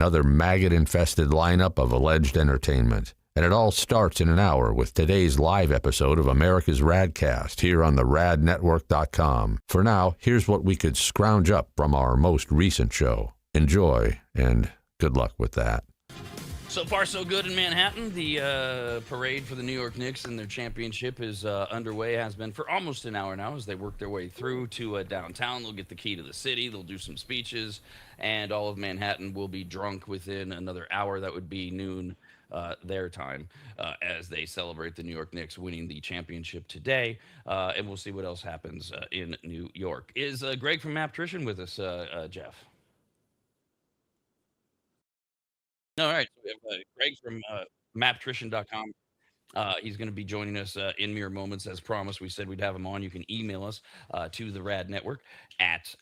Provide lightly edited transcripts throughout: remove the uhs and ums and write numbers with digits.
Another maggot-infested lineup of alleged entertainment. And it all starts in an hour with today's live episode of America's RAD Cast here on the radnetwork.com. For now, here's what we could scrounge up from our most recent show. Enjoy, and good luck with that. So far, so good in Manhattan. The parade for the New York Knicks and their championship is underway, has been for almost an hour now as they work their way through to downtown. They'll get the key to the city. They'll do some speeches, and all of Manhattan will be drunk within another hour. That would be noon their time as they celebrate the New York Knicks winning the championship today. And we'll see what else happens in New York. Is Greg from Maptrition with us, Jeff? All right. So we have Greg from maptrition.com. He's going to be joining us in mere moments. As promised, we said we'd have him on. You can email us to the Rad Network at,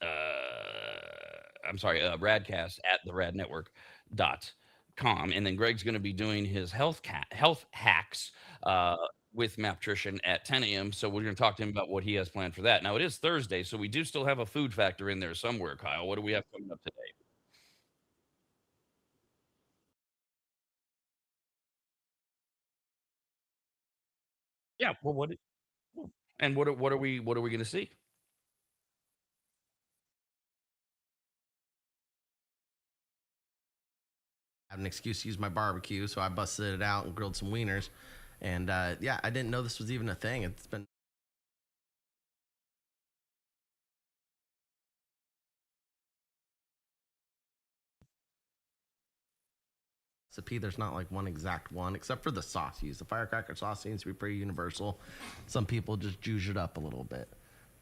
radcast at theradnetwork.com. And then Greg's going to be doing his health hacks with Maptrition at 10 a.m. So we're going to talk to him about what he has planned for that. Now, it is Thursday, so we do still have a food factor in there somewhere, Kyle. What do we have coming up today? Yeah. Well, what are we going to see? I have an excuse to use my barbecue, so I busted it out and grilled some wieners. And yeah, I didn't know this was even a thing. It's been recipe. There's not like one exact one, except for the sauce used. The firecracker sauce seems to be pretty universal. Some people just juice it up a little bit.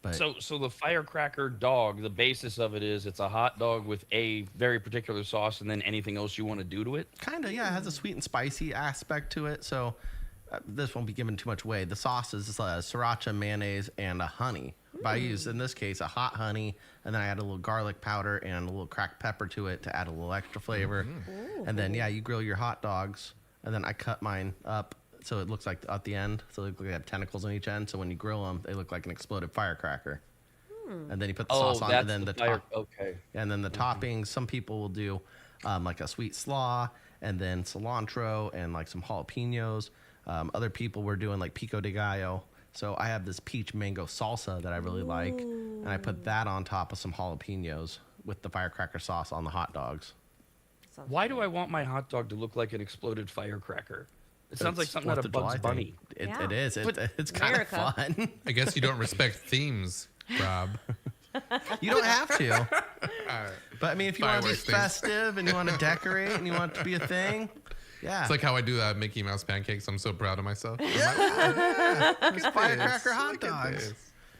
But So the firecracker dog, the basis of it is it's a hot dog with a very particular sauce, and then anything else you want to do to it. kind of, yeah, it has a sweet and spicy aspect to it. So this won't be giving too much away. The sauce is sriracha, mayonnaise, and a honey. But I use, in this case, a hot honey, and then I add a little garlic powder and a little cracked pepper to it to add a little extra flavor. And then, yeah, you grill your hot dogs, and then I cut mine up so it looks like at the end, so they look like they have tentacles on each end. So when you grill them, they look like an exploded firecracker. And then you put the sauce on, and then the top. Okay. And then the toppings, some people will do like a sweet slaw, and then cilantro, and like some jalapenos. Other people were doing like pico de gallo. So I have this peach mango salsa that I really like, and I put that on top of some jalapenos with the firecracker sauce on the hot dogs. Why do I want my hot dog to look like an exploded firecracker? It sounds like something out of Bugs Bunny. It is. But It's kind of fun. I guess you don't respect themes, Rob. You don't have to. But I mean, if you want to be Fireworks things. festive and you want to decorate and you want it to be a thing, yeah. It's like how I do Mickey Mouse pancakes. I'm so proud of myself. It's firecracker hot Look at dogs.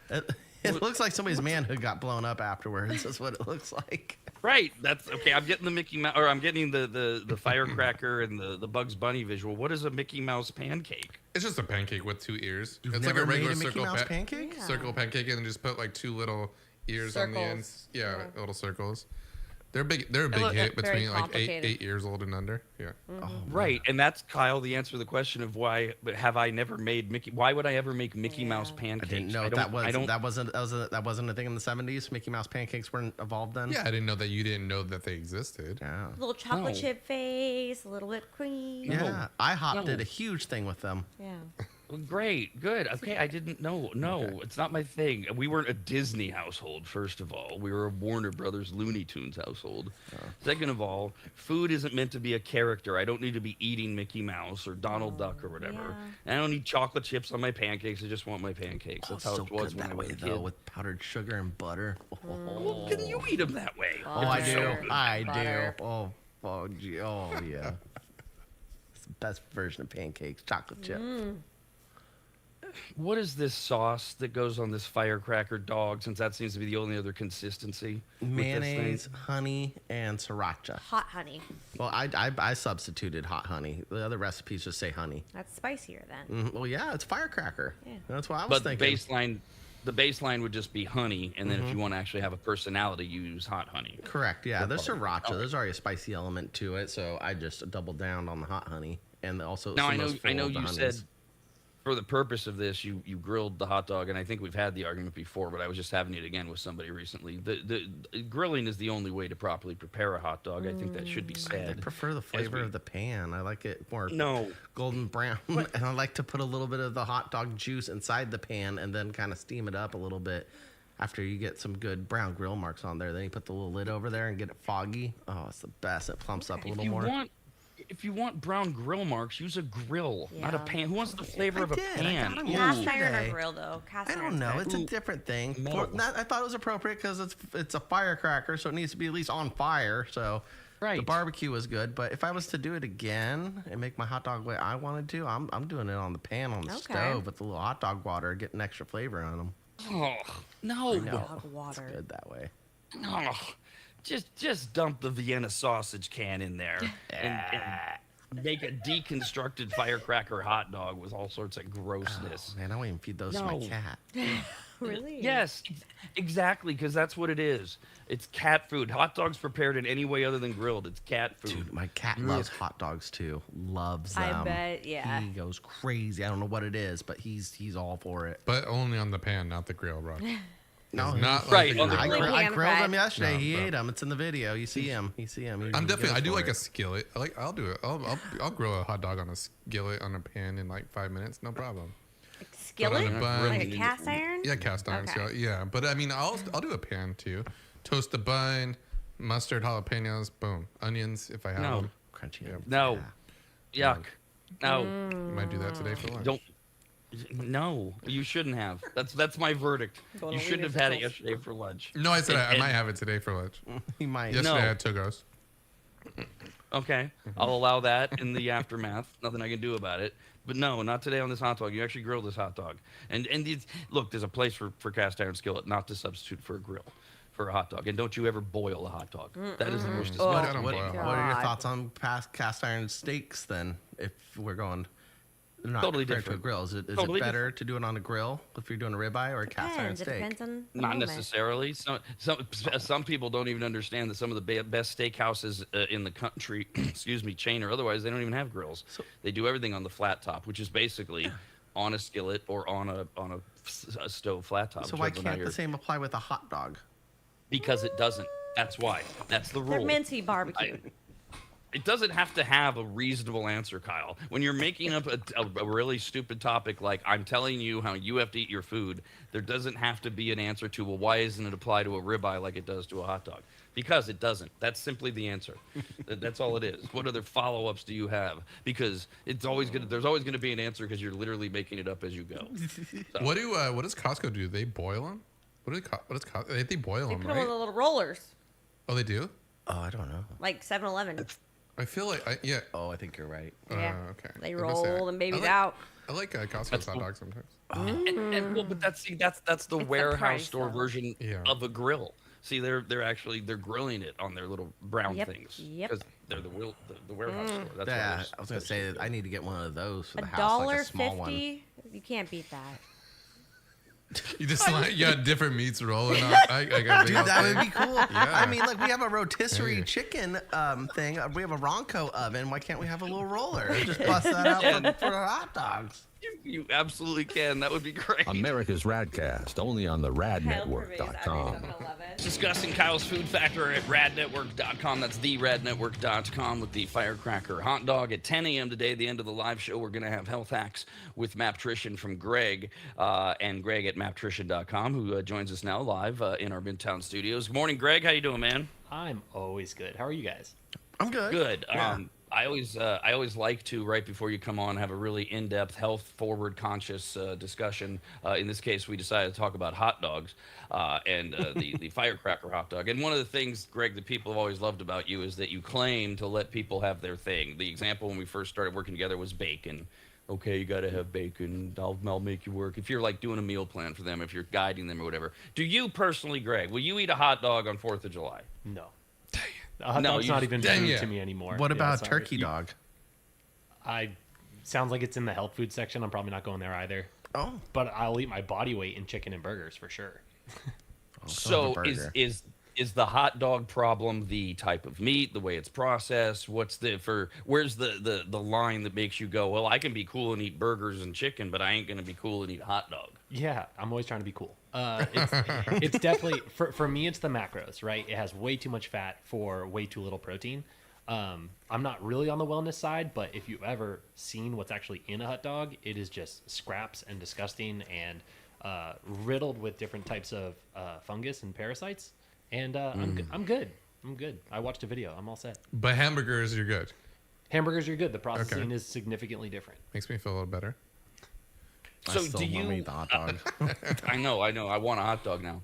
this. It looks like somebody's manhood got blown up afterwards. That's what it looks like. Right. That's okay. I'm getting the Mickey Mouse, or I'm getting the firecracker and the Bugs Bunny visual. What is a Mickey Mouse pancake? It's just a pancake with two ears. You've It's never like a regular made a Mickey circle Mouse pancake? Yeah. circle pancake, and then just put like two little ears on the ends. Circles. Yeah, little circles. They're big. They're a look big hit very between like complicated. eight years old and under. Yeah. Right. And that's Kyle. The answer to the question of why have I never made Mickey? Why would I ever make Mickey Mouse I pancakes? didn't know that wasn't a thing in the 70s. Mickey Mouse pancakes weren't evolved then. Yeah, I didn't know that you didn't know that they existed. Yeah. Little chocolate No. chip face, a little whipped cream. Yeah. IHOP No. did a huge thing with them. Yeah. Well, great, good. Okay, I didn't know. No, it's not my thing. We weren't a Disney household, first of all. We were a Warner Brothers Looney Tunes household. Second of all, food isn't meant to be a character. I don't need to be eating Mickey Mouse or Donald Duck or whatever. yeah. And I don't need chocolate chips on my pancakes. I just want my pancakes. That's how so it was good when I that was way a though, kid. with powdered sugar and butter. Well, can you eat them that way? Oh, I They're do. so good. I Butter. do. Oh, yeah. It's the best version of pancakes, chocolate chip. What is this sauce that goes on this firecracker dog? Since that seems to be the only other consistency. with this thing? Mayonnaise, honey, and sriracha. Hot honey. Well, I substituted hot honey. The other recipes just say honey. That's spicier then. Well, yeah, it's firecracker. Yeah. That's what I was But thinking. the baseline would just be honey, and then if you want to actually have a personality, you use hot honey. Correct. Yeah, there's sriracha. Okay. There's already a spicy element to it, so I just doubled down on the hot honey, and also Now some of those I know full of the you honeys. said for the purpose of this, you grilled the hot dog, and I think we've had the argument before, but I was just having it again with somebody recently. The grilling is the only way to properly prepare a hot dog. I think that should be I said. prefer the flavor of the pan. I like it more No. golden brown, and I like to put a little bit of the hot dog juice inside the pan and then kind of steam it up a little bit. After you get some good brown grill marks on there, then you put the little lid over there and get it foggy. Oh, it's the best. It plumps up a little more. If you want brown grill marks, use a grill, not a Yeah. pan. Who wants the flavor of a I pan? got 'em Cast yesterday. iron or grill though. Cast I iron's don't know. good. It's a different thing. Metal. I thought it was appropriate because it's a firecracker, so it needs to be at least on fire. So the Right. barbecue was good. But if I was to do it again and make my hot dog the way I wanted to, I'm doing it on the pan on the Okay. stove with the little hot dog water, getting extra flavor on them. Oh, no. Dog It's water. good that way. Oh, just dump the Vienna sausage can in there and make a deconstructed firecracker hot dog with all sorts of grossness. Man, I won't even feed those to my No. cat. Really? Yes, exactly, because that's what it is. It's cat food. Hot dogs prepared in any way other than grilled. It's cat food. Dude, my cat loves hot dogs too. Loves them. I bet, yeah. He goes crazy. I don't know what it is, but he's all for it. But only on the pan, not the grill, bro. No, It's not Right, like on the I, grill. I Pan grilled him fried. yesterday. No, he bro. ate them. It's in the video. You see him. You see him. I'm definitely. I do like a skillet. I'll do it. I'll grill a hot dog on a skillet on a pan in like 5 minutes. No problem. Like skillet? Put on a bun. Like a cast iron? Yeah, cast iron Okay. skillet. Yeah, but I mean, I'll do a pan too. Toast the bun, mustard, jalapenos, boom, onions if I have No. them. Crunchy. Yeah. No. Yuck. No. Might do that today for lunch. Don't. No, you shouldn't have. That's my verdict. Gonna You leave shouldn't it have had it close. yesterday for lunch. No, I said I And- might have it today for lunch. He might. Yesterday No. I had Togos. Okay, I'll allow that in the aftermath. Nothing I can do about it. But no, not today on this hot dog. You actually grilled this hot dog. And look, there's a place for cast iron skillet, not to substitute for a grill, for a hot dog. And don't you ever boil a hot dog. That is the most What, I disgusting. don't what, boil. what are your God. thoughts on cast iron steaks then? If we're going, they're not Totally compared to a different. grill. Is it Totally it better to do it on a grill if you're doing a ribeye or a cast iron Depends. It steak? depends on the Not moment. necessarily. Some people don't even understand that some of the best steakhouses in the country, excuse me, chain or otherwise, they don't even have grills. They do everything on the flat top, which is basically on a skillet or on a stove flat top. So why whichever one can't you're- the same apply with a hot dog? Because it doesn't. That's why. That's the They're rule. minty barbecue. It doesn't have to have a reasonable answer, Kyle. When you're making up a really stupid topic like I'm telling you how you have to eat your food, there doesn't have to be an answer to, well, why doesn't it apply to a ribeye like it does to a hot dog? Because it doesn't. That's simply the answer. That's all it is. What other follow-ups do you have? Because there's always going to be an answer because you're literally making it up as you go. So, What does Costco do? They boil them? What does Costco? They boil They them, put them in right? the little rollers, Oh, they do. Oh, I don't know. like 7-Eleven. I feel like yeah. Oh, I think you're right. Yeah. Okay. They I was gonna say, roll them babies I like, out. I like Costco's That's hot cool. dogs sometimes. well, but that's the the warehouse price, store though. version Yeah. of a grill. See, they're grilling it on their little brown Yep, things yep. because they're the warehouse store. That's Yeah, what I was gonna say that I need to get one of those for the house, $1.50. like a small one. You can't beat that. You just you got different meats rolling on. I got Dude, that would be cool. Yeah. I mean, like we have a rotisserie Hey. chicken thing. We have a Ronco oven. Why can't we have a little roller? Just bust that out for our hot dogs. You absolutely can. That would be great. America's RADcast, only on the RADnetwork.com. Discussing Kyle's Food Factor at radnetwork.com. That's the radnetwork.com with the firecracker hot dog at 10 a.m. today. The end of the live show, we're going to have health hacks with Maptrition from Greg and Greg at maptrition.com, who joins us now live in our Midtown studios. Good morning, Greg. How you doing, man? I'm always good. How are you guys? I'm good. Good. Yeah. I always like to, right before you come on, have a really in-depth, health-forward, conscious discussion. In this case, we decided to talk about hot dogs and the firecracker hot dog. And one of the things, Greg, that people have always loved about you is that you claim to let people have their thing. The example when we first started working together was bacon. Okay, you got to have bacon. I'll make you work. If you're like doing a meal plan for them, if you're guiding them or whatever. Do you personally, Greg, will you eat a hot dog on 4th of July? No. A hot No, dog's you not just- even dang food it. to me anymore. What Yeah, about a sorry. turkey dog? Sounds like it's in the health food section. I'm probably not going there either. Oh, But I'll eat my body weight in chicken and burgers for sure. still have So a burger. is Is the hot dog problem the type of meat, the way it's processed? Where's the line that makes you go, well, I can be cool and eat burgers and chicken, but I ain't gonna be cool and eat hot dog? Yeah, I'm always trying to be cool. It's definitely for me. It's the macros, right? It has way too much fat for way too little protein. I'm not really on the wellness side, but if you've ever seen what's actually in a hot dog, it is just scraps and disgusting and riddled with different types of fungus and parasites. And I'm good. I'm good. I watched a video. I'm all set. But hamburgers, you're good. Hamburgers, you're good. The processing Okay. is significantly different. Makes me feel a little better. So I still do want to you? eat the hot dog. I know. I want a hot dog now.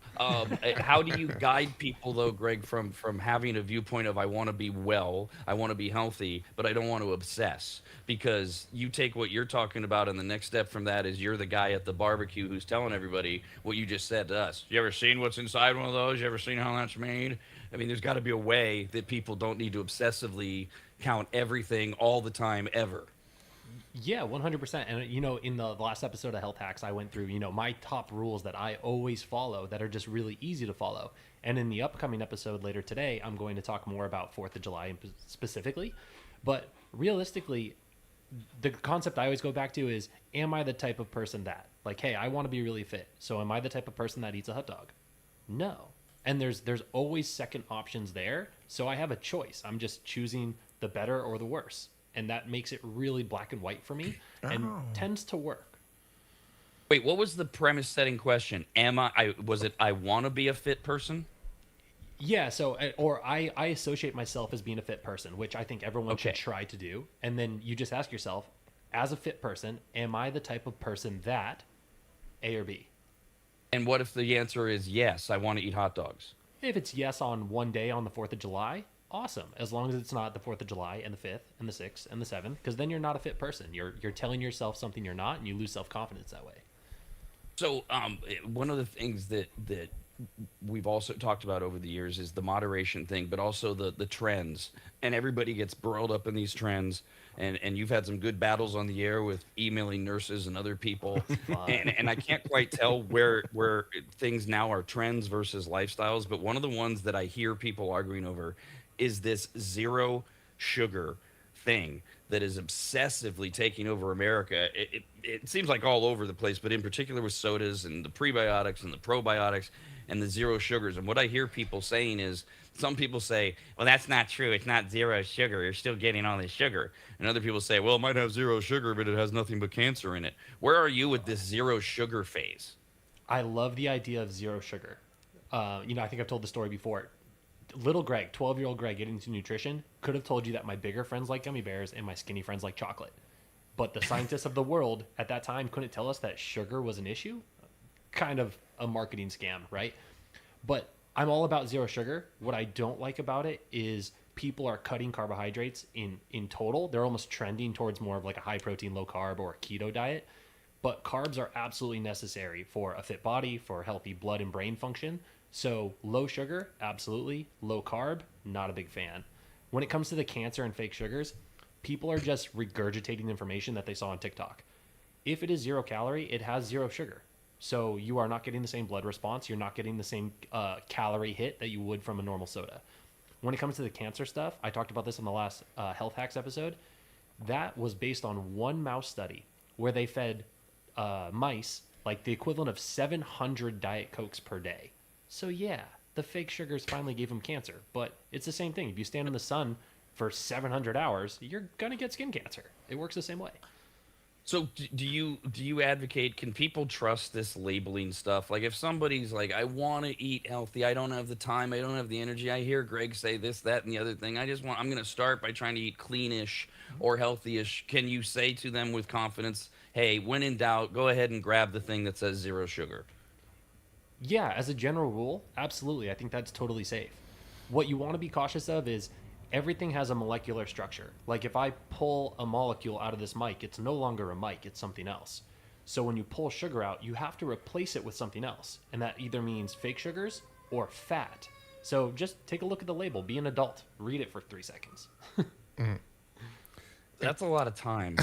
How do you guide people though, Greg, from having a viewpoint of I want to be well, I want to be healthy, but I don't want to obsess? Because you take what you're talking about, and the next step from that is you're the guy at the barbecue who's telling everybody what you just said to us. You ever seen what's inside one of those? You ever seen how that's made? I mean, there's got to be a way that people don't need to obsessively count everything all the time ever. Yeah, 100%. And in the last episode of Health Hacks, I went through, my top rules that I always follow that are just really easy to follow. And in the upcoming episode later today, I'm going to talk more about 4th of July specifically. But realistically, the concept I always go back to is, am I the type of person that, like, hey, I want to be really fit. So am I the type of person that eats a hot dog? No. And there's always second options there. So I have a choice. I'm just choosing the better or the worse. And that makes it really black and white for me and tends to work. Wait, what was the premise setting question? I want to be a fit person? Yeah, so I associate myself as being a fit person, which I think everyone should try to do. And then you just ask yourself, as a fit person, am I the type of person that A or B? And what if the answer is yes, I want to eat hot dogs? If it's yes on one day on the 4th of July, awesome. As long as it's not the 4th of July and the 5th and the 6th and the 7th, because then you're not a fit person. You're telling yourself something you're not, and you lose self-confidence that way. So one of the things that we've also talked about over the years is the moderation thing, but also the trends. And everybody gets broiled up in these trends. And you've had some good battles on the air with emailing nurses and other people. and I can't quite tell where things now are trends versus lifestyles. But one of the ones that I hear people arguing over is this zero sugar thing that is obsessively taking over America. It seems like all over the place, but in particular with sodas and the prebiotics and the probiotics and the zero sugars. And what I hear people saying is, some people say, well, that's not true. It's not zero sugar. You're still getting all this sugar. And other people say, well, it might have zero sugar, but it has nothing but cancer in it. Where are you with this zero sugar phase? I love the idea of zero sugar. I think I've told the story before. Little Greg, 12-year-old Greg, getting into nutrition, could have told you that my bigger friends like gummy bears and my skinny friends like chocolate. But the scientists of the world at that time couldn't tell us that sugar was an issue. Kind of a marketing scam, right? But I'm all about zero sugar. What I don't like about it is people are cutting carbohydrates in total. They're almost trending towards more of like a high protein, low carb or a keto diet. But carbs are absolutely necessary for a fit body, for healthy blood and brain function. So low sugar, absolutely. Low carb, not a big fan. When it comes to the cancer and fake sugars, people are just regurgitating information that they saw on TikTok. If it is 0 calorie, it has 0 sugar. So you are not getting the same blood response. You're not getting the same calorie hit that you would from a normal soda. When it comes to the cancer stuff, I talked about this in the last Health Hacks episode. That was based on one mouse study where they fed mice like the equivalent of 700 Diet Cokes per day. So yeah, the fake sugars finally gave them cancer, but it's the same thing. If you stand in the sun for 700 hours, you're gonna get skin cancer. It works the same way. So do you advocate, can people trust this labeling stuff? Like if somebody's like, I want to eat healthy, I don't have the time, I don't have the energy. I hear Greg say this, that, and the other thing. I'm going to start by trying to eat cleanish or healthy-ish. Can you say to them with confidence, hey, when in doubt, go ahead and grab the thing that says 0 sugar? Yeah, as a general rule, absolutely. I think that's totally safe. What you want to be cautious of is everything has a molecular structure. Like if I pull a molecule out of this mic, it's no longer a mic, it's something else. So when you pull sugar out, you have to replace it with something else. And that either means fake sugars or fat. So just take a look at the label, be an adult, read it for 3 seconds. That's a lot of time.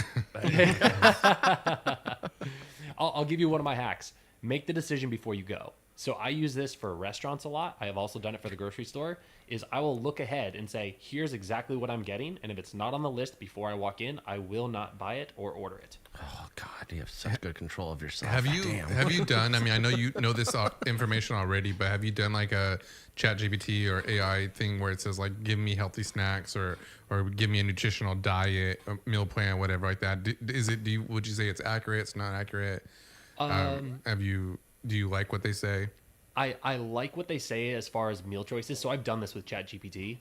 I'll give you one of my hacks. Make the decision before you go. So I use this for restaurants a lot. I have also done it for the grocery store. Is I will look ahead and say, here's exactly what I'm getting, and if it's not on the list before I walk in, I will not buy it or order it. Oh God, you have such good control of yourself. Have you Damn. have you done? I mean, I know you know this information already, but have you done like a Chat GPT or AI thing where it says like, give me healthy snacks or give me a nutritional diet, a meal plan, whatever like that? Would you say it's accurate? It's not accurate? Do you like what they say? I like what they say as far as meal choices. So I've done this with ChatGPT.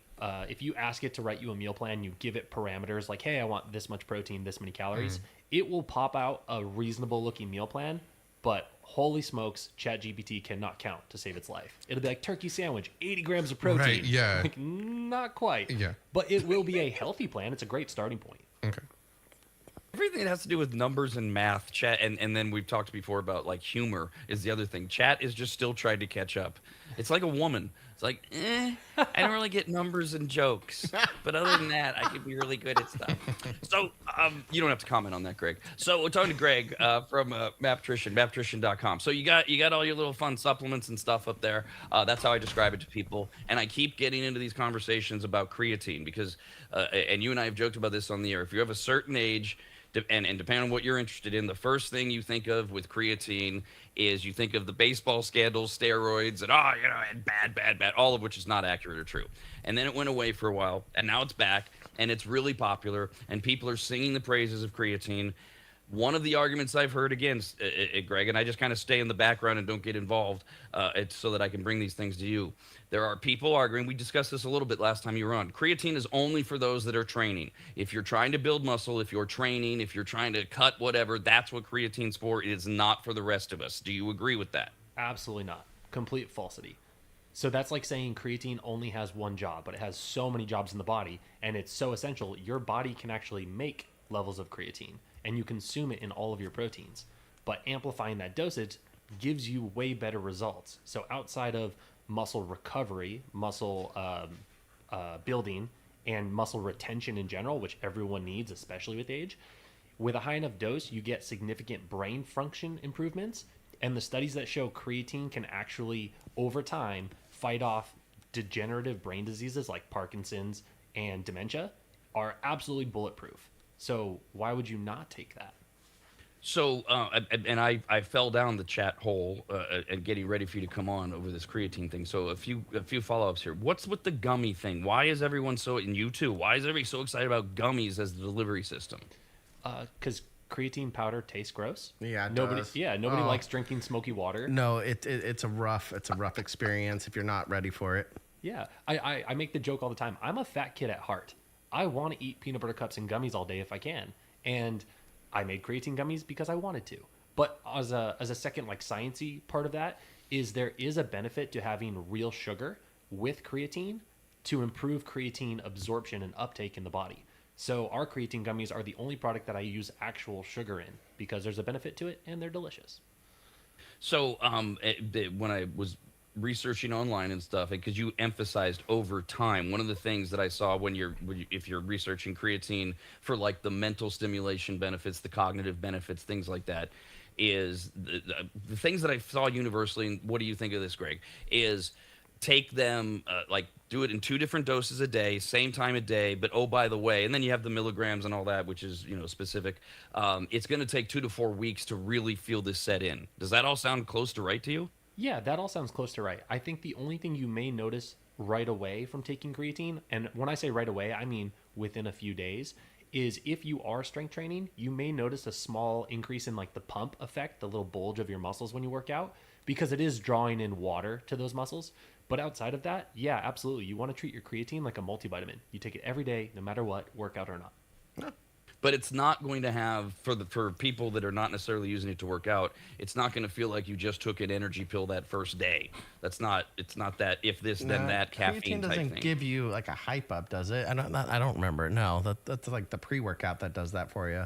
If you ask it to write you a meal plan, you give it parameters like, hey, I want this much protein, this many calories. It will pop out a reasonable looking meal plan, but holy smokes, ChatGPT cannot count to save its life. It'll be like turkey sandwich, 80 grams of protein. Right, yeah. Like, not quite. Yeah. But it will be a healthy plan. It's a great starting point. Okay. Everything that has to do with numbers and math, chat, and then we've talked before about like humor is the other thing. Chat is just still trying to catch up. It's like a woman. It's like, I don't really get numbers and jokes, but other than that, I could be really good at stuff. So you don't have to comment on that, Greg. So we're talking to Greg from maptrition.com. So you got all your little fun supplements and stuff up there. That's how I describe it to people, and I keep getting into these conversations about creatine because, and you and I have joked about this on the air. If you have a certain age. And depending on what you're interested in, the first thing you think of with creatine is you think of the baseball scandals, steroids, and bad, all of which is not accurate or true. And then it went away for a while, and now it's back, and it's really popular, and people are singing the praises of creatine. One of the arguments I've heard against it, Greg, and I just kind of stay in the background and don't get involved, it's so that I can bring these things to you. There are people arguing, we discussed this a little bit last time you were on, creatine is only for those that are training. If you're trying to build muscle, if you're training, if you're trying to cut whatever, that's what creatine's for. It is not for the rest of us. Do you agree with that? Absolutely not. Complete falsity. So that's like saying creatine only has one job, but it has so many jobs in the body, and it's so essential. Your body can actually make levels of creatine, and you consume it in all of your proteins. But amplifying that dosage gives you way better results. So outside of muscle recovery, muscle building, and muscle retention in general, which everyone needs, especially with age, with a high enough dose, you get significant brain function improvements. And the studies that show creatine can actually, over time, fight off degenerative brain diseases like Parkinson's and dementia are absolutely bulletproof. So why would you not take that? So, and I fell down the chat hole and getting ready for you to come on over this creatine thing. So a few follow-ups here. What's with the gummy thing? Why is everyone and you too, why is everybody so excited about gummies as the delivery system? Because creatine powder tastes gross. Yeah, it nobody. does. Yeah, nobody likes drinking smoky water. No, it's a rough experience if you're not ready for it. Yeah, I make the joke all the time. I'm a fat kid at heart. I want to eat peanut butter cups and gummies all day if I can, and I made creatine gummies because I wanted to. But as a second like sciencey part of that is there is a benefit to having real sugar with creatine to improve creatine absorption and uptake in the body. So our creatine gummies are the only product that I use actual sugar in because there's a benefit to it and they're delicious. So when I was researching online and stuff, because you emphasized over time, one of the things that I saw if you're researching creatine for like the mental stimulation benefits, the cognitive benefits, things like that, is the things that I saw universally. And what do you think of this, Greg? Is take them like do it in 2 different doses a day, same time of day, but oh, by the way, and then you have the milligrams and all that, which is specific. It's going to take 2 to 4 weeks to really feel this set in. Does that all sound close to right to you? Yeah, that all sounds close to right. I think the only thing you may notice right away from taking creatine, and when I say right away, I mean within a few days, is if you are strength training, you may notice a small increase in like the pump effect, the little bulge of your muscles when you work out, because it is drawing in water to those muscles. But outside of that, yeah, absolutely. You want to treat your creatine like a multivitamin. You take it every day, no matter what, workout or not. Yeah. But it's not going to have, for people that are not necessarily using it to work out, it's not going to feel like you just took an energy pill that first day. It's not that if this, then that caffeine Creatine type doesn't thing. give you like a hype up, does it? I don't remember. No, that's like the pre-workout that does that for you.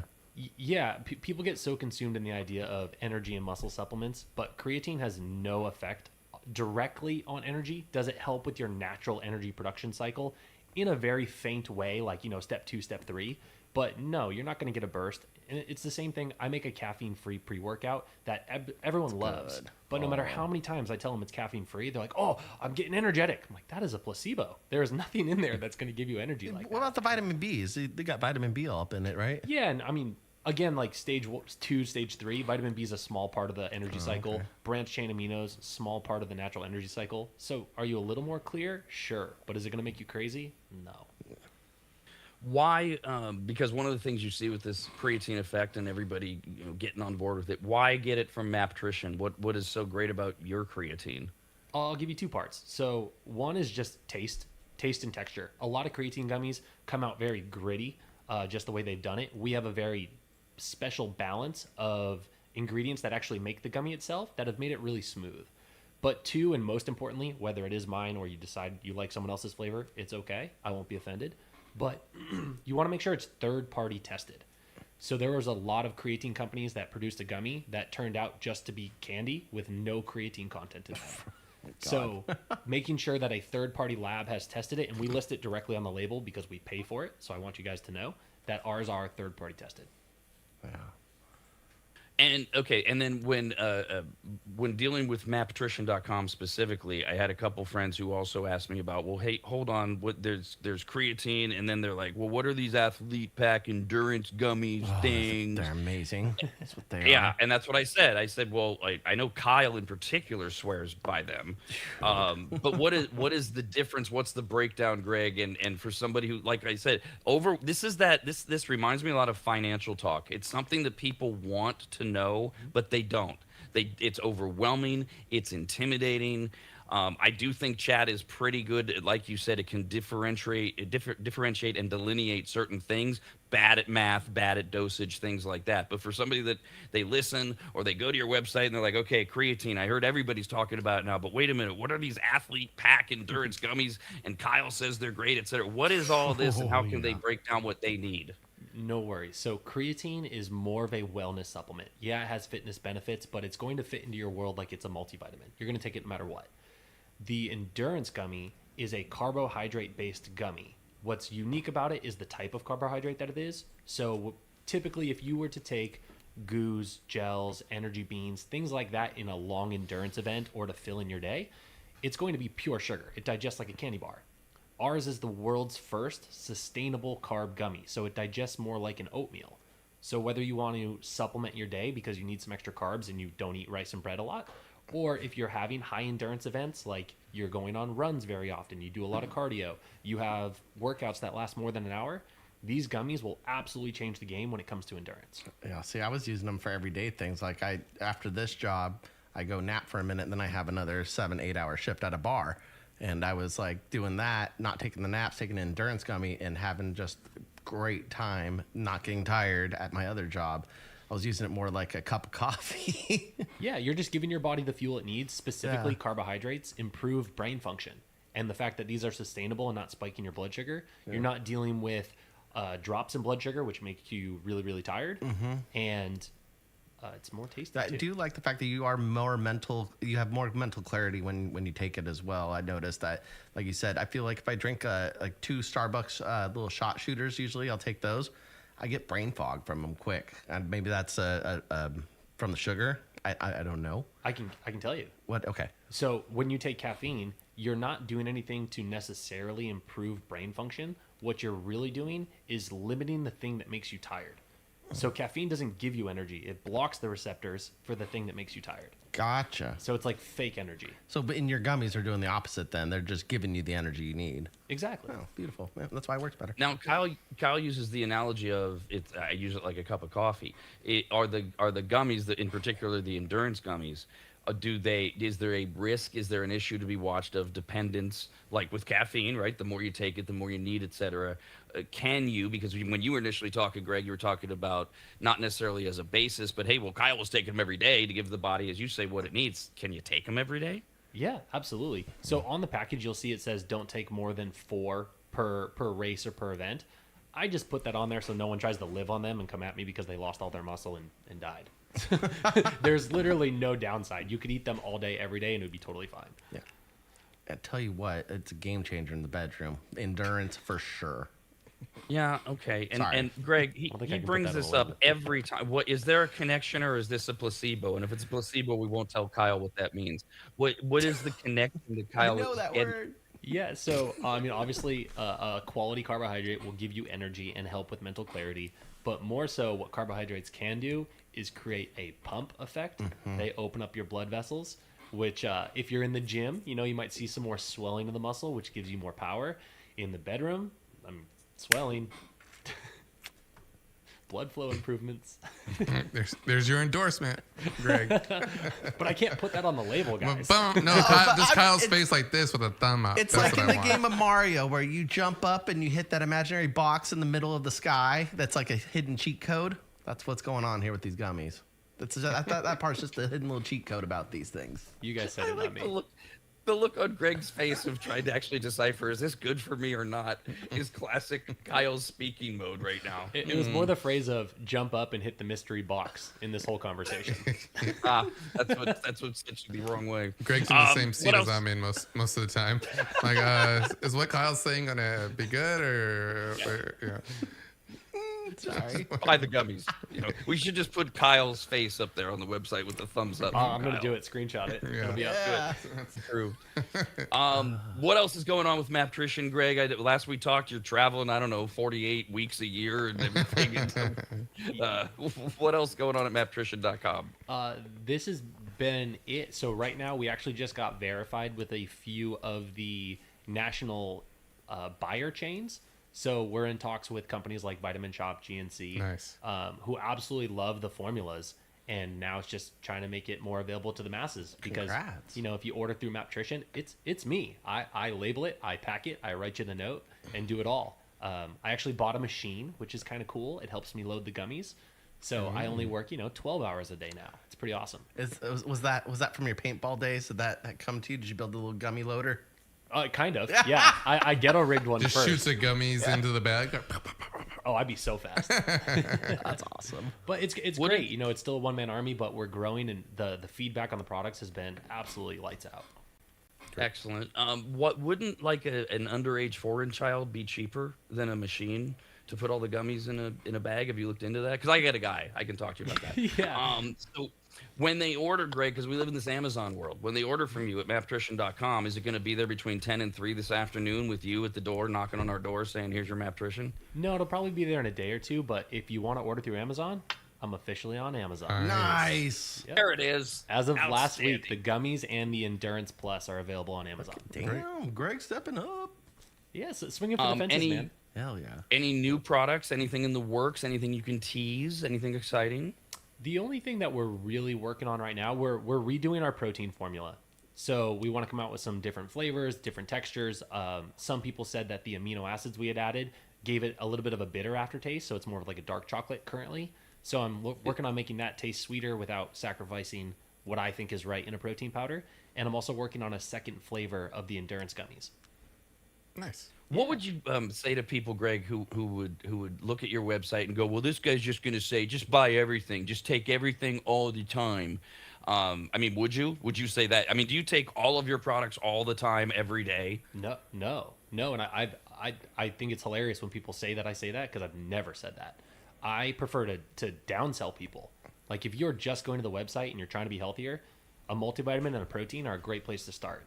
Yeah, people get so consumed in the idea of energy and muscle supplements, but creatine has no effect directly on energy. Does it help with your natural energy production cycle? in a very faint way, like, step 2, step 3. But no, you're not going to get a burst. And it's the same thing. I make a caffeine-free pre-workout that everyone loves. good. But no matter how many times I tell them it's caffeine-free, they're like, oh, I'm getting energetic. I'm like, that is a placebo. There is nothing in there that's going to give you energy like What that. about the vitamin Bs? They got vitamin B all up in it, right? Yeah, and I mean, again, like stage 2, stage 3, vitamin B is a small part of the energy cycle. okay. Branched chain amino's small part of the natural energy cycle. So are you a little more clear? Sure. But is it going to make you crazy? No. Why? Because one of the things you see with this creatine effect and everybody getting on board with it, why get it from Maptrition? What is so great about your creatine? I'll give you 2 parts. So one is just taste and texture. A lot of creatine gummies come out very gritty, just the way they've done it. We have a very special balance of ingredients that actually make the gummy itself that have made it really smooth. But 2, and most importantly, whether it is mine or you decide you like someone else's flavor, it's okay. I won't be offended. But you want to make sure it's third-party tested. So there was a lot of creatine companies that produced a gummy that turned out just to be candy with no creatine content in it. So making sure that a third-party lab has tested it, and we list it directly on the label because we pay for it. So I want you guys to know that ours are third-party tested. Yeah. And okay, and then when dealing with Maptrition.com specifically, I had a couple friends who also asked me about, well, hey, hold on, there's creatine, and then they're like, well, what are these Athlete Pack endurance gummies things? They're amazing. That's what they are. Yeah, and that's what I said. I said, well, I know Kyle in particular swears by them, but what is the difference? What's the breakdown, Greg? And for somebody who, like I said, this reminds me a lot of financial talk. It's something that people want to know, but they don't. It's overwhelming. It's intimidating. I do think chat is pretty good. Like you said, it can differentiate and delineate certain things. Bad at math, bad at dosage, things like that. But for somebody that they listen or they go to your website and they're like, okay, creatine, I heard everybody's talking about it now, but wait a minute, what are these Athlete Pack endurance gummies? And Kyle says they're great, etc. What is all this, and how can they break down what they need? No worries. So creatine is more of a wellness supplement. Yeah, it has fitness benefits, but it's going to fit into your world like it's a multivitamin. You're going to take it no matter what. The endurance gummy is a carbohydrate-based gummy. What's unique about it is the type of carbohydrate that it is. So typically, if you were to take goos, gels, energy beans, things like that in a long endurance event or to fill in your day, it's going to be pure sugar. It digests like a candy bar. Ours is the world's first sustainable carb gummy, so it digests more like an oatmeal. So whether you want to supplement your day because you need some extra carbs and you don't eat rice and bread a lot, or if you're having high endurance events, like you're going on runs very often, you do a lot of cardio, you have workouts that last more than an hour, these gummies will absolutely change the game when it comes to endurance. Yeah, see, I was using them for everyday things. Like after this job, I go nap for a minute, and then I have another 7-8 hour shift at a bar. And I was like doing that, not taking the naps, taking an endurance gummy, and having just great time, not getting tired at my other job. I was using it more like a cup of coffee. Yeah, you're just giving your body the fuel it needs, specifically carbohydrates, improve brain function. And the fact that these are sustainable and not spiking your blood sugar, you're not dealing with drops in blood sugar, which make you really, really tired. And it's more tasty I too. do like the fact that you have more mental clarity when you take it as well. I noticed that, like you said, I feel like if I drink like 2 Starbucks little shot shooters, usually I'll take those. I get brain fog from them quick, and maybe that's from the sugar. I don't know. I can tell you. What? Okay. So when you take caffeine, you're not doing anything to necessarily improve brain function. What you're really doing is limiting the thing that makes you tired. So caffeine doesn't give you energy. It blocks the receptors for the thing that makes you tired. Gotcha. So it's like fake energy. So, but in your gummies, they're doing the opposite then. They're just giving you the energy you need. Exactly. Oh, beautiful. Yeah, that's why it works better. Now, Kyle uses the analogy of it. I use it like a cup of coffee. Are the gummies, in particular the endurance gummies, is there a risk? Is there an issue to be watched of dependence, like with caffeine, right? The more you take it, the more you need, et cetera. Can you, because when you were initially talking, Greg, you were talking about not necessarily as a basis, but hey, well, Kyle was taking them every day to give the body, as you say, what it needs. Can you take them every day? Yeah, absolutely. So on the package, you'll see it says don't take more than 4 per race or per event. I just put that on there so no one tries to live on them and come at me because they lost all their muscle and died. There's literally no downside. You could eat them all day, every day, and it would be totally fine. Yeah. I tell you what, it's a game changer in the bedroom. Endurance for sure. Yeah, okay. Sorry. And Greg, don't think he I can put brings that on this the up label. every time. What is there a connection or is this a placebo? And if it's a placebo, we won't tell Kyle what that means. What is the connection that I Kyle know is that getting? word. Yeah, so I mean, obviously, a quality carbohydrate will give you energy and help with mental clarity. But more so, what carbohydrates can do is create a pump effect. They open up your blood vessels, which, if you're in the gym, you know, you might see some more swelling of the muscle, which gives you more power. In the bedroom, swelling, blood flow improvements. There's your endorsement, Greg. But I can't put that on the label, guys. Boom. No, just Kyle's face like this with a thumb up. It's That's like what in I the want. game of Mario where you jump up and you hit that imaginary box in the middle of the sky. That's like a hidden cheat code. That's what's going on here with these gummies. That part's just a hidden little cheat code about these things. You guys said I it, like not me. the look on Greg's face of trying to actually decipher, is this good for me or not, is classic Kyle's speaking mode right now. It was more the phrase of jump up and hit the mystery box in this whole conversation. That's what sent you the wrong way. Greg's in the same what seat as else? I'm in most of the time. Like, is what Kyle's saying gonna be good or yeah? Sorry. Buy the gummies. You know, we should just put Kyle's face up there on the website with the thumbs up. I'm going to do it. Screenshot it. Yeah. It'll be up. Yeah. True. What else is going on with Maptrition, Greg? Last we talked, you're traveling, I don't know, 48 weeks a year and everything. What else going on at maptrition.com? This has been it. So right now, we actually just got verified with a few of the national buyer chains. So we're in talks with companies like Vitamin Shop, GNC, Nice. who absolutely love the formulas. And now it's just trying to make it more available to the masses because, Congrats. you know, if you order through Maptrition, it's me. I label it, I pack it, I write you the note and do it all. I actually bought a machine, which is kind of cool. It helps me load the gummies. So I only work, 12 hours a day now. It's pretty awesome. Was that from your paintball days? Did that come to you? Did you build a little gummy loader? Kind of, yeah. I ghetto rigged one Just first. shoots the gummies into the bag. Oh, I'd be so fast. That's awesome. But it's What great. did- It's still a one-man army, but we're growing, and the feedback on the products has been absolutely lights out. Excellent. What wouldn't like an underage foreign child be cheaper than a machine to put all the gummies in a bag? Have you looked into that? Because I got a guy. I can talk to you about that. Yeah. So when they order, Greg, because we live in this Amazon world, when they order from you at maptrition.com, is it going to be there between 10 and 3 this afternoon with you at the door knocking on our door saying, here's your Maptrition? No, it'll probably be there in a day or two, but if you want to order through Amazon, I'm officially on Amazon. Nice. Yep. There it is. As of last week, Outstanding. the gummies and the Endurance Plus are available on Amazon. Damn, Greg stepping up. Yeah, so swinging for the fences, any- man. Hell yeah. Any new products, anything in the works, anything you can tease, anything exciting? The only thing that we're really working on right now, we're redoing our protein formula. So we want to come out with some different flavors, different textures. Some people said that the amino acids we had added gave it a little bit of a bitter aftertaste, so it's more of like a dark chocolate currently. So I'm working on making that taste sweeter without sacrificing what I think is right in a protein powder. And I'm also working on a second flavor of the endurance gummies. Nice. What would you say to people, Greg, who would look at your website and go, well, this guy's just going to say, just buy everything, just take everything all the time? I mean, would you say that? I mean, do you take all of your products all the time, every day? No. And I think it's hilarious when people say that I say that because I've never said that. I prefer to downsell people. Like if you're just going to the website and you're trying to be healthier, a multivitamin and a protein are a great place to start.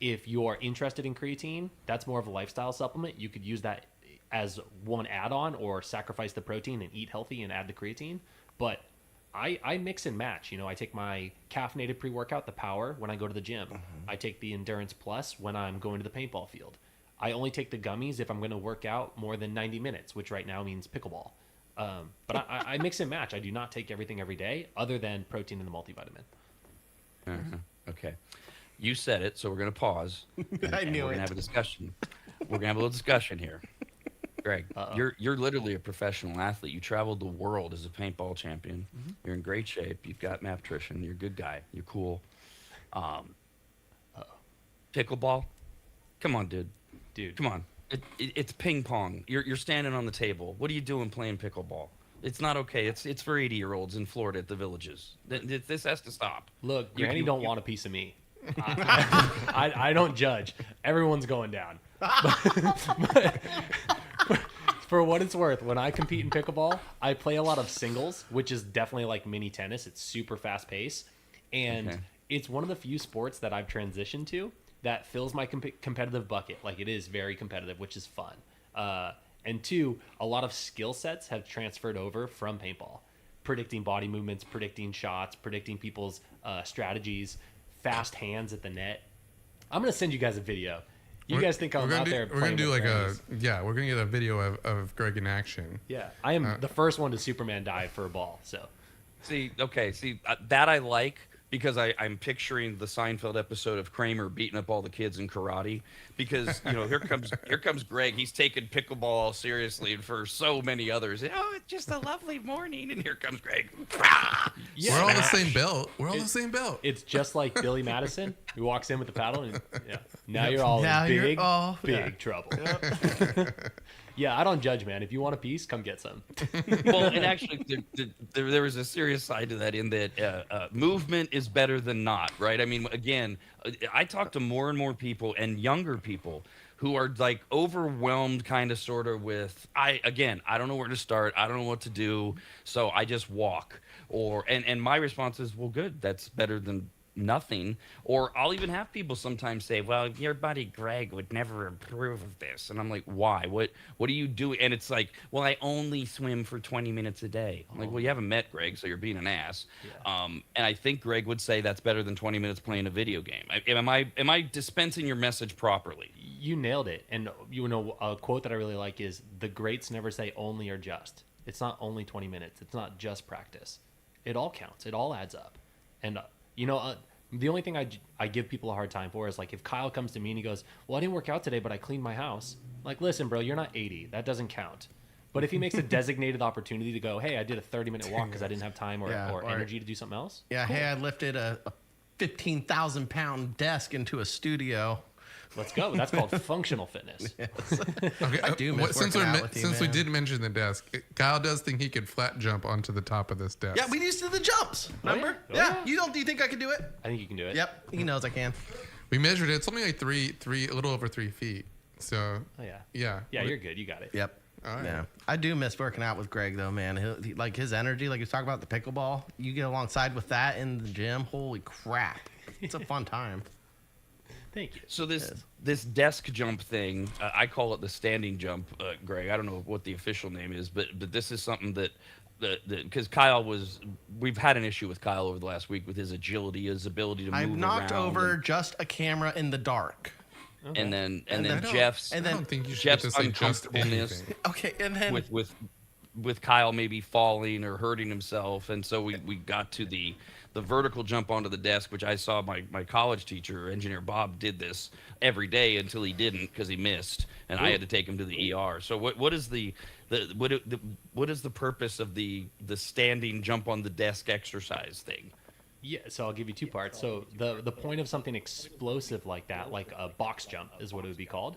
If you're interested in creatine, that's more of a lifestyle supplement. You could use that as one add-on or sacrifice the protein and eat healthy and add the creatine. But I mix and match. I take my caffeinated pre-workout, the Power, when I go to the gym. I take the Endurance Plus when I'm going to the paintball field. I only take the gummies if I'm going to work out more than 90 minutes, which right now means pickleball. But I mix and match. I do not take everything every day other than protein and the multivitamin. Okay. You said it, so we're going to pause. I knew We're going it. to have a discussion. We're going to have a little discussion here. Greg, you're literally a professional athlete. You traveled the world as a paintball champion. You're in great shape. You've got Maptrition. You're a good guy. You're cool. Pickleball? Come on, dude. Come on. It's ping pong. You're standing on the table. What are you doing playing pickleball? It's not okay. It's for 80-year-olds in Florida at the villages. This has to stop. Look, You Granny can- don't you- want a piece of me. I don't judge. Everyone's going down. For what it's worth, when I compete in pickleball, I play a lot of singles, which is definitely like mini tennis. It's super fast paced. And it's one of the few sports that I've transitioned to that fills my competitive bucket. Like, it is very competitive, which is fun. And two, a lot of skill sets have transferred over from paintball. Predicting body movements, predicting shots, predicting people's strategies, fast hands at the net. I'm going to send you guys a video. You guys think I'm out there We're going to do like grannies. we're going to get a video of Greg in action. Yeah, I am the first one to Superman dive for a ball, so. See, that I like, because I'm picturing the Seinfeld episode of Kramer beating up all the kids in karate. Because here comes Greg. He's taking pickleball seriously, and for so many others, it's just a lovely morning. And here comes Greg. Yeah. We're all the same belt. We're all the same belt. It's just like Billy Madison, who walks in with the paddle, and now you're all Now in you're big, all- big trouble. Yeah, I don't judge, man. If you want a piece, come get some. Well, and actually, there was a serious side to that, in that movement is better than not, right? I mean, again, I talk to more and more people, and younger people, who are like overwhelmed kind of sort of with, I don't know where to start. I don't know what to do. So I just walk. And my response is, well, good. That's better than nothing. Or I'll even have people sometimes say, well, your buddy Greg would never approve of this. And I'm like, why? What do you do? And it's like, well, I only swim for 20 minutes a day. I'm like, well, you haven't met Greg, so you're being an ass. Yeah. And I think Greg would say that's better than 20 minutes playing a video game. Am I dispensing your message properly? You nailed it. And a quote that I really like is, the greats never say only or just. It's not only 20 minutes. It's not just practice. It all counts. It all adds up. And the only thing I give people a hard time for is, like, if Kyle comes to me and he goes, well, I didn't work out today, but I cleaned my house. I'm like, listen, bro, you're not 80. That doesn't count. But if he makes a designated opportunity to go, hey, I did a 30-minute walk because I didn't have time or energy to do something else. Yeah, cool. hey, I lifted a 15,000-pound desk into a studio. Let's go. That's called functional fitness. Okay, I do miss since working out with you, we man. did mention the desk, Kyle does think he could flat jump onto the top of this desk. Yeah, we used to do the jumps. Remember? Oh, yeah. Do you think I could do it? I think you can do it. Yep. He knows I can. We measured it. It's only like a little over 3 feet. So Oh, yeah. yeah, Yeah, you're good. You got it. Yep. All right. Yeah, I do miss working out with Greg though, man. Like his energy, like he was talking about the pickleball. You get alongside with that in the gym. Holy crap! It's a fun time. Thank you. So this desk jump thing, I call it the standing jump, Greg. I don't know what the official name is, but this is something that because we've had an issue with Kyle over the last week with his agility, his ability to I've move knocked around, over just a camera in the dark. and then And then- Jeff's I don't think you should Jeff's just say just uncomfortableness anything. Okay, and then with Kyle maybe falling or hurting himself, and so we got to the vertical jump onto the desk, which I saw my college teacher, engineer Bob, did this every day until he didn't because he missed, and I had to take him to the ER. So what is the purpose of the standing jump on the desk exercise thing? Yeah, so I'll give you two parts. So the point of something explosive like that, like a box jump is what it would be called,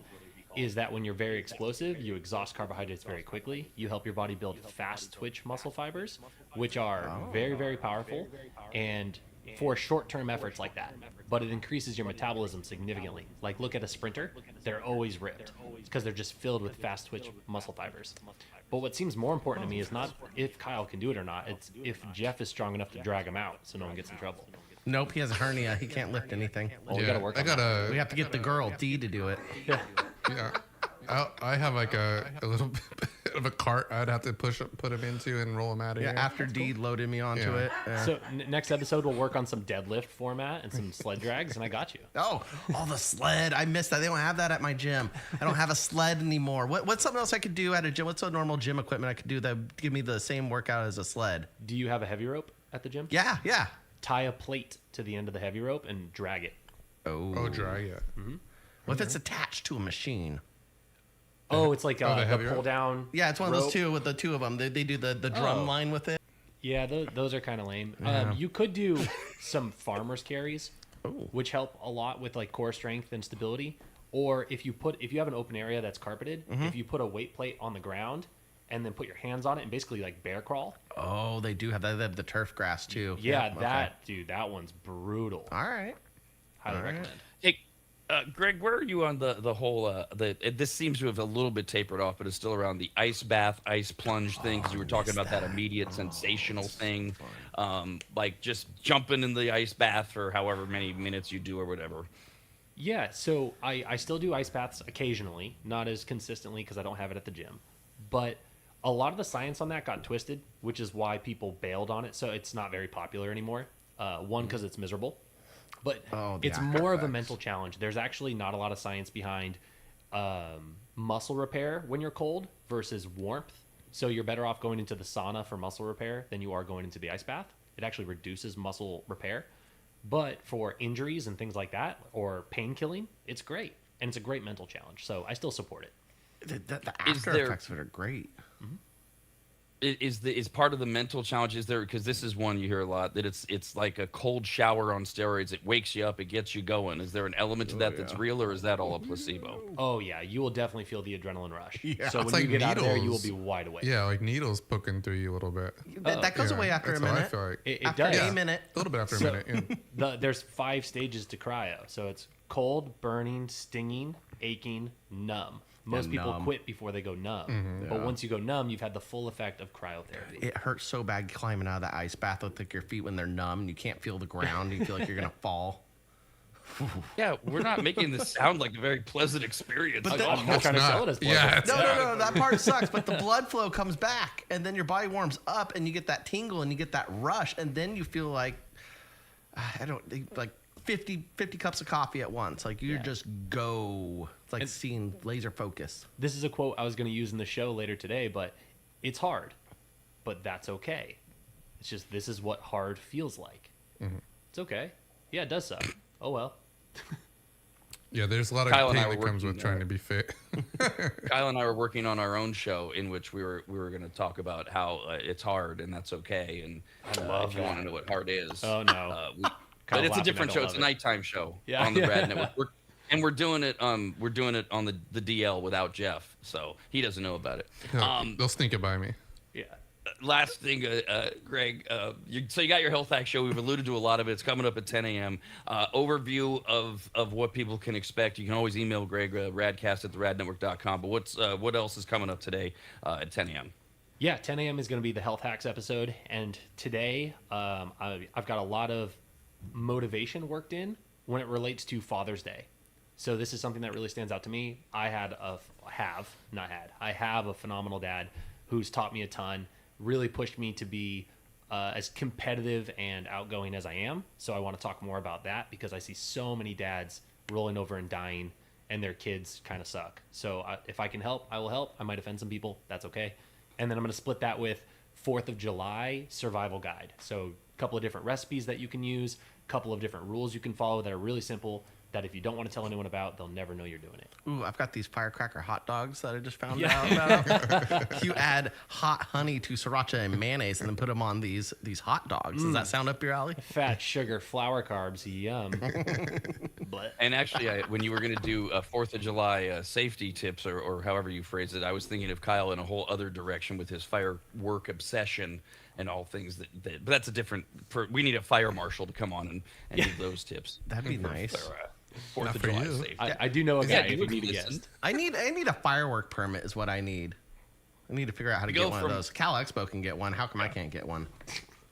is that when you're very explosive, you exhaust carbohydrates very quickly. You help your body build fast twitch muscle fibers, which are very, very powerful and for short-term efforts like that. But it increases your metabolism significantly. Like, look at a sprinter. They're always ripped because they're just filled with fast twitch muscle fibers. But what seems more important to me is not if Kyle can do it or not. It's if Jeff is strong enough to drag him out so no one gets in trouble. nope, he has a hernia. He can't lift anything. Well, we got to work on that. We have to get the girl D to do it. Yeah. I have like a little bit of a cart I'd have to put him into and roll him out of Yeah, here. after D loaded me onto Yeah. it. So next episode, we'll work on some deadlift format and some sled drags, and I got you. Oh, the sled. I missed that. They don't have that at my gym. I don't have a sled anymore. What's something else I could do at a gym? What's a normal gym equipment I could do that would give me the same workout as a sled? Do you have a heavy rope at the gym? Yeah. Tie a plate to the end of the heavy rope and drag it. Oh, dry, yeah. What if it's attached to a machine? Oh, it's like the the heavy pull rope? down. Yeah, it's one of those rope. two with the two of them. They do the drum Oh. line with it. Yeah, those are kind of lame. You could do some farmer's carries, which help a lot with like core strength and stability. Or if you have an open area that's carpeted, if you put a weight plate on the ground and then put your hands on it and basically like bear crawl. Oh, they do have that. They have the turf grass too. Yeah, Yep, okay. that one's brutal. All right. Highly All right. recommend. Hey, Greg, where are you on the whole this seems to have a little bit tapered off, but it's still around the ice bath, ice plunge thing, because you were talking about that immediate sensational thing, like just jumping in the ice bath for however many minutes you do or whatever. Yeah, so I still do ice baths occasionally, not as consistently because I don't have it at the gym. But a lot of the science on that got twisted, which is why people bailed on it. So it's not very popular anymore. One, because it's miserable. But Oh, the it's after more of a effects. mental challenge. There's actually not a lot of science behind muscle repair when you're cold versus warmth. So you're better off going into the sauna for muscle repair than you are going into the ice bath. It actually reduces muscle repair. But for injuries and things like that, or pain killing, it's great. And it's a great mental challenge. So I still support it. The Is after there- effects of it are great. Is part of the mental challenge, is there, because this is one you hear a lot, that it's like a cold shower on steroids. It wakes you up, it gets you going. Is there an element to that that's real, or is that all a placebo? Oh, yeah. You will definitely feel the adrenaline rush. Yeah. So It's when you like get out of there, you will needles. be wide awake. Yeah, like needles poking through you a little bit. That goes Yeah, away after a that's how minute. I feel like. It After does. a Yeah. minute. A little bit after So- a minute. Yeah. There's 5 stages to cryo. So it's cold, burning, stinging, aching, numb. Most people numb. quit before they go numb. Mm-hmm. But once you go numb, you've had the full effect of cryotherapy. It hurts so bad climbing out of the ice bath with like your feet when they're numb and you can't feel the ground. You feel like you're gonna fall. Yeah, we're not making this sound like a very pleasant experience. But Like, then- oh, I'm not trying to sell it as pleasant. Yeah, it's No, that part sucks. But the blood flow comes back, and then your body warms up, and you get that tingle, and you get that rush, and then you feel like like 50 cups of coffee at once. Like you Yeah. just go. It's like And- seeing laser focus. This is a quote I was going to use in the show later today, but it's hard. But that's okay. It's just this is what hard feels like. It's okay. Yeah, it does suck. Oh well. Yeah, there's a lot of Kyle and I pain were that comes working, with trying to be fit. Kyle and I were working on our own show in which we were going to talk about how it's hard and that's okay. And if you want to know what hard is, Oh, no. But it's a laughing, different I show. don't It's a love it. nighttime show Yeah. on the RAD Network. We're doing it. We're doing it on the DL without Jeff, so he doesn't know about it. They'll sneak it by me. Yeah. Last thing, Greg. So you got your health hack show. We've alluded to a lot of it. It's coming up at 10 a.m. Overview of what people can expect. You can always email Greg radcast@theradnetwork.com. But what else is coming up today at 10 a.m.? Yeah, 10 a.m. is going to be the Health Hacks episode. And today, I've got a lot of motivation worked in when it relates to Father's Day. So this is something that really stands out to me. I have a phenomenal dad who's taught me a ton, really pushed me to be as competitive and outgoing as I am. So I want to talk more about that because I see so many dads rolling over and dying and their kids kind of suck. So if I can help, I will help. I might offend some people. That's okay. And then I'm going to split that with 4th of July survival guide. So a couple of different recipes that you can use, a couple of different rules you can follow that are really simple that if you don't want to tell anyone about, they'll never know you're doing it. Ooh, I've got these firecracker hot dogs that I just found Yeah. out about. You add hot honey to sriracha and mayonnaise and then put them on these hot dogs. Does that sound up your alley? Fat, sugar, flour, carbs, yum. But And actually, when you were going to do 4th of July safety tips or however you phrase it, I was thinking of Kyle in a whole other direction with his firework obsession and all things but that's a different. We need a fire marshal to come on and give those tips. That'd be nice. For, 4th Not of for July you. safety. I do know a guy Yeah, if you you would need a listen. guest. I need a firework permit is what I need. I need to figure out how to Go get one of from- those. Cal Expo can get one. How come I can't get one?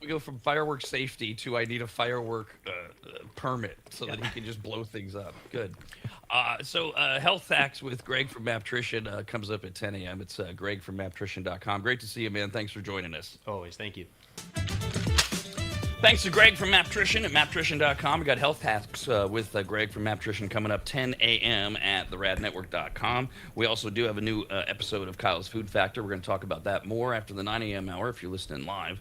We go from firework safety to I need a firework permit so that he can just blow things up. Good. So Health Hacks with Greg from Maptrition comes up at 10 a.m. It's Greg from Maptrition.com. Great to see you, man. Thanks for joining us. Always, thank you. Thanks to Greg from Maptrition at Maptrition.com. We got Health Hacks with Greg from Maptrition coming up 10 a.m. at theradnetwork.com. We also do have a new episode of Kyle's Food Factor. We're going to talk about that more after the 9 a.m. hour if you're listening live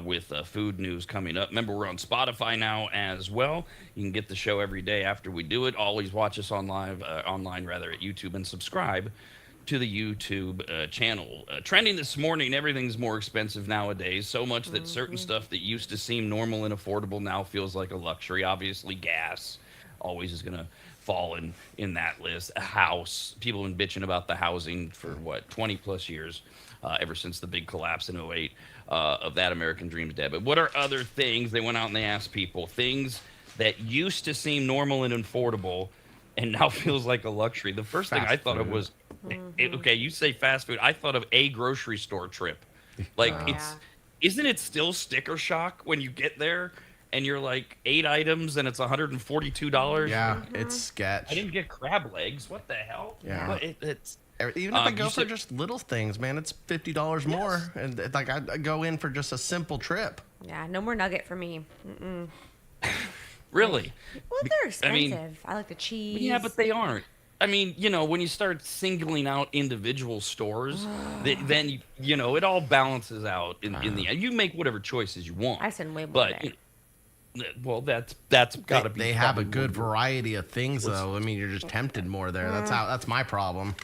with food news coming up. Remember, we're on Spotify now as well. You can get the show every day after we do it. Always watch us online at YouTube and subscribe to the YouTube channel. Trending this morning, everything's more expensive nowadays, so much that certain stuff that used to seem normal and affordable now feels like a luxury. Obviously, gas always is going to fall in that list. A house, people have been bitching about the housing for, 20 plus years, ever since the big collapse in 08 of that American dream's dead. But what are other things? They went out and they asked people, things that used to seem normal and affordable and now feels like a luxury. The first thing I Fast thought of food. was, okay, you say fast food. I thought of a grocery store trip. Like, Yeah. isn't it still sticker shock when you get there and you're like 8 items and it's $142? Yeah, it's sketch. I didn't get crab legs. What the hell? Yeah. But it's Even if I go you for said- just little things, man, it's $50 more, and like I go in for just a simple trip. Yeah, no more nugget for me. Mm-mm. really. Well, they're I mean- expensive. I like the cheese. Yeah, but they aren't. I mean, when you start singling out individual stores, then it all balances out in the end. You make whatever choices you want. I spend way more but there. well, that's got to be. They have a probably good one- variety of things, though. I mean, you're just tempted more there. That's my problem.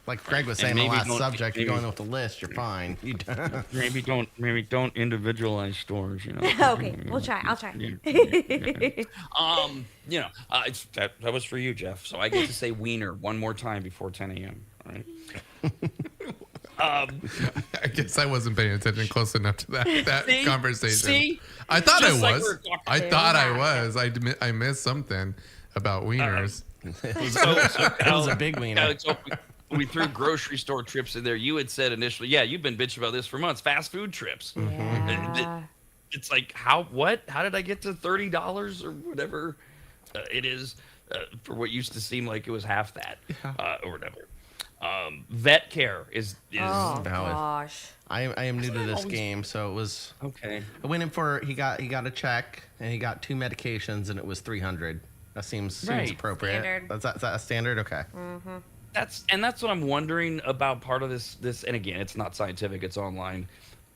Like Greg was And saying, the maybe last don't- subject, you're maybe- going with the list, you're fine. You Maybe don't individualize stores. Okay, we'll try. I'll try. That was for you, Jeff. So I get to say wiener one more time before 10 a.m. All right. I guess I wasn't paying attention close enough to that See? conversation. See? I thought Just I like was. we were talking I about. thought I was. I missed something about wieners. It was a big wiener. Alex, we threw grocery store trips in there. You had said initially, yeah, you've been bitching about this for months. Fast food trips. Yeah. It's like how did I get to $30 or whatever it is for what used to seem like it was half that or whatever. Vet care is Oh valid. gosh. I am new to this always- game, so it was. okay. I went in for he got a check and he got 2 medications and it was $300. That seems Right. appropriate. Standard. That's that a standard? Okay. That's what I'm wondering about part of this. And again, it's not scientific; it's online.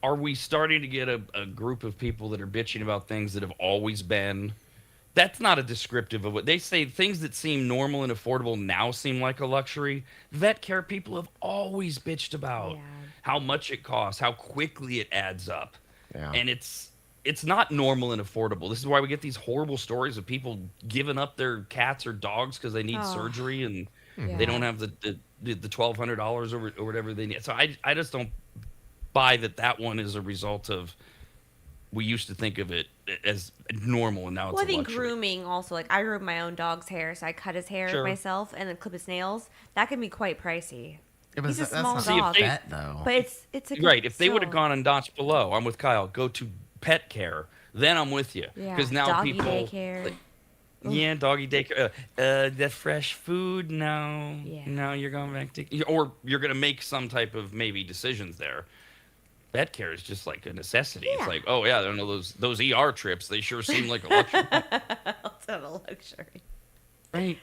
Are we starting to get a group of people that are bitching about things that have always been? That's not a descriptive of what they say. Things that seem normal and affordable now seem like a luxury. Vet care people have always bitched about Yeah. how much it costs, how quickly it adds up, Yeah. and it's not normal and affordable. This is why we get these horrible stories of people giving up their cats or dogs because they need Oh. surgery and Yeah. they don't have the $1,200 or whatever they need. So I just don't buy that one is a result of we used to think of it as normal and now it's Well, I a think luxury. grooming also, like I groom my own dog's hair, so I cut his hair Sure. myself and then clip his nails. That can be quite pricey. Yeah, but He's a that's small not See, if dog, they- vet, though. but it's a good, Right. If they would have still. gone a notch below, I'm with Kyle. Go to pet care. Then I'm with you. Yeah, Because now doggy people. daycare. Yeah, doggy daycare. The fresh food. No. Yeah. No, you're going back to. Or you're going to make some type of maybe decisions there. Pet care is just like a necessity. Yeah. It's like, oh yeah, I don't know those ER trips. They sure seem like a luxury. It's not a luxury. Right.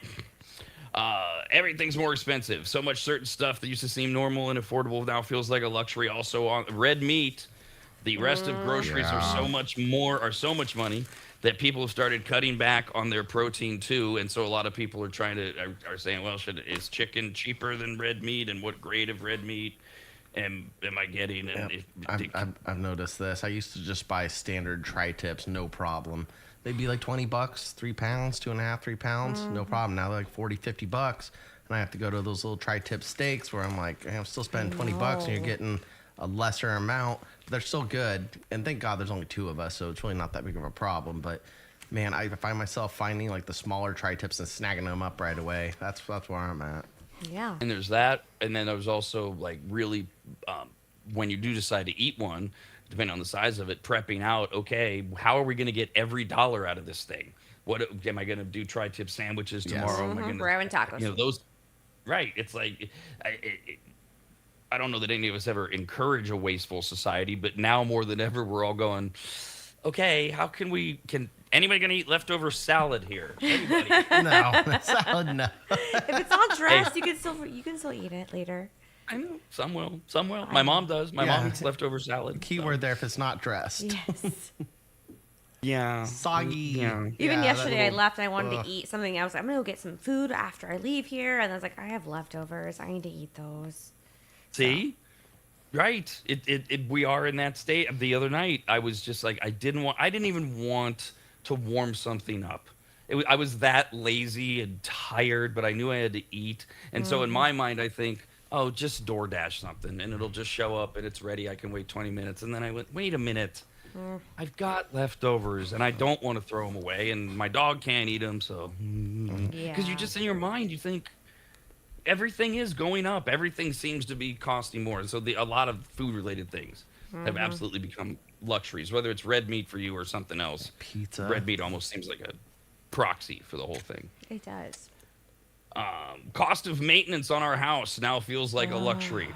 Everything's more expensive. So much certain stuff that used to seem normal and affordable now feels like a luxury. Also, on red meat, the rest of groceries are so much money that people have started cutting back on their protein too. And so a lot of people are are saying, well, is chicken cheaper than red meat? And what grade of red meat am I getting? And I've noticed this. I used to just buy standard tri-tips, no problem. They'd be like $20, 3 pounds, 2.5, 3 pounds, no problem. Now they're like $40, $50, and I have to go to those little tri-tip steaks where I'm like, I'm still spending $20, and you're getting a lesser amount. But they're still good, and thank God there's only 2 of us, so it's really not that big of a problem. But man, I find myself finding like the smaller tri-tips and snagging them up right away. That's where I'm at. Yeah. And there's that, and then there's also like really when you do decide to eat one, depending on the size of it, prepping out. Okay, how are we going to get every dollar out of this thing? What am I going to do? Tri-tip sandwiches tomorrow? Am I gonna, We're having tacos. those. Right. It's like I don't know that any of us ever encourage a wasteful society, but now more than ever, we're all going. Okay, how can anybody gonna eat leftover salad here? Anybody? No, salad, no. If it's not dressed, you can still eat it later. I know some will. My mom does. My Yeah. mom eats leftover salad. Keyword there if it's not dressed. Yes. Yeah. Soggy. Yeah. Even that yesterday, I little- left and I wanted ugh. to eat something. I was like, I'm gonna go get some food after I leave here, and I was like, I have leftovers. I need to eat those. See? Right. We are in that state. The other night, I was just like, I didn't even want to warm something up. I was that lazy and tired, but I knew I had to eat. And so in my mind, I think, oh, just DoorDash something and it'll just show up and it's ready. I can wait 20 minutes. And then I went, wait a minute. I've got leftovers and I don't want to throw them away, and my dog can't eat them. So, because you Yeah. just in your mind you think everything is going up, everything seems to be costing more, and so a lot of food related things have absolutely become luxuries. Whether it's red meat for you or something else, Pizza. red meat almost seems like a proxy for the whole thing. It does. Cost of maintenance on our house now feels like a luxury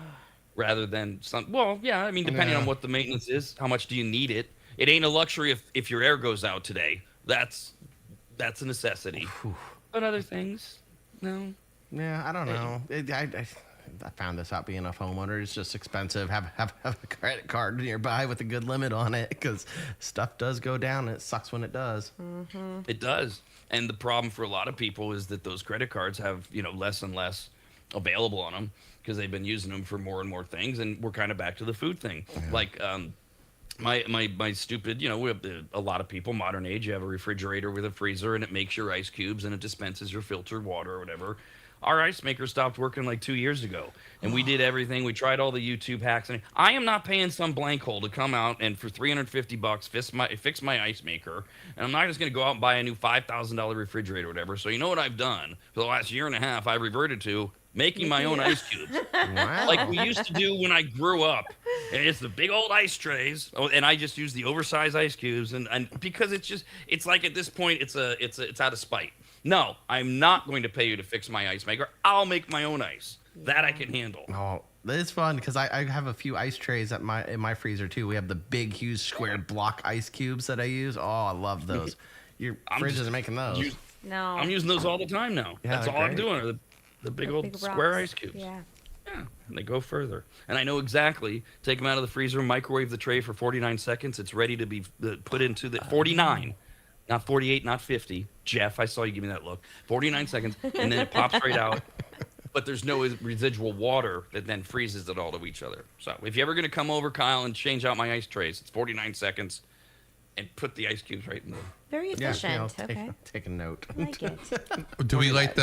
rather than some. Well, yeah, I mean, depending on what the maintenance is, how much do you need it? It ain't a luxury if your air goes out today. That's a necessity. But other things, no. Yeah, I don't know. I found this out being a homeowner. It's just expensive. Have a credit card nearby with a good limit on it, because stuff does go down. And it sucks when it does. It does. And the problem for a lot of people is that those credit cards have, less and less available on them because they've been using them for more and more things. And we're kind of back to the food thing. Like, my stupid, we have a lot of people, modern age, you have a refrigerator with a freezer and it makes your ice cubes and it dispenses your filtered water or whatever. Our ice maker stopped working like 2 years ago, and we did everything. We tried all the YouTube hacks, and I am not paying some blank hole to come out and for $350 fix my ice maker. And I'm not just going to go out and buy a new $5,000 refrigerator or whatever. So you know what I've done for the last year and a half? I reverted to making my own ice cubes, Wow. like we used to do when I grew up. And it's the big old ice trays, and I just use the oversized ice cubes, and because it's like at this point it's out of spite. No, I'm not going to pay you to fix my ice maker. I'll make my own ice. That I can handle. Oh, it's fun because I have a few ice trays in my freezer too. We have the big, huge, square block ice cubes that I use. Oh, I love those. Your fridge isn't making those. No. I'm using those all the time now. Yeah, That's they're all I'm great. doing. Are the big old Big square rocks. ice cubes. Yeah. Yeah, and they go further. And I know exactly. Take them out of the freezer, microwave the tray for 49 seconds. It's ready to be put into the 49, not 48, not 50. Jeff, I saw you give me that look. 49 seconds, and then it pops right out. But there's no residual water that then freezes it all to each other. So if you're ever going to come over, Kyle, and change out my ice trays, it's 49 seconds, and put the ice cubes right in there. Very Yeah, efficient. take, Okay. take a note. I like it. Do we like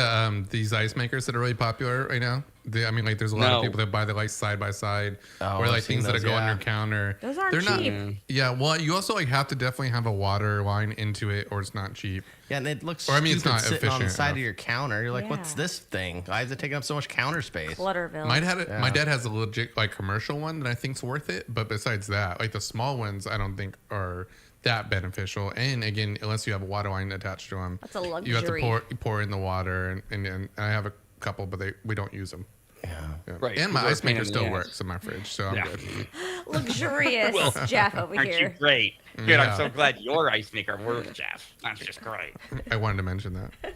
these ice makers that are really popular right now? There's a lot of No. people that buy the like side by side, Oh, or I've like seen things that those, go on yeah. your counter. Those aren't They're not. cheap. Yeah, well, you also have to definitely have a water line into it, or it's not cheap. Yeah, and it looks Or, I mean, it's stupid not sitting on the efficient side enough. of your counter. You're like, Yeah. what's this thing? Why is it taking up so much counter space? Clutterville. My Yeah. dad has a legit like commercial one that I think's worth it, but besides that, like the small ones, I don't think are that beneficial. And again, unless you have a water line attached to them, That's a you have to luxury. pour in the water, and I have a couple, but we don't use them. Yeah. Yeah. Right, And my they're a ice pain maker in the still ass. works in my fridge, so I'm Yeah. good. Luxurious Jeff over Aren't you here. great? Good, Yeah. I'm so glad your ice maker works, Jeff. That's just great. I wanted to mention that.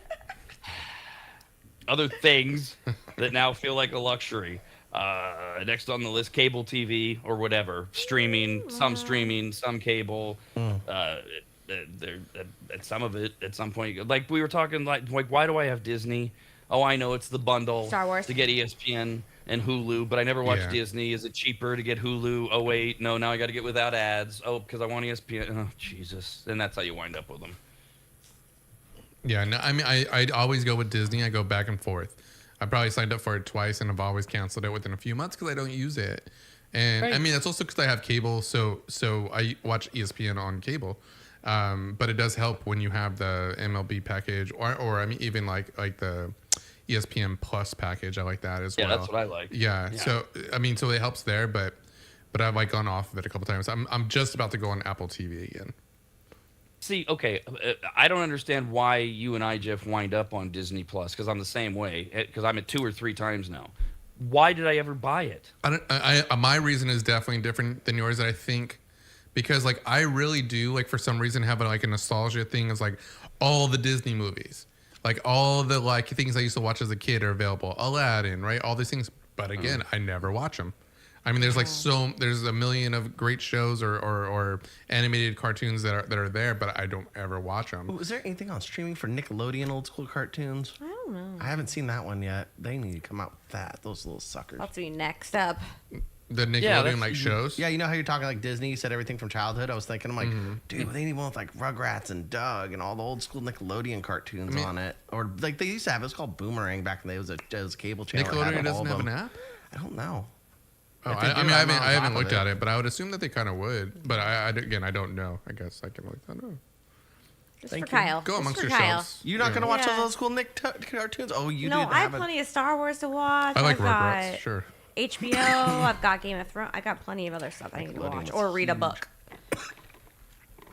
Other things that now feel like a luxury. Next on the list, cable TV or whatever. Streaming, some cable. Some of it at some point. Like we were talking, like why do I have Disney? Oh, I know it's the bundle. Star Wars. To get ESPN and Hulu, but I never watched Yeah. Disney. Is it cheaper to get Hulu? Oh wait, no, now I got to get without ads. Oh, because I want ESPN. Oh, Jesus. And that's how you wind up with them. Yeah, no, I mean, I'd always go with Disney. I go back and forth. I probably signed up for it twice, and I've always canceled it within a few months because I don't use it. And I Right. mean, that's also because I have cable, so I watch ESPN on cable. But it does help when you have the MLB package, or I mean, even like the ESPN Plus package. I like that as Yeah, well. that's what I like. Yeah. So I mean, so it helps there, but I've like gone off of it a couple times. I'm just about to go on Apple TV again. See, okay, I don't understand why you and I, Jeff, wind up on Disney Plus because I'm the same way. Because I'm at 2 or 3 times now. Why did I ever buy it? My reason is definitely different than yours. I think because like I really do like for some reason have like a nostalgia thing. Is like all the Disney movies, like all the like things I used to watch as a kid are available. Aladdin, right? All these things. But again, I never watch them. I mean, there's like there's a million of great shows or animated cartoons that are there, but I don't ever watch them. Ooh, is there anything on streaming for Nickelodeon old school cartoons? I don't know. I haven't seen that one yet. They need to come out with that. Those little suckers. That's be next up. The Nickelodeon that's- like shows. Yeah, you know how you're talking like Disney, you said everything from childhood? I was thinking, I'm like, Mm-hmm. dude, they need one with like Rugrats and Doug and all the old school Nickelodeon cartoons on it. Or like they used to have, it was called Boomerang back in the day. It was a cable channel. It had Nickelodeon all doesn't of have an them. app. I don't know. Oh, If they do, I mean, I'm on I haven't top of looked at it, but I would assume that they kind of would. But again, I don't know. I guess I can look that up. Just Thank for you. Kyle. Go Just amongst for yourselves. You're not gonna watch Yeah. all those cool Nick cartoons? Oh, you No, did I have have plenty of Star Wars to watch. I like I've got Rugrats, sure. HBO. I've got Game of Thrones. I got plenty of other stuff I need to Nickelodeon watch was or read a huge. book.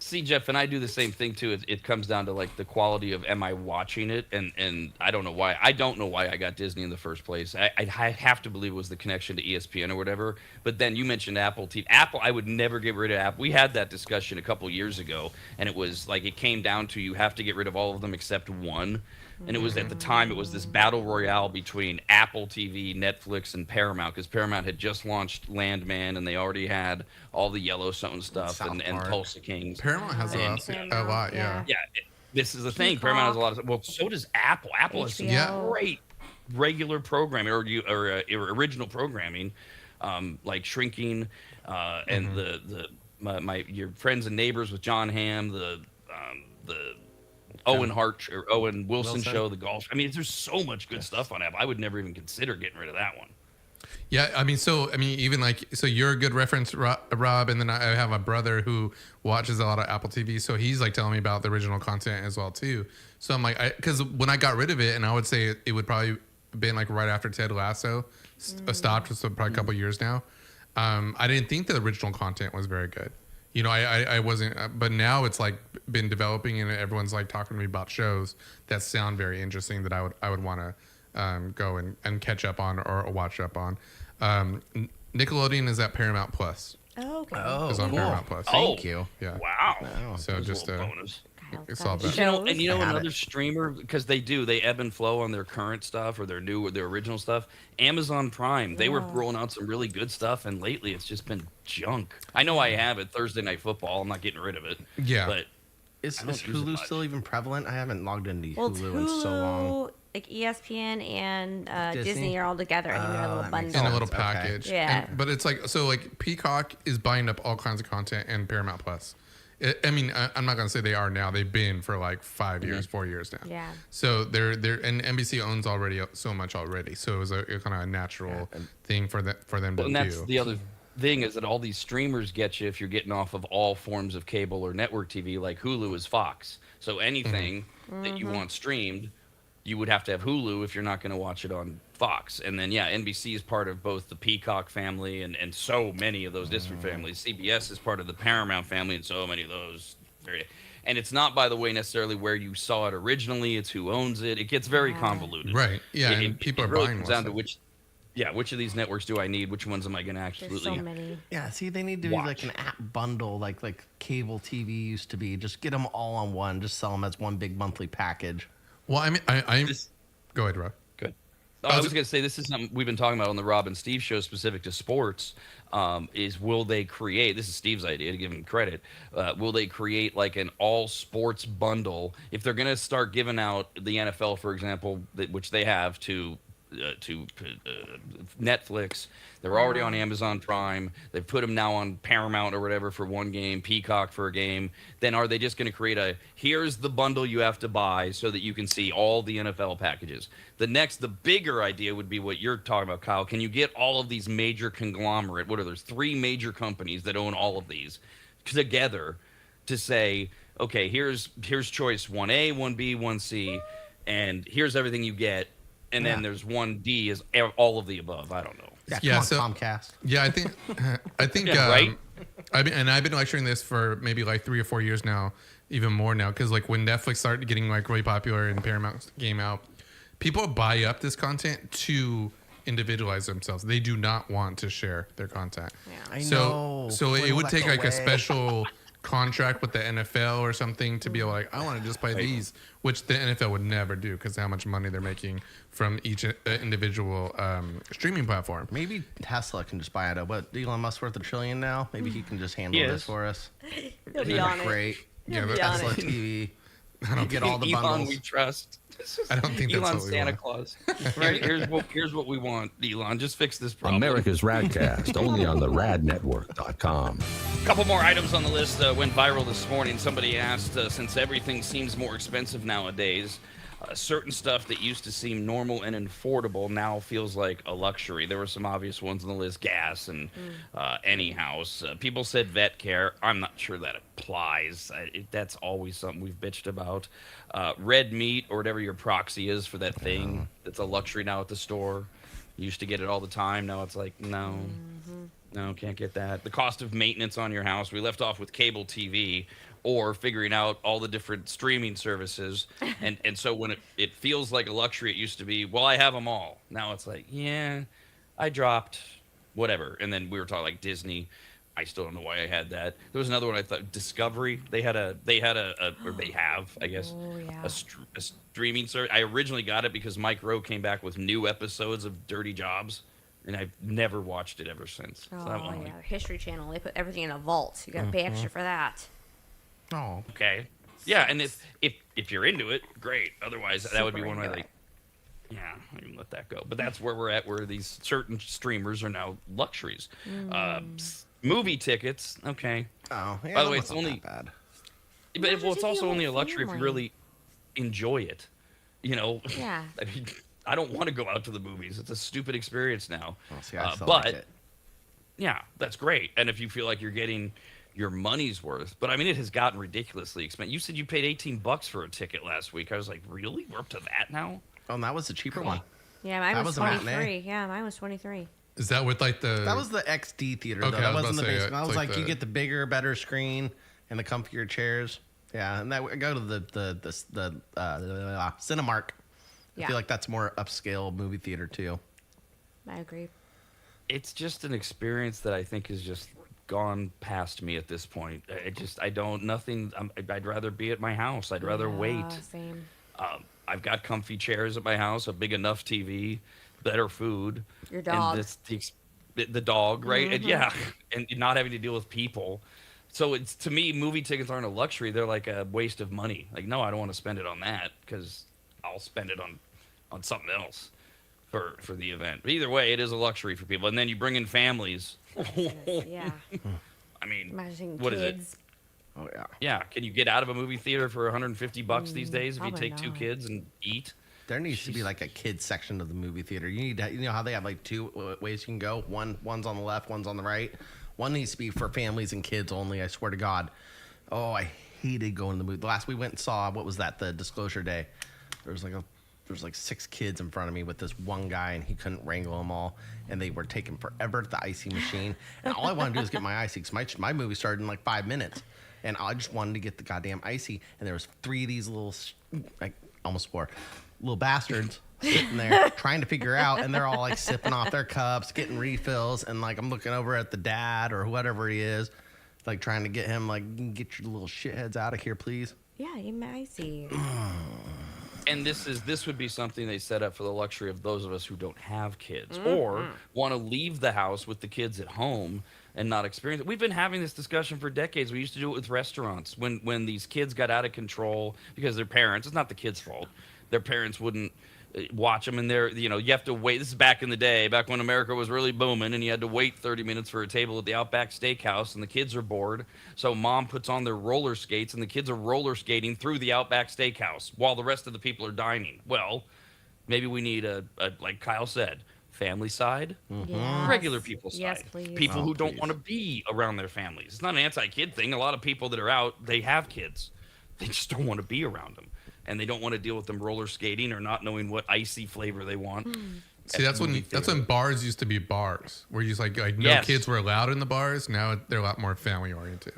See, Jeff, and I do the same thing too. It comes down to like the quality of am I watching it, and I don't know why. I don't know why I got Disney in the first place. I have to believe it was the connection to ESPN or whatever. But then you mentioned Apple TV. Apple, I would never get rid of Apple. We had that discussion a couple years ago, and it was like it came down to you have to get rid of all of them except one. And it was at the time it was this battle royale between Apple TV, Netflix, and Paramount because Paramount had just launched Landman and they already had all the Yellowstone stuff South and Park. Tulsa Kings. Paramount has a lot, yeah. Yeah, this is the thing. Paramount has a lot of. Well, so does Apple. Apple has some HBO. great regular programming or original programming, like Shrinking, and your friends and neighbors with John Hamm, the Owen Hart or Owen Wilson show, the golf. I mean, there's so much good stuff on Apple. I would never even consider getting rid of that one. Yeah, I mean, even like, so you're a good reference, Rob, and then I have a brother who watches a lot of Apple TV, so he's like telling me about the original content as well too. So I'm like, because when I got rid of it, and I would say it would probably been like right after Ted Lasso stopped, so probably a couple years now. I didn't think the original content was very good. You know, I wasn't, but now it's like been developing, and everyone's like talking to me about shows that sound very interesting that I would want to go and catch up on or watch up on. Nickelodeon is at Paramount Plus. Oh, okay. Oh, Is on cool. Paramount Plus. Thank you. Yeah. Wow. So There's a just little bonus. Kyle's it's got all his about- shows. You know I have another it. streamer because they ebb and flow on their current stuff or their original stuff. Amazon Prime, they were rolling out some really good stuff, and lately it's just been junk. I know I have it Thursday Night Football. I'm not getting rid of it. Yeah. but Is I don't use it Hulu much. still even prevalent? I haven't logged into Well, Hulu in so long. like ESPN and Disney? Disney are all together in a little that makes bundle. in a sense. little Okay. package. Yeah. But it's like, so like Peacock is buying up all kinds of content and Paramount Plus. I mean, I'm not gonna say they are now. They've been for like 5 years, 4 years now. Yeah. So they're and NBC owns already so much already. So it was a kind of a natural thing for them to and that's do. the other thing is that all these streamers get you if you're getting off of all forms of cable or network TV. Like Hulu is Fox, so anything that you want streamed, you would have to have Hulu if you're not going to watch it on Fox. And then NBC is part of both the Peacock family and so many of those different families. CBS is part of the Paramount family and so many of those. And it's not, by the way, necessarily where you saw it originally. It's who owns it. It gets very convoluted. Right. Yeah. And people are really buying comes more down to stuff. which of these networks do I need? Which ones am I going to There's absolutely? so many. Yeah, see, they need to do like an app bundle, like cable TV used to be. Just get them all on one. Just sell them as one big monthly package. Well, I mean, I This- go ahead, Rob. Good. I was going to say this is something we've been talking about on the Rob and Steve show specific to sports. Is will they create? This is Steve's idea to give him credit. Will they create like an all sports bundle if they're going to start giving out the NFL, for example, which they have to Netflix. They're already on Amazon Prime. They've put them now on Paramount or whatever for one game, Peacock for a game. Then are they just going to create here's the bundle you have to buy so that you can see all the NFL packages? The bigger idea would be what you're talking about, Kyle. Can you get all of these major conglomerate, what are those 3 major companies that own all of these together to say, okay, here's choice 1A, 1B, 1C, and here's everything you get. And then there's 1D is all of the above. I don't know. Yeah, so- Comcast. Yeah, I think Yeah, right? I've been lecturing this for maybe like 3 or 4 years now, even more now, because like when Netflix started getting like really popular and Paramount came out, people buy up this content to individualize themselves. They do not want to share their content. Yeah. I So know. so When it will would that take go like a away? special contract with the NFL or something to be able like, I want to just play these, which the NFL would never do because how much money they're making from each individual streaming platform. Maybe Tesla can just buy it up. What, Elon Musk worth $1 trillion now? Maybe he can just handle He this is. for us. He'll be That'd on be it. great. Yeah, He'll but be on Tesla it. TV. You get all the Elon bundles. we trust. I don't think that's Elon's what we Santa want. Claus. Right? Here's what we want, Elon. Just fix this problem. America's RADcast, only on the radnetwork.com. Couple more items on the list went viral this morning. Somebody asked, since everything seems more expensive nowadays, certain stuff that used to seem normal and affordable now feels like a luxury. There were some obvious ones on the list: gas and any house. People said vet care. I'm not sure that applies. That's always something we've bitched about. Red meat or whatever your proxy is for that thing that's a luxury now at the store. You used to get it all the time. Now it's like, no, can't get that. The cost of maintenance on your house. We left off with cable TV or figuring out all the different streaming services. And so when it feels like a luxury, it used to be, well, I have them all. Now it's like, yeah, I dropped whatever. And then we were talking like Disney. I still don't know why I had that. There was another one I thought, Discovery. They have, I guess, a streaming service. I originally got it because Mike Rowe came back with new episodes of Dirty Jobs, and I've never watched it ever since. Oh, So I'm like, yeah. History Channel. They put everything in a vault. You got to pay extra for that. Oh, okay. Yeah, and if you're into it, great. Otherwise, that would be one where yeah, I can let that go. But that's where we're at, where these certain streamers are now luxuries. Movie tickets, okay. oh, yeah. By the way, that it's wasn't only, that bad. but well, it's also only a luxury if you family. really enjoy it. You know, Yeah. I mean, I don't want to go out to the movies. It's a stupid experience now. Well, see, I still but like it. yeah, that's great. And if you feel like you're getting your money's worth, but I mean, it has gotten ridiculously expensive. You said you paid $18 for a ticket last week. I was like, really? We're up to that now? Oh, and that was the cheaper one. Yeah, mine That was was a matinee. 23. Yeah, mine was 23. Is that with like the? That was the XD theater, Okay, though. I That was wasn't the about to say, basic. I it's was like like, you the- get the bigger, better screen and the comfier chairs. Yeah, and that go to the Cinemark. I Yeah. feel like that's more upscale movie theater too. I agree. It's just an experience that I think has just gone past me at this point. I'd rather be at my house. I'd rather wait. Same. I've got comfy chairs at my house, a big enough TV, better food. Your dog. And the dog, right? And yeah, and not having to deal with people. So it's, to me, movie tickets aren't a luxury. They're like a waste of money. Like, no, I don't want to spend it on that because I'll spend it on something else for the event. But either way, it is a luxury for people. And then you bring in families. Yeah. I mean, Imagine what is it? kids. Oh yeah. Yeah, can you get out of a movie theater for $150 these days if you probably take two not. kids and eat? There needs to be like a kids section of the movie theater. You know how they have like two ways you can go. One's on the left, one's on the right. One needs to be for families and kids only. I swear to God. Oh, I hated going to the movie. The last we went and saw, what was that? The Disclosure Day. There was like 6 kids in front of me with this one guy, and he couldn't wrangle them all, and they were taking forever at the icy machine. And all I wanted to do was get my icy, because my movie started in like 5 minutes, and I just wanted to get the goddamn icy. And there was 3 of these little, like almost 4, little bastards sitting there trying to figure out, and they're all like sipping off their cups, getting refills, and like I'm looking over at the dad or whatever he is, like trying to get him like, get your little shitheads out of here, please. Yeah, I see. And this would be something they set up for the luxury of those of us who don't have kids or want to leave the house with the kids at home and not experience it. We've been having this discussion for decades. We used to do it with restaurants when these kids got out of control because their parents, it's not the kids' fault, their parents wouldn't watch them, and you have to wait. This is back in the day, back when America was really booming, and you had to wait 30 minutes for a table at the Outback Steakhouse, and the kids are bored. So mom puts on their roller skates, and the kids are roller skating through the Outback Steakhouse while the rest of the people are dining. Well, maybe we need a like Kyle said, family side, Yes. regular people side. Yes, please. People who don't please. want to be around their families. It's not an anti-kid thing. A lot of people that are out, they have kids. They just don't want to be around them. And they don't want to deal with them roller skating or not knowing what icy flavor they want. See, that's when bars used to be bars, where you just like no Yes. kids were allowed in the bars. Now they're a lot more family oriented.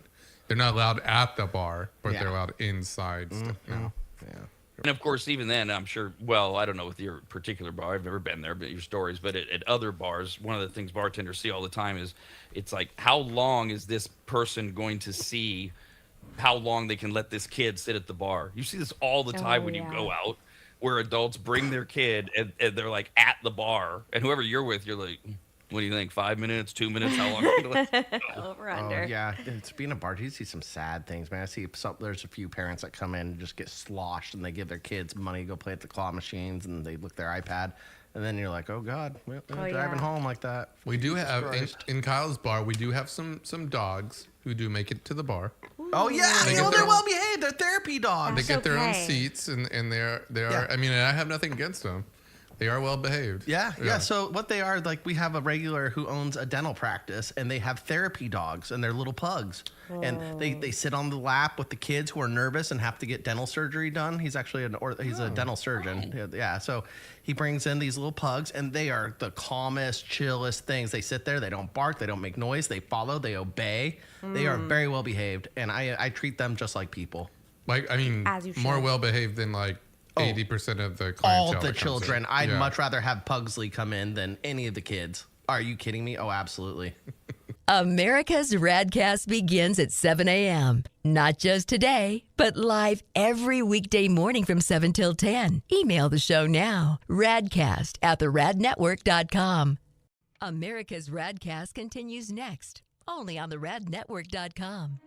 They're not allowed at the bar, but they're allowed inside stuff now. Yeah. And of course, even then, I'm sure, well, I don't know with your particular bar, I've never been there, but your stories, but at other bars, one of the things bartenders see all the time is it's like, how long is this person going to see how long they can let this kid sit at the bar? You see this all the time when you go out, where adults bring their kid and they're like at the bar, and whoever you're with, you're like, what do you think? 5 minutes, 2 minutes? How long? Over Oh, under. yeah. It's being a bar. You see some sad things, man. I see there's a few parents that come in and just get sloshed, and they give their kids money to go play at the claw machines, and they look their iPad, and then you're like, oh God, we're driving home like that. We do have Christ. in Kyle's bar. We do have some dogs who do make it to the bar. Oh yeah, They they're get their- well behaved. they're therapy dogs. That's They get their own okay. seats, and they are. Yeah. I mean, I have nothing against them. They are well behaved. Yeah. So what they are, like, we have a regular who owns a dental practice, and they have therapy dogs, and they're little pugs, and they sit on the lap with the kids who are nervous and have to get dental surgery done. He's actually he's a dental surgeon. Yeah. So he brings in these little pugs, and they are the calmest, chillest things. They sit there, they don't bark, they don't make noise, they follow, they obey. They are very well behaved, and I treat them just like people. Like, I mean, As you more should. well behaved than like 80% of the clientele. All the that comes children. in. I'd Yeah. much rather have Pugsley come in than any of the kids. Are you kidding me? Oh, absolutely. America's RADcast begins at 7 a.m. Not just today, but live every weekday morning from 7 till 10. Email the show now, radcast@theradnetwork.com. America's RADcast continues next, only on theradnetwork.com.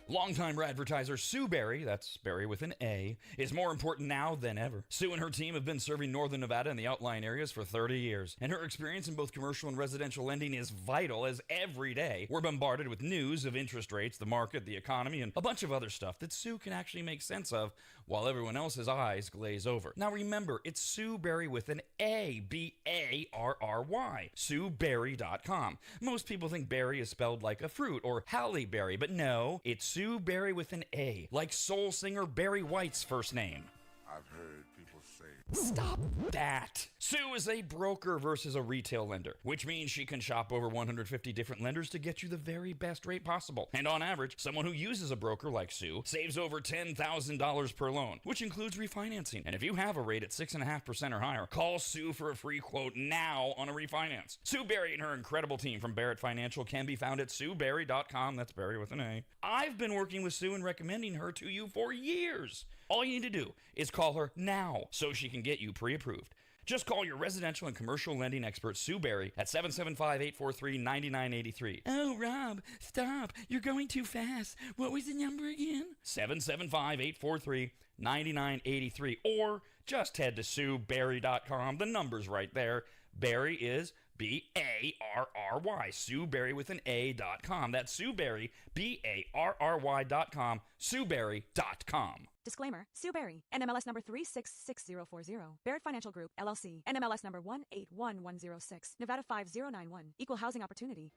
Longtime advertiser Sue Berry, that's Berry with an A, is more important now than ever. Sue and her team have been serving Northern Nevada and the outlying areas for 30 years, and her experience in both commercial and residential lending is vital, as every day we're bombarded with news of interest rates, the market, the economy, and a bunch of other stuff that Sue can actually make sense of while everyone else's eyes glaze over. Now remember, it's Sue Berry with an A, B-A-R-R-Y, SueBerry.com. Most people think berry is spelled like a fruit or Halle Berry, but no, it's Sue Berry with an A, like soul singer Barry White's first name. I've heard people say. Stop that. Sue is a broker versus a retail lender, which means she can shop over 150 different lenders to get you the very best rate possible. And on average, someone who uses a broker like Sue saves over $10,000 per loan, which includes refinancing. And if you have a rate at 6.5% or higher, call Sue for a free quote now on a refinance. Sue Berry and her incredible team from Barrett Financial can be found at SueBerry.com. That's Berry with an A. I've been working with Sue and recommending her to you for years. All you need to do is call her now so she can get you pre-approved. Just call your residential and commercial lending expert, Sue Berry, at 775-843-9983. Oh, Rob, stop. You're going too fast. What was the number again? 775-843-9983. Or just head to SueBerry.com. The number's right there. Berry is B-A-R-R-Y. Sue Berry with an A.com. That's Sue Berry, B-A-R-R-Y.com. SueBerry.com. Disclaimer, Sue Berry, NMLS number 366040. Barrett Financial Group, LLC, NMLS number 181106, Nevada 5091, Equal Housing Opportunity.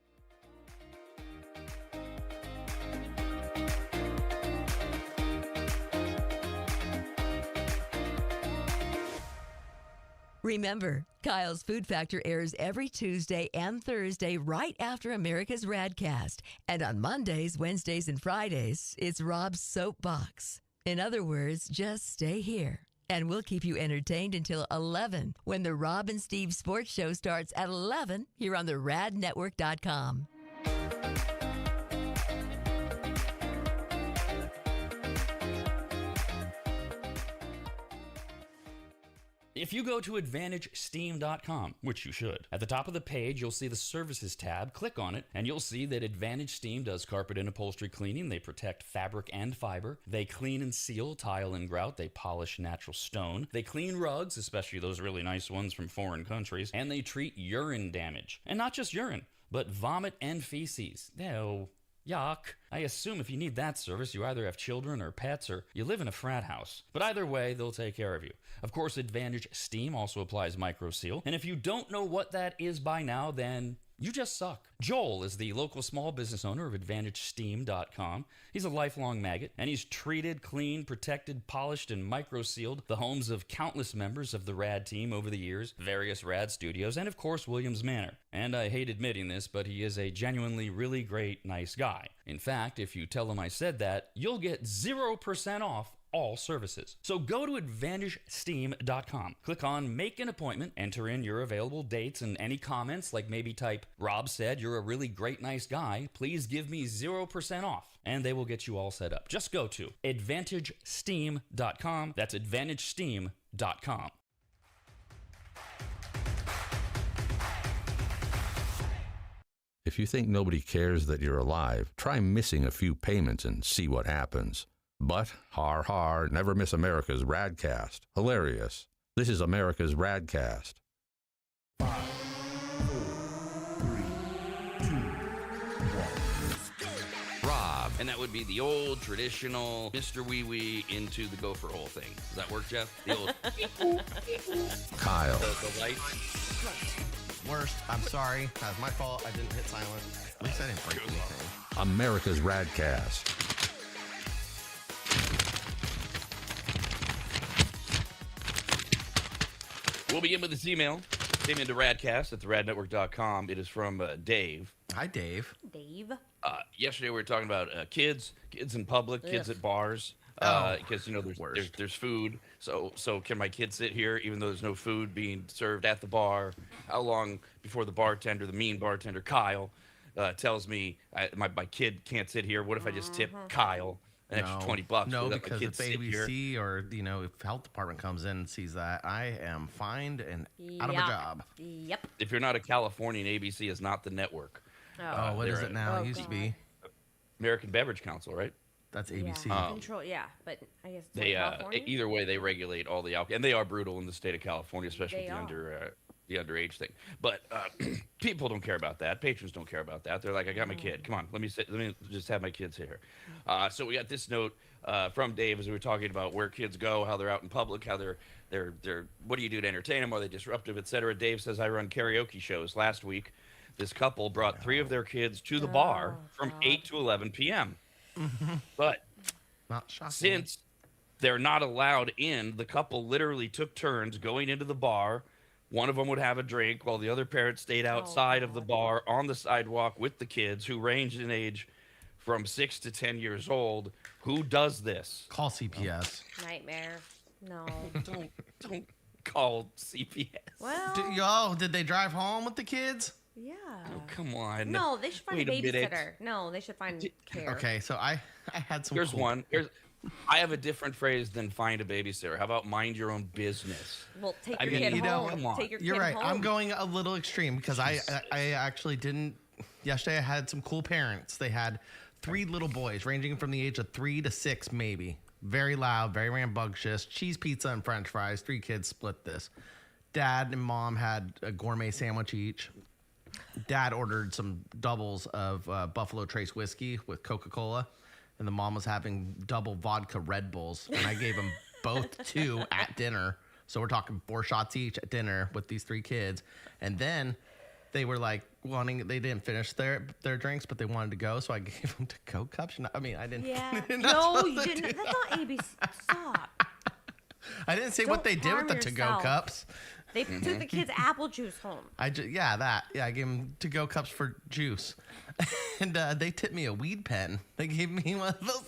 Remember, Kyle's Food Factor airs every Tuesday and Thursday right after America's RADcast. And on Mondays, Wednesdays, and Fridays, it's Rob's Soapbox. In other words, just stay here, and we'll keep you entertained until 11 when the Rob and Steve Sports Show starts at 11 here on the radnetwork.com. If you go to AdvantageSteam.com, which you should, at the top of the page, you'll see the Services tab. Click on it, and you'll see that Advantage Steam does carpet and upholstery cleaning. They protect fabric and fiber. They clean and seal tile and grout. They polish natural stone. They clean rugs, especially those really nice ones from foreign countries. And they treat urine damage. And not just urine, but vomit and feces. No. Yuck. I assume if you need that service, you either have children or pets or you live in a frat house. But either way, they'll take care of you. Of course, Advantage Steam also applies MicroSeal. And if you don't know what that is by now, then you just suck. Joel is the local small business owner of AdvantageSteam.com. He's a lifelong maggot, and he's treated, cleaned, protected, polished, and micro-sealed the homes of countless members of the RAD team over the years, various RAD studios, and of course, Williams Manor. And I hate admitting this, but he is a genuinely really great, nice guy. In fact, if you tell him I said that, you'll get 0% off all services. So go to AdvantageSteam.com. Click on Make an Appointment, enter in your available dates and any comments, like maybe type, Rob said you're a really great, nice guy. Please give me 0% off. And they will get you all set up. Just go to AdvantageSteam.com. That's AdvantageSteam.com. If you think nobody cares that you're alive, try missing a few payments and see what happens. But, har, never miss America's RADcast. Hilarious. This is America's RADcast. Rob, And that would be the old traditional Mr. Wee Wee into the gopher hole thing. Does that work, Jeff? The old Kyle, the light. Worst. I'm sorry. That's my fault. I didn't hit silent. At least I didn't break anything. America's RAD Cast. We'll begin with this email. Came into RADcast at theradnetwork.com. It is from Dave. Hi, Dave. Dave. Yesterday we were talking about kids in public, kids at bars. Because there's food. So can my kid sit here even though there's no food being served at the bar? How long before the bartender, the mean bartender Kyle, tells me my kid can't sit here? What if I just tip Kyle an extra $20? No, Let my because kid if sit here? ABC or if health department comes in and sees that, I am fined and out of a Yep. job. Yep. If you're not a Californian, ABC is not the network. Oh, what is they're it now? Oh, It used to be. American Beverage Council, right? That's ABC. Yeah. Control. Yeah, but I guess it's They California. either way they regulate all the alcohol, and they are brutal in the state of California, especially They with the underage thing. But people don't care about that. Patrons don't care about that. They're like, I got my kid. Come on, let me just have my kids sit here. So we got this note from Dave as we were talking about where kids go, how they're out in public, how they're what do you do to entertain them? Are they disruptive, etc. Dave says, I run karaoke shows. Last week, this couple brought 3 of their kids to the bar from 8 to 11 p.m. But Not shocking. since they're not allowed in, the couple literally took turns going into the bar. One of them would have a drink while the other parent stayed outside of the bar on the sidewalk with the kids, who ranged in age from 6 to 10 years old. Who does this? Call CPS. Nightmare. No. Don't call CPS. Well. Did they drive home with the kids? Yeah. Oh, come on. No, they should find Wait a a minute. babysitter. No, they should find care. Okay, so I had some. Here's cool- one. I have a different phrase than find a babysitter. How about mind your own business? Well, take I your mean, kid you know, home. come on. Take your You're kid right. home. I'm going a little extreme because I actually didn't. Yesterday I had some cool parents. They had 3 little boys ranging from the age of 3 to 6, maybe. Very loud, very rambunctious. Cheese pizza and French fries. 3 kids split this. Dad and mom had a gourmet sandwich each. Dad ordered some doubles of Buffalo Trace whiskey with Coca-Cola, and the mom was having double vodka Red Bulls, and I gave them both 2 at dinner. So we're talking 4 shots each at dinner with these 3 kids, and then they were like they didn't finish their drinks, but they wanted to go, so I gave them to-go cups. I mean, I didn't. Yeah. not No, supposed you to didn't. do That's not ABC. Stop. I didn't say what Don't they did with harm the to-go yourself. cups. They took the kids' apple juice home. I gave them to-go cups for juice, and they tipped me a weed pen. They gave me one of those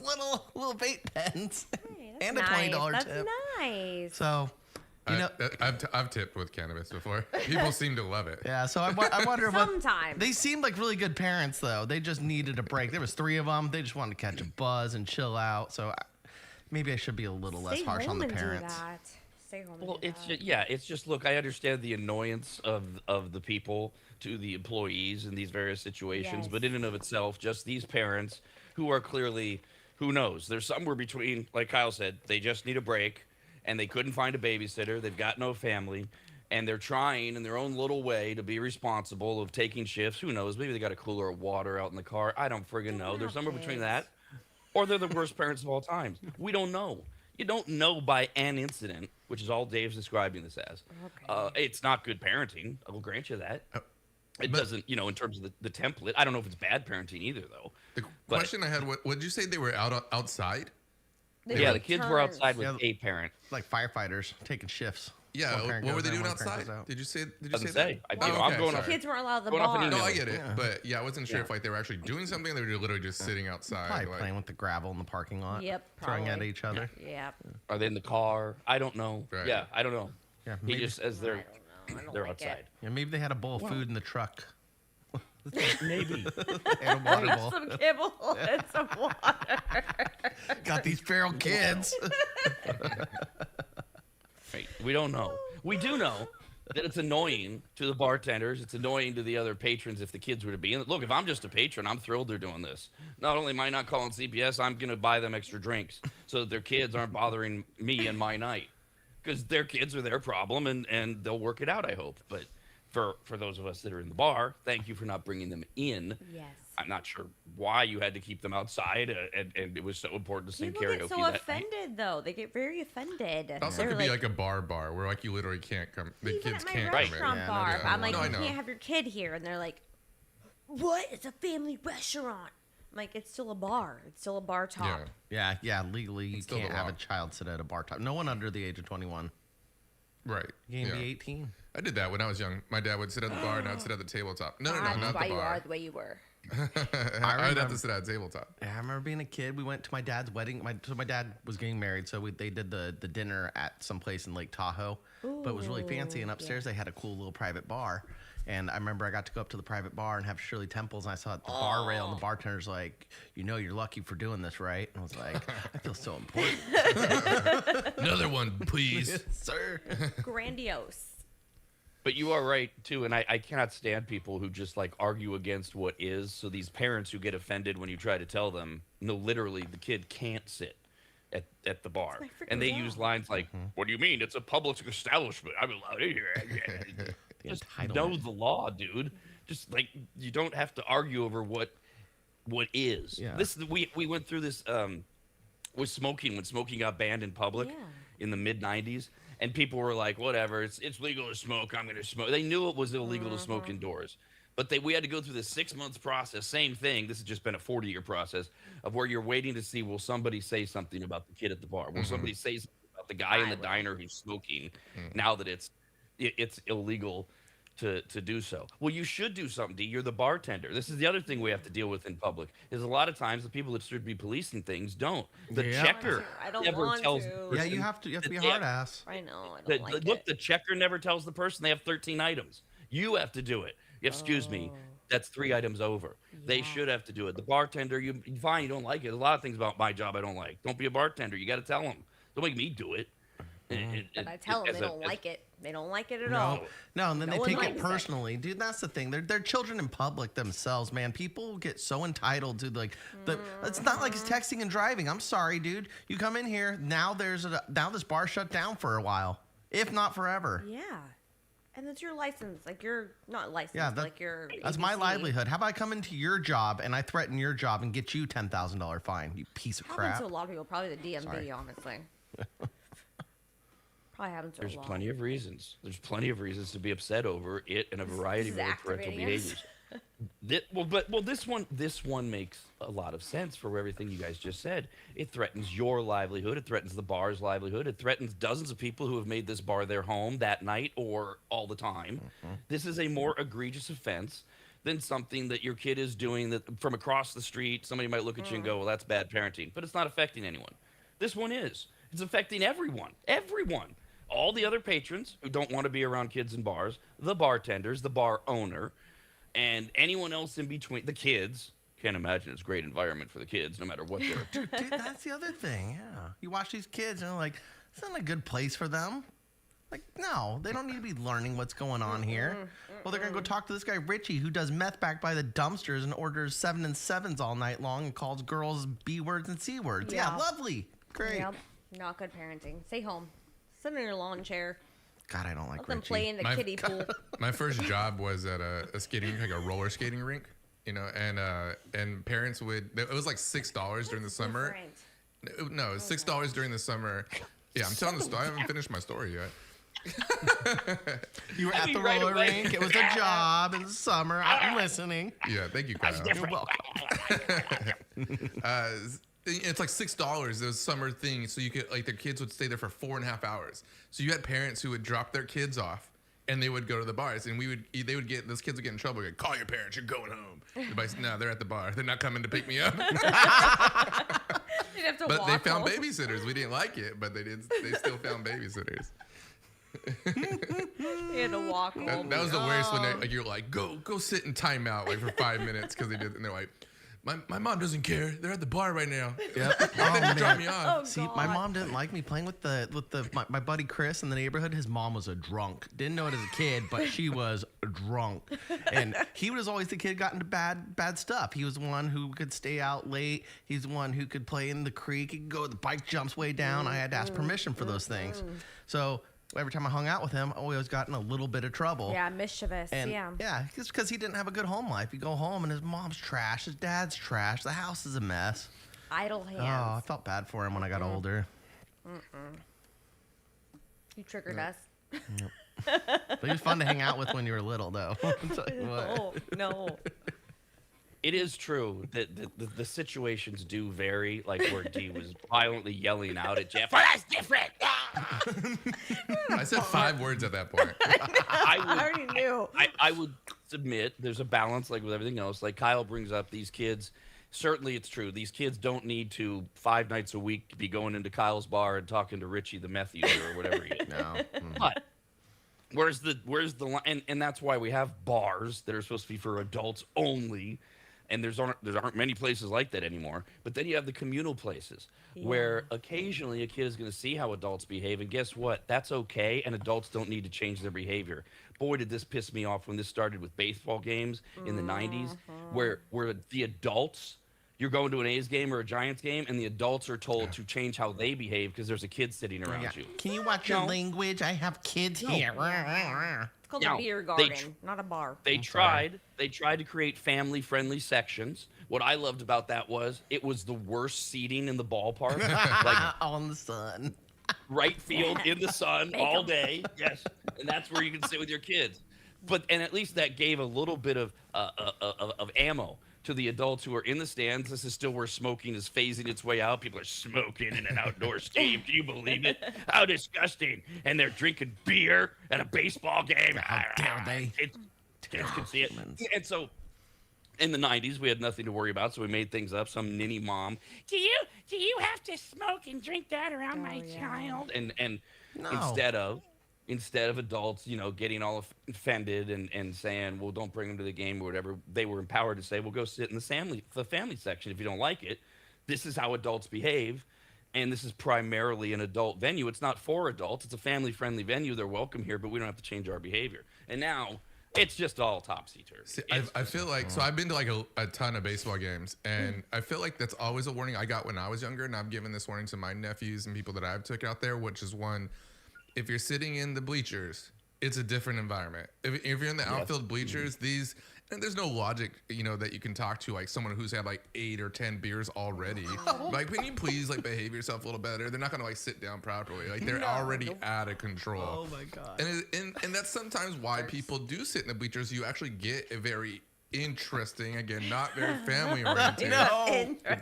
little vape pens, Hey, and a that's $20 nice. tip. That's nice. So, I've tipped with cannabis before. People seem to love it. yeah. So I wonder what. Sometimes. They seemed like really good parents, though. They just needed a break. There was 3 of them. They just wanted to catch a buzz and chill out. So maybe I should be a little less Stay harsh on home the and parents. Do that. Stay home. Well, and do it's that. just, it's just look. I understand the annoyance of the people to the employees in these various situations, Yes. but in and of itself, just these parents who are clearly, who knows? There's somewhere between, like Kyle said, they just need a break, and they couldn't find a babysitter. They've got no family, and they're trying in their own little way to be responsible of taking shifts. Who knows? Maybe they got a cooler of water out in the car. I don't friggin' know. There's somewhere between that, or they're the worst parents of all time. We don't know. You don't know by an incident, which is all Dave's describing this as. Okay. It's not good parenting. I will grant you that. It but- doesn't, in terms of the template. I don't know if it's bad parenting either, though. The But- question I had: what did you say they were outside? They Yeah, took the kids were turns. outside with Yeah. a parent. Like firefighters taking shifts. Yeah. One parent What were goes they in, doing one parent outside? goes out. Did you say? Did you Doesn't say say. that? I'm okay, going sorry. off. Kids weren't allowed the Going off an bar. email. No, I get it. Yeah. But yeah, I wasn't sure Yeah. if like they were actually doing something. They were literally just sitting outside. Probably like, playing with the gravel in the parking lot. Yep, Throwing at probably. each other. Yep. Are they in the car? I don't know. Right. Yeah, I don't know. Yeah, He maybe, just says I they're don't know. I don't they're like outside. yeah, maybe they had a bowl of food in the truck. Maybe. And a water bowl. Some kibble and some water. Got these feral kids. Right. We don't know. We do know that it's annoying to the bartenders. It's annoying to the other patrons if the kids were to be in it. Look, if I'm just a patron, I'm thrilled they're doing this. Not only am I not calling CPS, I'm going to buy them extra drinks so that their kids aren't bothering me and my night. Because their kids are their problem, and they'll work it out, I hope. But For those of us that are in the bar, thank you for not bringing them in. Yes. I'm not sure why you had to keep them outside, and it was so important to sing People karaoke get so that night. offended, though. They get very offended. It also They're could be like a bar where like you literally can't come. The even kids at my can't come in. restaurant Yeah, bar. no, If I'm like, no, I you know. can't have your kid here, and they're like, what? It's a family restaurant. I'm like, it's still a bar. It's still a bar top. Yeah. Legally, you still can't the have a law. child sit at a bar top. No one under the age of 21. Right. You can yeah. be 18. I did that when I was young. My dad would sit at the bar and I'd sit at the tabletop. No, That's not why the you are bar. the way you were. I'd have remember- to sit at the tabletop. Yeah, I remember being a kid. We went to my dad's wedding. My dad was getting married, so they did the dinner at some place in Lake Tahoe. But it was really fancy, and upstairs they had a cool little private bar. And I remember I got to go up to the private bar and have Shirley Temples, and I saw at the bar rail, and the bartender's like, you're lucky for doing this, right? And I was like, I feel so important. Another one, please. Sir. Grandiose. But you are right too, and I cannot stand people who just like argue against what is. So these parents who get offended when you try to tell them, no, literally the kid can't sit at the bar, my freaking and they job. use lines like, "What do you mean? It's a public establishment. I'm allowed in here." Just know the law, dude. Just like you don't have to argue over what is. Yeah. We went through this with smoking when smoking got banned in public Yeah. in the mid '90s. And people were like, whatever, it's legal to smoke. I'm going to smoke. They knew it was illegal to smoke indoors. But we had to go through this 6-month process. Same thing. This has just been a 40-year process of where you're waiting to see, will somebody say something about the kid at the bar? Will somebody say something about the guy in the diner who's smoking now that it's illegal to do so? Well, you should do something, D. You're the bartender. This is the other thing we have to deal with in public, is a lot of times the people that should be policing things don't. The Yeah. checker I don't never want tells to. the Yeah, Yeah, person you have to be a that- hard ass. I know. I don't like Look, it. the checker never tells the person they have 13 items. You have to do it. Excuse me, that's 3 items over. They Yeah. should have to do it. The bartender, you fine, you don't like it. A lot of things about my job I don't like. Don't be a bartender. You got to tell them. Don't make me do it. But I tell them they don't like it. They don't like it at all. No, and then No they one take it likes it. personally, dude. That's the thing. They're children in public themselves, man. People get so entitled to It's not like it's texting and driving. I'm sorry, dude. You come in here now. Now this bar shut down for a while, if not forever. Yeah. And that's your license. Like, you're not licensed. Yeah, but like your that's my ABC. livelihood. How about I come into your job and I threaten your job and get you $10,000 fine? You piece of Happens crap. to a lot of people. Probably the DMV, Sorry. honestly. Probably happens to There's a lot. plenty of reasons. There's plenty of reasons to be upset over it and a variety of This is other parental activating us. behaviors. This one makes a lot of sense for everything you guys just said. It threatens your livelihood. It threatens the bar's livelihood. It threatens dozens of people who have made this bar their home that night or all the time. This is a more egregious offense than something that your kid is doing that from across the street. Somebody might look at you and go, well, that's bad parenting. But it's not affecting anyone. This one is. It's affecting everyone. Everyone. All the other patrons who don't want to be around kids in bars, the bartenders, the bar owner, and anyone else in between. The kids. Can't imagine it's a great environment for the kids, no matter what they're. Dude, that's the other thing. Yeah, you watch these kids and they're like, it's not a good place for them. Like, no, they don't need to be learning what's going on here. Well, they're gonna go talk to this guy Richie, who does meth back by the dumpsters and orders 7 and 7s all night long and calls girls B words and C words. Yeah, Yeah. lovely, great. Yep. Not good parenting. Stay home. Sit in your lawn chair. God, I don't like Let them Richie. play in the My- kiddie pool. My first job was at a skating rink, like a roller skating rink, and parents would. It was like $6 during the summer. Different. No, it was $6 during the summer. Yeah, I'm telling the story. I haven't finished my story yet. You were at the right roller away. rink. It was a job in the summer. I'm listening. Yeah, thank you, Kyle. You're welcome. It's like $6. It was summer thing, so you could like their kids would stay there for 4.5 hours. So you had parents who would drop their kids off, and they would go to the bars, and they would get those kids would get in trouble. Like, call your parents, you're going home. Everybody's, no, they're at the bar. They're not coming to pick me up. You'd have to But walk they found home. babysitters. We didn't like it, but they still found babysitters. You had to walk home. That was the worst when like, you're like, go sit in timeout like for 5 minutes because they did, and they're like, my mom doesn't care. They're at the bar right now. Yep. They didn't drop me Oh, off. See, my mom didn't like me playing with my buddy Chris in the neighborhood. His mom was a drunk. Didn't know it as a kid, but she was drunk. And he was always the kid who got into bad stuff. He was the one who could stay out late. He's the one who could play in the creek. He could go, the bike jumps way down. I had to ask permission for those things. So every time I hung out with him, I always got in a little bit of trouble. Yeah, mischievous. And yeah. it's because he didn't have a good home life. You go home and his mom's trash, his dad's trash, the house is a mess. Idle hands. Oh, I felt bad for him when I got older. You triggered us. But he was fun to hang out with when you were little, though. I'll tell you what. No. It is true that the situations do vary, like where D was violently yelling out at Jeff. Oh, that's different. I said 5 words at that point. I already knew. I would submit there's a balance, like with everything else. Like Kyle brings up, these kids, certainly it's true. These kids don't need to 5 nights a week be going into Kyle's bar and talking to Richie the meth user or whatever he is. No. But where's the line? And that's why we have bars that are supposed to be for adults only. And there aren't many places like that anymore. But then you have the communal places where occasionally a kid is going to see how adults behave. And guess what? That's okay. And adults don't need to change their behavior. Boy, did this piss me off when this started with baseball games in the 90s, where the adults, you're going to an A's game or a Giants game, and the adults are told to change how they behave because there's a kid sitting around you. Can you watch your language? I have kids here. It's called a beer garden, not a bar. They tried to create family-friendly sections. What I loved about that was it was the worst seating in the ballpark. Like on the sun. Right field in the sun all day. Yes. And that's where you can sit with your kids. And at least that gave a little bit of ammo to the adults who are in the stands. This is still where smoking is phasing its way out. People are smoking in an outdoor stadium. Do you believe it? How disgusting. And they're drinking beer at a baseball game. How dare they? Kids can see it. And so in the 90s, we had nothing to worry about, so we made things up. Some ninny mom, do you have to smoke and drink that around my child? And No. instead of adults, getting all offended and saying, well, don't bring them to the game or whatever, they were empowered to say, well, go sit in the family section if you don't like it. This is how adults behave, and this is primarily an adult venue. It's not for adults. It's a family-friendly venue. They're welcome here, but we don't have to change our behavior. And now it's just all topsy-turvy. I feel like, so I've been to like a ton of baseball games, and I feel like that's always a warning I got when I was younger, and I'm giving this warning to my nephews and people that I've took out there, which is one, if you're sitting in the bleachers, it's a different environment. If you're in the outfield bleachers, and there's no logic, that you can talk to like someone who's had like 8 or 10 beers already. Like, can you please like behave yourself a little better? They're not gonna like sit down properly. Like they're already out of control. Oh my God. And that's sometimes why people do sit in the bleachers. You actually get a very interesting, again, not very family oriented.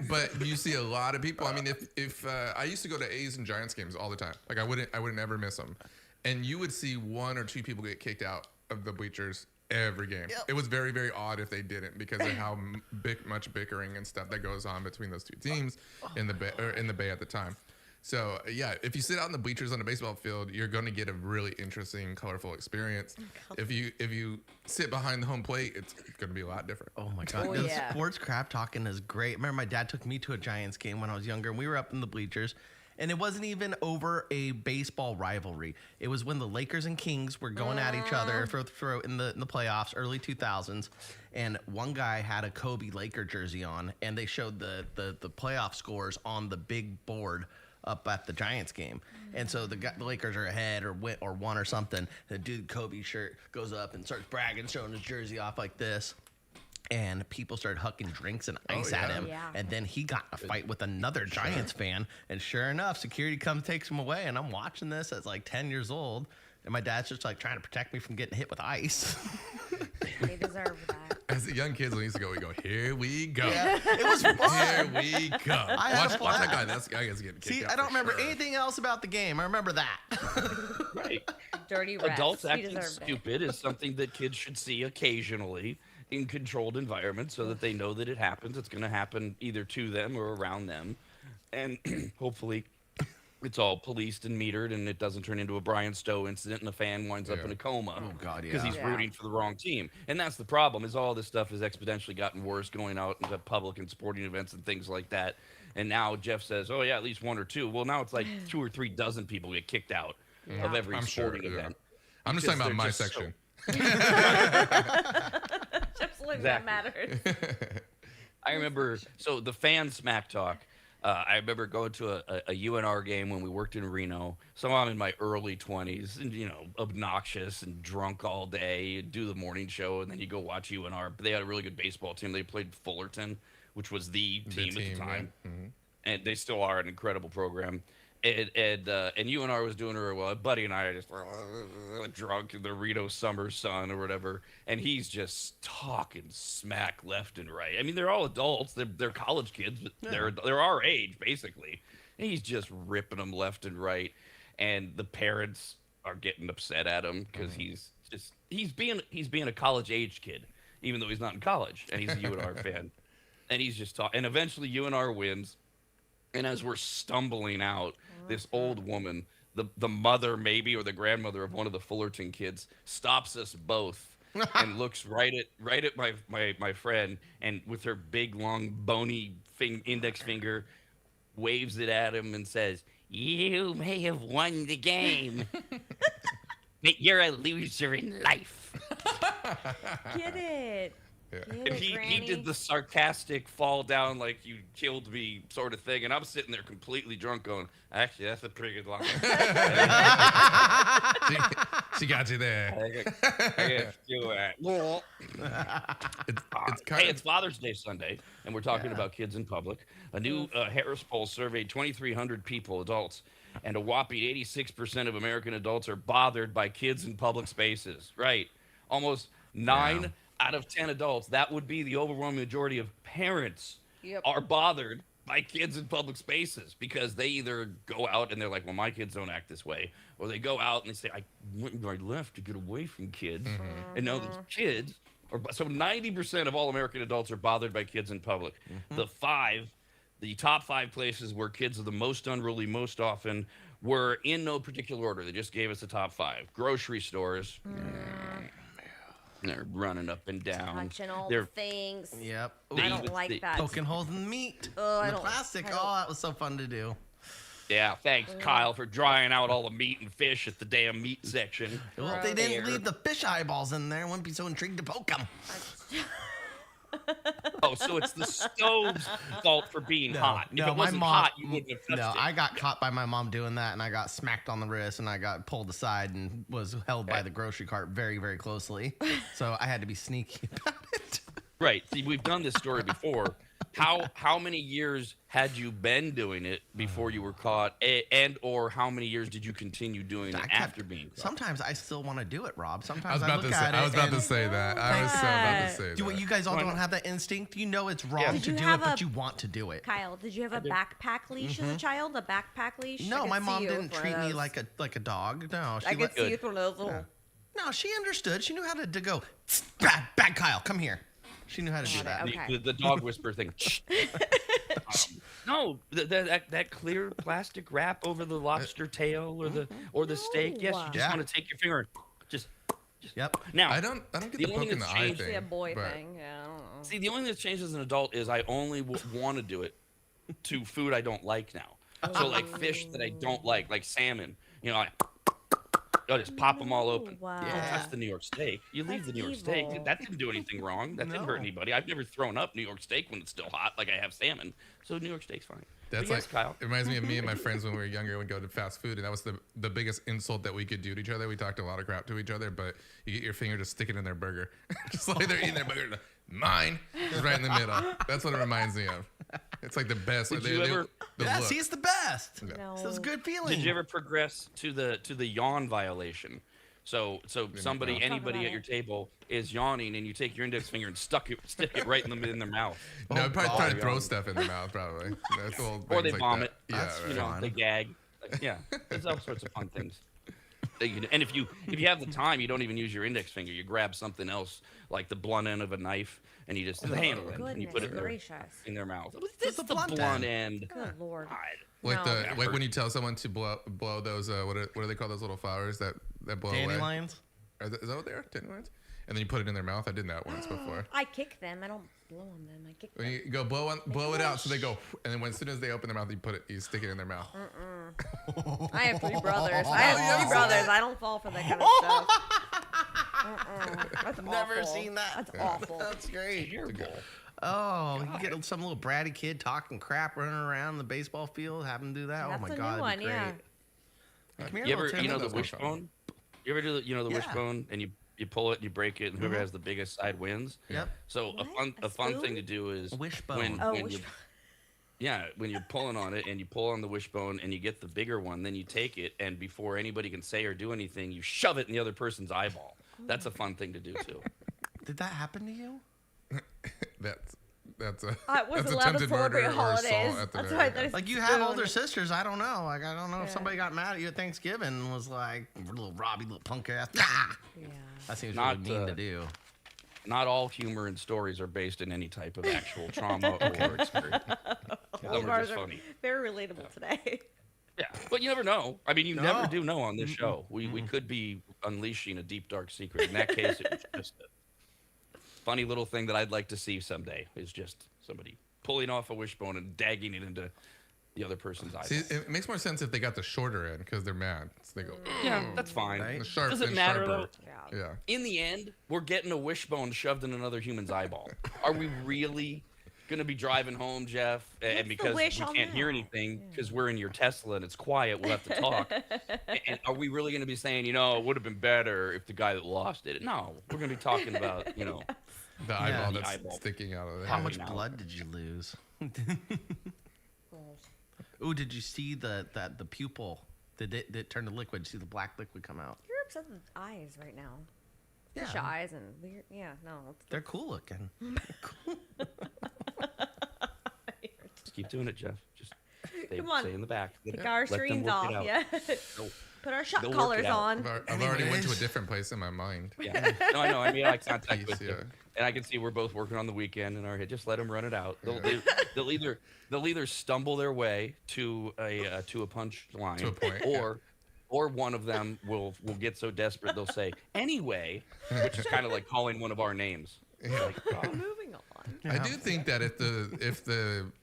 But you see a lot of people. I mean, if I used to go to A's and Giants games all the time. Like I would never miss them. And you would see 1 or 2 people get kicked out of the bleachers every game. Yep. It was very, very odd if they didn't because of how much bickering and stuff that goes on between those 2 teams in the Bay at the time. So yeah, if you sit out in the bleachers on a baseball field, you're going to get a really interesting, colorful experience. If you sit behind the home plate, it's going to be a lot different. Oh my God, sports crap talking is great. Remember, my dad took me to a Giants game when I was younger, and we were up in the bleachers, and it wasn't even over a baseball rivalry. It was when the Lakers and Kings were going at each other for in the playoffs, early 2000s, and one guy had a Kobe Laker jersey on, and they showed the playoff scores on the big board up at the Giants game. And so the Lakers are ahead or won or something. The dude Kobe shirt goes up and starts bragging, showing his jersey off like this. And people started hucking drinks and ice at him. Yeah. And then he got in a fight with another Giants fan. And sure enough, security comes, takes him away. And I'm watching this as like 10 years old. And my dad's just like trying to protect me from getting hit with ice. They deserve that. As young kids, when we used to go, we go, here we go. Yeah, it was fun. Here we go. Watch that guy. That guy gets getting kicked out. See, I don't remember anything else about the game. I remember that. Right. Dirty rats. Adults acting stupid is something that kids should see occasionally in controlled environments so that they know that it happens. It's going to happen either to them or around them. And hopefully it's all policed and metered and it doesn't turn into a Brian Stowe incident and a fan winds up in a coma. Oh, God, yeah. Because he's rooting for the wrong team. And that's the problem, is all this stuff has exponentially gotten worse going out into public and sporting events and things like that. And now Jeff says, oh, yeah, at least 1 or 2. Well, now it's like 2 or 3 dozen people get kicked out of every sporting event. I'm just talking about my section. Jeff's only that matters. I remember, so the fan smack talk, I remember going to a UNR game when we worked in Reno. So I'm in my early 20s and, obnoxious and drunk all day. You do the morning show and then you go watch UNR. But they had a really good baseball team. They played Fullerton, which was the team at the time. Yeah. Mm-hmm. And they still are an incredible program. And UNR was doing really well. Buddy and I are just drunk in the Reno summer sun or whatever, and he's just talking smack left and right. I mean, they're all adults; they're college kids, but they're our age basically. And he's just ripping them left and right, and the parents are getting upset at him because he's being a college age kid, even though he's not in college, and he's a UNR fan, and he's just talking. And eventually, UNR wins. And as we're stumbling out, this old woman, the mother maybe or the grandmother of one of the Fullerton kids, stops us both and looks right at my friend, and with her big long bony index finger, waves it at him and says, "You may have won the game, but you're a loser in life." Get it. And he did the sarcastic fall down like you killed me sort of thing, and I'm sitting there completely drunk going, actually, that's a pretty good line. she got you there. I guess do that. It's Father's Day Sunday, and we're talking about kids in public. A new Harris poll surveyed 2,300 people, adults, and a whopping 86% of American adults are bothered by kids in public spaces. Right. Almost 9 out of 10 adults, that would be the overwhelming majority of parents, are bothered by kids in public spaces because they either go out and they're like, well, my kids don't act this way, or they go out and they say, I went right left to get away from kids. And now these kids so 90% of all American adults are bothered by kids in public. The top 5 places where kids are the most unruly most often were in no particular order. They just gave us the top 5. Grocery stores. They're running up and down. Touching all They're the things. Yep. I don't like that. Poking holes in the meat. I the don't- plastic. I don't- Oh, that was so fun to do. Yeah, thanks, Kyle, for drying out all the meat and fish at the damn meat section. Well, if they didn't leave the fish eyeballs in there, I wouldn't be so intrigued to poke them. Oh, so it's the stove's fault for being hot. If No, it my wasn't mom. hot, you wouldn't have touched No, it. I got caught by my mom doing that, and I got smacked on the wrist, and I got pulled aside and was held by the grocery cart very, very closely. So I had to be sneaky about it. Right. See, we've done this story before. How many years had you been doing it before you were caught, and or how many years did you continue doing it after being caught? Sometimes I still want to do it, Rob. I Sometimes was I about look to say. at it. I was about and to say that. I was so about to say Do that. you guys all don't have that instinct? You know it's wrong Did to you do have it, but a- you want to do it. Kyle, did you have a backpack leash as a child? A backpack leash? I No, could my see mom you didn't with one treat of me those. like a dog. No, I could see you with one of those little. No, she understood. She knew how to go. Bad Kyle, come here. She knew how to do that. Okay. The dog whisper thing. No, that clear plastic wrap over the lobster tail or the steak. Yes, you just Yeah. want to take your finger and just. Yep. Now, I don't get the the only poke in the that's eye changed- thing. It's a boy but- thing. Yeah, I don't know. See, the only thing that's changed as an adult is I only want to do it to food I don't like now. So like fish that I don't like salmon. I'll just pop them all open. Wow. Don't touch the New York steak. You leave That's the New York evil. steak. That didn't do anything wrong. That didn't hurt anybody. I've never thrown up New York steak when it's still hot, like I have salmon. So New York steak's fine. That's But yes, like Kyle. It reminds me of me and my friends when we were younger. We'd go to fast food, and that was the biggest insult that we could do to each other. We talked a lot of crap to each other, but you get your finger to stick it in their burger, just like they're eating their burger. Mine is right in the middle. That's what it reminds me of. It's like the best. Did Like, you ever- Yeah, look. see, it's the best. No. So it's a good feeling. Did you ever progress to the yawn violation? So somebody, anybody about at your it. table is yawning, and you take your index finger and stick it right in their mouth. No, I'd probably try to God. throw stuff in their mouth, probably. That's little Or things they like vomit. That. That's Yeah, You right. know, they gag. Yeah, there's all sorts of fun things. that you can- And if you have the time, you don't even use your index finger. You grab something else, like the blunt end of a knife, and you just handle it, and you put it Goodness in gracious. their mouth. It's It's the the blunt blunt end. end. Good lord. God. Like No. like when you tell someone to blow those what do they call those little flowers that blow away? Dandelions? Is that what they are? Dandelions? And then you put it in their mouth. I did that once before. I kick them. I don't blow on them. I kick When them. you go blow it out, so they go, and then as soon as they open their mouth, you stick it in their mouth. I have 3 brothers. I have 3 brothers. I don't fall for that kind of stuff. That's Never awful. seen that. That's awful. That's great. Terrible. Oh, you get some little bratty kid talking crap, running around the baseball field, have him do that. That's oh my a God, new that'd be one, great. yeah. Come here, You ever, little you know, Tim. the wishbone? You ever do the Yeah. wishbone and you pull it and you break it and whoever has the biggest side wins? Yep. So What? a A fun thing spoon? to do is A wishbone. when Oh, when you when you're pulling on it and you pull on the wishbone and you get the bigger one, then you take it and before anybody can say or do anything, you shove it in the other person's eyeball. That's a fun thing to do too. Did that happen to you? I Uh, That's wasn't that's allowed to attempted celebrate murder or assault holidays. at the That's very why end. there's Like you have spoon. older sisters. I don't know. Like I don't know if Yeah. somebody got mad at you at Thanksgiving and was like, "Little Robbie, little punk ass." Ah! Yeah. That seems Not, really mean to do. Not all humor and stories are based in any type of actual trauma or experience. Some are Ours just are funny. very relatable today. Yeah, but you never know. I mean, you No. never do know on this show. We could be unleashing a deep, dark secret. In that case, it was just a funny little thing that I'd like to see someday is just somebody pulling off a wishbone and dagging it into the other person's eyes. See, it makes more sense if they got the shorter end because they're mad. So they go, Yeah, that's fine. Right. the sharp Doesn't and matter, sharper. Yeah. Yeah. In the end, we're getting a wishbone shoved in another human's eyeball. Are we really going to be driving home, Jeff? And What's the because we wish on can't hear that? anything because we're in your Tesla and it's quiet, we'll have to talk. And are we really going to be saying, it would have been better if the guy that lost it? No, we're going to be talking about, The eyeball The that's eyeball. sticking out of there. How much now. blood did you lose? Ooh, did you see the pupil? Did it turn to liquid? Did you see the black liquid come out? You're obsessed with eyes right now. Yeah. Fish eyes and weird. Yeah, no. They're cool looking. just keep doing it, Jeff. Just Come on. stay in the back. Take our Let them screens work off. it out. Yeah. They'll- Put our shot they'll work collars it out. on. I've already went to a Anyways. different place in my mind. Yeah. No, I know. I mean, eye contact Peace, with yeah. them, and I can see we're both working on the weekend in our head. Just let them run it out. They'll either stumble their way to a punch line, To a point, or one of them will get so desperate they'll say anyway, which is kind of like calling one of our names. Like, Moving on. I do think that if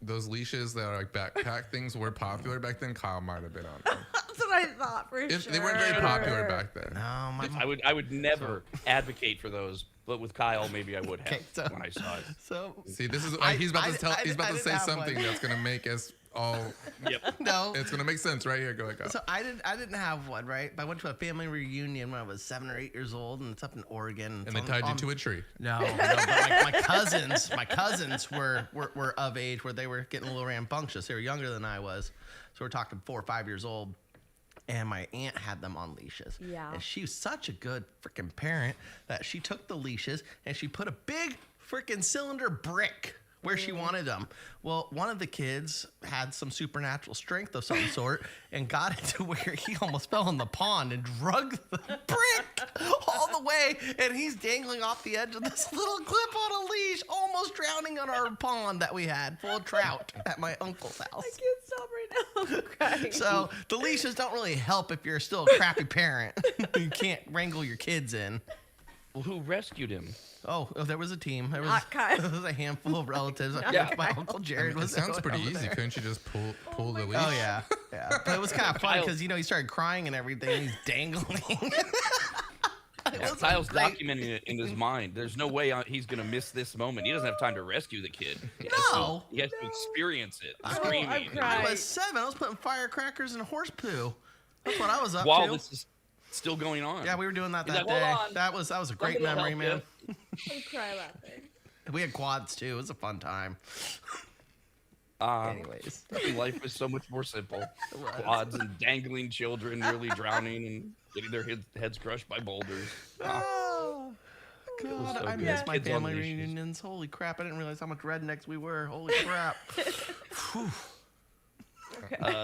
those leashes that are like backpack things were popular back then, Kyle might have been on them. That's what I thought for If sure. they weren't very popular back then. No, my I would never advocate for those, but with Kyle maybe I would have Okay, so- when I saw it. so See, this is I- he's about to I- tell. I- He's about I to didn't say have something one. that's gonna make us all. Yep. no. It's gonna make sense right here. Go ahead, Kyle. So I didn't have one, right? But I went to a family reunion when I was 7 or 8 years old, and it's up in Oregon. And they tied you to a tree. No, but my cousins were of age where they were getting a little rambunctious. They were younger than I was, so we're talking 4 or 5 years old. And my aunt had them on leashes. Yeah. And she was such a good freaking parent that she took the leashes and she put a big freaking cylinder brick where she wanted them. Well, one of the kids had some supernatural strength of some sort and got it to where he almost fell in the pond and dragged the brick all the way. And he's dangling off the edge of this little clip on a leash, almost drowning on our pond that we had full of trout at my uncle's house. I can't stop right now. I'm crying. So the leashes don't really help if you're still a crappy parent. You can't wrangle your kids in. Well, who rescued him? Oh, there was a team. There was, Not Kyle. there was a handful of relatives. I Yeah. think my Uncle Jared It was sounds going pretty over easy. there. Couldn't you just pull the leash? Oh, yeah. But it was kind of funny Kyle- because, he started crying and everything. And he's dangling. It Yeah, was Kyle's great- documenting it in his mind. There's no way he's going to miss this moment. He doesn't have time to rescue the kid. He has to- No. He has to experience it, I'm screaming. crying. I was 7. I was putting firecrackers in horse poo. That's what I was up While to. this is still going on. Yeah, we were doing that He's that like, "Hold day. on. That was a great Somebody will memory, help man. I'm crying laughing. We had quads, too. It was a fun time. Anyways. Life was so much more simple. Quads and dangling children nearly drowning and getting their heads crushed by boulders. Oh, was God, so I good. miss my Kids on family leashes. reunions. Holy crap, I didn't realize how much rednecks we were. Holy crap. Whew.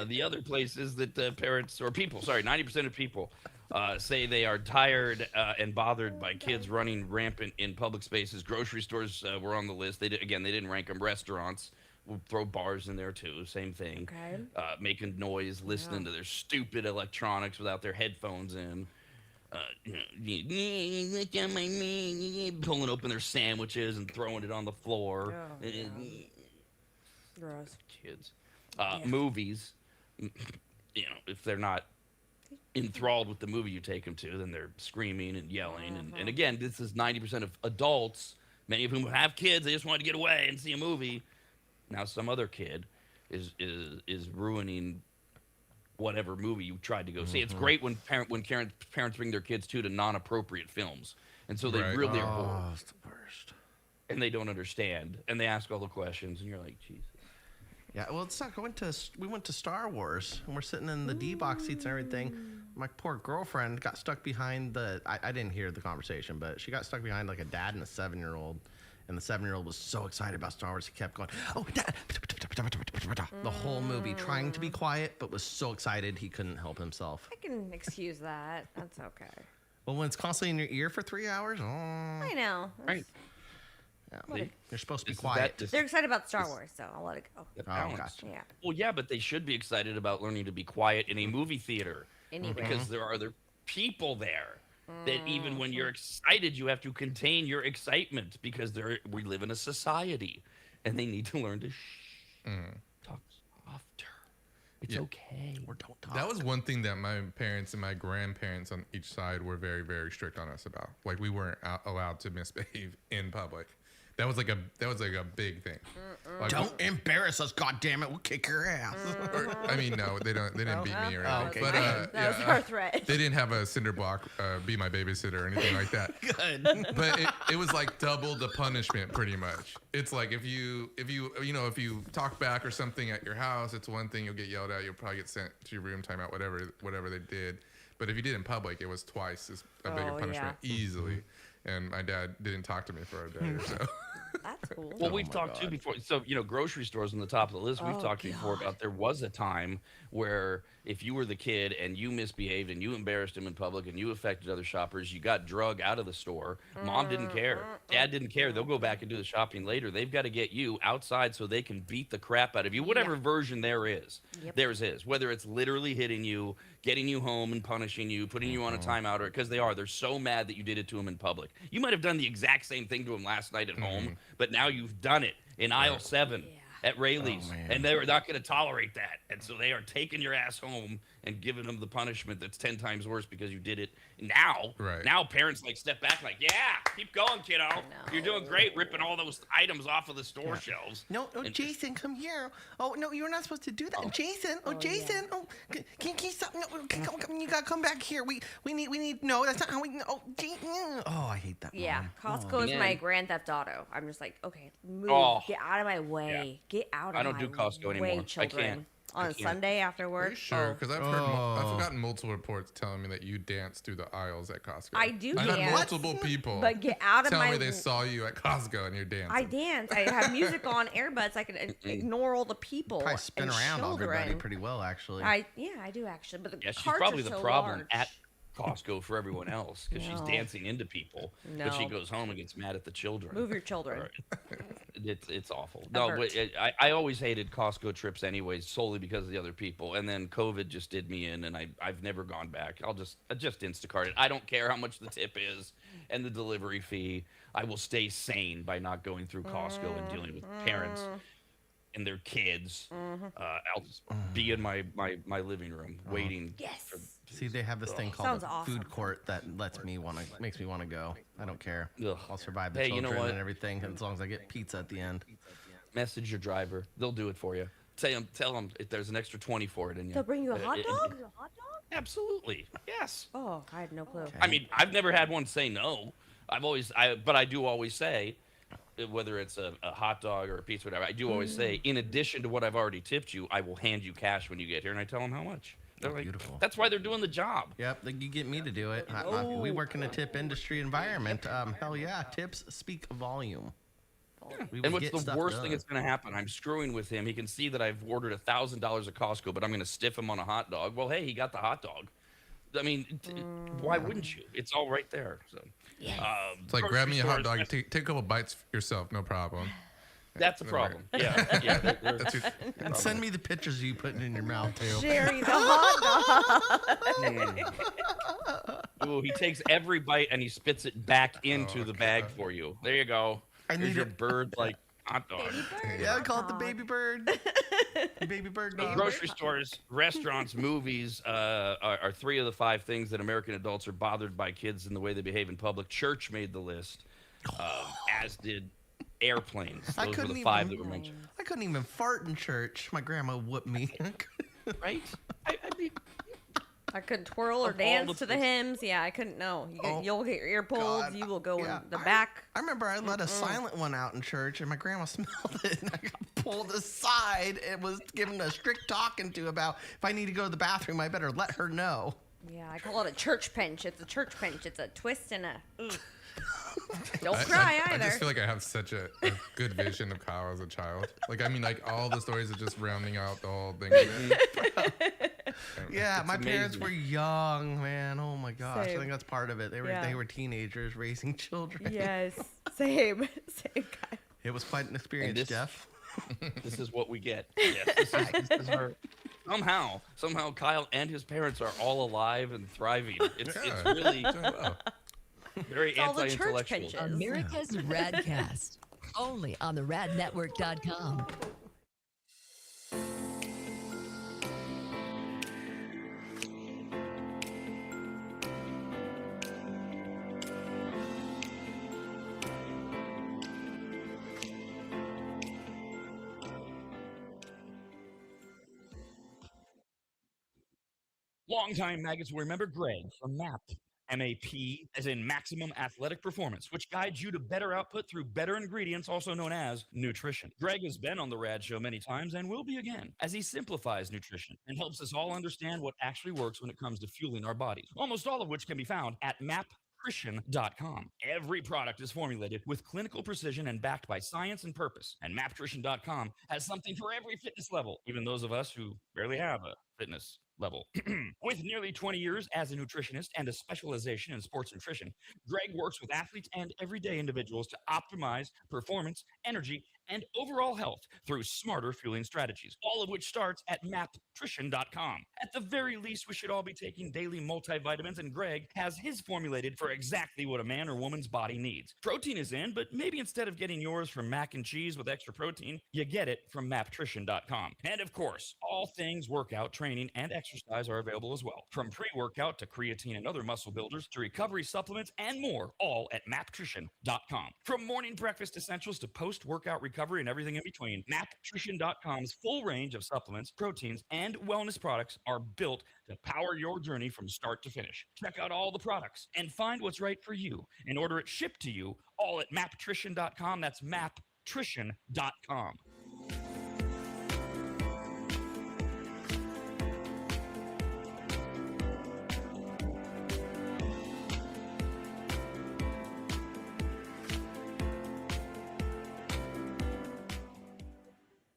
The other places that parents or people, 90% of people say they are tired and bothered by kids running rampant in public spaces. Grocery stores were on the list. They didn't rank them. Restaurants, we'll throw bars in there too. Same thing. Okay. Making noise, listening to their stupid electronics without their headphones in. Pulling open their sandwiches and throwing it on the floor. Oh, Gross. Kids. Movies, if they're not enthralled with the movie you take them to, then they're screaming and yelling. And again, this is 90% of adults many of whom have kids. They just wanted to get away and see a movie. Now some other kid is ruining whatever movie you tried to go see. It's great when parents bring their kids to non-appropriate films, and so they really are bored. It's the worst. And they don't understand, and they ask all the questions, and you're like, Jesus. Yeah, well, it's not. We went to Star Wars, and we're sitting in the D box seats and everything. My poor girlfriend got stuck behind I didn't hear the conversation, but she got stuck behind like a dad and a 7-year-old. And the 7-year-old was so excited about Star Wars, he kept going, "Oh, Dad!" The whole movie, trying to be quiet, but was so excited he couldn't help himself. I can excuse that. That's okay. Well, when it's constantly in your ear for 3 hours, I know. Right. yeah, you're supposed to be This is quiet. They're excited about Star Wars, so I'll let it go. The Oh, balance. gotcha. Yeah. Well, yeah, but they should be excited about learning to be quiet in a movie theater Anywhere. because there are other people there. That even when you're excited, you have to contain your excitement because we live in a society, and they need to learn to talk softer. It's okay. Or don't talk. That was one thing that my parents and my grandparents on each side were very, very strict on us about. Like we weren't allowed to misbehave in public. That was like a big thing. Like, Don't embarrass us, goddammit. We'll kick your ass. I mean, no, they didn't beat me or anything. okay. But That was our threat. they didn't have a cinder block be my babysitter or anything like that. Good. But it was like double the punishment, pretty much. It's like if you talk back or something at your house, it's one thing, you'll get yelled at, you'll probably get sent to your room, timeout, whatever they did. But if you did in public, it was twice as a bigger punishment, easily. And my dad didn't talk to me for a day or so. That's cool. Well, we've talked too before. So, grocery stores on the top of the list. We've talked before about there was a time where if you were the kid and you misbehaved and you embarrassed him in public and you affected other shoppers, you got drug out of the store. Mom didn't care. Dad didn't care. They'll go back and do the shopping later. They've got to get you outside so they can beat the crap out of you. Whatever version there is, theirs is. Whether it's literally hitting you, getting you home and punishing you, putting you on a timeout, or because they're so mad that you did it to them in public. You might have done the exact same thing to them last night at home, but now you've done it in aisle 7 at Rayleigh's, and they're not going to tolerate that. And so they are taking your ass home and giving them the punishment that's 10 times worse because you did it. Now parents step back keep going, kiddo. You're doing great ripping all those items off of the store shelves. No, Jason, come here. Oh, no, you're not supposed to do that. Jason, Jason. Yeah. Oh, can you stop? No, you got to come back here. We need, no, that's not how we, I hate that. Yeah, Mom. Costco is my Grand Theft Auto. I'm just like, okay, move, get out of my way. Get out of my way. I don't do Costco anymore. Children. I can't. On Sunday after work. Are you sure? Because I've gotten multiple reports telling me that you dance through the aisles at Costco. I do I've dance. had multiple people But get out of tell me they saw you at Costco and you're dancing. I dance. I have music on, earbuds. I can ignore all the people. Probably spin and around children. everybody pretty well, actually. I do actually. But the she's carts probably are the so problem large. at Costco for everyone else because she's dancing into people. But she goes home and gets mad at the children. Move your children. It's awful. No, but I always hated Costco trips anyways, solely because of the other people. And then COVID just did me in, and I've never gone back. I just Instacart it. I don't care how much the tip is and the delivery fee. I will stay sane by not going through Costco and dealing with parents and their kids. I'll just be in my living room waiting. Yes. See, they have this thing called a awesome. food court that makes me want to go. I don't care. Ugh. I'll survive the Hey, you know children what? and everything as long as I get pizza at the end. Message your driver. They'll do it for you. Tell them if there's an extra 20 for it in you. They'll bring you a hot dog? Absolutely. Yes. Oh, I had no clue. I mean, I've never had one say no. But I do always say, whether it's a hot dog or a pizza, whatever, I do always say, in addition to what I've already tipped you, I will hand you cash when you get here, and I tell them how much. They're like, beautiful. That's why they're doing the job. Yep, you get me to do it. We work in a tip industry environment. Hell yeah, tips speak volume. We And will what's get the stuff worst done. thing that's going to happen? I'm screwing with him. He can see that I've ordered $1,000 at Costco, but I'm going to stiff him on a hot dog. Well, hey, he got the hot dog. I mean, why wouldn't you? It's all right there. So, It's like, grab me a hot dog, take a couple bites yourself, no problem. That's the problem. Yeah. That's your, And send me the pictures of you putting in your mouth too. Jerry the hot dog. Ooh, he takes every bite and he spits it back into the bag for you. There you go. Here's your bird-like hot dog. Yeah, I call it the baby bird. Baby bird dog. Grocery stores, restaurants, movies are 3 of the 5 things that American adults are bothered by kids and the way they behave in public. Church made the list. as did airplanes. I Those were couldn't the 5 even- that were mentioned. I couldn't even fart in church. My grandma whooped me. Right? I mean, I couldn't twirl or Of all dance the to the things- hymns. Yeah, I couldn't. No, you'll get your ear pulled. God, You will go yeah, in the back. I remember I let a silent one out in church, and my grandma smelled it, and I got pulled aside. It was given a strict talking to about if I need to go to the bathroom, I better let her know. Yeah, I call it a church pinch. It's a church pinch. It's a twist and a. Don't cry I either. just feel like I have such a good vision of Kyle as a child. Like, I mean, like all the stories are just rounding out the whole thing. Yeah, my parents amazing. were young, man. Oh my gosh, Same. I think that's part of it. They Yeah. were teenagers raising children. Yes, same guy. It was quite an experience, this- Jeff. This is what we get. Yes, this is our, somehow Kyle and his parents are all alive and thriving. It's Yeah. really Doing well. very It's all the church anti-intellectual. pinches. America's RADcast, only on the radnetwork.com. Longtime maggots will remember Greg from MAP. MAP, as in Maximum Athletic Performance, which guides you to better output through better ingredients, also known as nutrition. Greg has been on the RAD show many times and will be again, as he simplifies nutrition and helps us all understand what actually works when it comes to fueling our bodies, almost all of which can be found at maptrition.com. Every product is formulated with clinical precision and backed by science and purpose, and maptrition.com has something for every fitness level, even those of us who barely have a fitness level. With nearly 20 years as a nutritionist and a specialization in sports nutrition, Greg works with athletes and everyday individuals to optimize performance, energy, and overall health through smarter fueling strategies, all of which starts at maptrition.com. At the very least, we should all be taking daily multivitamins, and Greg has his formulated for exactly what a man or woman's body needs. Protein is in, but maybe instead of getting yours from mac and cheese with extra protein, you get it from maptrition.com. And of course, all things workout, training, and exercise are available as well. From pre-workout to creatine and other muscle builders to recovery supplements and more, all at maptrition.com. From morning breakfast essentials to post-workout recovery and everything in between, maptrition.com's full range of supplements, proteins, and wellness products are built to power your journey from start to finish. Check out all the products and find what's right for you and order it shipped to you all at maptrition.com. That's maptrition.com.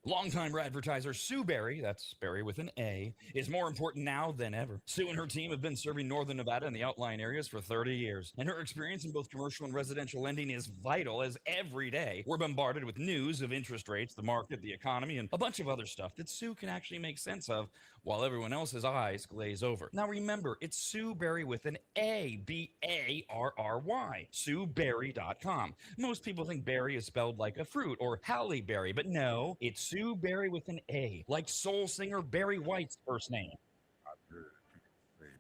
Longtime advertiser Sue Berry, that's Berry with an A, is more important now than ever. Sue and her team have been serving Northern Nevada and the outlying areas for 30 years, and her experience in both commercial and residential lending is vital, as every day we're bombarded with news of interest rates, the market, the economy, and a bunch of other stuff that Sue can actually make sense of while everyone else's eyes glaze over. Now remember, it's Sue Berry with an A, B-A-R-R-Y, SueBerry.com. Most people think berry is spelled like a fruit or Halle Berry, but no, it's Sue Berry with an A, like soul singer Barry White's first name.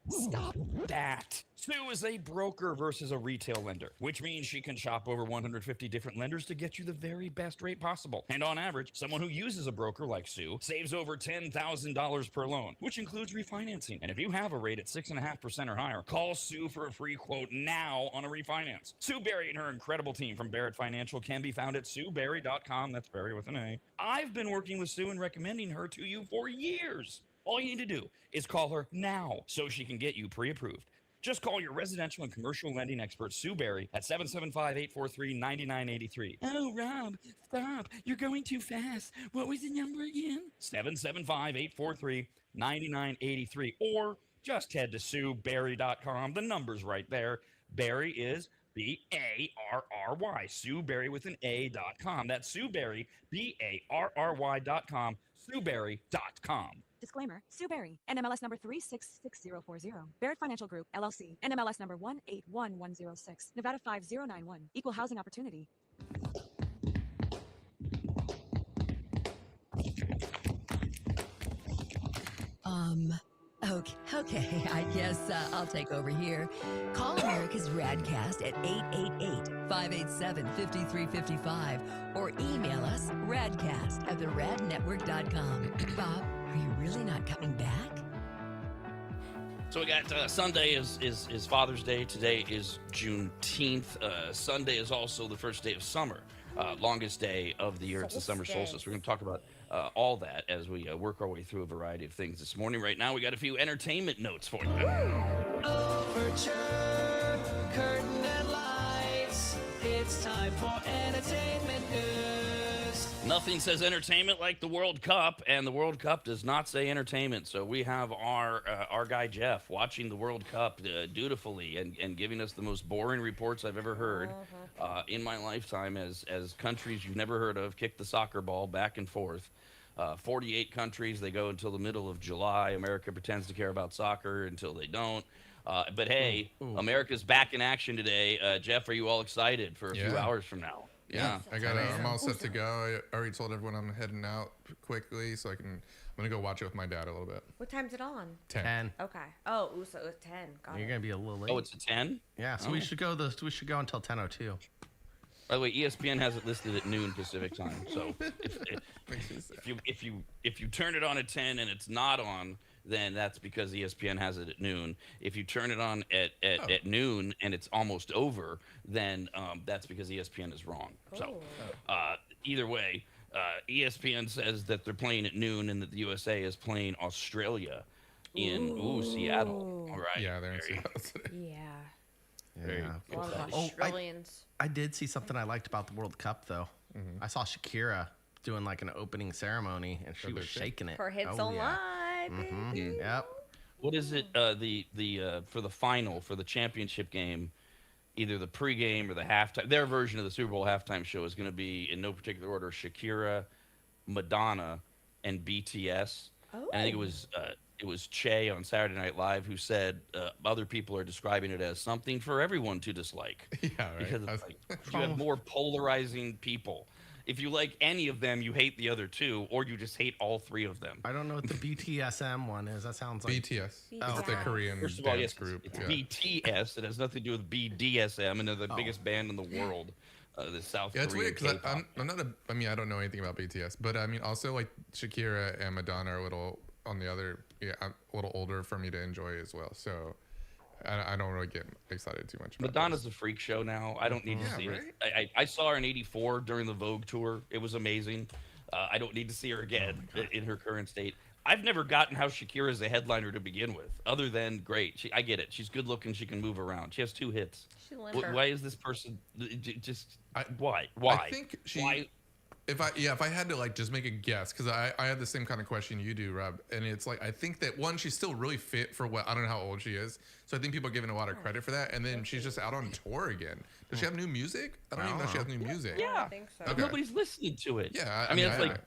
Stop that. Sue is a broker versus a retail lender, which means she can shop over 150 different lenders to get you the very best rate possible. And on average, someone who uses a broker like Sue saves over $10,000 per loan, which includes refinancing. And if you have a rate at 6.5% or higher, call Sue for a free quote now on a refinance. Sue Berry and her incredible team from Barrett Financial can be found at SueBerry.com. That's Berry with an A. I've been working with Sue and recommending her to you for years. All you need to do is call her now so she can get you pre-approved. Just call your residential and commercial lending expert, Sue Berry, at 775-843-9983. Oh, Rob, stop. You're going too fast. What was the number again? 775-843-9983. Or just head to SueBerry.com. The number's right there. Berry is B-A-R-R-Y. Sue Berry with an A.com. That's Sue Berry, B-A-R-R-Y.com. SueBerry.com. Disclaimer. Sue Berry, NMLS number 366040. Barrett Financial Group, LLC. NMLS number 181106. Nevada 5091. Equal housing opportunity. Okay, I guess I'll take over here. Call America's RADcast at 888-587-5355 or email us radcast@theradnetwork.com. Bob, are you really not coming back? So we got Sunday is Father's Day. Today is Juneteenth. Sunday is also the first day of summer, longest day of the year. It's the summer solstice. We're going to talk about all that as we work our way through a variety of things this morning. Right now, we got a few entertainment notes for you. Overture, curtain and lights. It's time for entertainment news. Nothing says entertainment like the World Cup, and the World Cup does not say entertainment. So we have our guy Jeff watching the World Cup dutifully and giving us the most boring reports I've ever heard in my lifetime as countries you've never heard of kick the soccer ball back and forth. 48 countries, they go until the middle of July. America pretends to care about soccer until they don't. But hey, America's back in action today. Jeff, are you all excited for a few hours from now? Yeah, I'm all set to go. I already told everyone I'm heading out quickly, so I'm gonna go watch it with my dad a little bit. What time's it on? 10. Okay. Oh, so it was 10. Got You're it. gonna be a little late. Oh, it's a 10? Yeah, so we should go until 10:02. By the way, ESPN has it listed at noon Pacific time. So if you turn it on at 10 and it's not on, then that's because ESPN has it at noon. If you turn it on at noon and it's almost over, then that's because ESPN is wrong. So either way, ESPN says that they're playing at noon and that the USA is playing Australia in Seattle. All right. Yeah, they're in Seattle today. Yeah. Yeah. A lot of Australians. I did see something I liked about the World Cup though. I saw Shakira doing like an opening ceremony, and she was shaking it. For hits on live. baby. Yep. What is it? The for the final, for the championship game, either the pregame or the halftime. Their version of the Super Bowl halftime show is going to be in no particular order: Shakira, Madonna, and BTS. Oh. And I think it was Che on Saturday Night Live who said other people are describing it as something for everyone to dislike. Yeah, right. Because it's like, you have more polarizing people. If you like any of them, you hate the other two, or you just hate all three of them. I don't know what the BTSM one is. That sounds like BTS. It's the Korean First of all, dance yes, group. it's Yeah. BTS. It has nothing to do with BDSM, and they're the biggest band in the world. The South Yeah, it's Korean weird because K-pop. I'm not I don't know anything about BTS, but I mean, also like Shakira and Madonna are a little on the other, a little older for me to enjoy as well. So I don't really get excited too much. About Madonna's a freak show now. I don't need to see right? it. I saw her in '84 during the Vogue tour. It was amazing. I don't need to see her again in her current state. I've never gotten how Shakira is a headliner to begin with, other than great. I get it. She's good looking. She can move around. She has 2 hits. She's limber. Why is this person just? Why? I think she. Why? If I had to like just make a guess, because I had the same kind of question you do, Rob, and it's like I think that one, she's still really fit for what I don't know how old she is, so I think people are giving a lot of credit for that, and then she's just out on tour again. Does she have new music? I don't even know if she has new music. Yeah, I think so. Okay. nobody's listening to it. Yeah, I mean, it's like,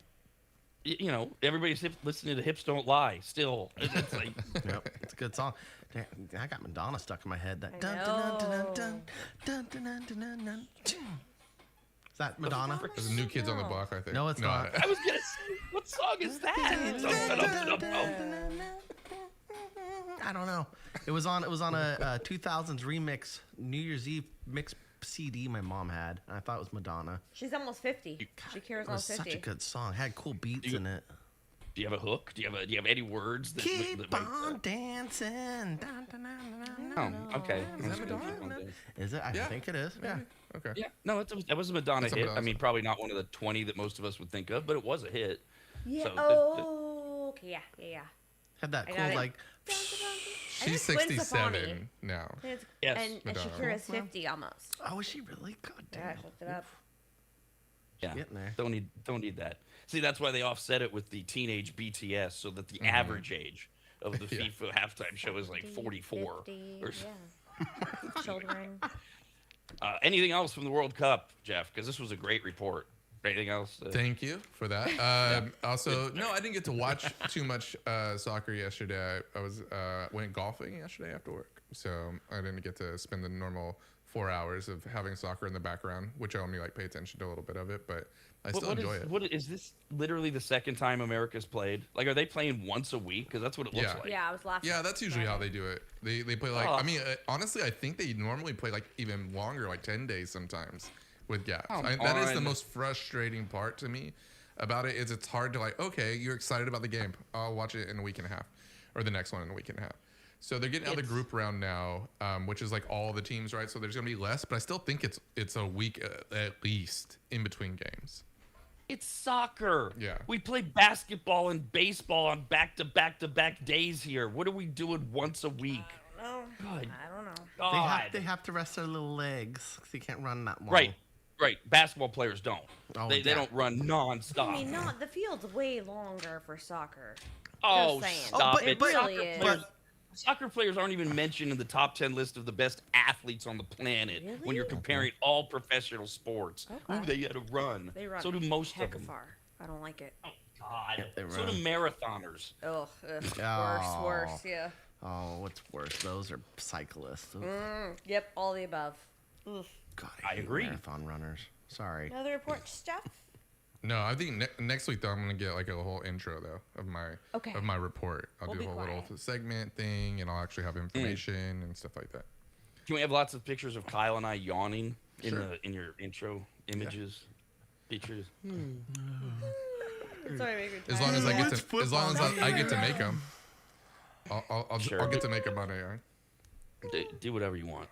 you know, everybody's listening to Hips Don't Lie still. It's like, Yep, it's a good song. Damn, I got Madonna stuck in my head. That I dun dun dun dun dun dun dun dun dun dun. Is that Madonna? There's New Kids on the Block, I think. No, it's not. I was gonna say, what song is that? I don't know. It was on a 2000s remix New Year's Eve mix CD my mom had. And I thought it was Madonna. She's almost 50. Shakira's It was almost 50. such a good song. Had cool beats in it. Do you have a hook? Do you have any words? Keep on dancing. Dun, dun, dun, dun, Oh, dun, dun. okay. Is that Madonna? Is it? I Yeah. think it is. Yeah. Okay. Yeah, no, that was a Madonna That's a hit. Madonna I mean, probably not one of the 20 that most of us would think of, but it was a hit. Yeah. So Okay. Yeah. Had that I cool got it. like. She's Gwen 67 now. Yes. And Madonna. Shakira's 50 almost. Oh, is she really? God Yeah, damn. I looked it up. Yeah, getting there. don't need that. See, that's why they offset it with the teenage BTS, so that the average age of the Yeah. FIFA halftime show is like 44. 50, Or yeah. Children. Anything else from the World Cup, Jeff? Because this was a great report. Anything else? Thank you for that. Also, no, I didn't get to watch too much soccer yesterday. I was went golfing yesterday after work, so I didn't get to spend the normal 4 hours of having soccer in the background, which I only like pay attention to a little bit of it, but I still enjoy it. What is this? Literally the second time America's played? Like, are they playing once a week? Because that's what it looks like. Yeah, I was laughing. Yeah, that's usually how they do it. They play like, I mean, honestly, I think they normally play like even longer, like 10 days sometimes with gaps. That is the most frustrating part to me about it. Is it's hard to like, okay, you're excited about the game. I'll watch it in a week and a half, or the next one in a week and a half. So they're getting out of the group round now, which is like all the teams, right? So there's gonna be less, but I still think it's a week at least in between games. It's soccer. Yeah. We play basketball and baseball on back-to-back-to-back days here. What are we doing once a week? I don't know. God. I don't know. God. They have to rest their little legs because they can't run that long. Right. Basketball players don't. Oh, they don't run nonstop. I mean, the field's way longer for soccer. Oh, Just saying. stop It it. really is. Soccer players aren't even mentioned in the top 10 list of the best athletes on the planet when you're comparing all professional sports. Okay. Ooh, they had to run. They run So do most heck of them. far. I don't like it. Oh, God. they So do run. marathoners. Ugh. Oh. Worse, yeah. Oh, what's worse? Those are cyclists. Ugh. Yep, all the above. Ugh. God, I hate agree. Marathon runners. Sorry. Another report, Steph? No, I think next week though I'm gonna get like a whole intro though of my report. I'll We'll do a be whole little quiet. segment thing, and I'll actually have information and stuff like that. Can we have lots of pictures of Kyle and I yawning Sure. in your intro images, features? Sorry, As long as I get to make them, I'll Sure. get to make them on AI. Do whatever you want.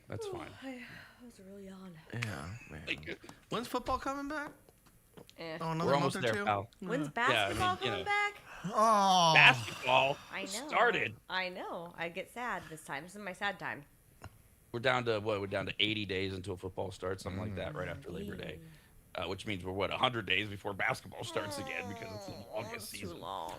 That's fine. That was a real yawn. Yeah, man. When's football coming back? Eh. Oh, another We're almost month or there, two? pal. When's Yeah, I basketball mean, you coming know. back? Oh. Basketball I know. started. I know. I get sad this time. This is my sad time. We're down to what? We're down to 80 days until football starts, something like that, right after Labor Day. Which means we're 100 days before basketball starts again because it's the longest That's season. too long.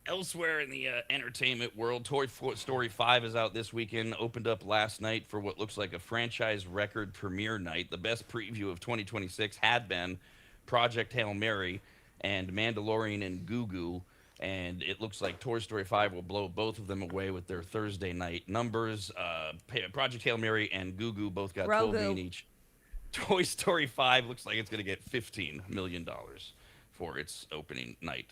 Elsewhere in the entertainment world, Toy Story 5 is out this weekend. Opened up last night for what looks like a franchise record premiere night. The best preview of 2026 had been Project Hail Mary and Mandalorian and Goo Goo. And it looks like Toy Story 5 will blow both of them away with their Thursday night numbers. Project Hail Mary and Goo Goo both got 12 million each. Toy Story 5 looks like it's going to get $15 million for its opening night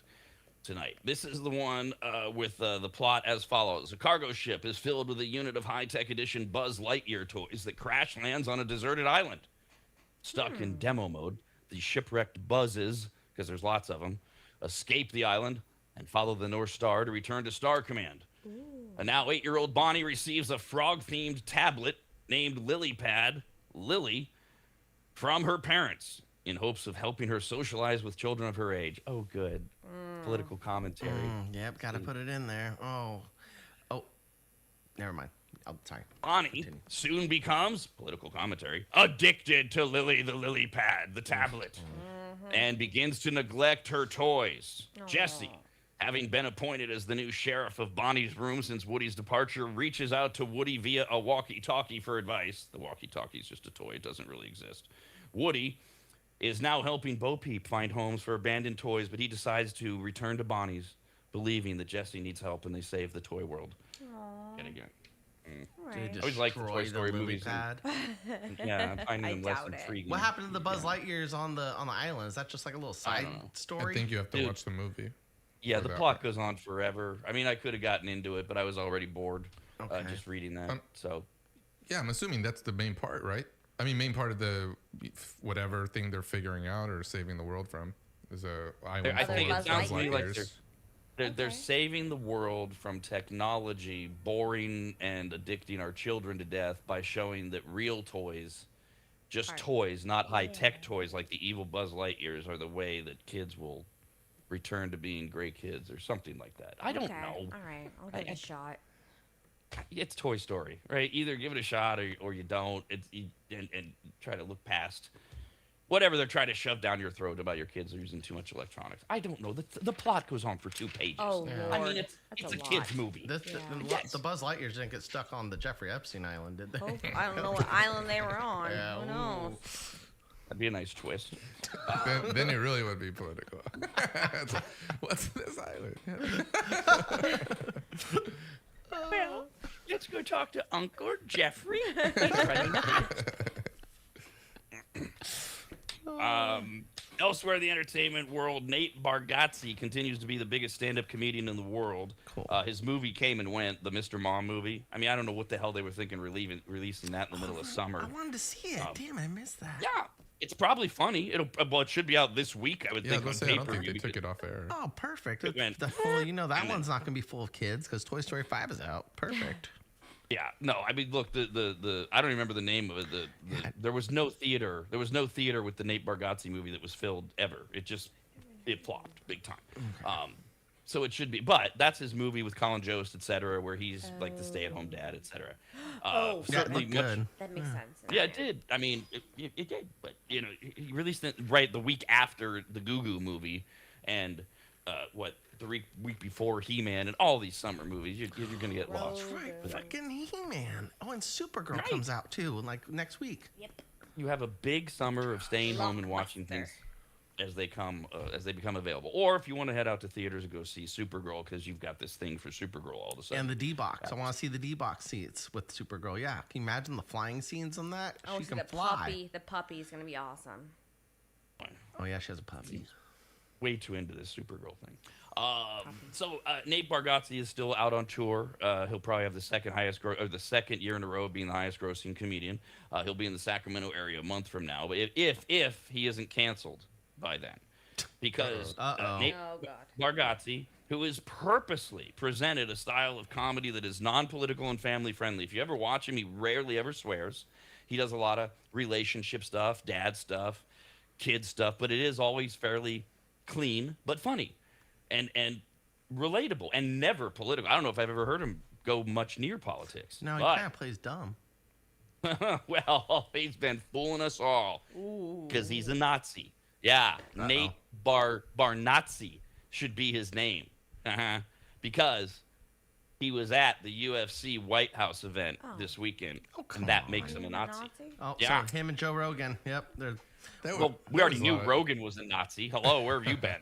tonight. This is the one with the plot as follows. A cargo ship is filled with a unit of high-tech edition Buzz Lightyear toys that crash lands on a deserted island. Stuck in demo mode, the shipwrecked Buzzes, because there's lots of them, escape the island and follow the North Star to return to Star Command. A now 8-year-old Bonnie receives a frog-themed tablet named Lilypad, Lily, from her parents in hopes of helping her socialize with children of her age. Oh, good. Political commentary. Yep, got to put it in there. Oh, never mind. Sorry. Bonnie soon becomes, political commentary, addicted to Lily the Lily Pad, the tablet, and begins to neglect her toys. Jessie, having been appointed as the new sheriff of Bonnie's room since Woody's departure, reaches out to Woody via a walkie-talkie for advice. The walkie-talkie is just a toy. It doesn't really exist. Woody is now helping Bo Peep find homes for abandoned toys, but he decides to return to Bonnie's, believing that Jessie needs help and they save the toy world. Yet again. Did I always like the Toy Story movies. Pad? Yeah, I find I them less doubt it. intriguing. What happened to the Buzz Lightyears on the island? Is that just like a little side story? I think you have to Dude. watch the movie. Yeah, for the that plot part. goes on forever. I mean, I could have gotten into it, but I was already bored just reading that. So, Yeah, I'm assuming that's the main part, right? I mean, main part of the whatever thing they're figuring out or saving the world from is a island. I full think of it sounds Buzz to me like Lightyears. they're saving the world from technology boring and addicting our children to death by showing that real toys, just toys, not high-tech toys like the evil Buzz Lightyears, are the way that kids will return to being great kids or something like that. I don't know. All right, I'll give it a shot. It's Toy Story, right? Either give it a shot or you don't. And try to look past whatever they're trying to shove down your throat about your kids are using too much electronics. I don't know. The plot goes on for 2 pages. Oh, I Lord. mean, it's That's a a lot. kid's movie. The Buzz Lightyears didn't get stuck on the Jeffrey Epstein Island, did they? Oh, I don't know what island they were on. Yeah, Who knows? That'd be a nice twist. then it really would be political. It's like, what's this island? let's go talk to Uncle Jeffrey. Elsewhere in the entertainment world, Nate Bargatze continues to be the biggest stand-up comedian in the world. Cool. His movie came and went, the Mr. Mom movie. I mean, I don't know what the hell they were thinking releasing that in the middle of summer. I wanted to see it. Damn, I missed that. Yeah, it's probably funny. Well, it should be out this week, I would Yeah, think, on I don't think pay-per-view. they took it off air. Oh, perfect. It went- You know that one's not going to be full of kids because Toy Story 5 is out. Perfect. Yeah, no, I mean, look, the I don't remember the name of it. There was no theater. There was no theater with the Nate Bargatze movie that was filled ever. It flopped big time. So it should be, but that's his movie with Colin Jost, etc., where he's like the stay-at-home dad, etc. Oh, certainly that looked good. that makes sense. Yeah, it did. I mean, it did, but you know, he released it right the week after the Goo Goo movie, and the week before He-Man, and all these summer movies. You're gonna get lost. That's right. with that. Fucking He-Man. Oh, and Supergirl Right. comes out too, like next week. Yep. You have a big summer of staying home and watching things as they become available. Or if you want to head out to theaters and go see Supergirl, because you've got this thing for Supergirl all of a sudden. And the D-Box. I want to see the D-Box seats with Supergirl. Yeah. Can you imagine the flying scenes on that? Oh, She so can the fly. puppy is gonna be awesome. Oh, yeah, she has a puppy. Way too into this Supergirl thing. So Nate Bargatze is still out on tour. He'll probably have the second year in a row of being the highest grossing comedian. He'll be in the Sacramento area a month from now, but if he isn't canceled by then, because Nate Bargatze, who has purposely presented a style of comedy that is non-political and family friendly. If you ever watch him, he rarely ever swears. He does a lot of relationship stuff, dad stuff, kid stuff, but it is always fairly clean but funny and relatable and never political. I don't know if I've ever heard him go much near politics. No, he but, kind of plays dumb. well, he's been fooling us all because he's a Nazi. Yeah, Nate Bargatze should be his name. Because he was at the UFC White House event this weekend, and that makes him a Nazi. Oh, Yeah. so him and Joe Rogan. Yep. Well, we already knew Rogan was a Nazi. Hello, where have you been?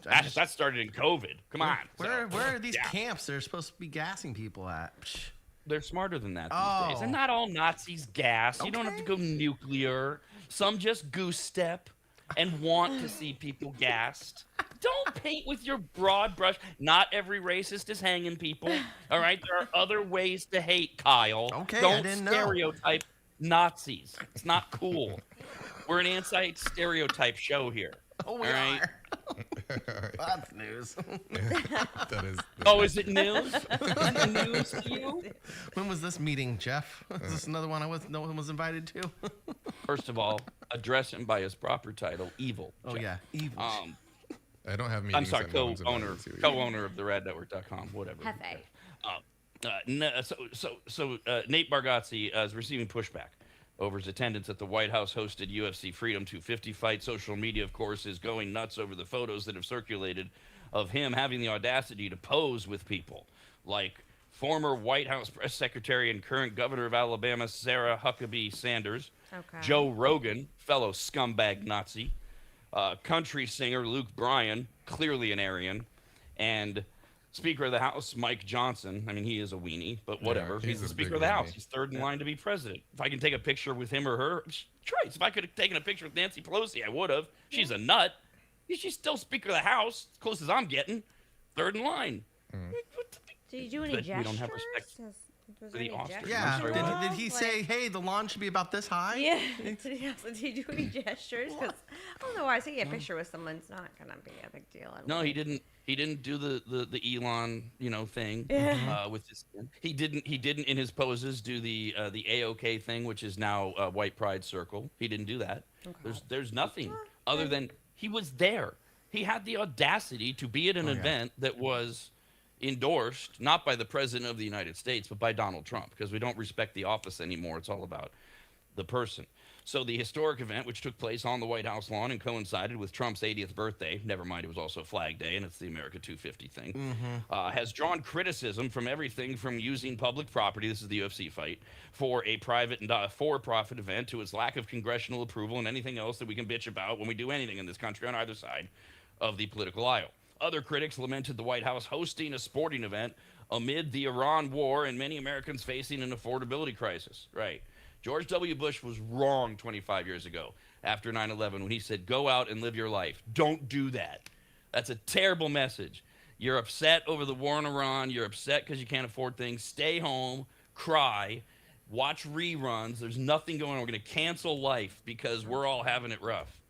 That started in COVID. Come on. Where are these camps they're supposed to be gassing people at? Psh. They're smarter than that these days. And not all Nazis gas. You don't have to go nuclear. Some just goose step and want to see people gassed. Don't paint with your broad brush. Not every racist is hanging people. All right? There are other ways to hate, Kyle. Okay, I Don't didn't know. stereotype Nazis. It's not cool. We're an anti-stereotype show here. Oh, we all right? are. That's news. That is. Oh, is it news? Is it news to you? When was this meeting, Jeff? Is this another one no one was invited to? First of all, address him by his proper title, Evil. Oh, Jeff. yeah. Evil. I don't have meetings. I'm sorry, that no one's invited to. co-owner of the RADnetwork.com, whatever. Nate Bargatze is receiving pushback over his attendance at the White House-hosted UFC Freedom 250 fight. Social media, of course, is going nuts over the photos that have circulated of him having the audacity to pose with people like former White House press secretary and current governor of Alabama, Sarah Huckabee Sanders, Joe Rogan, fellow scumbag Nazi, country singer Luke Bryan, clearly an Aryan, and Speaker of the House, Mike Johnson. I mean, he is a weenie, but whatever. Yeah, he's the a Speaker big of the House. weenie. He's third in line to be president. If I can take a picture with him or her, Christ, if I could have taken a picture with Nancy Pelosi, I would have. She's a nut. She's still Speaker of the House, as close as I'm getting. Third in line. Did you do any But gestures? we don't have respect Was for there the any Oscars. gestures? Yeah. sorry, Did he say, hey, the lawn should be about this high? Yeah. Did he do any gestures? Because I don't know why taking a picture with someone's not gonna be a big deal. No, he didn't. He didn't do the Elon, thing with his. He didn't in his poses do the AOK thing, which is now White Pride Circle. He didn't do that. There's nothing other than he was there. He had the audacity to be at an event that was endorsed not by the president of the United States but by Donald Trump, because we don't respect the office anymore. It's all about the person. So the historic event, which took place on the White House lawn and coincided with Trump's 80th birthday, never mind it was also Flag Day and it's the America 250 thing, has drawn criticism from everything from using public property, this is the UFC fight, for a private and for-profit event, to its lack of congressional approval and anything else that we can bitch about when we do anything in this country on either side of the political aisle. Other critics lamented the White House hosting a sporting event amid the Iran war and many Americans facing an affordability crisis. Right. George W. Bush was wrong 25 years ago after 9/11 when he said, go out and live your life. Don't do that. That's a terrible message. You're upset over the war in Iran. You're upset because you can't afford things. Stay home, cry, watch reruns. There's nothing going on. We're going to cancel life because we're all having it rough.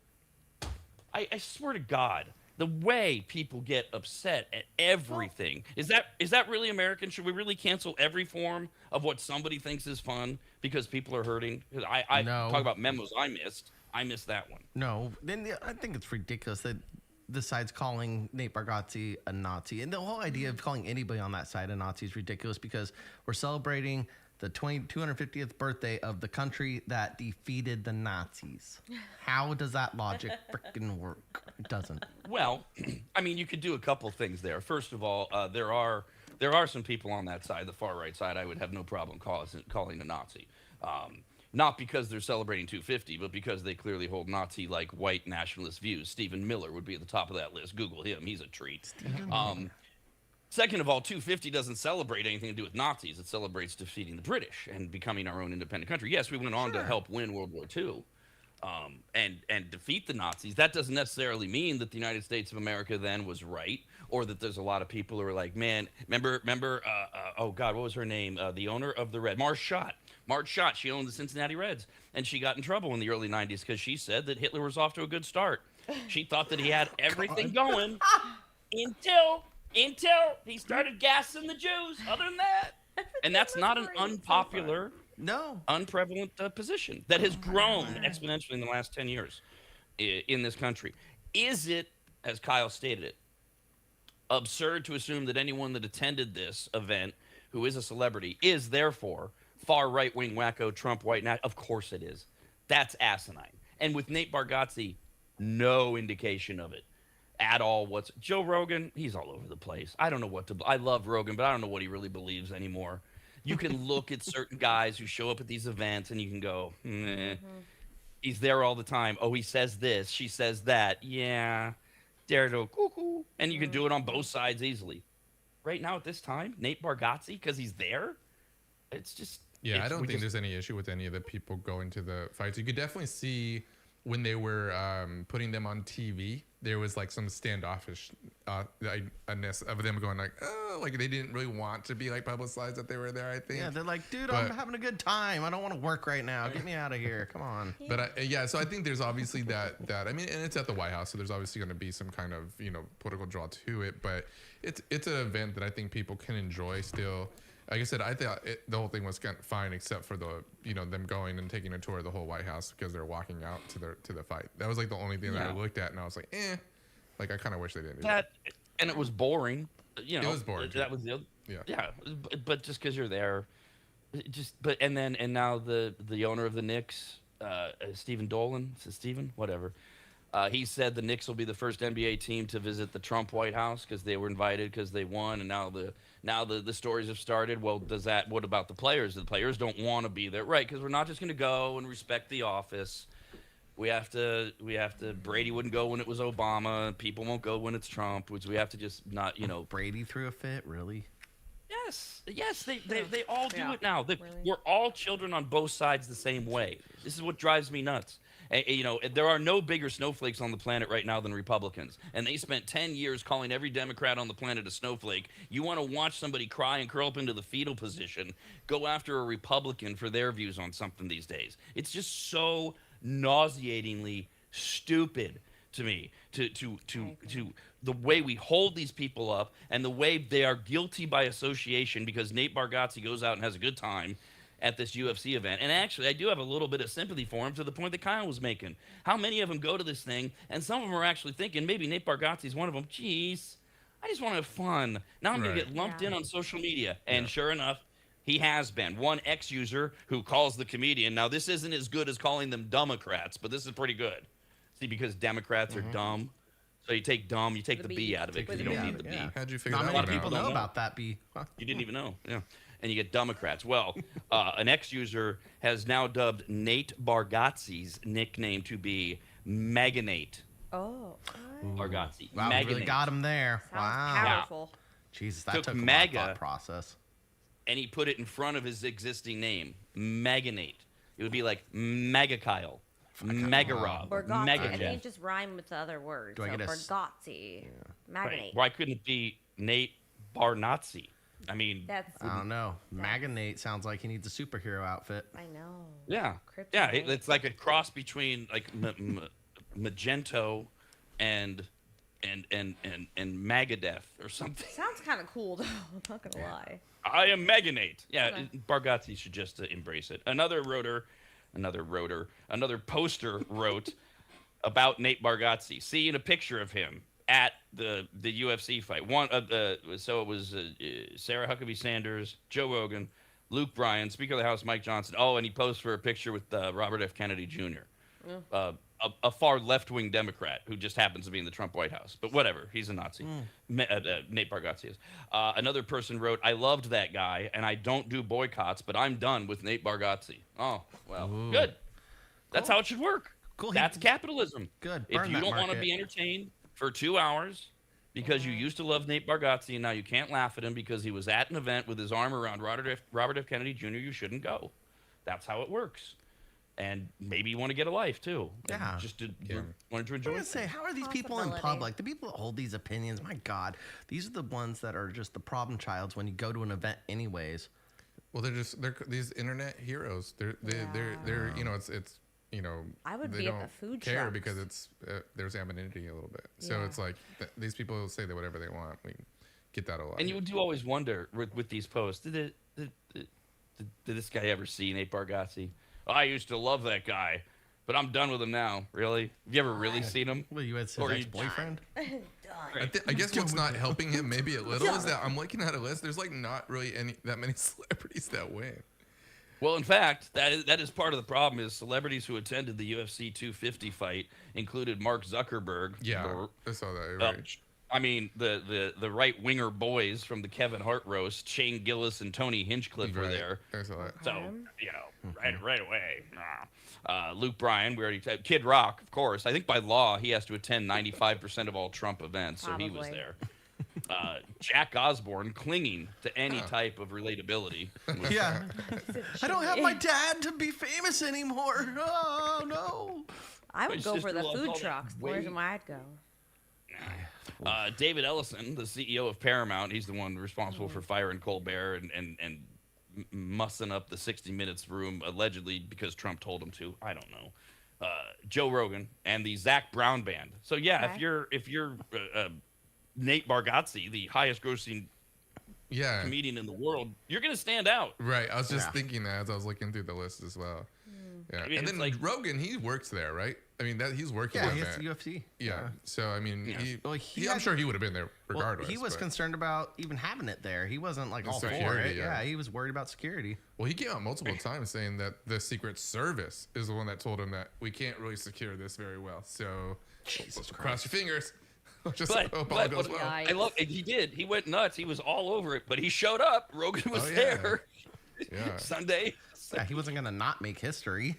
I swear to God, the way people get upset at everything, is that really American? Should we really cancel every form of what somebody thinks is fun because people are hurting? I No. talk about memos I missed. I missed that one. No, then I think it's ridiculous that the side's calling Nate Bargatze a Nazi. And the whole idea of calling anybody on that side a Nazi is ridiculous because we're celebrating the 250th birthday of the country that defeated the Nazis. How does that logic freaking work? It doesn't. Well, I mean, you could do a couple things there. First of all, there are some people on that side, the far right side, I would have no problem calling a Nazi. Not because they're celebrating 250, but because they clearly hold Nazi-like white nationalist views. Stephen Miller would be at the top of that list. Google him. He's a treat. Second of all, 250 doesn't celebrate anything to do with Nazis. It celebrates defeating the British and becoming our own independent country. Yes, we went on to help win World War II and defeat the Nazis. That doesn't necessarily mean that the United States of America then was right, or that there's a lot of people who are like, man, remember, oh God, what was her name? The owner of the Red, Marge Schott. Marge Schott, she owned the Cincinnati Reds, and she got in trouble in the early 90s because she said that Hitler was off to a good start. She thought that he had everything going until he started gassing the Jews. Other than that, and that's not an unpopular, unprevalent position that has grown exponentially in the last 10 years in this country. Is it, as Kyle stated it, absurd to assume that anyone that attended this event who is a celebrity is therefore far right-wing wacko Trump white nat? Of course it is. That's asinine. And with Nate Bargatze, no indication of it at all. What's Joe Rogan? He's all over the place. I don't know what to. I love Rogan, but I don't know what he really believes anymore. You can look at certain guys who show up at these events, and you can go, he's there all the time. Oh, he says this, she says that. Yeah, dare to cuckoo, and you can do it on both sides easily. Right now, at this time, Nate Bargatze, because he's there, it's just. Yeah, I don't think there's any issue with any of the people going to the fights. You could definitely see when they were putting them on TV, there was like some standoffish ness of them going like, oh, like they didn't really want to be like publicized that they were there, I think. Yeah, they're like, dude, I'm having a good time. I don't want to work right now. Get me out of here. Come on. But so I think there's obviously that, I mean, and it's at the White House, so there's obviously going to be some kind of, political draw to it, but it's an event that I think people can enjoy still. Like I said, I thought the whole thing was kind of fine, except for the them going and taking a tour of the whole White House because they're walking out to the fight. That was like the only thing that I looked at, and I was like, like I kind of wish they didn't do that. And it was boring. It was boring. That was the other. Yeah. But just because you're there, and now the owner of the Knicks, Stephen Dolan, is it Stephen? Whatever. He said the Knicks will be the first NBA team to visit the Trump White House because they were invited because they won, and now the stories have started. Well, what about the players? The players don't want to be there, right? Because we're not just going to go and respect the office. We have to. Brady wouldn't go when it was Obama. People won't go when it's Trump. Which we have to just not. Brady threw a fit, really? Yes. They all do it now. We're all children on both sides the same way. This is what drives me nuts. There are no bigger snowflakes on the planet right now than Republicans. And they spent 10 years calling every Democrat on the planet a snowflake. You want to watch somebody cry and curl up into the fetal position, go after a Republican for their views on something these days. It's just so nauseatingly stupid to me to the way we hold these people up and the way they are guilty by association because Nate Bargatze goes out and has a good time at this UFC event. And actually, I do have a little bit of sympathy for him to the point that Kyle was making. How many of them go to this thing, and some of them are actually thinking, maybe Nate Bargatze is one of them, geez, I just want to have fun. Now I'm going to get lumped in on social media. And sure enough, he has been. One ex-user who calls the comedian, now this isn't as good as calling them Democrats, but this is pretty good. See, because Democrats are dumb. So you take dumb, you take the B out of it because you don't need the B. How'd you figure Not that many one people out? know about that B. Huh? You didn't even know. Yeah. And you get Democrats. Well, an ex-user has now dubbed Nate Bargatze's nickname to be Meganate. Oh. Bargatze. Wow, Meganate. really got him there. Sounds Wow. powerful. Jesus, that took took a lot of MAGA thought process. and he put it in front of his existing name, Maganate. It would be like Mega Kyle, Mega Rob, Borgazzi. Mega I think Jeff. it just rhymed with the other words. Do I So get a s- Borgazzi. Right. Magnate. Why couldn't it be Nate Barnazzi? I mean, That's. I don't know. Maganate sounds like he needs a superhero outfit. I know. yeah, Kryptonite. it's like a cross between like Magento and Megadeth or something. Sounds kind of cool though. I'm not gonna lie. I am Meganate. Yeah, Okay. Bargazzi should just embrace it. Another poster wrote about Nate Bargatze, seeing a picture of him at the UFC fight. So it was Sarah Huckabee Sanders, Joe Rogan, Luke Bryan, Speaker of the House Mike Johnson. Oh, and he posed for a picture with Robert F. Kennedy Jr., a far left-wing Democrat who just happens to be in the Trump White House. But whatever, he's a Nazi. Nate Bargatze is. Another person wrote, I loved that guy, and I don't do boycotts, but I'm done with Nate Bargatze. Oh, well, good. That's how it should work. Cool. That's capitalism. Good. If Burn you that don't want to market. be entertained for 2 hours because you used to love Nate Bargatze and now you can't laugh at him because he was at an event with his arm around Robert F. Kennedy Jr., you shouldn't go. That's how it works. And maybe you want to get a life too. And Yeah. Just wanted to enjoy I it. was gonna say, how are these people in Possibility. public? The people that hold these opinions, my God, these are the ones that are just the problem childs when you go to an event, anyways. Well, they're these internet heroes. They're you know it's you know I would they be at don't the food care trucks. because it's there's anonymity a little bit. So Yeah. it's like these people say that whatever they want. We get that a lot. And you do always wonder with these posts, did this guy ever see Nate Bargatze? I used to love that guy, but I'm done with him now. Really? Have you ever really seen him? Well, you had his Or you- ex-boyfriend? I guess what's not helping him maybe a little is that I'm looking at a list. There's like not really that many celebrities that win. Well, in fact, that is part of the problem. Is celebrities who attended the UFC 250 fight included Mark Zuckerberg. Yeah, I saw that. Uh, Right. I mean, the right winger boys from the Kevin Hart roast, Shane Gillis and Tony Hinchcliffe were Right. there. I saw that. So, right away. Luke Bryan, we already said. Kid Rock, of course. I think by law he has to attend 95% of all Trump events, so he was Probably. there. Jack Osborne clinging to any type of relatability. Yeah. I don't have my dad to be famous anymore. Oh, no. I would It's go just for the all food that trucks. Where's why I'd go? David Ellison, the CEO of Paramount, he's the one responsible for firing Colbert and mussing up the 60 Minutes room, allegedly because Trump told him to. I don't know. Joe Rogan and the Zach Brown Band. So yeah, Okay. if you're Nate Bargatze, the highest grossing Yeah. comedian in the world, you're gonna stand out. Right. I was just Yeah. thinking that as I was looking through the list as well. Yeah. I mean, and it's then like- Rogan, he works there, right? I mean, he's working Yeah, with he has that. the UFC. Yeah. So I mean, Well, I'm sure he would have been there Well, regardless. he was but- concerned about even having it there. He wasn't like The all for security, it. yeah. Yeah, he was worried about security. Well, he came out multiple times saying that the Secret Service is the one that told him that we can't really secure this very well. So cross your fingers. Just But, hope all but goes what- well. I love he did. He went nuts. He was all over it, but he showed up. Rogan was Oh, yeah. there Yeah. Sunday. Yeah, he wasn't gonna not make history.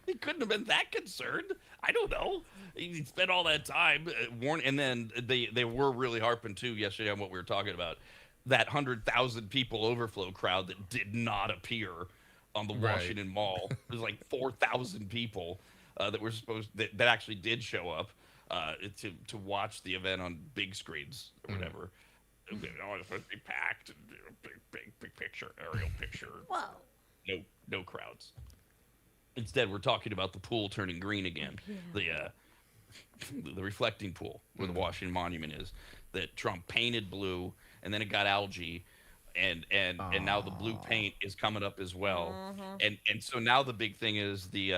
He couldn't have been that concerned. I don't know. He spent all that time warning, and then they were really harping too yesterday on what we were talking about. That 100,000 people overflow crowd that did not appear on the Right. Washington Mall. There's like 4,000 people that were that actually did show up to watch the event on big screens or whatever. Oh, it's supposed to be packed. And, big picture, aerial picture. Whoa. No crowds. Instead, we're talking about the pool turning green again. The reflecting pool where the Washington Monument is, that Trump painted blue, and then it got algae, and now the blue paint is coming up as well. And so now the big thing is the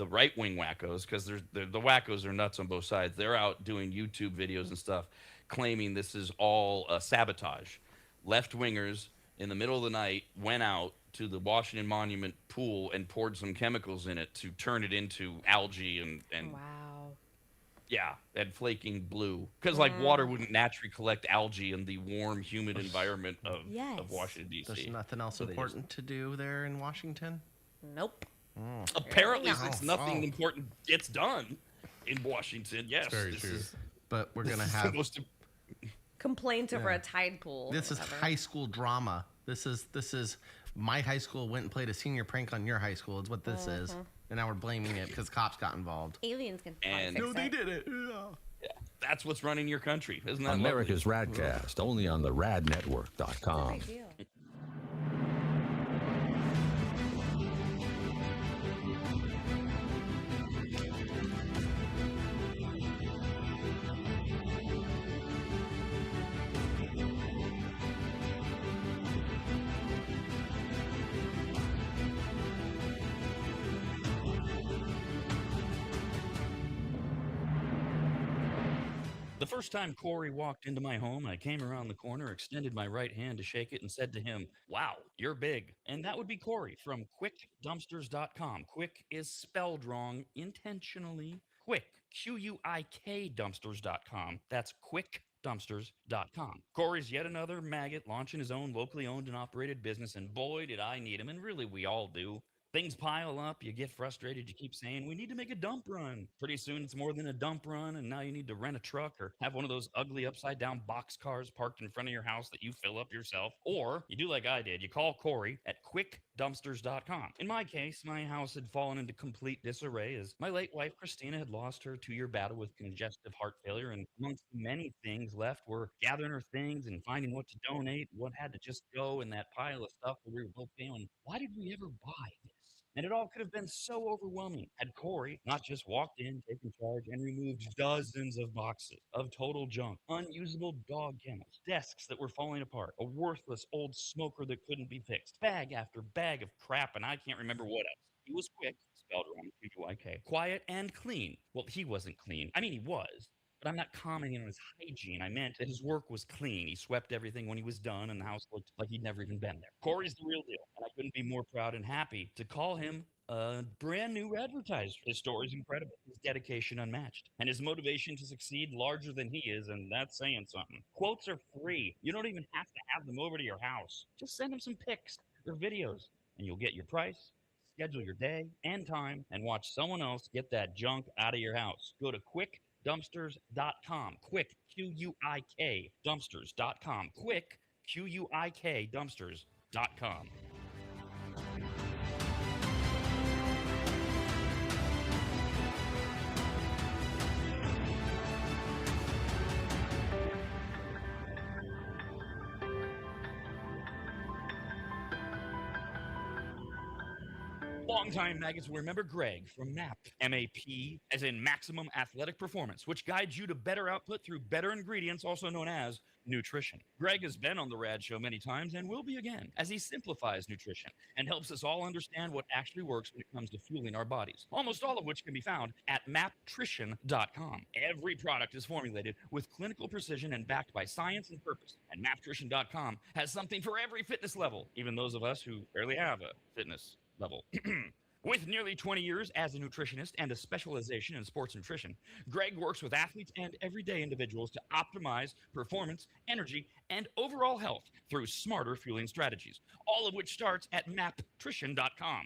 right wing wackos, because the wackos are nuts on both sides. They're out doing YouTube videos and stuff, claiming this is all sabotage. Left wingers in the middle of the night went out to the Washington Monument pool and poured some chemicals in it to turn it into algae and Wow. yeah, and flaking blue, because like water wouldn't naturally collect algae in the warm, humid environment of Yes. Washington There's D.C. nothing else So they important to do there in Washington. Nope. Apparently, Everything since else. nothing Oh. important gets done in Washington, yes, Very this true. is but we're gonna This is the have most Complaints over a tide pool. this is whatever. high school drama. This is my high school went and played a senior prank on your high school. Is what this is, and now we're blaming it because cops got involved. Aliens can And- fix No, They it. did it. That's what's running your country, isn't that America's lovely? Radcast, only on the radnetwork.com. Big deal. The first time Corey walked into my home, I came around the corner, extended my right hand to shake it, and said to him, "Wow, you're big." And that would be Corey from quickdumpsters.com. Quick is spelled wrong intentionally. Quick, Q-U-I-K dumpsters.com. That's quickdumpsters.com. Corey's yet another maggot launching his own locally owned and operated business, and boy, did I need him, and really we all do. Things pile up, you get frustrated, you keep saying, "We need to make a dump run." Pretty soon it's more than a dump run, and now you need to rent a truck or have one of those ugly upside down box cars parked in front of your house that you fill up yourself. Or you do like I did, you call Corey at quickdumpsters.com. In my case, my house had fallen into complete disarray as my late wife Christina had lost her 2-year battle with congestive heart failure, and amongst many things left were gathering her things and finding what to donate, what had to just go in that pile of stuff that we were both feeling. Why did we ever buy this? And it all could have been so overwhelming had Corey not just walked in, taken charge, and removed dozens of boxes of total junk, unusable dog kennels, desks that were falling apart, a worthless old smoker that couldn't be fixed, bag after bag of crap, and I can't remember what else. He was quick, spelled wrong, Q-U-I-K, quiet and clean. Well, he wasn't clean. I mean, he was. But I'm not commenting on his hygiene. I meant that his work was clean. He swept everything when he was done, and the house looked like he'd never even been there. Corey's the real deal, and I couldn't be more proud and happy to call him a brand new advertiser. His story's incredible, his dedication unmatched, and his motivation to succeed larger than he is, and that's saying something. Quotes are free. You don't even have to have them over to your house. Just send him some pics or videos, and you'll get your price, schedule your day and time, and watch someone else get that junk out of your house. Go to quickdumpsters.com. Quick, Q-U-I-K, dumpsters.com. Quick, Q-U-I-K, dumpsters.com. Longtime maggots will remember Greg from MAP, M-A-P, as in Maximum Athletic Performance, which guides you to better output through better ingredients, also known as nutrition. Greg has been on the RAD show many times and will be again, as he simplifies nutrition and helps us all understand what actually works when it comes to fueling our bodies, almost all of which can be found at maptrition.com. Every product is formulated with clinical precision and backed by science and purpose, and maptrition.com has something for every fitness level, even those of us who barely have a fitness level. With nearly 20 years as a nutritionist and a specialization in sports nutrition, Greg works with athletes and everyday individuals to optimize performance, energy, and overall health through smarter fueling strategies, all of which starts at maptrition.com.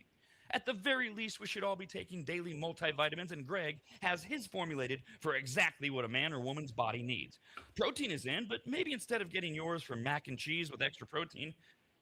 At the very least, we should all be taking daily multivitamins, and Greg has his formulated for exactly what a man or woman's body needs. Protein is in, but maybe instead of getting yours from mac and cheese with extra protein,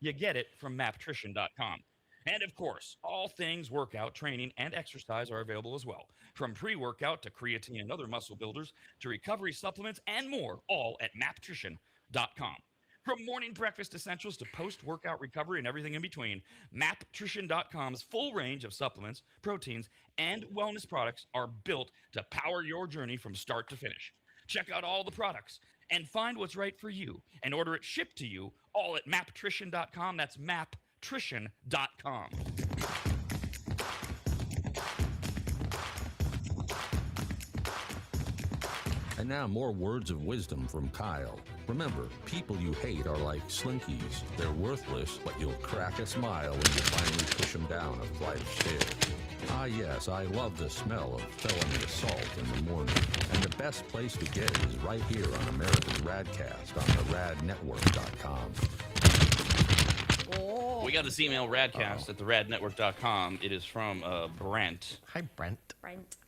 you get it from maptrition.com. And of course, all things workout, training, and exercise are available as well. From pre-workout to creatine and other muscle builders to recovery supplements and more, all at maptrition.com. From morning breakfast essentials to post-workout recovery and everything in between, maptrition.com's full range of supplements, proteins, and wellness products are built to power your journey from start to finish. Check out all the products and find what's right for you and order it shipped to you all at maptrition.com. That's maptrition.com. And now more words of wisdom from Kyle. Remember, people you hate are like slinkies. They're worthless, but you'll crack a smile when you finally push them down a flight of stairs. Ah yes, I love the smell of felony assault in the morning. And the best place to get it is right here on America's RAD Cast on the radnetwork.com. We got this email, radcast at theradnetwork.com. It is from Brent. Hi, Brent.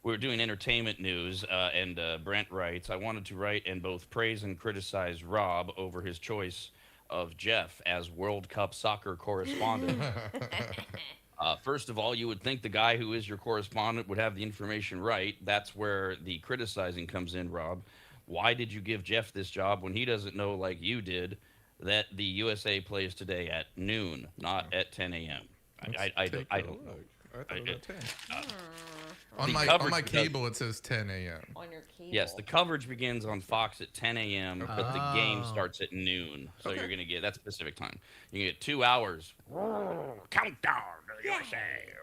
We're doing entertainment news, and Brent writes, I wanted to write and both praise and criticize Rob over his choice of Jeff as World Cup soccer correspondent. First of all, you would think the guy who is your correspondent would have the information right. That's where the criticizing comes in, Rob. Why did you give Jeff this job when he doesn't know, like you did, that the USA plays today at noon, not at 10 a.m.? I don't know. I thought it was 10. The On coverage my does- cable, it says 10 a.m. On your cable. Yes, the coverage begins on Fox at 10 a.m., but the game starts at noon. So you're going to get, that's Pacific time. You get 2 hours. Countdown to the USA.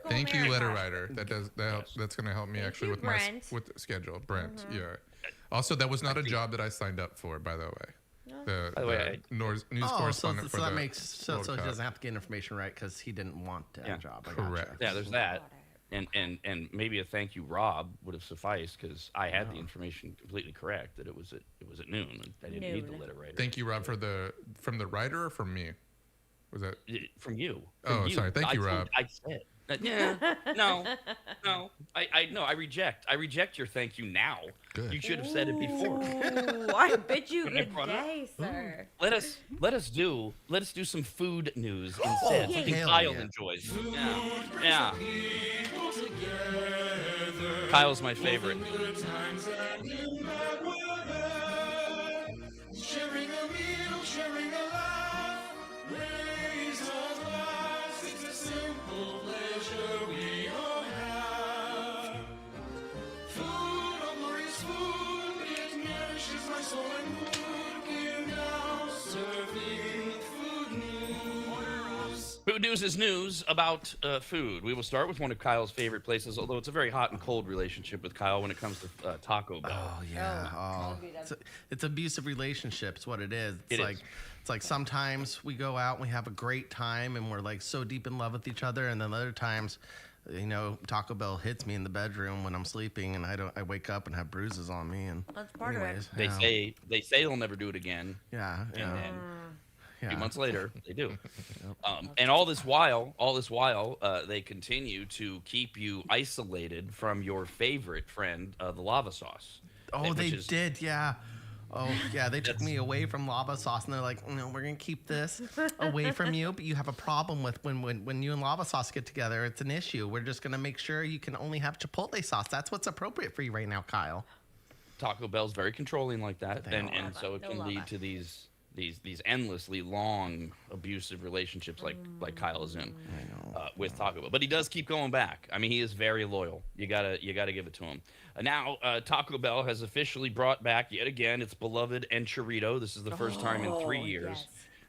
Thank you, letter writer. That's going to help me actually with Brent. with the schedule. Brent, yeah. Also, that was not a job that I signed up for, by the way. By the way, News Oh, correspondent so for that the makes so World he Cup. doesn't have to get information right because he didn't want that Yeah. job. Correct. yeah, there's that. And maybe a thank you, Rob, would have sufficed because I had the information completely correct that it was at noon. And I didn't need the letter writer. Thank you, Rob, from the writer or from me? Was that From you. Oh, From you. sorry. Thank you, told- Rob. I said. Yeah. No. I reject. I reject your thank you now. Good. You should have said it before. Ooh, I bid you When I good brought it up. day, sir. Let us do some food news instead. yeah. Something Hell Kyle yeah. enjoys. Yeah. Kyle's my favorite. Sharing a meal, sharing a laugh, raise a glass. It's a simple pleasure we all have. Food, oh glorious food, it nourishes my soul and mood. Here now, serving food news. Food news is news about food. We will start with one of Kyle's favorite places, although it's a very hot and cold relationship with Kyle when it comes to Taco Bell. Oh yeah. Oh, it's abusive relationships. What it is. It is. It's like sometimes we go out and we have a great time and we're like so deep in love with each other, and then other times, Taco Bell hits me in the bedroom when I'm sleeping, and I wake up and have bruises on me. And That's part of it. They say they'll never do it again. Yeah. And then a few Yeah. months later, they do. And all this while, they continue to keep you isolated from your favorite friend, the lava sauce. Oh, which they is- did, yeah. Oh, yeah, they took me away from lava sauce, and they're like, no, we're going to keep this away from you, but you have a problem with when you and lava sauce get together, it's an issue. We're just going to make sure you can only have Chipotle sauce. That's what's appropriate for you right now, Kyle. Taco Bell's very controlling like that, They and are. so it No can lava. lead to these endlessly long abusive relationships like Kyle is in with Taco Bell. But he does keep going back. I mean, he is very loyal. You gotta give it to him. Now Taco Bell has officially brought back yet again its beloved enchilada. This is the first time in 3 years. yes.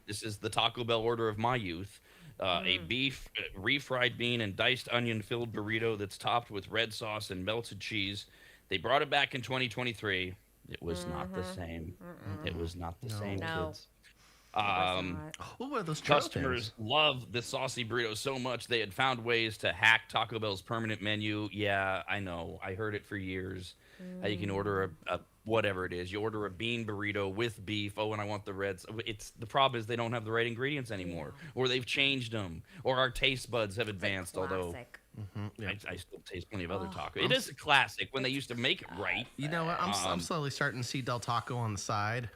This is the Taco Bell order of my youth. A beef, refried bean, and diced onion filled burrito that's topped with red sauce and melted cheese. They brought it back in 2023. It was not the same. It was not the same, No. kids. What were those Customers love the saucy burrito so much they had found ways to hack Taco Bell's permanent menu. Yeah, I know. I heard it for years. How you can order a whatever it is. You order a bean burrito with beef. Oh, and I want the reds. It's the problem is they don't have the right ingredients anymore, or they've changed them, or our taste buds have advanced. Although Classic. I still taste plenty of other taco. It is a classic when they used to make it right. You know what? I'm slowly starting to see Del Taco on the side.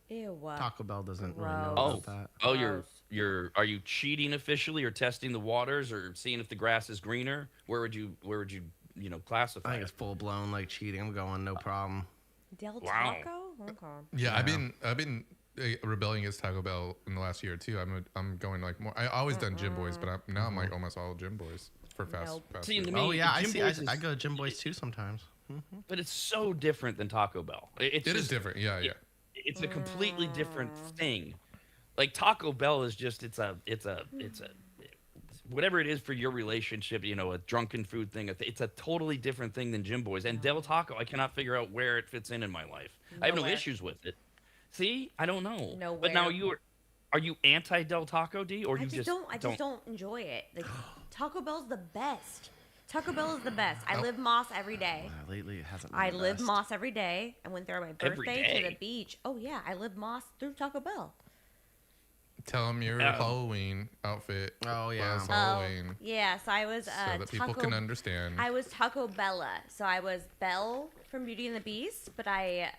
Ew. Taco Bell doesn't really know Oh, about that. oh, are you cheating officially or testing the waters or seeing if the grass is greener? Where would you classify I think it? it's full blown like cheating. I'm going no problem. Del Wow. Taco? Okay. Yeah, I've been rebelling against Taco Bell in the last year or two. I'm going like more. I always done Jim Boys, but now I'm like almost all Jim Boys for fast. Nope. fast See, food. to me, Oh yeah, I Jim see. Boys I is- go to Jim Boys too sometimes. But it's so different than Taco Bell. It's It is just- different. Yeah. It's a completely different thing. Like Taco Bell is just it's a whatever it is for your relationship, a drunken food thing. It's a totally different thing than Jim Boys and Del Taco. I cannot figure out where it fits in my life. I have no Nowhere. issues with it. See, I don't know. Nowhere. But now are you anti Del Taco, D, or I you just don't enjoy it. Like Taco Bell's the best. Taco Bell is the best. I live Moss every day. Lately, it hasn't. Been I the live best. Moss every day. I went there on my Every birthday to day? the beach. Oh yeah, I live Moss through Taco Bell. Tell them your Halloween outfit. Oh, yeah. last Halloween. Yeah, so I was So that people can understand. I was Taco Bella. So I was Belle from Beauty and the Beast, but I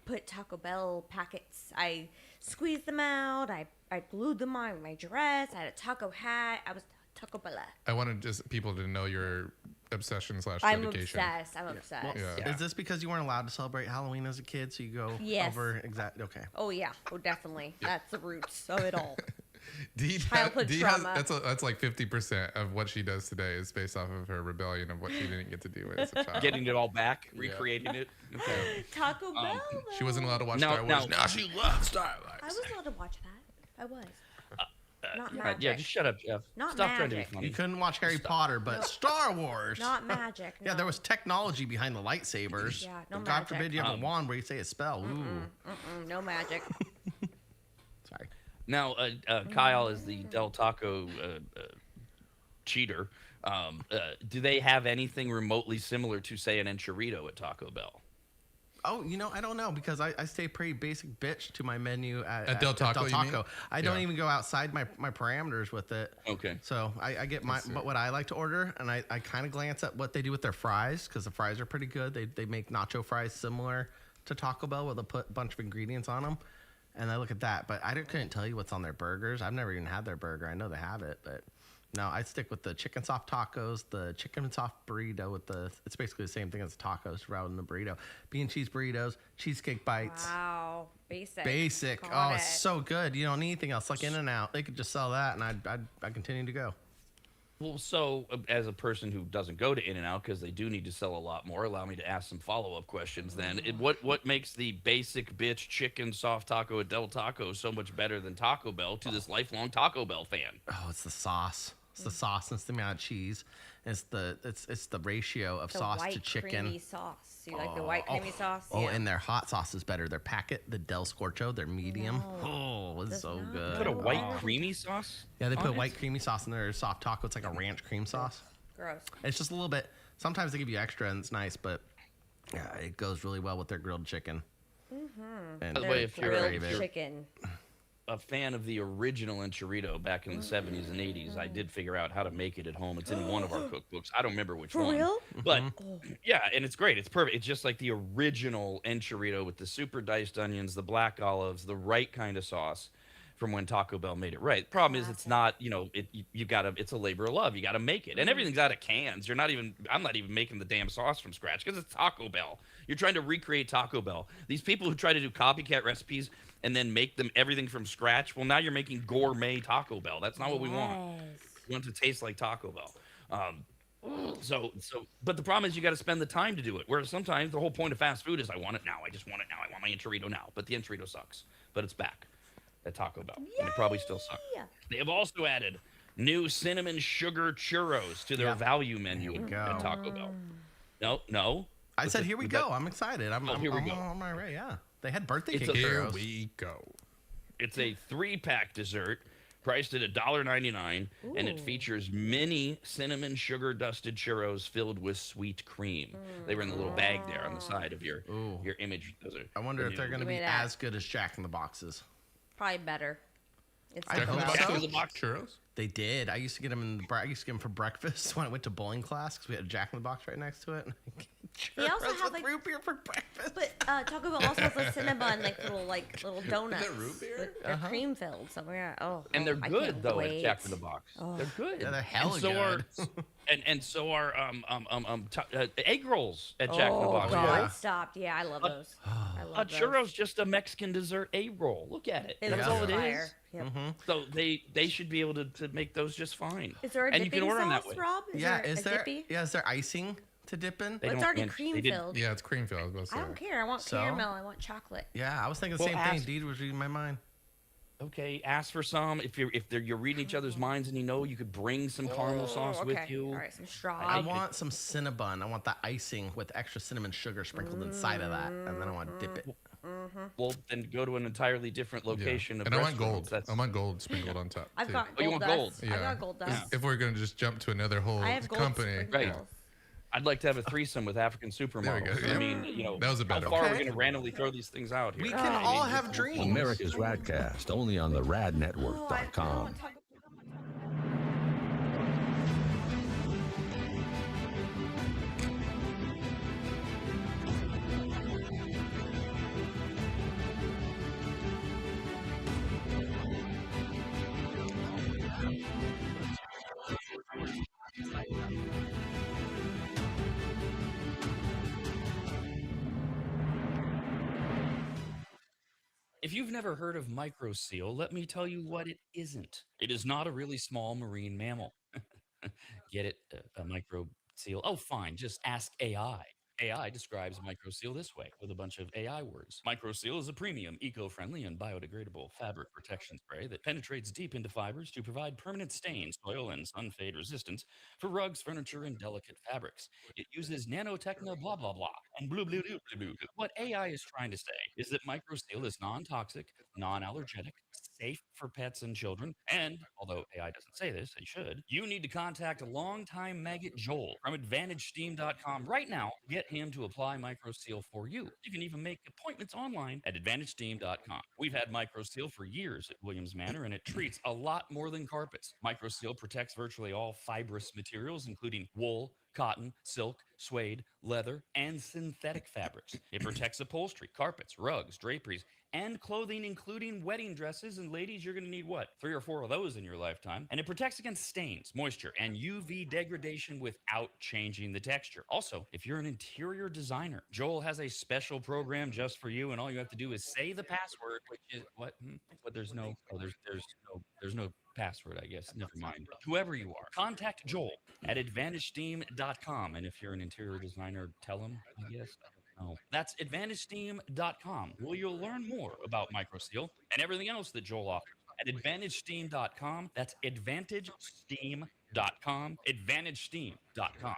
put Taco Bell packets. I squeezed them out. I glued them on my dress. I had a taco hat. I was Taco Bella. I wanted just people to know your obsession / I'm dedication. obsessed. I'm obsessed. Well, Yeah. Is this because you weren't allowed to celebrate Halloween as a kid, so you go Yes. over exactly? Okay. Oh yeah. Oh definitely. That's the roots of it all. Childhood trauma. That's like 50% of what she does today is based off of her rebellion of what she didn't get to do as a child. Getting it all back, recreating it. Okay. Taco Bell. She wasn't allowed to watch Now- Star Wars. now- Now she loves Star I Wars. was allowed to watch that. I was. Not Yeah, magic. yeah, just shut up, Jeff. Not Stop trying to be magic. funny. You couldn't watch Harry Potter, but Star Wars. Not magic. Yeah, no. there was technology behind the lightsabers. Yeah, no But God magic. forbid you have a wand where you say a spell. Ooh. No magic. Sorry. Now, Kyle is the Del Taco cheater. Do they have anything remotely similar to, say, an enchilada at Taco Bell? Oh, I don't know because I stay pretty basic bitch to my menu at Del Taco, you mean? I don't Yeah. even go outside my parameters with it. Okay. So I get what I like to order, and I kind of glance at what they do with their fries because the fries are pretty good. They make nacho fries similar to Taco Bell where they'll put a bunch of ingredients on them, and I look at that. But couldn't tell you what's on their burgers. I've never even had their burger. I know they have it, but no, I stick with the chicken soft tacos, the chicken soft burrito with it's basically the same thing as tacos rather than the burrito. Bean cheese burritos, cheesecake bites. Wow. Basic. Basic. Got Oh, it's so good. You don't need anything else. Like In-N-Out, they could just sell that, and I'd continue to go. Well, so as a person who doesn't go to In-N-Out because they do need to sell a lot more, allow me to ask some follow-up questions. Then, what makes the basic bitch chicken soft taco at Del Taco so much better than Taco Bell to this lifelong Taco Bell fan? Oh, it's the sauce. It's the sauce and it's the amount of cheese. It's the ratio of The sauce white to chicken. creamy sauce. You like the white creamy sauce? Oh, Yeah. and their hot sauce is better. Their packet, the Del Scorcho, they're medium. Oh, it's so good. Put a white creamy sauce? Yeah, they on put it? white creamy sauce in their soft taco. It's like a ranch cream sauce. Gross. It's just a little bit. Sometimes they give you extra and it's nice, but yeah, it goes really well with their grilled chicken. And By the way, if you're Grilled chicken. a fan of the original enchilada back in the 70s and 80s, I did figure out how to make it at home. It's in one of our cookbooks. I don't remember which For one. real? But yeah, and it's great. It's perfect. It's just like the original enchilada with the super diced onions, the black olives, the right kind of sauce from when Taco Bell made it right. The problem is it's not, it's a labor of love. You got to make it. And everything's out of cans. I'm not even making the damn sauce from scratch because it's Taco Bell. You're trying to recreate Taco Bell. These people who try to do copycat recipes and then make them everything from scratch, well, now you're making gourmet Taco Bell. That's not what we want. We want it to taste like Taco Bell. But the problem is you got to spend the time to do it. Whereas sometimes the whole point of fast food is I want it now. I just want it now. I want my enchilada now. But the enchilada sucks. But it's back at Taco Bell. And it probably still sucks. They have also added new cinnamon sugar churros to their value menu at Taco Bell. No. I said, here we go. I'm excited. Here we go. I'm all right. Yeah. They had birthday It's cake Here churros. we go. It's a 3-pack dessert priced at $1.99, and it features mini cinnamon sugar dusted churros filled with sweet cream. They were in the little bag there on the side of your image. I wonder if they're going to be Give me that. as good as Jack in the Boxes. Probably better. It's I like hope about- so. Back to the box churros? They did. I used to get them for breakfast when I went to bowling class because we had a Jack in the Box right next to it. They also Churros have, with like- root beer for breakfast. But Taco Bell also has a Cinnabon, little donuts. root beer? With, they're cream filled. So yeah. And they're I good can't though wait. at Jack in the Box. They're good. Yeah, they're hella and so good. and so are egg rolls at Jack in the Oh Box. God, Yeah. stop! Yeah, I love those. I A love those. churro's just a Mexican dessert egg roll. Look at it. It That's looks all it fire. is. Yep. So they should be able to make those just fine. Is there a and you dipping can order them sauce, that way. Rob? Is Yeah, there is a there? dippy? Yeah, is there icing to dip in? They Well, it's don't already mention- cream they didn't- filled. Yeah, it's cream filled. I was about to I say. don't care. I want So? caramel. I want chocolate. Yeah, I was thinking the Well, same thing. ask- Deed was reading my mind. Okay, ask for some. If you're reading each other's minds and you could bring some caramel sauce Oh, with okay. you. All right, some straw. I want some Cinnabon. I want the icing with extra cinnamon sugar sprinkled inside of that, and then I want to dip it. Well, then go to an entirely different Yeah. location. Of And I want restaurants. gold. That's I want gold sprinkled on top. I've too. got Oh, you gold want gold? dust. Yeah. I got gold dust. If we're gonna just jump to another whole I have gold company, sprinkles. Right. I'd like to have a threesome with African There we supermodels. go. I mean, you know, That was a how better far are one. we going to randomly throw these things out here? We can I all mean, have dreams. America's RADcast, only on the RADnetwork.com. If you've never heard of microseal, let me tell you what it isn't. It is not a really small marine mammal. Get it? A micro seal? Oh, fine. Just ask AI. AI describes microseal this way with a bunch of AI words. Microseal is a premium, eco-friendly, and biodegradable fabric protection spray that penetrates deep into fibers to provide permanent stain, soil, and sun fade resistance for rugs, furniture, and delicate fabrics. It uses nanotechno blah blah blah and blue blue blue blue blue. What AI is trying to say is that microseal is non-toxic, non-allergenic, safe for pets and children, and although AI doesn't say this, it should, you need to contact a longtime maggot Joel from AdvantageSteam.com right now to get him to apply microseal for you. You can even make appointments online at AdvantageSteam.com. We've had microseal for years at Williams Manor, and it treats a lot more than carpets. Microseal protects virtually all fibrous materials, including wool, cotton, silk, suede, leather, and synthetic fabrics. It protects upholstery, carpets, rugs, draperies, and clothing, including wedding dresses. And ladies, you're going to need what? 3 or 4 of those in your lifetime. And it protects against stains, moisture, and UV degradation without changing the texture. Also, if you're an interior designer, Joel has a special program just for you, and all you have to do is say the password, which is what? But there's no, oh, there's no password, I guess. Never mind. Whoever you are, contact Joel at AdvantageSteam.com. And if you're an interior designer, tell him, I guess. Oh, that's AdvantageSteam.com, where you'll learn more about microseal and everything else that Joel offers. At AdvantageSteam.com, that's AdvantageSteam.com, AdvantageSteam.com.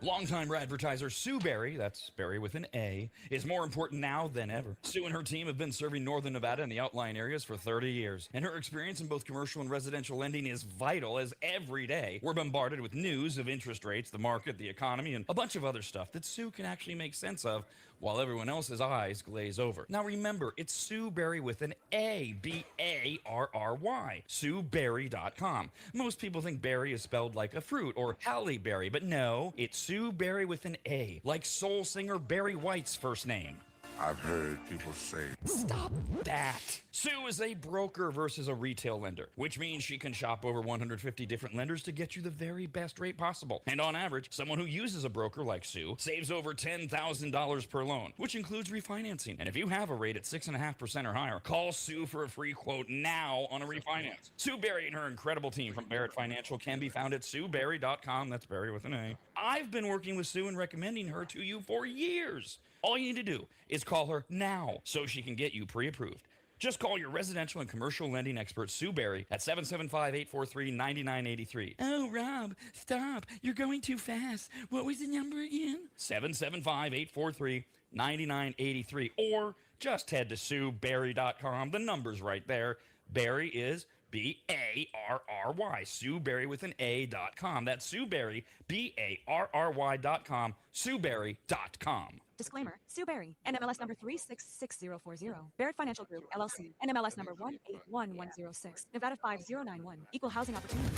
Longtime advertiser Sue Berry, that's Berry with an A, is more important now than ever. Sue and her team have been serving Northern Nevada and the outlying areas for 30 years, and her experience in both commercial and residential lending is vital, as every day we're bombarded with news of interest rates, the market, the economy, and a bunch of other stuff that Sue can actually make sense of while everyone else's eyes glaze over. Now remember, it's Sue Berry with an A, B-A-R-R-Y, SueBerry.com. Most people think berry is spelled like a fruit or Halle Berry, but no, it's Sue Berry with an A, like soul singer Barry White's first name. I've heard people say. Stop that. Sue is a broker versus a retail lender, which means she can shop over 150 different lenders to get you the very best rate possible. And on average, someone who uses a broker like Sue saves over $10,000 per loan, which includes refinancing. And if you have a rate at 6.5% or higher, call Sue for a free quote now on a refinance. Sue Berry and her incredible team from Barrett Financial can be found at SueBerry.com. That's Berry with an A. I've been working with Sue and recommending her to you for years. All you need to do is call her now so she can get you pre-approved. Just call your residential and commercial lending expert, Sue Berry, at 775-843-9983. Oh, Rob, stop. You're going too fast. What was the number again? 775-843-9983. Or just head to SueBerry.com. The number's right there. Berry is B-A-R-R-Y. Sue Berry with an A.com. That's Sue Berry, B-A-R-R-Y.com, SueBerry.com. Disclaimer. Sue Berry, NMLS number 366040. Barrett Financial Group, LLC. NMLS number 181106. Nevada 5091. Equal housing opportunity.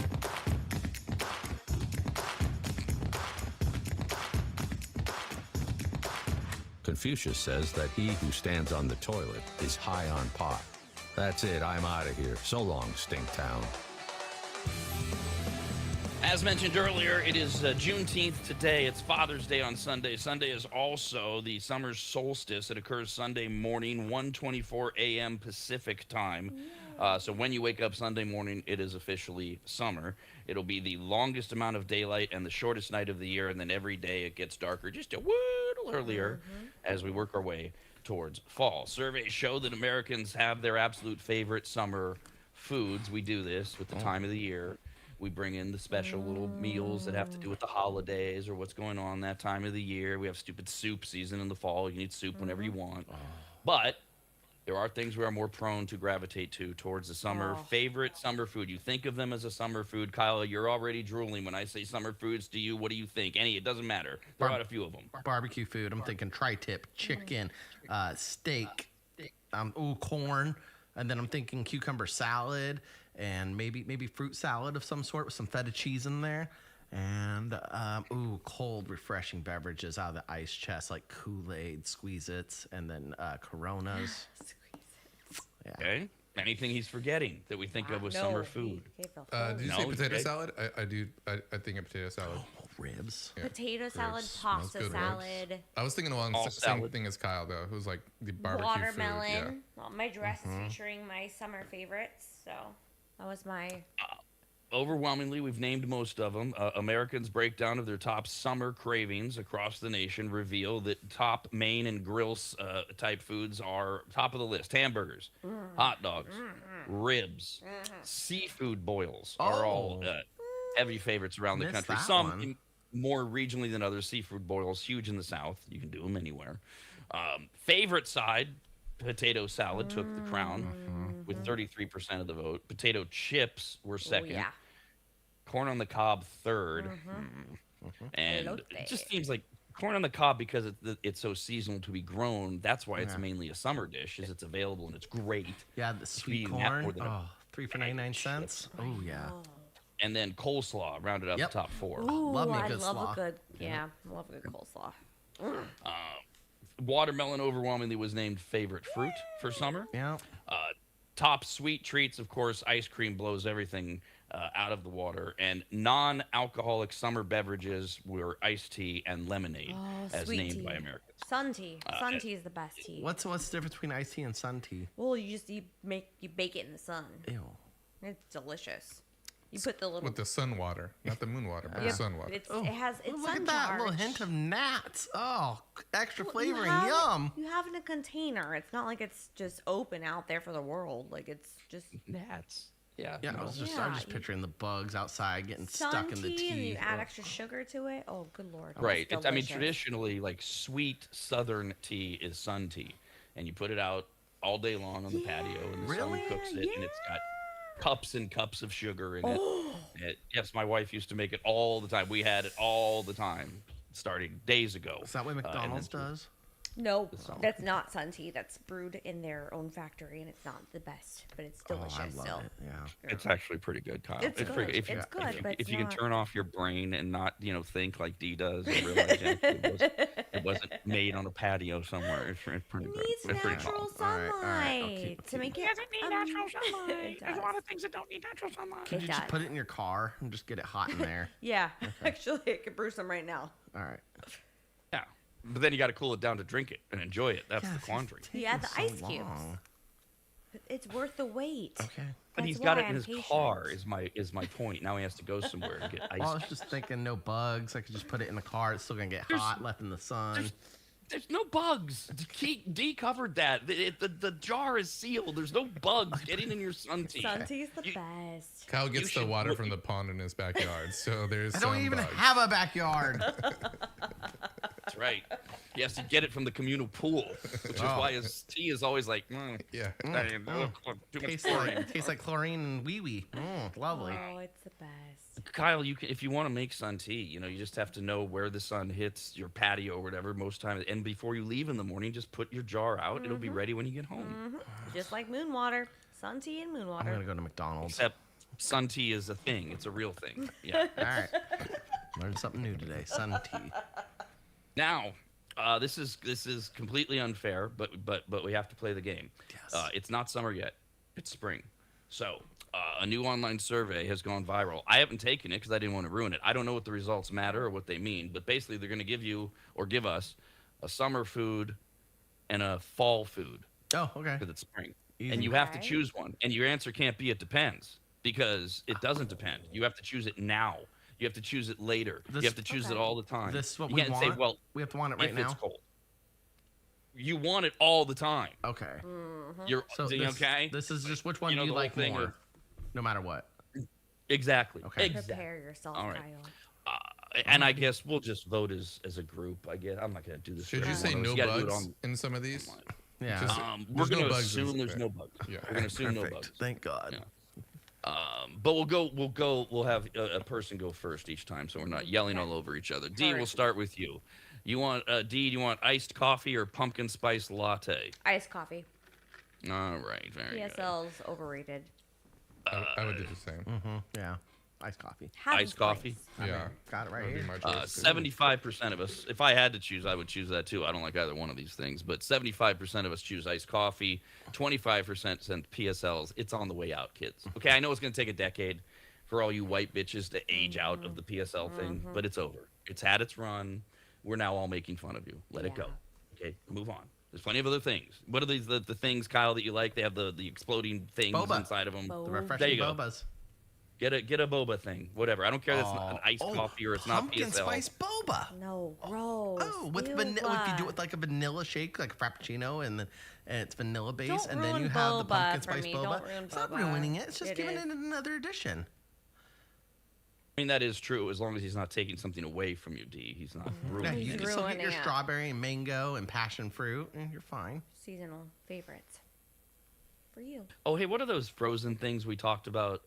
Confucius says that he who stands on the toilet is high on pot. That's it. I'm out of here. So long, Stinktown. As mentioned earlier, it is Juneteenth today. It's Father's Day on Sunday. Sunday is also the summer solstice. It occurs Sunday morning, 1:24 a.m. Pacific time. So when you wake up Sunday morning, it is officially summer. It'll be the longest amount of daylight and the shortest night of the year, and then every day it gets darker just a little earlier as we work our way towards fall. Surveys show that Americans have their absolute favorite summer foods. We do this with the time of the year. We bring in the special little meals that have to do with the holidays or what's going on that time of the year. We have stupid soup season in the fall. You need soup whenever you want. But there are things we are more prone to gravitate towards the summer. Favorite summer food. You think of them as a summer food. Kyle, you're already drooling when I say summer foods to you. What do you think? It doesn't matter. Throw out a few of them. Barbecue food. I'm thinking tri-tip, chicken, steak, corn, and then I'm thinking cucumber salad and maybe fruit salad of some sort with some feta cheese in there. And cold, refreshing beverages out of the ice chest like Kool-Aid, Squeeze-Its, and then Coronas. Squeeze-Its. Yeah. Okay. Anything he's forgetting that we think of with summer food? Did you say potato salad? I do. I think of potato salad. Ribs. Yeah. Potato salad, Ribs. pasta Those good salad. I was thinking along the same thing as Kyle though, who's like the barbecue Watermelon. food. Yeah. Well, my dress is featuring my summer favorites, so that was my. Overwhelmingly, we've named most of them. Americans' breakdown of their top summer cravings across the nation reveal that top main and grill type foods are top of the list. Hamburgers, hot dogs, ribs, seafood boils are all heavy favorites around the country. Some more regionally than others. Seafood boils, huge in the South. You can do them anywhere. Favorite side, potato salad took the crown with 33% of the vote. Potato chips were second. Corn on the cob third. And it just seems like corn on the cob, because it's so seasonal to be grown, that's why it's mainly a summer dish, is it's available and it's great. Yeah, the sweet corn. 3 for 99 cents. Oh, yeah. And then coleslaw rounded out the top four. Ooh, love me a I good love slaw. a good, I love a good coleslaw. Watermelon overwhelmingly was named favorite fruit for summer. Yeah. Top sweet treats, of course, ice cream blows everything out of the water. And non-alcoholic summer beverages were iced tea and lemonade, as named tea. by Americans. Sun tea. Sun tea is the best tea. What's the difference between iced tea and sun tea? Well, you bake it in the sun. Ew. It's delicious. You put the little With the sun water, not the moon water, but the sun water. It has it's Look sun at that little charged. hint of gnats. Oh, extra flavoring. have Yum. You have it in a container. It's not like it's just open out there for the world. Like it's just Gnats. Yeah. Yeah, I'm just picturing the bugs outside getting stuck in the tea. And you add extra sugar to it. Oh, good lord. Right. It's I mean, delicious. traditionally, like sweet southern tea is sun tea, and you put it out all day long on the patio, and the sun cooks it, and it's got cups and cups of sugar in it. Yes, my wife used to make it all the time. We had it all the time, starting days ago. Is that what McDonald's does? No, that's not sun tea. That's brewed in their own factory, and it's not the best, but it's delicious I love still. it. Yeah. It's actually pretty good, Kyle. It's good. Pretty, if you, It's good, but if it's you can not- turn off your brain and not, think like Dee does, and realize it wasn't made on a patio somewhere. It's pretty good. Needs It's pretty natural cool. All right, all right, I'll sunlight keep to make it. Doesn't need natural sunlight. It There's a does. lot of things that don't need natural sunlight. Could you It just does. put it in your car and just get it hot in there? Yeah, actually, I could brew some right now. All right. Yeah. But then you got to cool it down to drink it and enjoy it. That's Yeah, the it's quandary. Yeah, the taking ice so cubes. long. It's worth the wait. Okay. But That's he's got why it in I'm his patient. car. Is my point. Now he has to go somewhere to get ice. Well, I was just thinking no bugs. I could just put it in the car. It's still going to get hot, left in the sun. There's no bugs. Dee covered that. The jar is sealed. There's no bugs getting in your sun tea. Sun tea's the best. Kyle gets the should water look- from the pond in his backyard, so there's I some don't even bugs. have a backyard. That's right. He has to get it from the communal pool, which is why his tea is always like, Yeah. too much tastes chlorine. like chlorine and wee wee. Lovely. Oh, it's the best. Kyle, if you want to make sun tea, you just have to know where the sun hits your patio or whatever most times. And before you leave in the morning, just put your jar out. It'll be ready when you get home. Just like moon water. Sun tea and moon I'm water. going to go to McDonald's. Except sun tea is a thing. It's a real thing. Yeah. All right. Learned something new today. Sun tea. Now, this is completely unfair, but we have to play the game. Yes. It's not summer yet; it's spring. So, a new online survey has gone viral. I haven't taken it because I didn't want to ruin it. I don't know what the results matter or what they mean, but basically, they're going to give you or give us a summer food and a fall food Oh, okay. because it's spring, Easy. and you have to Okay. choose one. And your answer can't be it depends because it doesn't depend. You have to choose it now. You have to choose it later. This- you have to choose it Okay. all the time. This is what you we can't want. say, well, We have to want it right if now. it's cold. You want it all the time. Okay. You're So okay. this is just which one You know you the whole like thing more, is- no matter what. Exactly. Okay. Exactly. Prepare yourself, All right. Kyle. And I guess we'll just vote as a group. I guess I'm not gonna do this. Should for you every say one of us. no You gotta do it bugs on- in some of these? Yeah. Just- We're there's no gonna bugs in assume there's it. no bugs. Yeah. We're gonna assume no Perfect. bugs. Thank God. But we'll have a person go first each time, so we're not yelling all over each other. D, we'll start with you. You want D? Do you want iced coffee or pumpkin spice latte? Iced coffee. All right, very good. PSL's overrated. I would do the same. Yeah. Iced coffee. Iced coffee. Yeah. Got it right That'd be here. my choice. 75% of us, if I had to choose, I would choose that too. I don't like either one of these things, but 75% of us choose iced coffee. 25% send PSLs. It's on the way out, kids. Okay, I know it's going to take a decade for all you white bitches to age out of the PSL thing, but it's over. It's had its run. We're now all making fun of you. Let it go. Okay, move on. There's plenty of other things. What are these the things, Kyle, that you like? They have the exploding things Boba. inside of them. The There refreshing you go. bobas. Get a boba thing, whatever. I don't care. That's not an iced coffee or it's not pumpkin PSL. spice boba. No, gross. Oh, with Ew. vanilla. If you do it with like a vanilla shake, like a frappuccino, and it's vanilla based, Don't and then ruin you have the boba pumpkin for spice me. boba. Don't ruin It's not boba. ruining it. It's just It giving is. it another addition. I mean, that is true as long as he's not taking something away from you, D. He's not Yeah, ruining you it. can still get your ruining it. strawberry and mango and passion fruit, and you're fine. Seasonal favorites. For you. Oh, hey, what are those frozen things we talked about?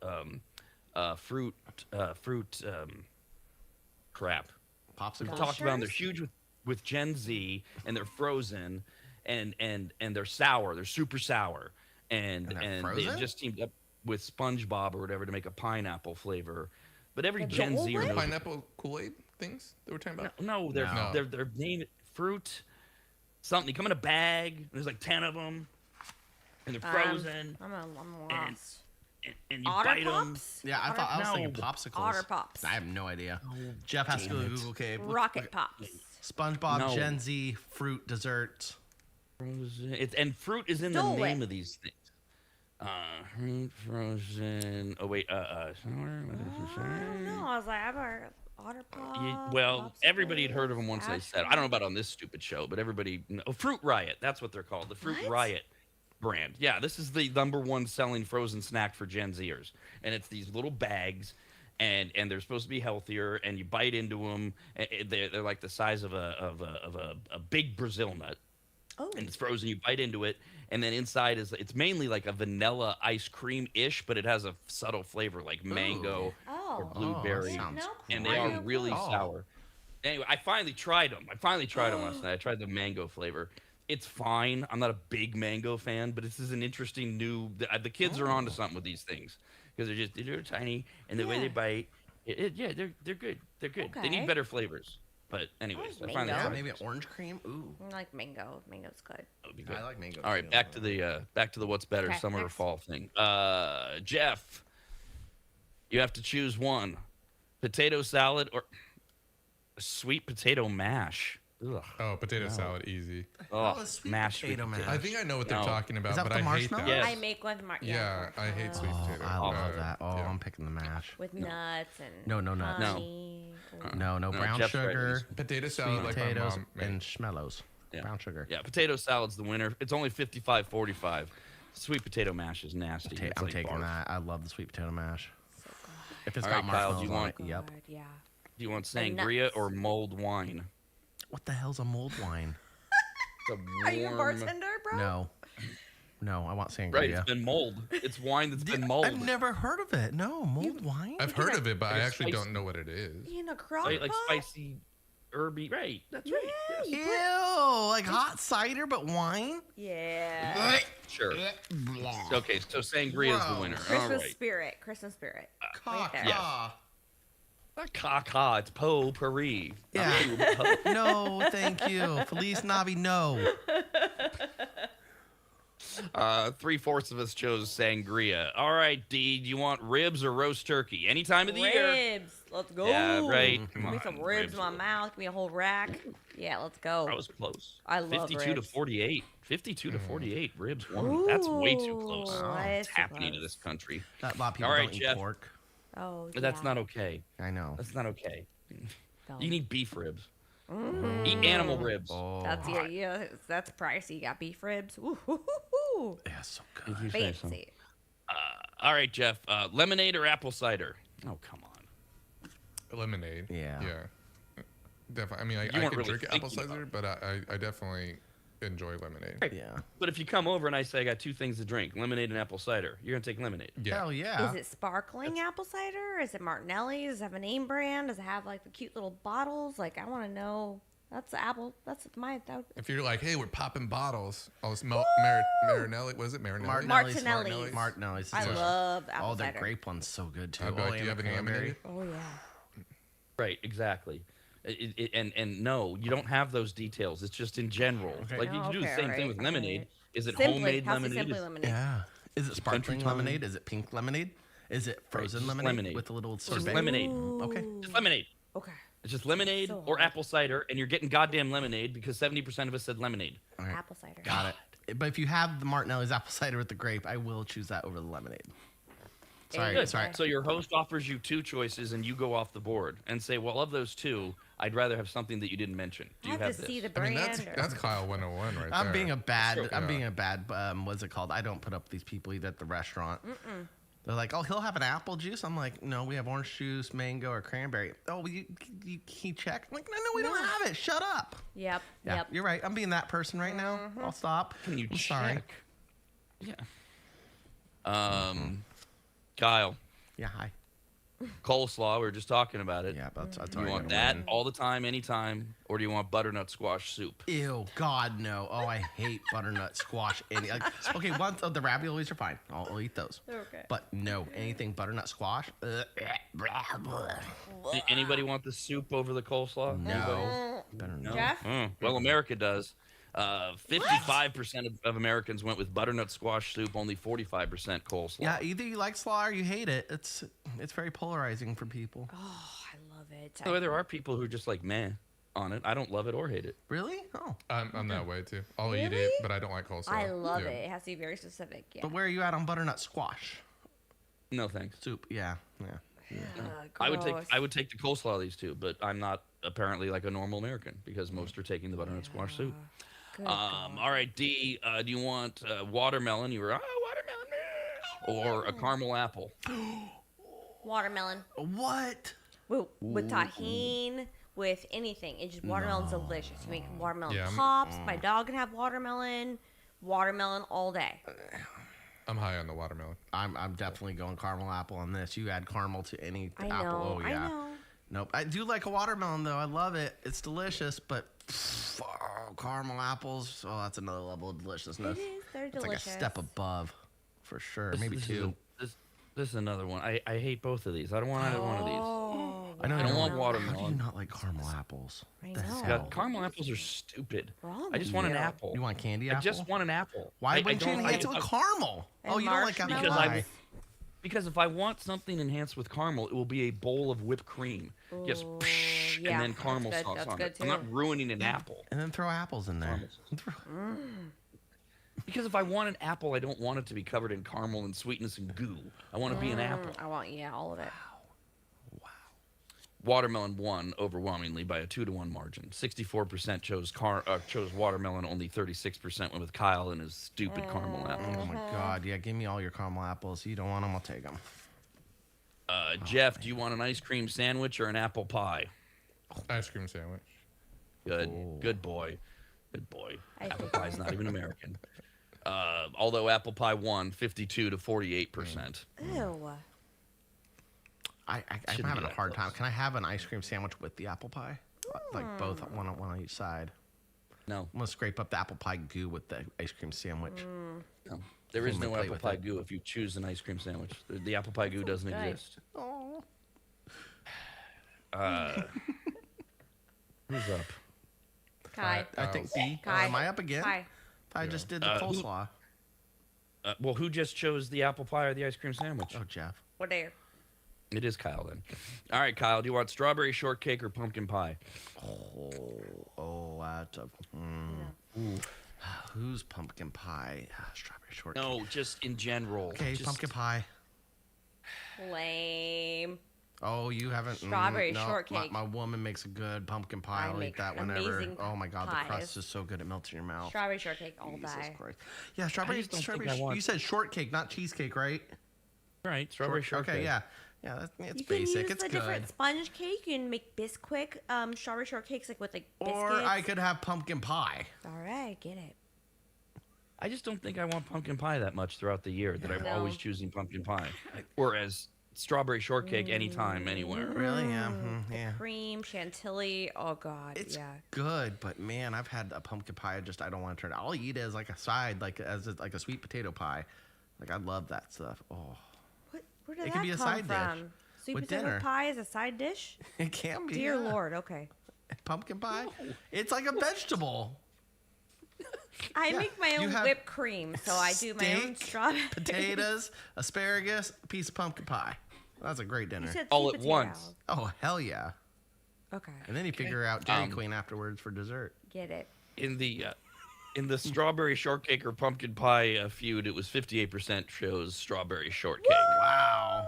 Fruit, crap. Popsicle. We talked about them. They're Gushers? huge with Gen Z, and they're frozen, and they're sour. They're super sour, and they're they frozen? just teamed up with SpongeBob or whatever to make a pineapple flavor. But every The Gen Dole Zer Whip? knows. Pineapple Kool-Aid things that we're talking about? No, they're No. they're named fruit something. They come in a bag. There's like 10 of them, and they're frozen. I'm And- lost. And you Otter bite them. Pops? Yeah, I thought I was thinking No. popsicles. Otter Pops. I have no idea. Jeff has to go to Google Cave. Rocket Pops. SpongeBob No. Gen Z fruit dessert. Frozen. And fruit is in Dole the name Whip. of these things. Fruit frozen. Oh wait. I don't know. I was like, I've heard Otter Pops. Well, everybody had heard of them once they said. I don't know about on this stupid show, but everybody. Oh, Fruit Riot. That's what they're called. The Fruit What? Riot brand. Yeah, this is the #1 selling frozen snack for Gen Zers, and it's these little bags. And they're supposed to be healthier, and you bite into them. They're like the size of a big Brazil nut, Oh. and it's frozen. You bite into it, and then inside it's mainly like a vanilla ice cream ish, but it has a subtle flavor like mango or Oh. blueberry, sounds No and they are clue. really Oh. sour. Anyway, I finally tried them. Last night. I tried the mango flavor. It's fine. I'm not a big mango fan, but this is an interesting new. The kids are onto something with these things because they're tiny and the way they Yeah. bite. Yeah, they're good. They're good. They Okay. need better flavors. But anyways, I finally mango. Yeah, tried. maybe orange cream. Ooh, I like mango. Mango's good. That would be good. I like mango. All right, too. back to the what's better, Okay, summer or next. fall thing. Jeff, you have to choose one: potato salad or sweet potato mash. Ugh. Oh, potato salad, easy. Oh, is sweet mashed potato sweet mash? I think I know what they're No. talking about, Is that but with the I hate marshmallow? that. Yes. I make one. Yeah, I hate sweet Oh, potato. I love that. Oh, yeah. I'm picking the mash. With nuts and No nuts. No. honey. No, No, brown Jeff's right. sugar, Potato sweet salad like my potatoes, mom made. and schmellows. Yeah. Brown sugar. Yeah, potato salad's the winner. It's only 55.45. Sweet potato mash is nasty. It's I'm like taking barf. that. I love the sweet potato mash. So good. If it's All got right, Kyle, do marshmallows you on want- it. Yep. Good, yeah. Do you want And sangria nuts. or mulled wine? What the hell's a mulled wine? It's a Are you a warm- bartender, bro? No. No, I want sangria. Right, it's been mulled. It's wine that's been mulled. I've never heard of it. No, mulled wine? I've heard of it, but I Like a actually spicy- don't know what it is. In a crock like pot? spicy, herby. Right, that's right. Yeah, yes. Ew, like hot cider, but wine? Yeah. Sure. Okay, so sangria is the Gross. winner. All Christmas right. spirit. Christmas spirit. Caca. there. Yes. Not caca, it's potpourri. Yeah. No, thank you. Feliz Navi, no. 3/4 of us chose sangria. All right, D, do you want ribs or roast turkey? Any time of the year. Ribs. Let's go. Yeah, right. Come Give me on, some ribs in my mouth. Give me a whole rack. Yeah, let's go. I was close. I love 52 to ribs. 48. 52 to 48. Ribs won. That's way too close. Ooh, What's that's happening to close. this country? A lot of people All right, don't eat Jeff. pork. Oh, But that's yeah. not okay. I know. That's not okay. Don't. You need beef ribs. Eat animal ribs. Oh, That's yeah. That's pricey. You got beef ribs. Ooh, hoo, hoo, hoo. yeah, so good. You say so. Fancy. All right, Jeff. Lemonade or apple cider? Oh, come on. Lemonade. Yeah. Yeah. Definitely. I mean, You I weren't could really drink apple thinking cider, but I definitely enjoy lemonade. Yeah. But if you come over and I say I got 2 things to drink, lemonade and apple cider, you're going to take lemonade. Yeah. Hell yeah. Is it sparkling apple cider? Is it Martinelli? Does it have a name brand? Does it have like the cute little bottles? Like, I want to know. That's the apple. That's my. If you're like, hey, we're popping bottles. Oh, it's Marinelli. Was it Marinelli? Martinelli's. Martinelli's. I love apple Oh, their cider. grape one's so good too. I'd be like, do you and have any cranberry. lemonade? Oh yeah. Right, exactly. And no, you don't have those details. It's just in general. Like you can do the same thing with lemonade. Is it Simply, homemade how's the lemonade? Simply lemonade? Yeah. Is it sparkling Country lemonade? Is it pink lemonade? Is it frozen just lemonade, lemonade. with a little Just sorbet? lemonade. Okay. Just lemonade. Okay. It's just lemonade So or hard. apple cider, and you're getting goddamn lemonade because 70% of us said lemonade. All right. Apple cider. Got it. But if you have the Martinelli's apple cider with the grape, I will choose that over the lemonade. Sorry, Good. sorry. So your host offers you 2 choices, and you go off the board and say, "Well, of those 2, I'd rather have something that you didn't mention." Do I you have have to this? see the I mean, brand. that's Kyle 101 right there. I'm being a bad. Sure. I'm being a bad. What's it called? I don't put up with these people either at the restaurant. They're like, "Oh, he'll have an apple juice." I'm like, "No, we have orange juice, mango, or cranberry." Oh, he checked. I'm like, "No, we don't have it. Shut up." Yep. Yeah, Yep. you're right. I'm being that person right now. I'll stop. Can you I'm check? sorry. Yeah. Kyle, Yeah, hi. coleslaw. We were just talking about it. Yeah, that's Do you already want gonna that win. all the time, anytime, or do you want butternut squash soup? Ew, God, no. Oh, I hate butternut squash. Okay, once the raviolis are fine. I'll eat those. Okay. But no, anything butternut squash. Anybody want the soup over the coleslaw? No. Better not. Jeff? Well, America does. 55% of Americans went with butternut squash soup. Only 45% coleslaw. Yeah, either you like slaw or you hate it. It's very polarizing for people. Oh, I love it. By the way, there are people who are just like meh on it. I don't love it or hate it. Really? Oh. I'm that way too. I'll eat Really? it, but I don't like coleslaw. I love Yeah. it. It has to be very specific. Yeah. But where are you at on butternut squash No thanks. soup? Yeah. I would take the coleslaw of these 2, but I'm not apparently like a normal American because most are taking the butternut squash soup. All right, D, do you want watermelon? You were watermelon, or a caramel apple? Watermelon. What? With tahine, with anything. It's just watermelon's delicious. You make watermelon Yeah, pops. My dog can have watermelon. Watermelon all day. I'm high on the watermelon. I'm definitely going caramel apple on this. You add caramel to any I apple. know. Oh yeah. I know. Nope. I do like a watermelon though. I love it. It's delicious, but caramel apples. Oh, that's another level of deliciousness. It is. They're It's delicious. like a step above, for sure. Maybe This 2. This is another one. I hate both of these. I don't want either one of these. Oh, I know I you don't want How do you watermelon. not like caramel apples? I The know. hell? Caramel apples are stupid. Wrong I just with want an you? apple. You want candy I apple? just want an apple. Why I wouldn't you don't enhance it like with caramel? And Oh, you don't like apple marshmallows. pie. Because if I want something enhanced with caramel, it will be a bowl of whipped cream. Just Ooh, psh, yeah, and then caramel that's good, sauce that's on good it. I'm not too. ruining an apple. And then throw apples in there. Because if I want an apple, I don't want it to be covered in caramel and sweetness and goo. I want to be an apple. I want all of it. Watermelon won overwhelmingly by a 2-to-1 margin. 64% chose watermelon. Only 36% went with Kyle and his stupid caramel apple. Oh my God! Yeah, give me all your caramel apples. You don't want them? I'll take them. Jeff, do you want an ice cream sandwich or an apple pie? Ice cream sandwich. Good. Good boy. Good boy. I Apple think- pie's not even American. Although apple pie won 52 to 48%. Ew. I'm Shouldn't having be a that hard close. time. Can I have an ice cream sandwich with the apple pie? Like both, one on each side. No, I'm gonna scrape up the apple pie goo with the ice cream sandwich. no. There is Only no play apple with pie it. goo if you choose an ice cream sandwich. The apple pie goo doesn't good. exist. Oh. Who's up? Kai. I think B. Kai. Am I up again? Kai. I just did the coleslaw. Well, who just chose the apple pie or the ice cream sandwich? Oh, Jeff. What are you? It is Kyle then. All right, Kyle, do you want strawberry shortcake or pumpkin pie? That's a. Who's pumpkin pie? Strawberry shortcake. No, just in general. Okay, Just- pumpkin pie. Lame. Oh, you haven't. Strawberry no, shortcake. My woman makes a good pumpkin pie. I I'll eat make that whenever. amazing Oh my God, the crust pies. is so good it melts in your mouth. Strawberry shortcake all Jesus day. Christ. Yeah, strawberry. just don't think Strawberry. I want- You said shortcake, not cheesecake, right? Right, strawberry shortcake. Okay, yeah. Yeah, it's You can basic. use It's the good. different sponge cake. You can make Bisquick, strawberry shortcakes like with like biscuits. Or I could have pumpkin pie. All right, get it. I just don't think I want pumpkin pie that much throughout the year that I'm No. always choosing pumpkin pie. Whereas strawberry shortcake anytime, anywhere. Really? Yeah. Yeah. Cream, chantilly. Oh God, It's yeah. good, but man, I've had a pumpkin pie. I don't want to turn. I'll eat it as like a side, like like a sweet potato pie. Like I love that stuff. Oh, Where did It that could be a come side dish from? Sweet with potato dinner. pie is a side dish? it can be. Dear yeah. Lord, okay. Pumpkin pie. It's like a vegetable. I Yeah, make my you own have whipped cream, so I do my own Steak, strawberry. potatoes, asparagus, a piece of pumpkin pie. That's a great dinner. You said All sweet at potato. once. Oh hell yeah! Okay, And then you figure out Dairy Queen afterwards for dessert. get it. In the strawberry shortcake or pumpkin pie feud, it was 58% chose strawberry shortcake. Wow.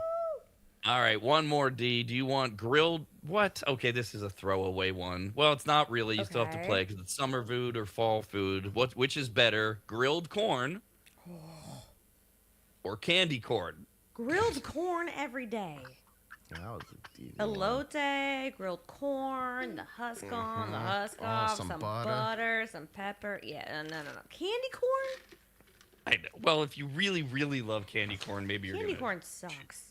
All right, one more, D. Do you want grilled? What? Okay, this is a throwaway one. Well, it's not really. You still have to Okay. play because it's summer food or fall food. Which is better, grilled corn or candy corn? Grilled corn every day. That was a easy one. Elote, grilled corn, the husk on, the husk Oh, off, some some butter. butter, some pepper. Yeah, no. Candy corn? I know. Well, if you really, really love candy corn, maybe you're Candy doing corn sucks.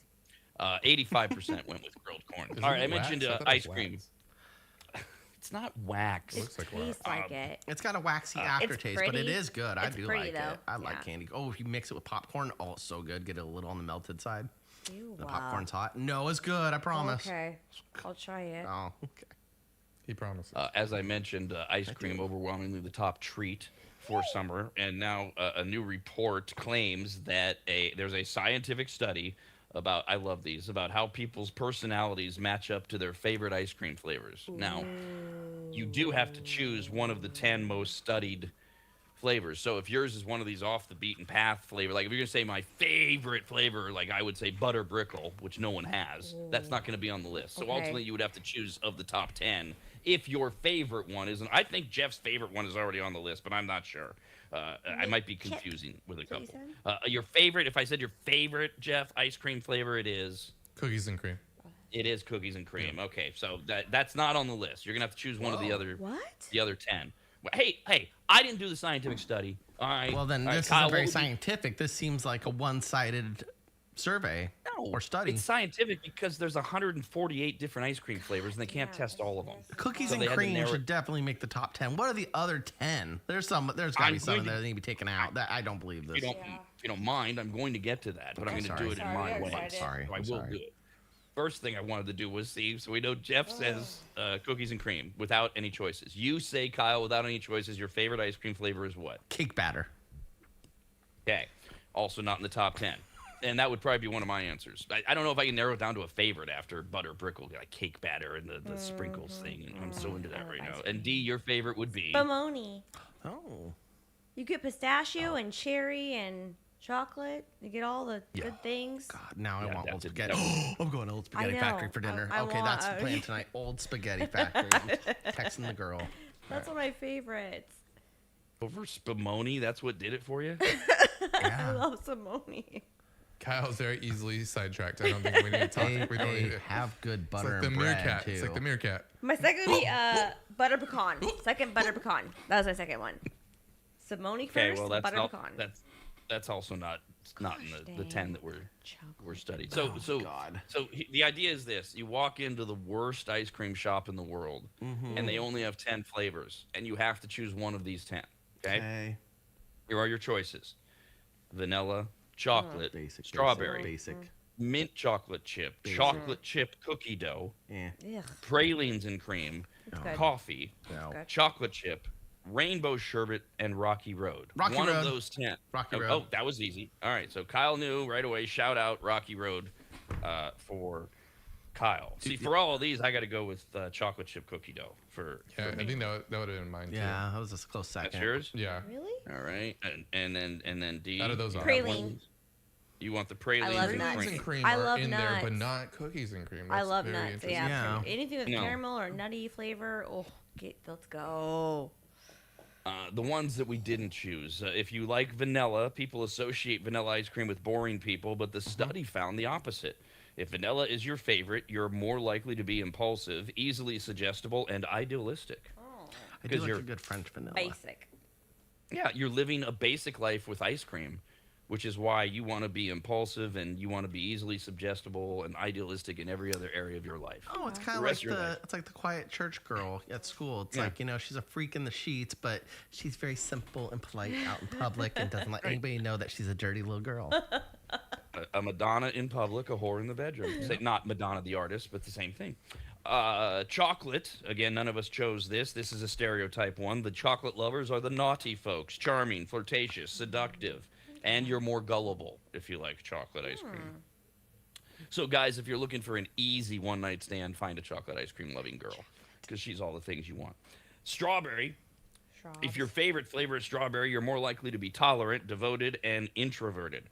85% went with grilled corn. Isn't All right, I it wax? mentioned I thought it ice was cream. wax. It's not wax. It looks like tastes like it. It's got a waxy aftertaste, but it pretty. is good. I It's do pretty, like though. it. I like Yeah. candy. Oh, if you mix it with popcorn, oh, it's so good. Get it a little on the melted side. Ew, The wow. popcorn's hot. No, it's good. I promise. Okay, I'll try it. Oh, okay. He promises. As I mentioned, ice cream overwhelmingly the top treat for summer, and now a new report claims that there's a scientific study about about how people's personalities match up to their favorite ice cream flavors. Now, you do have to choose one of the 10 most studied flavors. So if yours is one of these off the beaten path flavor, like if you're gonna say my favorite flavor, like I would say butter brickle, which no one has, that's not gonna be on the list. So Okay. ultimately you would have to choose of the top 10 if your favorite one isn't. I think Jeff's favorite one is already on the list, but I'm not sure. I might be Chip. confusing with a Is that what you couple. Your favorite, if I said your favorite, Jeff, ice cream flavor, it is Cookies and cream. cookies and cream. Okay, so that's not on the list. You're gonna have to choose one of the other What? 10. Well, hey, I didn't do the scientific study. All right. Well, then All right, this Kyle, isn't very what would you- scientific. This seems like a one-sided survey or study. It's scientific because there's 148 different ice cream flavors and they can't test all of them. Cookies So and they had to cream narrow should it- definitely make the top 10. What are the other 10? There's got to I'm be some going that to- need to be taken out. That I don't believe If this. you don't mind, I'm going to get to that, but I'm going to sorry. do it in my Sorry, way. I'm sorry. So I I'm will sorry. do it. First thing I wanted to do was see, so we know Jeff says cookies and cream without any choices. You say, Kyle, without any choices, your favorite ice cream flavor is what? Cake batter. Okay. Also not in the top 10. And that would probably be one of my answers. I don't know if I can narrow it down to a favorite after butter brickle, like cake batter and the sprinkles thing. And I'm so into that right now. And D, your favorite would be? Spumoni. Oh. You get pistachio and cherry and chocolate. You get all the good things. God, now I Yeah, want that's old it. spaghetti. I'm going to Old Spaghetti know. Factory for dinner. I okay, want- that's the plan tonight. Old Spaghetti Factory. I'm texting the girl. That's one of my favorites. Over Spumoni? That's what did it for you? I Yeah. love Simone. Kyle's very easily sidetracked. I don't think we need to talk. We don't need They to. have good It's butter like the and bread meerkat. too. It's like the meerkat. My second would be butter pecan. Second butter pecan. That was my second one. Simone first, Okay, well butter not, pecan. that's also not in the 10 that were studied. So God. the idea is this: you walk into the worst ice cream shop in the world, and they only have 10 flavors, and you have to choose one of these 10. Okay. Here are your choices: vanilla, chocolate, Basic. strawberry, Basic. mint chocolate chip, chocolate chip cookie dough, Yeah. Ugh, pralines and cream, good. coffee, No. Good. chocolate chip, rainbow sherbet, and Rocky Road. Rocky One Road. of those 10. Rocky Oh, Road. Oh, that was easy. All right, so Kyle knew right away. Shout out Rocky Road for Kyle. See, for all of these, I got to go with chocolate chip cookie dough for Yeah, me. I think that would have been mine too. Yeah, that was a close second. That's yours. Yeah. Really? All right, and then D. Out of those, Praline. You want the praline? I love and nuts. Pralines cream. and cream I are love in there, but nuts. not cookies and cream. I That's love very nuts. interesting. Yeah. Yeah. Anything with No. caramel or nutty flavor. Oh, let's go. The ones that we didn't choose. If you like vanilla, people associate vanilla ice cream with boring people, but the study found the opposite. If vanilla is your favorite, you're more likely to be impulsive, easily suggestible, and idealistic. I do like a good French vanilla. Basic. Yeah, you're living a basic life with ice cream, which is why you want to be impulsive and you want to be easily suggestible and idealistic in every other area of your life. Oh, it's kind of like the quiet church girl at school. It's like, she's a freak in the sheets, but she's very simple and polite out in public and doesn't let anybody know that she's a dirty little girl. A Madonna in public, a whore in the bedroom. Say, not Madonna the artist, but the same thing. Chocolate. Again, none of us chose this. This is a stereotype one. The chocolate lovers are the naughty folks. Charming, flirtatious, seductive. And you're more gullible if you like chocolate ice cream. So, guys, if you're looking for an easy one-night stand, find a chocolate ice cream loving girl because she's all the things you want. Strawberry. If your favorite flavor is strawberry, you're more likely to be tolerant, devoted, and introverted,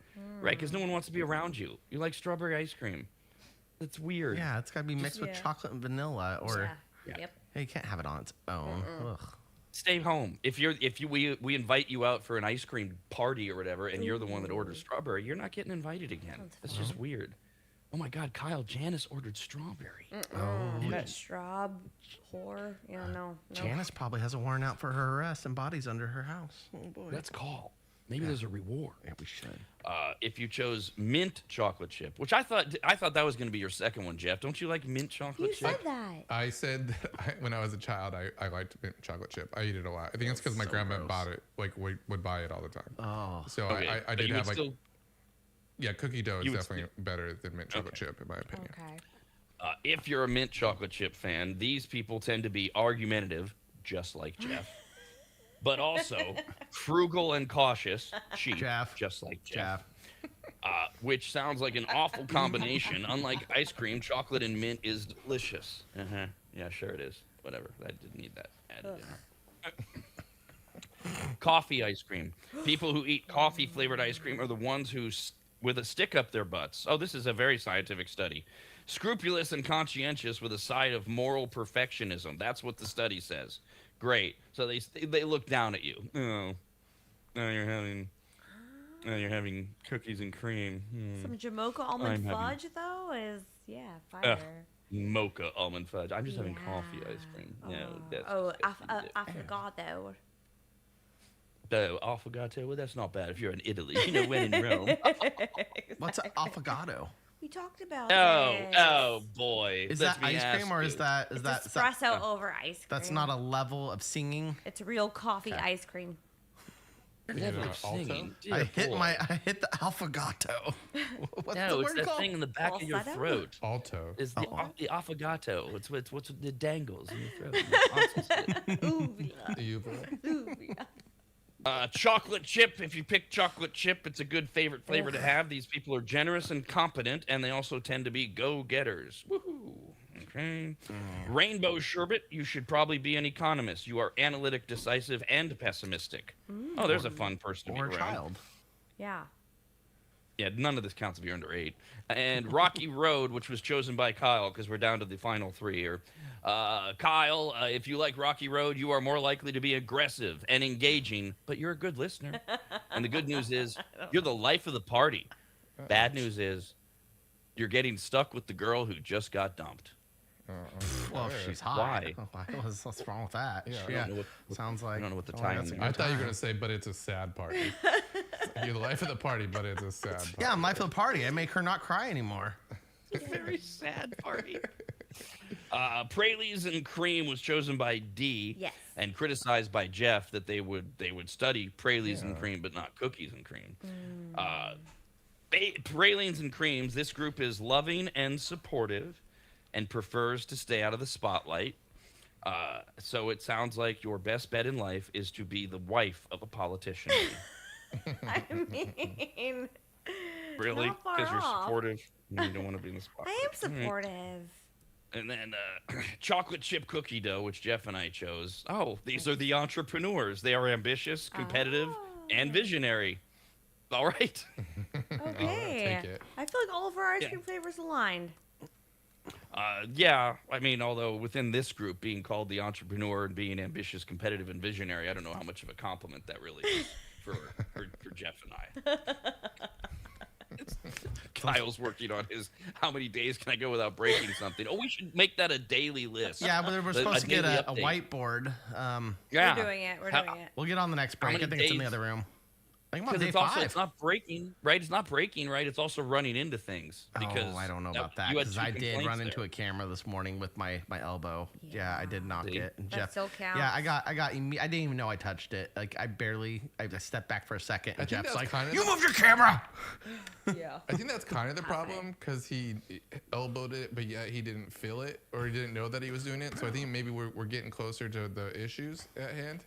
right? Because no one wants to be around you. You like strawberry ice cream. That's weird. Yeah, it's got to be mixed with chocolate and vanilla, or Yep. you can't have it on its own. Ugh. Stay home. We invite you out for an ice cream party or whatever, and you're the one that orders strawberry, you're not getting invited again. That's just weird. Oh my God, Kyle, Janice ordered strawberry. Straw whore. Yeah, no. Janice probably has a warrant out for her arrest and bodies under her house. Oh boy. Let's call. Maybe there's a reward. Yeah, we should. If you chose mint chocolate chip, which I thought that was going to be your second one, Jeff. Don't you like mint chocolate You chip? said that. I said that when I was a child, I liked mint chocolate chip. I eat it a lot. I think it's because my grandma bought it, would buy it all the time. Oh. So Okay, I but did you have would still- yeah, cookie dough is you would definitely better than mint chocolate chip, in my opinion. Okay. If you're a mint chocolate chip fan, these people tend to be argumentative, just like Jeff, but also frugal and cautious, cheap, just like Jeff. Which sounds like an awful combination. Unlike ice cream, chocolate and mint is delicious. Yeah, sure it is. Whatever. I didn't need that added in. Coffee ice cream. People who eat coffee flavored ice cream are the ones who with a stick up their butts. Oh, this is a very scientific study. Scrupulous and conscientious with a side of moral perfectionism. That's what the study says. Great. So they look down at you. Oh, now you're having cookies and cream. Some Jamocha almond fudge though is fire. Mocha almond fudge. I'm just having coffee ice cream. No, that's Affogato. Oh, affogato. Well, that's not bad if you're in Italy. When in Rome. What's an affogato? We talked about Oh boy. Is that ice cream or is that espresso over ice cream? That's not a level of singing. It's real coffee ice cream. Level of singing. I hit the affogato. What's the it's word that called? thing in the back of your throat. Alto. It's the affogato. It's what's the dangles in your throat. Chocolate chip. If you pick chocolate chip, it's a good favorite flavor to have. These people are generous and competent, and they also tend to be go-getters. Woohoo! Okay. Rainbow sherbet. You should probably be an economist. You are analytic, decisive, and pessimistic. Oh, there's a fun person to be Or around. a child. Yeah. Yeah, none of this counts if you're under 8. And Rocky Road, which was chosen by Kyle, because we're down to the final 3 here. Kyle, if you like Rocky Road, you are more likely to be aggressive and engaging, but you're a good listener. And the good news is, you're the life of the party. Bad news is, you're getting stuck with the girl who just got dumped. Well, she's hot. Why? What's wrong with that? I don't know Sounds like. I don't know what the time. time I thought you were going to say, but it's a sad party. You're the life of the party, but it's a sad party. Yeah, I'm life of the party. I make her not cry anymore. It's a very sad party. Pralines and cream was chosen by D and criticized by Jeff that they would study pralines and cream but not cookies and cream. Pralines and creams, this group is loving and supportive and prefers to stay out of the spotlight. So it sounds like your best bet in life is to be the wife of a politician. I mean, Really? not far Because you're off. supportive and you don't want to be in the spotlight. I am supportive. And then chocolate chip cookie dough, which Jeff and I chose. Oh, these are the entrepreneurs. They are ambitious, competitive, and visionary. All right. Okay. Take it. I feel like all of our ice cream flavors aligned. Yeah, I mean, although within this group, being called the entrepreneur and being ambitious, competitive, and visionary, I don't know how much of a compliment that really is for Jeff and I. Kyle's working on his how many days can I go without breaking something. Oh, we should make that a daily list. Yeah, but we're supposed to get daily a update. whiteboard. Yeah. We're doing it. We're doing it. We'll get on the next How break. I many think it's in the days? other room. I think I'm on Because day it's also 5. it's not breaking, right? It's not breaking, right? It's also running into things. Because I don't know about that you had because two I did complaints run into there. a camera this morning with my elbow. Yeah, I did knock See? it. And That Jeff, still counts. yeah, I didn't even know I touched it. Like I stepped back for a second, and I think Jeff's that's like, kind of "You moved your camera." Yeah. I think that's kind of the problem because he elbowed it, but yet he didn't feel it or he didn't know that he was doing it. So I think maybe we're getting closer to the issues at hand.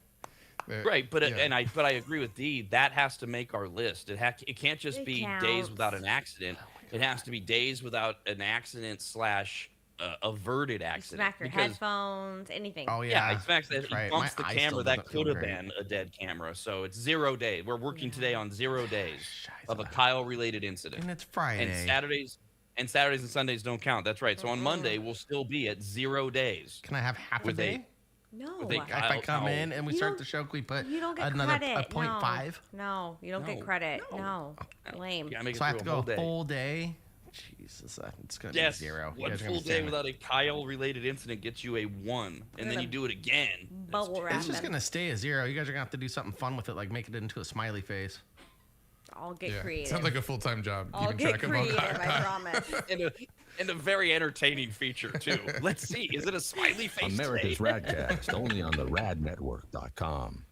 Right, but yeah. I agree with Dee. That has to make our list. It can't just It be counts. days without an accident. It has to be days without an accident / averted accident. Smack your headphones, anything. Oh Yeah, yeah, he smacks that. that's He right. bumps My the eye camera. still That doesn't feel could have great. been a dead camera. So it's 0 day. We're working today on 0 days of a Scheiße. Kyle-related incident. And it's Friday. And Saturdays and Sundays don't count. That's right. So on Monday we'll still be at 0 days. Can I have half a With day? No. with a If I come no. in and we You start don't- the show, can we put You don't get another credit. a 0.5? No, you don't get No. credit. No. No. Lame. You gotta make it So I have to through go a whole day. a full day. Jesus, it's gonna Yes, be 0. You one guys are full gonna be day saying- without a Kyle-related incident gets you a 1, and then you do it again. Bubble wrap It's just them. gonna stay a 0. You guys are gonna have to do something fun with it, like make it into a smiley face. I'll get Yeah. creative. Sounds like a full-time job. I'll keeping get track of all creative, that. I promise. And a very entertaining feature too. Let's see, is it a smiley face? America's today? Radcast, only on the radnetwork.com.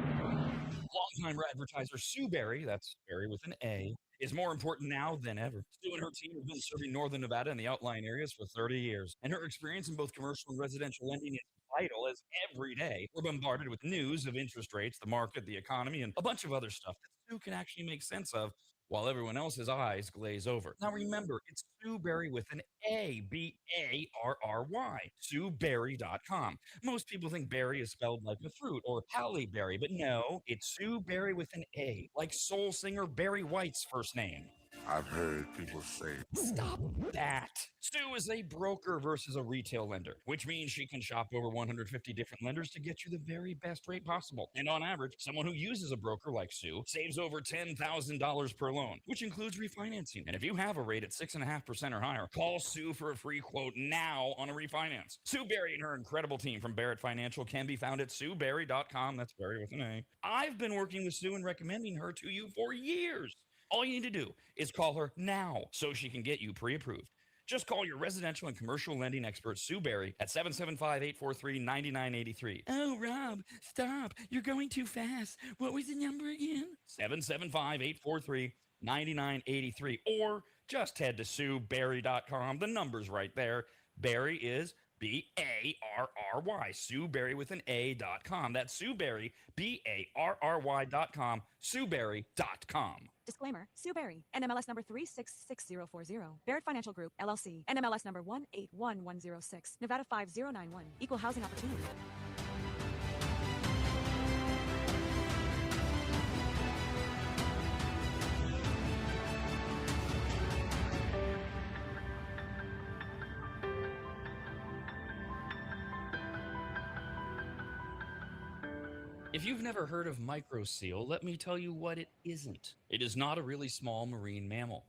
Longtime advertiser Sue Berry, that's Berry with an A, is more important now than ever. Sue and her team have been serving Northern Nevada and the outlying areas for 30 years, and her experience in both commercial and residential lending is vital as every day we're bombarded with news of interest rates, the market, the economy, and a bunch of other stuff that Sue can actually make sense of while everyone else's eyes glaze over. Now remember, it's Sue Berry with an A, B-A-R-R-Y, SueBerry.com. Most people think berry is spelled like a fruit or Halle Berry, but no, it's Sue Berry with an A, like soul singer Barry White's first name. I've heard people say, Stop that. Sue is a broker versus a retail lender, which means she can shop over 150 different lenders to get you the very best rate possible. And on average, someone who uses a broker like Sue saves over $10,000 per loan, which includes refinancing. And if you have a rate at 6.5% or higher, call Sue for a free quote now on a refinance. Sue Berry and her incredible team from Barrett Financial can be found at SueBerry.com. That's Berry with an A. I've been working with Sue and recommending her to you for years. All you need to do is call her now so she can get you pre-approved. Just call your residential and commercial lending expert, Sue Berry, at 775-843-9983. Oh, Rob, stop. You're going too fast. What was the number again? 775-843-9983. Or just head to SueBerry.com. The number's right there. Berry is B-A-R-R-Y. Sue Berry with an A.com. That's Sue Berry, B-A-R-R-Y.com, SueBerry.com. Disclaimer, Sue Berry, NMLS number 366040, Barrett Financial Group, LLC, NMLS number 181106, Nevada 5091, Equal Housing Opportunity. If you've never heard of microseal, let me tell you what it isn't. It is not a really small marine mammal.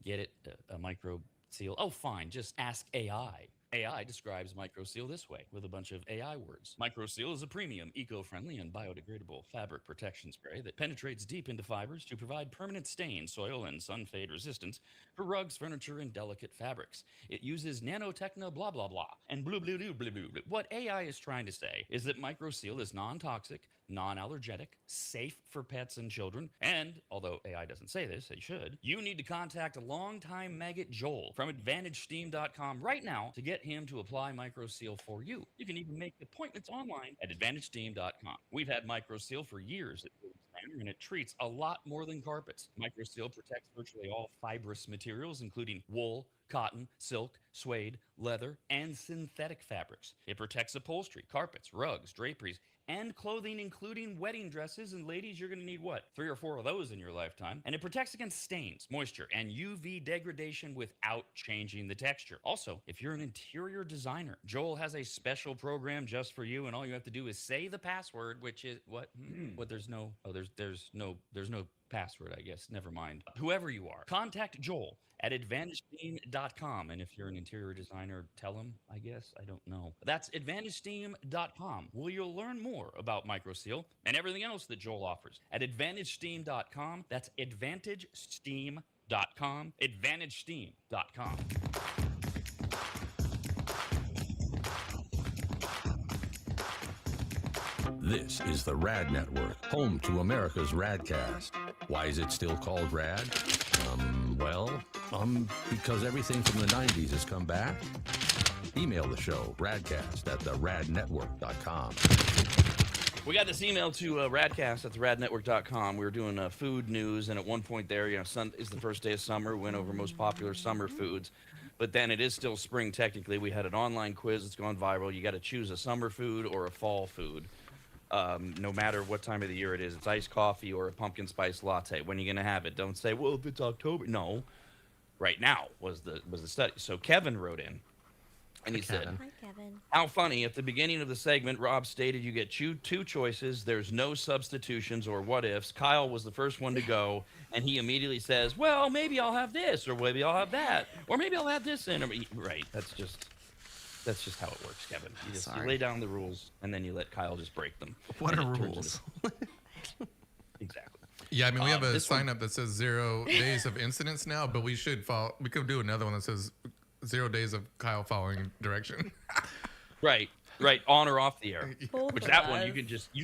Get it? A micro seal? Oh, fine. Just ask AI. AI describes microseal this way with a bunch of AI words. Microseal is a premium, eco-friendly, and biodegradable fabric protection spray that penetrates deep into fibers to provide permanent stain, soil, and sun fade resistance for rugs, furniture, and delicate fabrics. It uses nanotechno blah blah blah and blue blue blue blue blue. What AI is trying to say is that microseal is non-toxic, non-allergenic, safe for pets and children, and although AI doesn't say this, it should, you need to contact a longtime maggot Joel from AdvantageSteam.com right now to get him to apply microseal for you. You can even make appointments online at AdvantageSteam.com. We've had microseal for years at and it treats a lot more than carpets. MicroSeal protects virtually all fibrous materials, including wool, cotton, silk, suede, leather, and synthetic fabrics. It protects upholstery, carpets, rugs, draperies, and clothing, including wedding dresses. And ladies, you're going to need what? 3 or 4 of those in your lifetime. And it protects against stains, moisture, and UV degradation without changing the texture. Also, if you're an interior designer, Joel has a special program just for you, and all you have to do is say the password, which is what? What? There's no password, I guess. Never mind. Whoever you are, contact Joel at AdvantageSteam.com. And if you're an interior designer, tell him, I guess. I don't know. That's AdvantageSteam.com, where you'll learn more about MicroSeal and everything else that Joel offers. At AdvantageSteam.com, that's AdvantageSteam.com, AdvantageSteam.com. This is the RAD Network, home to America's RAD Cast. Why is it still called RAD? Because everything from the 90s has come back. Email the show, radcast@theradnetwork.com. We got this email to radcast@theradnetwork.com. We were doing food news, and at one point there, sun is the first day of summer. Went over most popular summer foods, but then it is still spring technically. We had an online quiz that's gone viral. You got to choose a summer food or a fall food. No matter what time of the year it is, it's iced coffee or a pumpkin spice latte. When are you gonna have it? Don't say, well, if it's October. No, right now was the study. So Kevin wrote in, and he said, Hi, Kevin. how funny, at the beginning of the segment, Rob stated you get two choices. There's no substitutions or what ifs. Kyle was the first one to go, and he immediately says, well, maybe I'll have this, or maybe I'll have that, or maybe I'll have this in. Right, that's just how it works, Kevin. You lay down the rules, and then you let Kyle just break them. What are rules? Exactly. Yeah, I mean, we have a sign up that says 0 days of incidents now, but we should follow. We could do another one that says 0 days of Kyle following direction. Right, on or off the air. Which that one you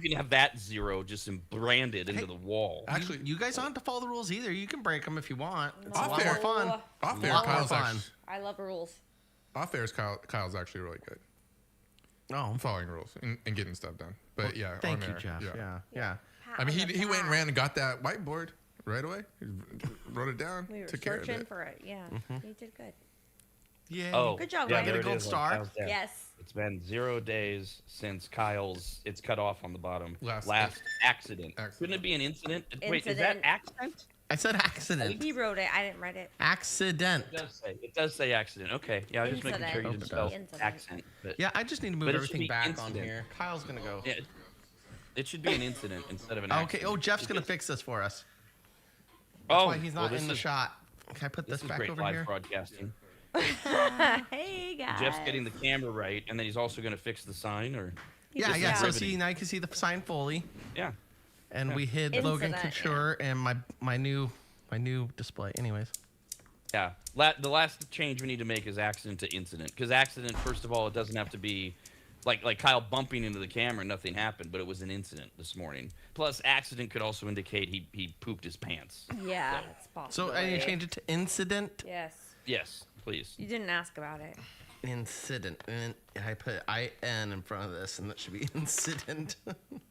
can have that 0 just branded into the wall. Actually, you guys don't have to follow the rules either. You can break them if you want. It's Off a lot air. more fun. Off A air, lot more Kyle's fun. I love rules. Off air, Kyle's actually really good. Oh, Following rules and getting stuff done. But yeah, thank on you, air, Jeff. Yeah. I mean, he went and ran and got that whiteboard right away. He wrote it down. We were took care of searching it. for it. Yeah, you did good. Yeah. Oh, Good job, yeah, Ryan. there Get a it gold is on star? Kyle's desk. Yes. It's been 0 days since it's cut off on the bottom. Last accident. Couldn't it be an incident? Wait, is that Incident. accident? I said accident. He wrote it. I didn't write it. Accident. It does say accident. Okay. Yeah, I was just making sure you Incident. didn't spell Incident. accent. But Yeah, I just need to move But it should everything be back incident. on here. Kyle's gonna go. yeah, it should be an incident instead of an Okay. accident. Oh, Jeff's gonna Because- fix this for us. Oh, Why he's well, not this in the is- shot. Can I put This this is back great over live here? broadcasting. Hey guys. Jeff's getting the camera right, and then he's also going to fix the sign, or Yeah, This yeah. is So riveting. see, now you can see the sign fully, yeah. and we hid Logan Incident, Couture and my new display. Anyways, Yeah. The last change we need to make is accident to incident. Because accident, first of all, it doesn't have to be like Kyle bumping into the camera, nothing happened, but it was an incident this morning. Plus, accident could also indicate he pooped his pants. Yeah, it's possible. so I need to change it to incident. Yes. Yes, please. You didn't ask about it. Incident. And I put IN in front of this, and that should be incident.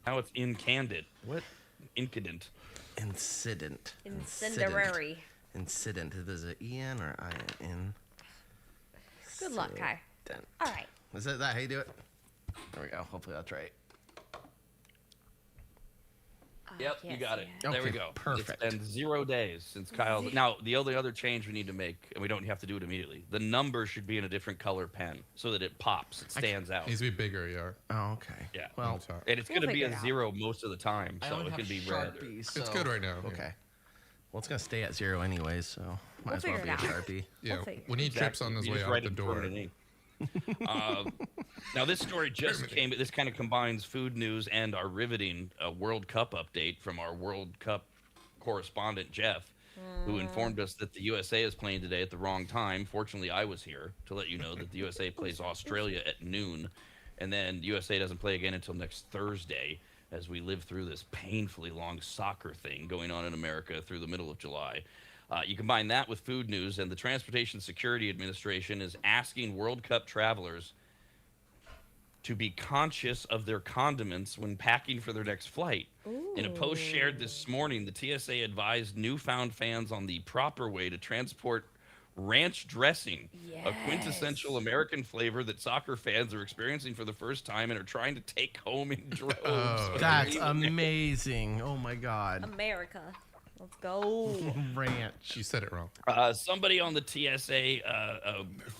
Now it's incandid. What? Incident. Incident. Incendiary. Incident. Is it EN or IN? Good luck, Kai. Incident. All right. Is that how you do it? There we go. Hopefully that's right. Yep, you can't got see it. it. There we Okay, go. perfect. It's been 0 days since Kyle. Now, the only other change we need to make, and we don't have to do it immediately, the number should be in a different color pen so that it pops, it stands out. Needs to be bigger, yeah. Oh, okay. Yeah. Well, That's hot. And it's We'll going to be figure a it out. 0 most of the time, I so don't it have can be red. Sharpies, It's so- good right now. yeah. Okay. Well, it's gonna stay at 0 anyways, so might We'll as well figure be a it out. Sharpie. Yeah, We'll figure we need trips on his You way just out write the it door. permanent ink. Now, this story just came. This kind of combines food news and our riveting World Cup update from our World Cup correspondent, Jeff, who informed us that the USA is playing today at the wrong time. Fortunately, I was here to let you know that the USA plays Australia at noon, and then USA doesn't play again until next Thursday as we live through this painfully long soccer thing going on in America through the middle of July. You combine that with food news, and the Transportation Security Administration is asking World Cup travelers to be conscious of their condiments when packing for their next flight. In a post shared this morning, the TSA advised newfound fans on the proper way to transport ranch dressing, a quintessential American flavor that soccer fans are experiencing for the first time and are trying to take home in droves. That's amazing. Oh my God. America. Let's go. Ranch. You said it wrong. Somebody on the TSA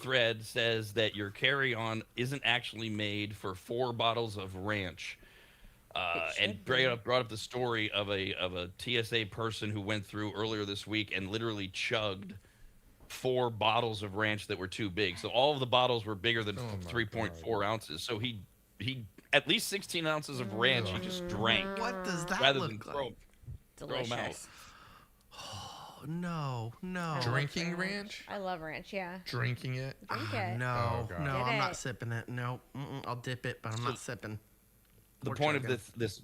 thread says that your carry-on isn't actually made for 4 bottles of ranch. And brought up the story of a TSA person who went through earlier this week and literally chugged 4 bottles of ranch that were too big. So all of the bottles were bigger than 3.4 ounces. So he at least 16 ounces of ranch he just drank. What does that rather look than like? throw them out. Delicious. No. Drinking ranch? I love ranch, yeah. Drinking it? Drink it. No, Oh, God. no, Get I'm it. not sipping it. No, I'll dip it, but I'm not sipping. The Or point of chugging.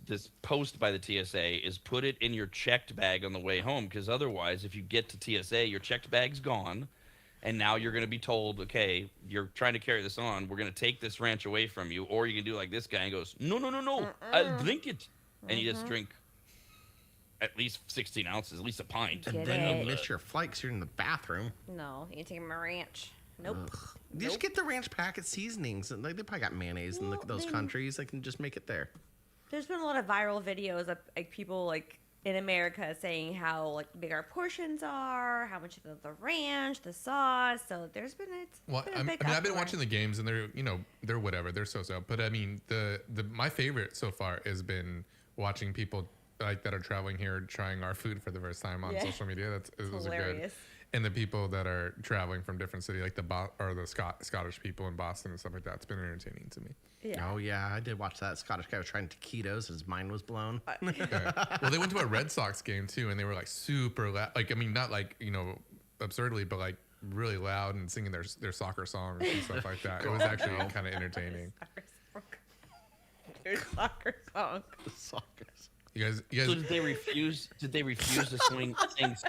this post by the TSA is put it in your checked bag on the way home, because otherwise, if you get to TSA, your checked bag's gone, and now you're going to be told, okay, you're trying to carry this on, we're going to take this ranch away from you, or you can do like this guy and goes, no, I'll drink it, and you just drink at least 16 ounces, at least a pint. Get And then it. you miss your flight 'cause you're in the bathroom. No, you take my ranch. Nope. You just get the ranch packet seasonings. And, like, they probably got mayonnaise in Well, those then- countries. They can just make it there. There's been a lot of viral videos of like people like in America saying how like big our portions are, how much of the ranch, the sauce. So there's been Well, been a I mean, big I've been uproar. watching the games, and they're whatever, they're so. But I mean, the my favorite so far has been watching people like that are traveling here trying our food for the first time on Yeah. social media. Those are good. hilarious. And the people that are traveling from different cities, like the Scottish people in Boston and stuff like that. It's been entertaining to me. Yeah. Oh, yeah, I did watch that. Scottish guy was trying taquitos. His mind was blown. Yeah. Well, they went to a Red Sox game too, and they were like super loud. Like, I mean, not like absurdly, but like really loud and singing their soccer songs and stuff like that. It was actually kind of entertaining. Their soccer song. Suckers. You So guys. did they refuse? Did they refuse to sing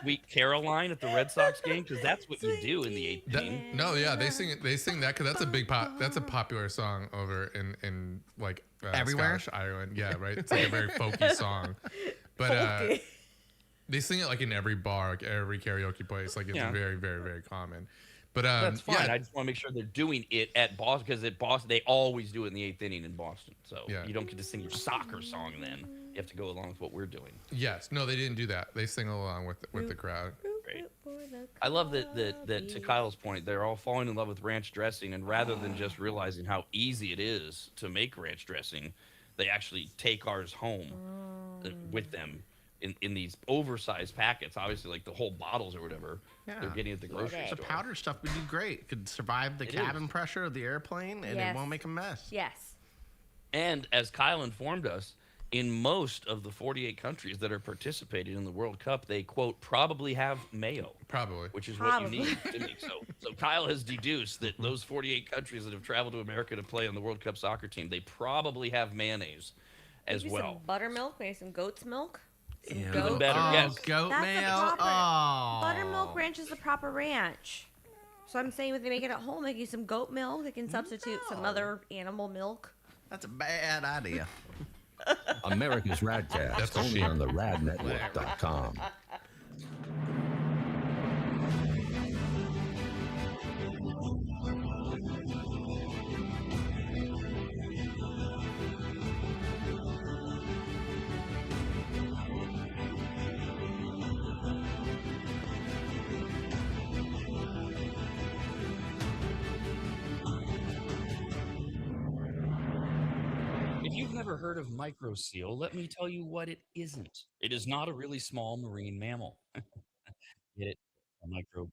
"Sweet Caroline" at the Red Sox game? Because that's what you do in the 8th inning. No, yeah, they sing it. They sing that because that's a big pop. That's a popular song over in like Everywhere? Scottish Ireland. Yeah, right. It's like a very folky song, but they sing it like in every bar, like every karaoke place. Like it's Yeah. very, very, very common. But That's fine. yeah, I just want to make sure they're doing it at Boston, because at Boston they always do it in the 8th inning in Boston. So Yeah. you don't get to sing your soccer song then. You have to go along with what we're doing. yes, no, they didn't do that. They sing along with the crowd. Great. I love that to Kyle's point, they're all falling in love with ranch dressing, and rather than just realizing how easy it is to make ranch dressing, they actually take ours home with them in these oversized packets. Obviously, like the whole bottles or whatever, Yeah. they're getting at the grocery The store. powder stuff would do great. It could survive the It cabin is. pressure of the airplane, and Yes. it won't make a mess. Yes. And as Kyle informed us, in most of the 48 countries that are participating in the World Cup, they quote probably have mayo, Probably. which is what you need to make. So Kyle has deduced that those 48 countries that have traveled to America to play on the World Cup soccer team, they probably have mayonnaise as Maybe well. some buttermilk, maybe some goat's milk. Some Ew. goat. better, Oh, yes. goat That's mayo. the proper Oh. buttermilk ranch is the proper ranch. So I'm saying if they make it at home, they can use some goat milk. They can substitute some other animal milk. That's a bad idea. America's RADcast, That's a only shame. on the radnetwork.com. If you've never heard of microseal, let me tell you what it isn't. It is not a really small marine mammal. Get it? A microseal.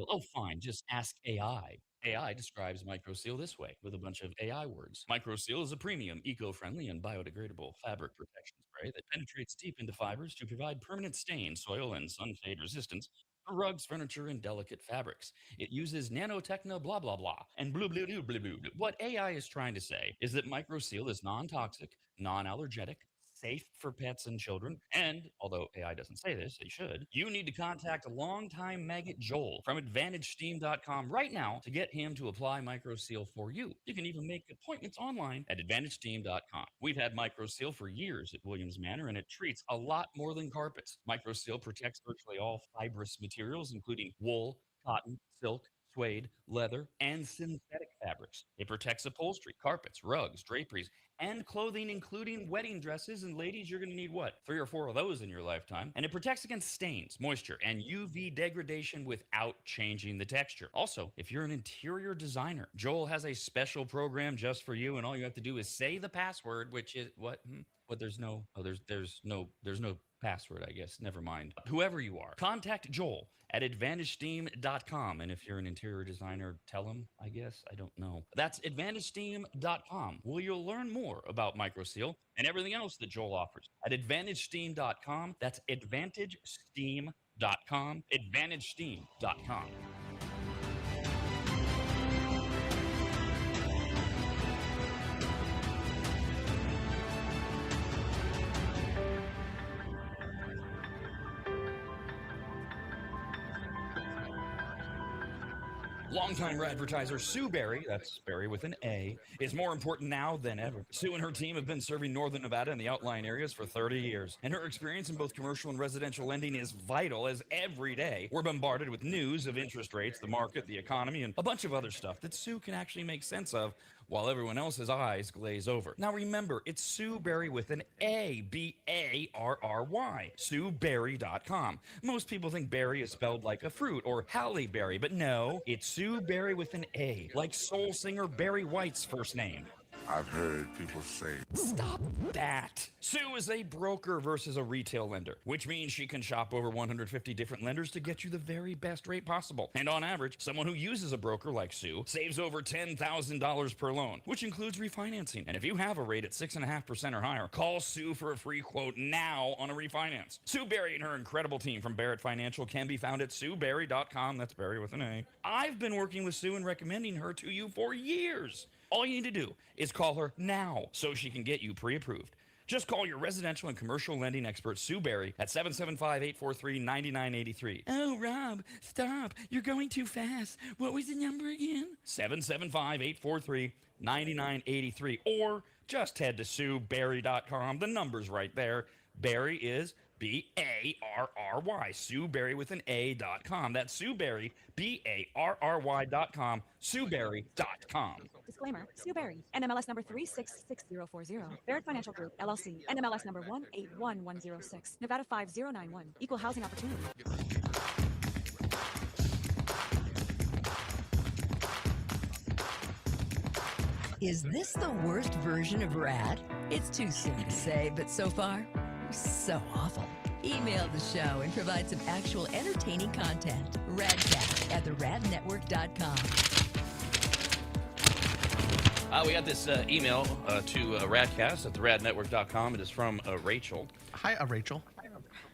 Oh, fine. Just ask AI. AI describes microseal this way with a bunch of AI words. Microseal is a premium, eco-friendly, and biodegradable fabric protection spray that penetrates deep into fibers to provide permanent stain, soil, and sunshade resistance for rugs, furniture, and delicate fabrics. It uses nanotechno blah blah blah and blue blue blue blue blue. What AI is trying to say is that microseal is non-toxic, non-allergenic, safe for pets and children. And although AI doesn't say this, it should, you need to contact longtime maggot Joel from AdvantageSteam.com right now to get him to apply MicroSeal for you. You can even make appointments online at AdvantageSteam.com. We've had MicroSeal for years at Williams Manor, and it treats a lot more than carpets. MicroSeal protects virtually all fibrous materials, including wool, cotton, silk, suede, leather, and synthetic fabrics. It protects upholstery, carpets, rugs, draperies, and clothing, including wedding dresses. And ladies, you're going to need what? 3 or 4 of those in your lifetime. And it protects against stains, moisture, and UV degradation without changing the texture. Also, if you're an interior designer, Joel has a special program just for you, and all you have to do is say the password, which is what? But there's no password, I guess. Never mind. Whoever you are, contact Joel at AdvantageSteam.com. And if you're an interior designer, tell him, I guess. I don't know. That's AdvantageSteam.com, where you'll learn more about MicroSeal and everything else that Joel offers. At AdvantageSteam.com, that's AdvantageSteam.com, AdvantageSteam.com. Longtime advertiser Sue Berry, that's Berry with an A, is more important now than ever. Sue and her team have been serving Northern Nevada and the outlying areas for 30 years, and her experience in both commercial and residential lending is vital, as every day we're bombarded with news of interest rates, the market, the economy, and a bunch of other stuff that Sue can actually make sense of while everyone else's eyes glaze over. Now remember, it's Sue Berry with an A, B-A-R-R-Y, SueBerry.com. Most people think berry is spelled like a fruit or Halle Berry, but no, it's Sue Berry with an A, like soul singer Barry White's first name. I've heard people say. Stop that. Sue is a broker versus a retail lender, which means she can shop over 150 different lenders to get you the very best rate possible. And on average, someone who uses a broker like Sue saves over $10,000 per loan, which includes refinancing. And if you have a rate at 6.5% or higher, call Sue for a free quote now on a refinance. Sue Berry and her incredible team from Barrett Financial can be found at SueBerry.com. That's Berry with an A. I've been working with Sue and recommending her to you for years. All you need to do is call her now so she can get you pre-approved. Just call your residential and commercial lending expert, Sue Berry, at 775-843-9983. Oh, Rob, stop. You're going too fast. What was the number again? 775-843-9983. Or just head to SueBerry.com. The number's right there. Berry is B-A-R-R-Y. Sue Berry with an A.com. That's Sue Berry, B-A-R-R-Y.com. SueBerry.com. Disclaimer. Sue Berry, NMLS number 366040. Barrett Financial Group, LLC. NMLS number 181106. Nevada 5091. Equal housing opportunity. Is this the worst version of RAD? It's too soon to say, but so far, so awful. Email the show and provide some actual entertaining content. RADcast at theradnetwork.com. We got this email to RADcast at theradnetwork.com. It is from Rachel. Hi, Rachel.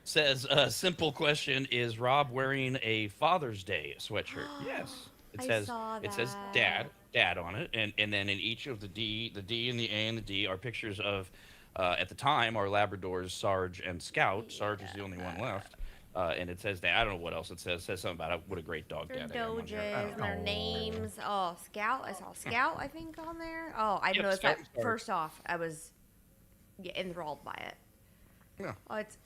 Says, simple question, is Rob wearing a Father's Day sweatshirt? Yes. It says dad on it, and then in each of the D and the A and the D are pictures of at the time our Labradors, Sarge and Scout. Sarge is the only one left. And it says that I don't know what else it says. It says something about what a great dog Their dad I am on doges, there. their names. Oh, Scout. I saw Scout, I think, on there. Oh, I noticed Scout that. and Sarge. First off, I was enthralled by it. Yeah. Oh, it's.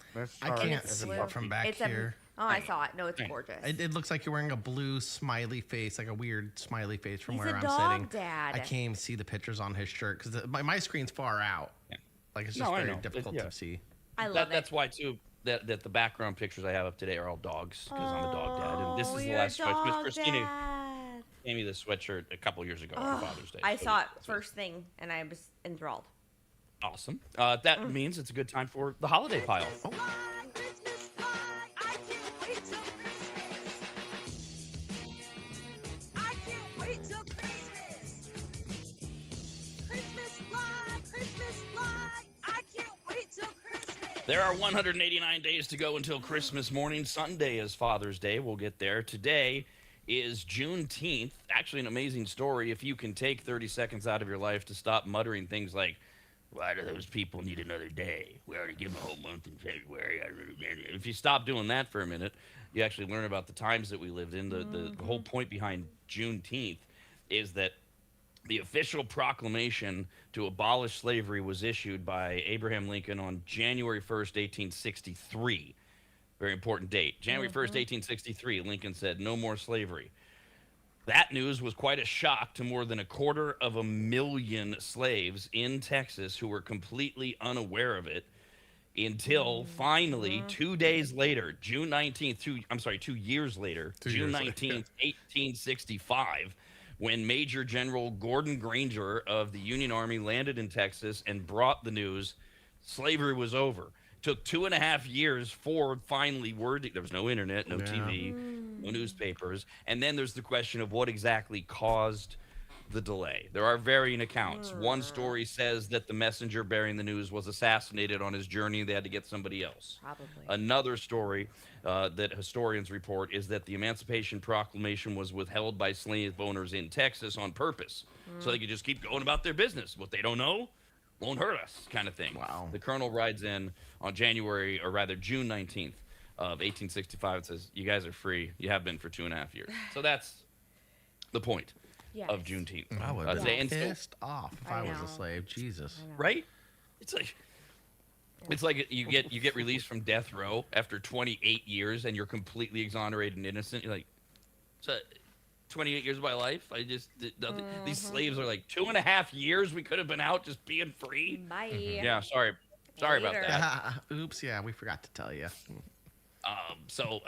I can't it's see blue. it from back It's here. I saw it. No, it's gorgeous. It looks like you're wearing a blue smiley face, like a weird smiley face from He's where a I'm dog sitting. dad. I can't even see the pictures on his shirt because my screen's far out. Yeah. Like it's just No, I very know. difficult Yeah. to see. I love it. That's why too. That the background pictures I have up today are all dogs because I'm a dog dad, and this is the you're last a sweatshirt. Miss dog Christina dad. gave me this sweatshirt a couple years ago on Father's Day. I so saw it it's first thing, and I was enthralled. awesome. That means it's a good time for the holiday pile. There are 189 days to go until Christmas morning. Sunday is Father's Day. We'll get there. Today is Juneteenth. Actually, an amazing story. If you can take 30 seconds out of your life to stop muttering things like Why do those people need another day? We already give them a whole month in February. If you stop doing that for a minute, you actually learn about the times that we lived in. The whole point behind Juneteenth is that the official proclamation to abolish slavery was issued by Abraham Lincoln on January 1st, 1863. Very important date. January 1st, 1863, Lincoln said, no more slavery. That news was quite a shock to more than 250,000 slaves in Texas who were completely unaware of it until finally 2 days later, June 19th, 2 years later, June 19th, 1865, when Major General Gordon Granger of the Union Army landed in Texas and brought the news, slavery was over. Took 2.5 years for finally word. There was no internet, no TV, no newspapers. And then there's the question of what exactly caused the delay. There are varying accounts. One story says that the messenger bearing the news was assassinated on his journey. They had to get somebody else. Probably. Another story that historians report is that the Emancipation Proclamation was withheld by slave owners in Texas on purpose. So they could just keep going about their business. What they don't know won't hurt us, kind of thing. Wow. The colonel rides in on June 19th of 1865 and says, you guys are free. You have been for 2.5 years. So that's the point of Juneteenth. I would have been And so- pissed off if I was know. a slave. Jesus. right? It's like you get released from death row after 28 years and you're completely exonerated and innocent. You're like, so 28 years of my life, these slaves are like 2.5 years we could have been out just being free. Bye. Yeah, sorry about Later. that. Oops, yeah, we forgot to tell you. So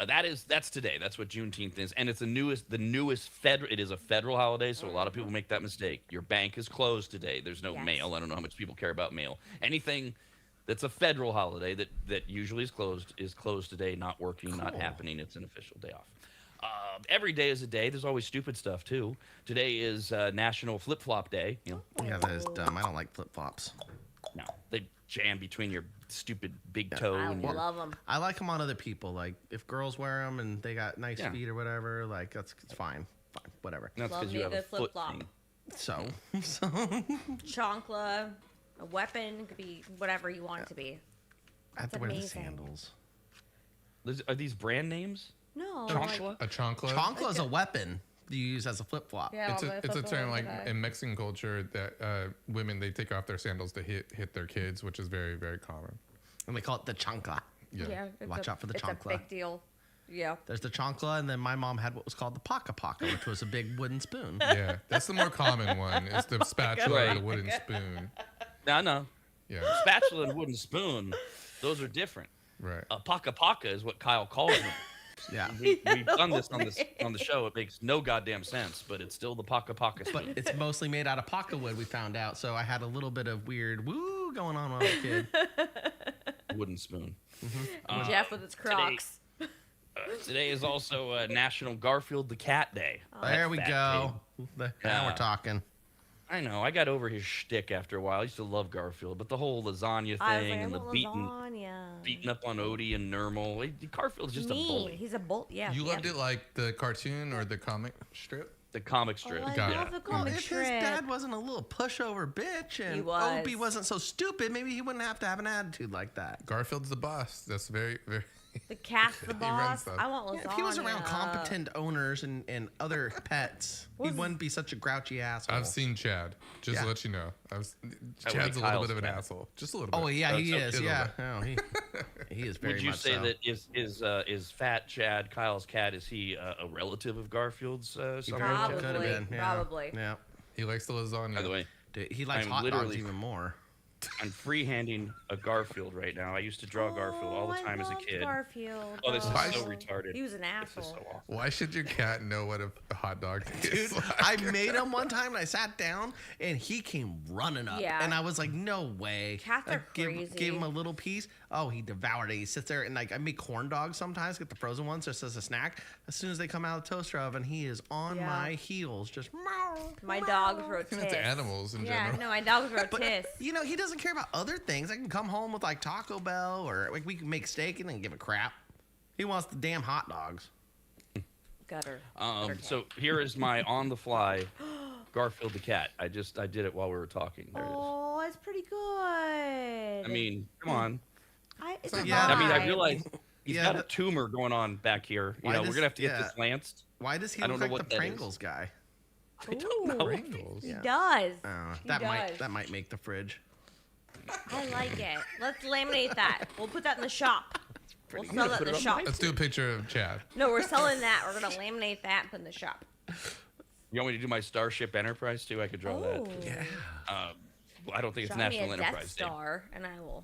that's today. That's what Juneteenth is, and it's the newest federal. It is a federal holiday, so a lot of people make that mistake. Your bank is closed today. There's no Yes. mail. I don't know how much people care about mail. Anything that's a federal holiday that usually is closed today, not working, not happening. It's an official day off. Every day is a day. There's always stupid stuff too. Today is National Flip Flop Day. Yeah, that is dumb. I don't like flip flops. No, they jam between your stupid big toe I and your. love them. I like them on other people. Like if girls wear them and they got nice feet or whatever, like it's fine, whatever. That's Love because me you a have a good foot flip-flop. thing. So Chancla, a weapon, could be whatever you want it to be. I have to It's wear the amazing. sandals. Are these brand names? No. Chancla? A chancla. Chancla is a weapon you use as a flip flop. Yeah, It's a term like in Mexican culture that women, they take off their sandals to hit their kids, which is very, very common. And they call it the chancla. Yeah. Watch out for the It's a chancla. big deal. Yeah. There's the chancla, and then my mom had what was called the paka paka, which was a big wooden spoon. Yeah, that's the more common one. It's the spatula or Right. the wooden spoon. No. Yeah, Spatula and wooden spoon, those are different. right. A paka is what Kyle calls them. Yeah. We've done this on the show. It makes no goddamn sense, but it's still the paka But spoon. it's mostly made out of paka wood, we found out. So I had a little bit of weird woo going on when I was a kid. Wooden spoon. Jeff with his Crocs. Today is also National Garfield the Cat Day. There we fat go. Now Yeah. we're talking. I know. I got over his shtick after a while. I used to love Garfield, but the whole lasagna I was thing like, and I the want lasagna. beating up on Odie and Nermal. Garfield's just a Mean. bully. He's a bull. Yeah. You yeah. loved it like the cartoon or the comic strip? The comic strip. Oh, I Got it. love the Well, comic if strip. his dad wasn't a little pushover bitch and was. Opie wasn't so stupid, maybe he wouldn't have to have an attitude like that. Garfield's the boss. That's very, very. The cat's the runs boss. stuff. I want lasagna. Yeah, if he was around competent owners and other pets, he wouldn't be such a grouchy asshole. I've seen Chad. Just Yeah. to let you know, like Chad's a little Kyle's bit of an Chad. asshole. Just a little bit. Oh yeah, he so- is. Little Yeah, bit. no, he is very Would you much say so. that is Fat Chad, Kyle's cat, is he a relative of Garfield's? Somewhere? very well Probably. could have been. Yeah. Probably. Yeah. He likes the lasagna. By the way, Dude, he likes I'm hot dogs literally- even more. I'm freehanding a Garfield right now. I used to draw Garfield all the time as a loved kid. Garfield. Oh, this is Why- so retarded. He was an This is asshole. so awful. Why should your cat know what a hot dog tastes Dude, like? I made him one time and I sat down and he came running up. Yeah. And I was like, no way. Cats I are crazy. Gave him a little piece. Oh, he devoured it. He sits there and like I make corn dogs sometimes, get the frozen ones just as a snack. As soon as they come out of the toaster oven, he is on Yeah. my heels, just meow. My meow. dogs wrote I think tis. that's animals in Yeah, general. no, my dogs wrote But tis. you know, he doesn't care about other things. I can come home with like Taco Bell or like we can make steak and then give a crap. He wants the damn hot dogs. Gutter. So here is my on the fly Garfield the cat. I did it while we were talking. There it is. Oh, it's pretty good. I mean, come on. It's a Yeah, I mean, I vibe. realize he's Yeah, got a tumor going on back here. You Why know, we're does- gonna have to get yeah. this lanced. Why does he I look don't know like what the that is. Pringles guy? I don't know. Pringles. He does. He That does. might make the fridge. I like it. Let's laminate that. We'll put that in the shop. We'll sell that Put in it the on shop. Let's do a picture of Chad. No, we're selling that. We're gonna laminate that and put in the shop. You want me to do my Starship Enterprise too? I could draw that. Yeah. Well, I don't think it's Draw me National a Enterprise Death Day. Star, and I will.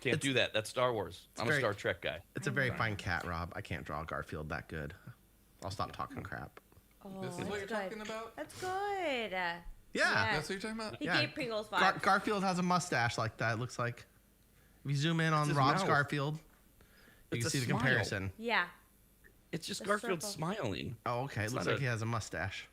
Can't do that. That's Star Wars. I'm a very- Star Trek guy. It's a very fine cat, Rob. I can't draw Garfield that good. I'll stop talking crap. Oh, This is that's what you're good. talking about? That's good. Yeah. That's what you're talking about? He Yeah. gave Pringles vibes. Garfield has a mustache like that. It looks like. If you zoom in on his Rob's mouth. Garfield, you It's can a see the smile. comparison. Yeah, It's just The Garfield circle. smiling. Oh, okay. It It's looks not like he has a mustache.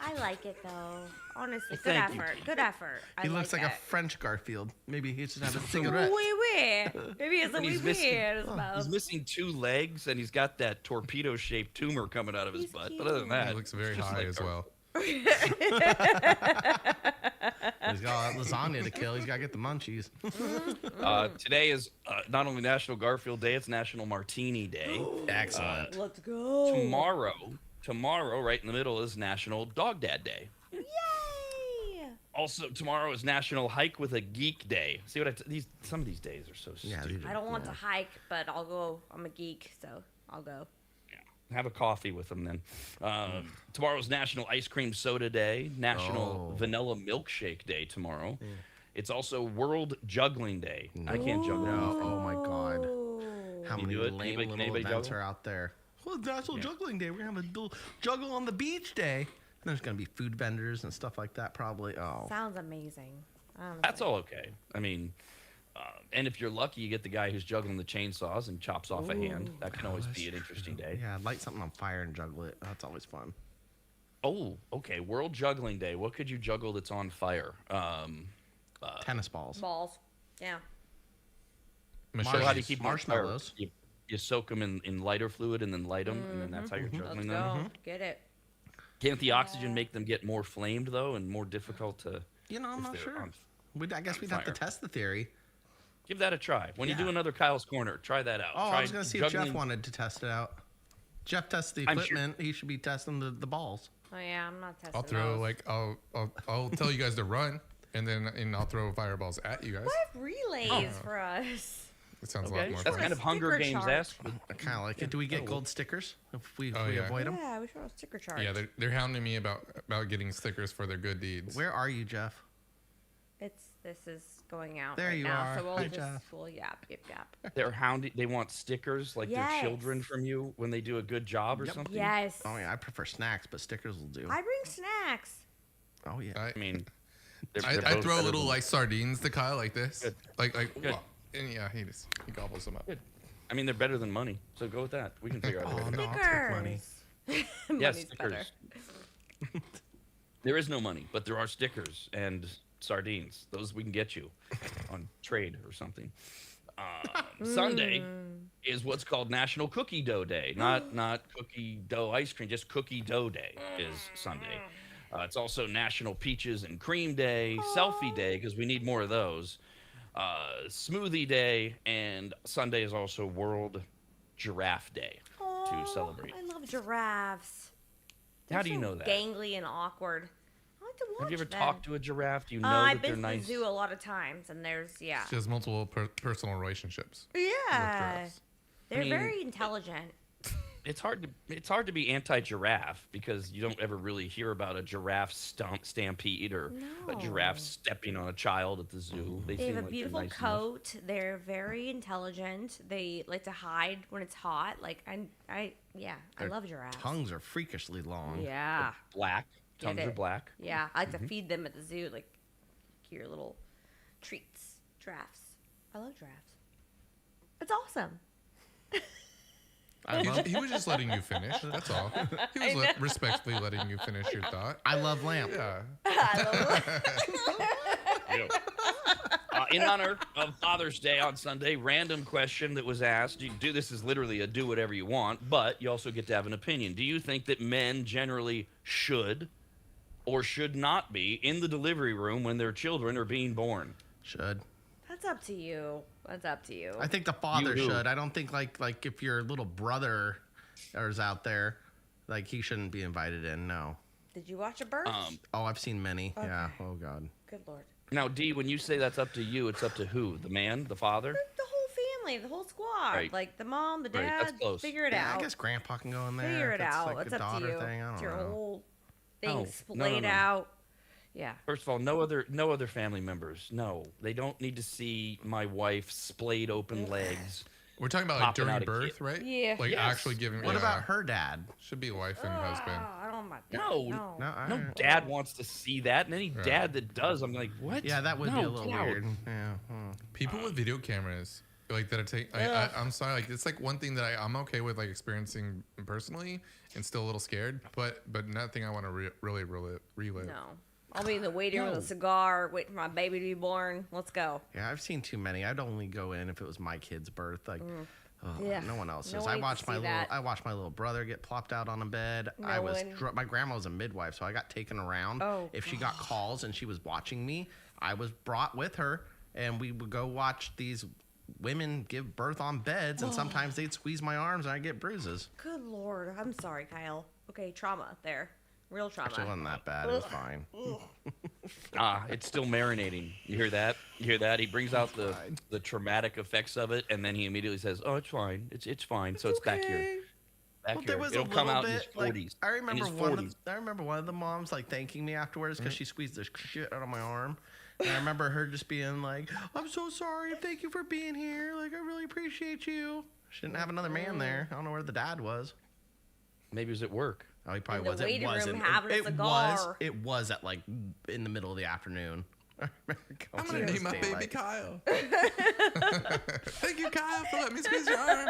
I like it though. Honestly, Well, good thank you. effort. Good effort. I He looks like a it. French Garfield. Maybe he should have a cigarette. Wee wee. Maybe it's a And wee he's wee missing- in his mouth. He's missing 2 legs, and he's got that torpedo-shaped tumor coming out of his He's butt. But other than cute. that, He looks very it's just high like as Garfield. well. He's got lasagna to kill. He's got to get the munchies. Today is not only National Garfield Day, it's National Martini Day. Excellent. Let's go. Tomorrow, right in the middle, is National Dog Dad Day. Yay! Also, tomorrow is National Hike with a Geek Day. See what some of these days are so Yeah, stupid. these I don't want to hike, but I'll go. I'm a geek, so I'll go. Have a coffee with them then. Tomorrow's National Ice Cream Soda Day, National Vanilla Milkshake Day tomorrow. It's also World Juggling Day. I can't juggle. No. Oh my God. How You many do it? lame Anybody- little anybody events juggle? are out there? Well, it's National Juggling Day. We're gonna have a little juggle on the beach day. There's gonna be food vendors and stuff like that. Probably. Oh. Sounds amazing. That's all okay. I mean, and if you're lucky, you get the guy who's juggling the chainsaws and chops off a hand. That can always be an interesting day. Yeah, light something on fire and juggle it. That's always fun. Oh, okay. World Juggling Day. What could you juggle that's on fire? Tennis balls. Balls. Yeah. So how do you keep them on fire? marshmallows. You soak them in lighter fluid and then light them, and then that's how you're Let's juggling go. them. Get it. Can't the oxygen make them get more flamed though, and more difficult to? You know, I'm if not they're sure. on- I guess on we'd have to fire. test the theory. Give that a try. When you do Yeah. another Kyle's Corner, try that out. Oh, try I was gonna see if Jeff juggling- wanted to test it out. Jeff tests the I'm sure- equipment. He should be testing the balls. Oh yeah, I'm not testing. I'll throw those. like I'll tell you guys to run, and I'll throw fireballs at you guys. What relays for us? It sounds a Okay, lot more that's fun. kind of Hunger Sticker Games chart. esque. I kind of like it. Do we get gold stickers if we Oh, yeah. avoid them? Yeah, we should have a sticker chart. Yeah, they're hounding me about getting stickers for their good deeds. Where are you, Jeff? This is going out There right you now, are. so we'll Hi, just Jeff. we'll yap. They're hounding. They want stickers like Yes. their children from you when they do a good job or Yep. something. Yes. Oh yeah, I prefer snacks, but stickers will do. I bring snacks. Oh yeah. I mean, they're I both throw better little than- like sardines to Kyle like this, Good. like Good. wow. And yeah, he gobbles them up. Good. I mean, they're better than money, so go with that. We can figure out a way. Oh to- no, I'll take money. Stickers. Yes, Money's better. stickers. There is no money, but there are stickers and sardines. Those we can get you on trade or something. Sunday is what's called National Cookie Dough Day. Not cookie dough ice cream, just cookie dough day is Sunday. It's also National Peaches and Cream Day, Selfie Day, because we need more of those. Smoothie Day, and Sunday is also World Giraffe Day to celebrate. I love giraffes. How do you so know that? Gangly and awkward. I like to watch Have you ever them. talked to a giraffe? Do you know I've that they're been to nice? the zoo a lot of times, and there's She has multiple personal relationships. with yeah, giraffes. they're mean- very intelligent. It's hard to be anti-giraffe because you don't ever really hear about a giraffe stampede or a giraffe No. stepping on a child at the zoo. They seem have a like they're beautiful nice enough. coat. They're very intelligent. They like to hide when it's hot. Like I Their love giraffes. Tongues are freakishly long. Yeah, Black. Get Tongues are it. black. yeah. I Mm-hmm. like to feed them at the zoo, like your little treats. Giraffes. I love giraffes. It's awesome. I love, He was just letting you finish. That's all. He was respectfully letting you finish your thought. I love lamp. Yeah. In honor of Father's Day on Sunday, random question that was asked. You do this is literally a do whatever you want, but you also get to have an opinion. Do you think that men generally should or should not be in the delivery room when their children are being born? Should. That's up to you. That's up to you. I think the father You who? should. I don't think like if your little brother is out there, like he shouldn't be invited in. No. Did you watch a birth? Oh, I've seen many. Yeah. Oh God. Good lord. Now, D, when you say that's up to you, it's up to who? The man, the father? The whole family, the whole squad, Right. like the mom, the Right, dad. that's close. Figure it Yeah, out. I guess Grandpa can go in there. Figure if it out. Like It's a up to daughter you. thing. I It's don't your know. whole thing No, splayed no. out. Yeah. First of all, no other family members. No, they don't need to see my wife's splayed open legs. We're talking about like Popping during out a birth, kid. right? Yeah. Like Yes. actually giving. What yeah. about her dad? Should be wife and husband. I don't mind. No, No. No, dad wants to see that, and any dad that does, I'm like, what? Yeah, that would No, be a little get out. weird. Yeah. People with video cameras, like that, I'm sorry, like it's like one thing that I'm okay with, like experiencing personally, and still a little scared, but nothing I want to really relive. No. I'll be in the waiting room with a cigar, waiting for my baby to be born. Let's go. Yeah, I've seen too many. I'd only go in if it was my kid's birth. Like, Yeah. no one else's. No I one watched to my see little. that. I watched my little brother get plopped out on a bed. No I was. one- My grandma was a midwife, so I got taken around. Oh, if she got calls and she was watching me, I was brought with her, and we would go watch these women give birth on beds, and sometimes they'd squeeze my arms and I get bruises. Good lord. I'm sorry, Kyle. Okay, trauma there. Real trauma. Actually, it wasn't that bad. It was fine. It's still marinating. You hear that? You hear that? He brings out the traumatic effects of it, and then he immediately says, "Oh, it's fine. It's fine." So it's back here. Back Well, here. there was It'll a come little out in his bit. Like, 40s. I remember in his one. 40s. I remember one of the moms like thanking me afterwards because she squeezed the shit out of my arm. And I remember her just being like, "I'm so sorry. Thank you for being here. Like, I really appreciate you." She didn't have another man there. I don't know where the dad was. Maybe it was at work. Oh, he probably In the was. It waiting room wasn't. having a It cigar. was at like in the middle of the afternoon. I remember I'm going gonna in, it name my was baby daylight. Kyle. Thank you, Kyle, for letting me squeeze your arm.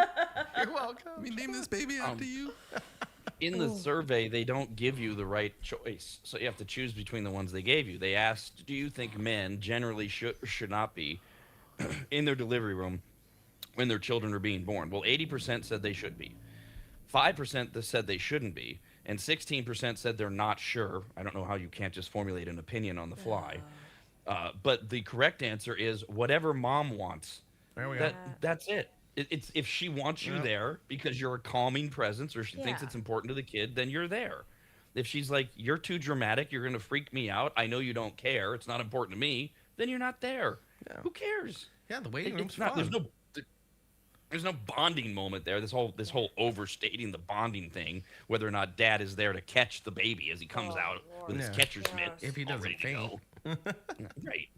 You're welcome. Let me name this baby after you. In the survey, they don't give you the right choice, so you have to choose between the ones they gave you. They asked, "Do you think men generally should or should not be in their delivery room when their children are being born?" Well, 80% said they should be. 5% that said they shouldn't be, and 16% said they're not sure. I don't know how you can't just formulate an opinion on the fly. But the correct answer is whatever mom wants. There we go. That's it. It's if she wants you there because you're a calming presence, or she thinks Yeah. it's important to the kid, then you're there. If she's like, "You're too dramatic, you're gonna freak me out, I know you don't care, it's not important to me," then you're not there. Yeah. Who cares? Yeah, the waiting It's room's not, fun. there's no bonding moment there. This whole overstating the bonding thing, whether or not dad is there to catch the baby as he comes out with his Yeah. catcher's mitt. If he all doesn't ready to faint. go. Right.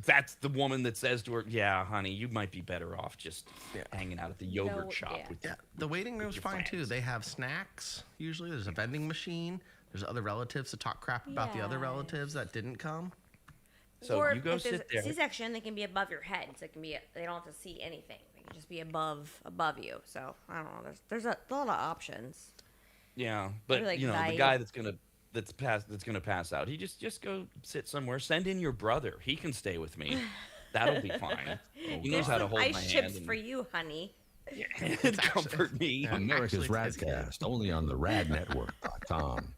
That's the woman that says to her, "Yeah, honey, you might be better off just hanging out at the yogurt No, shop yeah. with Yeah, the waiting room's your fine too. friends. They have snacks. Usually, there's a vending machine. There's other relatives to talk crap about the other Yes. relatives that didn't come. So or you go if there's sit there. a C-section, they can be above your head, so it can be. They don't have to see anything. They can just be above you. So I don't know. There's a lot of options. Yeah, but like you know, the night. guy that's gonna pass out. He just go sit somewhere. Send in your brother. He can stay with me. That'll be fine. He knows how to hold my Ice hand chips and for you, honey. comfort me. America's Actually, it's good. Radcast, only on the radnetwork.com.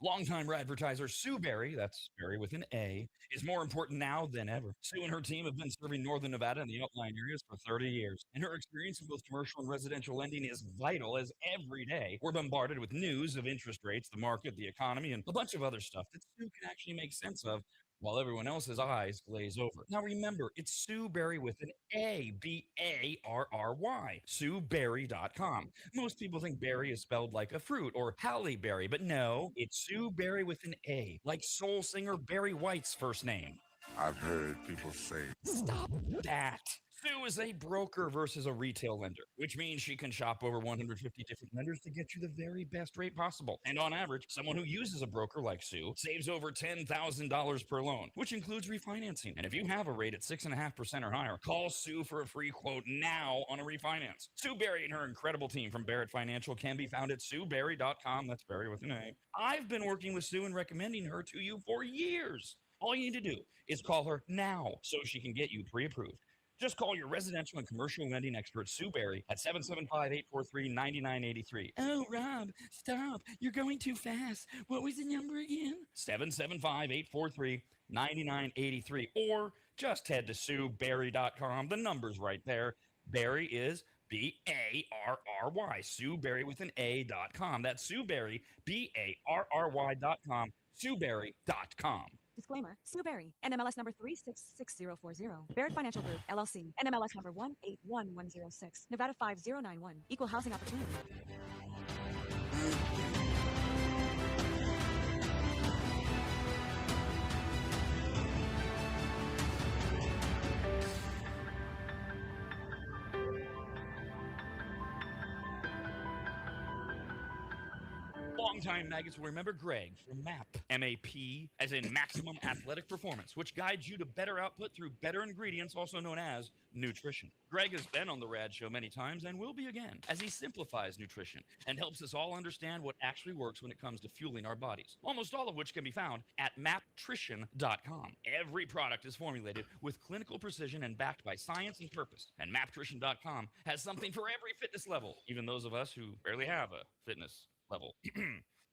Longtime advertiser Sue Berry, that's Berry with an A, is more important now than ever. Sue and her team have been serving Northern Nevada and the outlying areas for 30 years, and her experience in both commercial and residential lending is vital as every day we're bombarded with news of interest rates, the market, the economy, and a bunch of other stuff that Sue can actually make sense of while everyone else's eyes glaze over. Now remember, it's Sue Berry with an A, B-A-R-R-Y, SueBerry.com. Most people think berry is spelled like a fruit or Halle Berry, but no, it's Sue Berry with an A, like soul singer Barry White's first name. I've heard people say Stop that. Sue is a broker versus a retail lender, which means she can shop over 150 different lenders to get you the very best rate possible. And on average, someone who uses a broker like Sue saves over $10,000 per loan, which includes refinancing. And if you have a rate at 6.5% or higher, call Sue for a free quote now on a refinance. Sue Berry and her incredible team from Barrett Financial can be found at SueBerry.com. That's Barry with an A. I've been working with Sue and recommending her to you for years. All you need to do is call her now so she can get you pre-approved. Just call your residential and commercial lending expert, Sue Berry, at 775-843-9983. Oh, Rob, stop. You're going too fast. What was the number again? 775-843-9983. Or just head to SueBerry.com. The number's right there. Berry is B-A-R-R-Y. Sue Berry with an A.com. That's Sue Berry, B-A-R-R-Y.com. SueBerry.com. Disclaimer. Sue Berry, NMLS number 366040. Barrett Financial Group, LLC. NMLS number 181106. Nevada 5091. Equal housing opportunity. Longtime maggots will remember Greg from MAP, M-A-P, as in Maximum Athletic Performance, which guides you to better output through better ingredients, also known as nutrition. Greg has been on the RAD show many times and will be again, as he simplifies nutrition and helps us all understand what actually works when it comes to fueling our bodies, almost all of which can be found at maptrition.com. Every product is formulated with clinical precision and backed by science and purpose, and maptrition.com has something for every fitness level, even those of us who barely have a fitness level.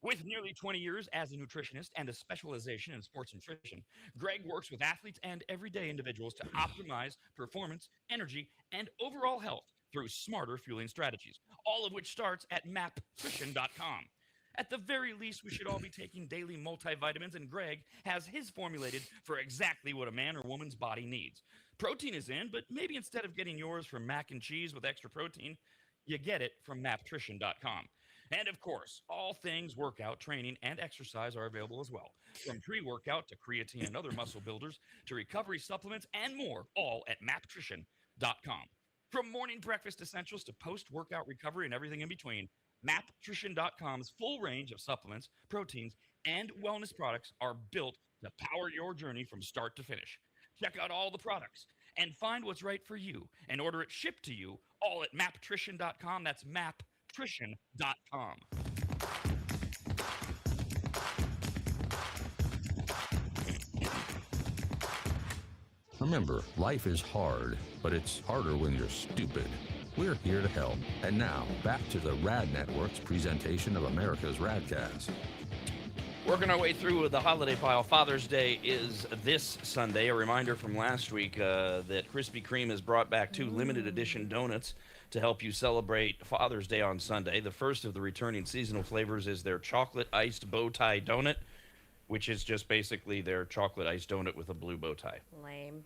With nearly 20 years as a nutritionist and a specialization in sports nutrition, Greg works with athletes and everyday individuals to optimize performance, energy, and overall health through smarter fueling strategies, all of which starts at maptrition.com. At the very least, we should all be taking daily multivitamins, and Greg has his formulated for exactly what a man or woman's body needs. Protein is in, but maybe instead of getting yours from mac and cheese with extra protein, you get it from maptrition.com. And of course, all things workout, training, and exercise are available as well. From pre-workout to creatine and other muscle builders to recovery supplements and more, all at maptrition.com. From morning breakfast essentials to post-workout recovery and everything in between, maptrition.com's full range of supplements, proteins, and wellness products are built to power your journey from start to finish. Check out all the products and find what's right for you and order it shipped to you all at maptrition.com. That's maptrition.com. Remember, life is hard, but it's harder when you're stupid. We're here to help. And now, back to the RAD Network's presentation of America's RAD Cast. Working our way through the holiday pile. Father's Day is this Sunday. A reminder from last week that Krispy Kreme has brought back 2 limited edition donuts to help you celebrate Father's Day on Sunday. The first of the returning seasonal flavors is their chocolate iced bow tie donut, which is just basically their chocolate iced donut with a blue bow tie Lame.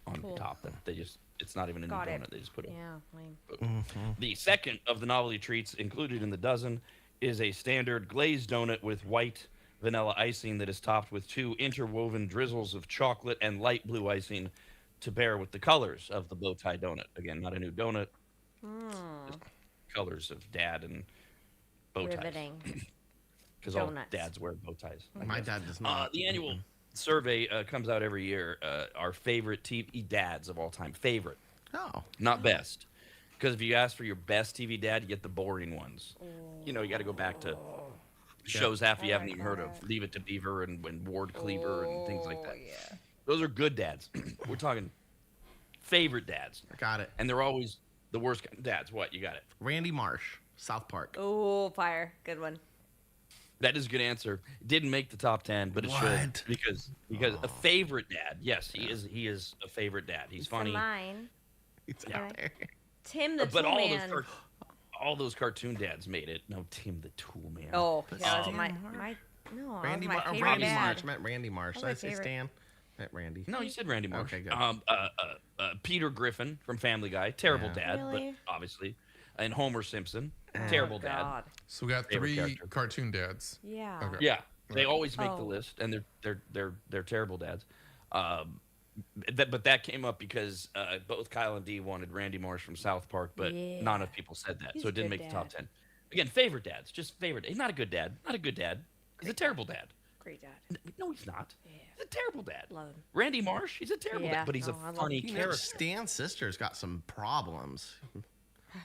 on the top. It's not even a new donut. They just put it. Yeah, lame. The second of the novelty treats included in the dozen is a standard glazed donut with white vanilla icing that is topped with 2 interwoven drizzles of chocolate and light blue icing to pair with the colors of the bow tie donut. Again, not a new donut. Just colors of dad and bow ties. Riveting. Because all dads wear bow ties. My dad does not. The annual survey comes out every year. Our favorite TV dads of all time. Favorite. Oh. Not best. Because if you ask for your best TV dad, you get the boring ones. You know, you got to go back to shows half you haven't even heard of. Leave It to Beaver and Ward Cleaver and things like that. Yeah. Those are good dads. We're talking favorite dads. Got it. And they're always the worst kind of dads. What? You got it. Randy Marsh, South Park. Oh, fire. Good one. That is a good answer. Didn't make the top 10, but it should because a favorite dad. Yes, he is a favorite dad. He's funny. Mine. It's out there. Tim the But Tool Man. all those cartoon dads made it. No, Tim the Tool Man. Oh, that was my no. Randy that was my favorite Randy dad. Marsh. Meant Randy Marsh. That Did I was my say favorite. Stan? Meant Randy. No, you said Randy Marsh. Okay, good. Peter Griffin from Family Guy, terrible Yeah. dad, Really? but obviously, and Homer Simpson, terrible dad. God. So we got Favorite 3 character. cartoon dads. Yeah. Okay. Yeah, they always make the Oh. list, and they're terrible dads. But that came up because both Kyle and Dee wanted Randy Marsh from South Park, but not enough people said that, He's so a it didn't good make the top dad. 10. Again, favorite dads, just favorite. He's not a good dad. Not a good dad. He's a terrible dad. Great dad. No, he's not. He's a terrible dad. Love him. Randy Marsh, he's a terrible Yeah, dad, but he's no, a I love funny him. character. Stan's sister's got some problems.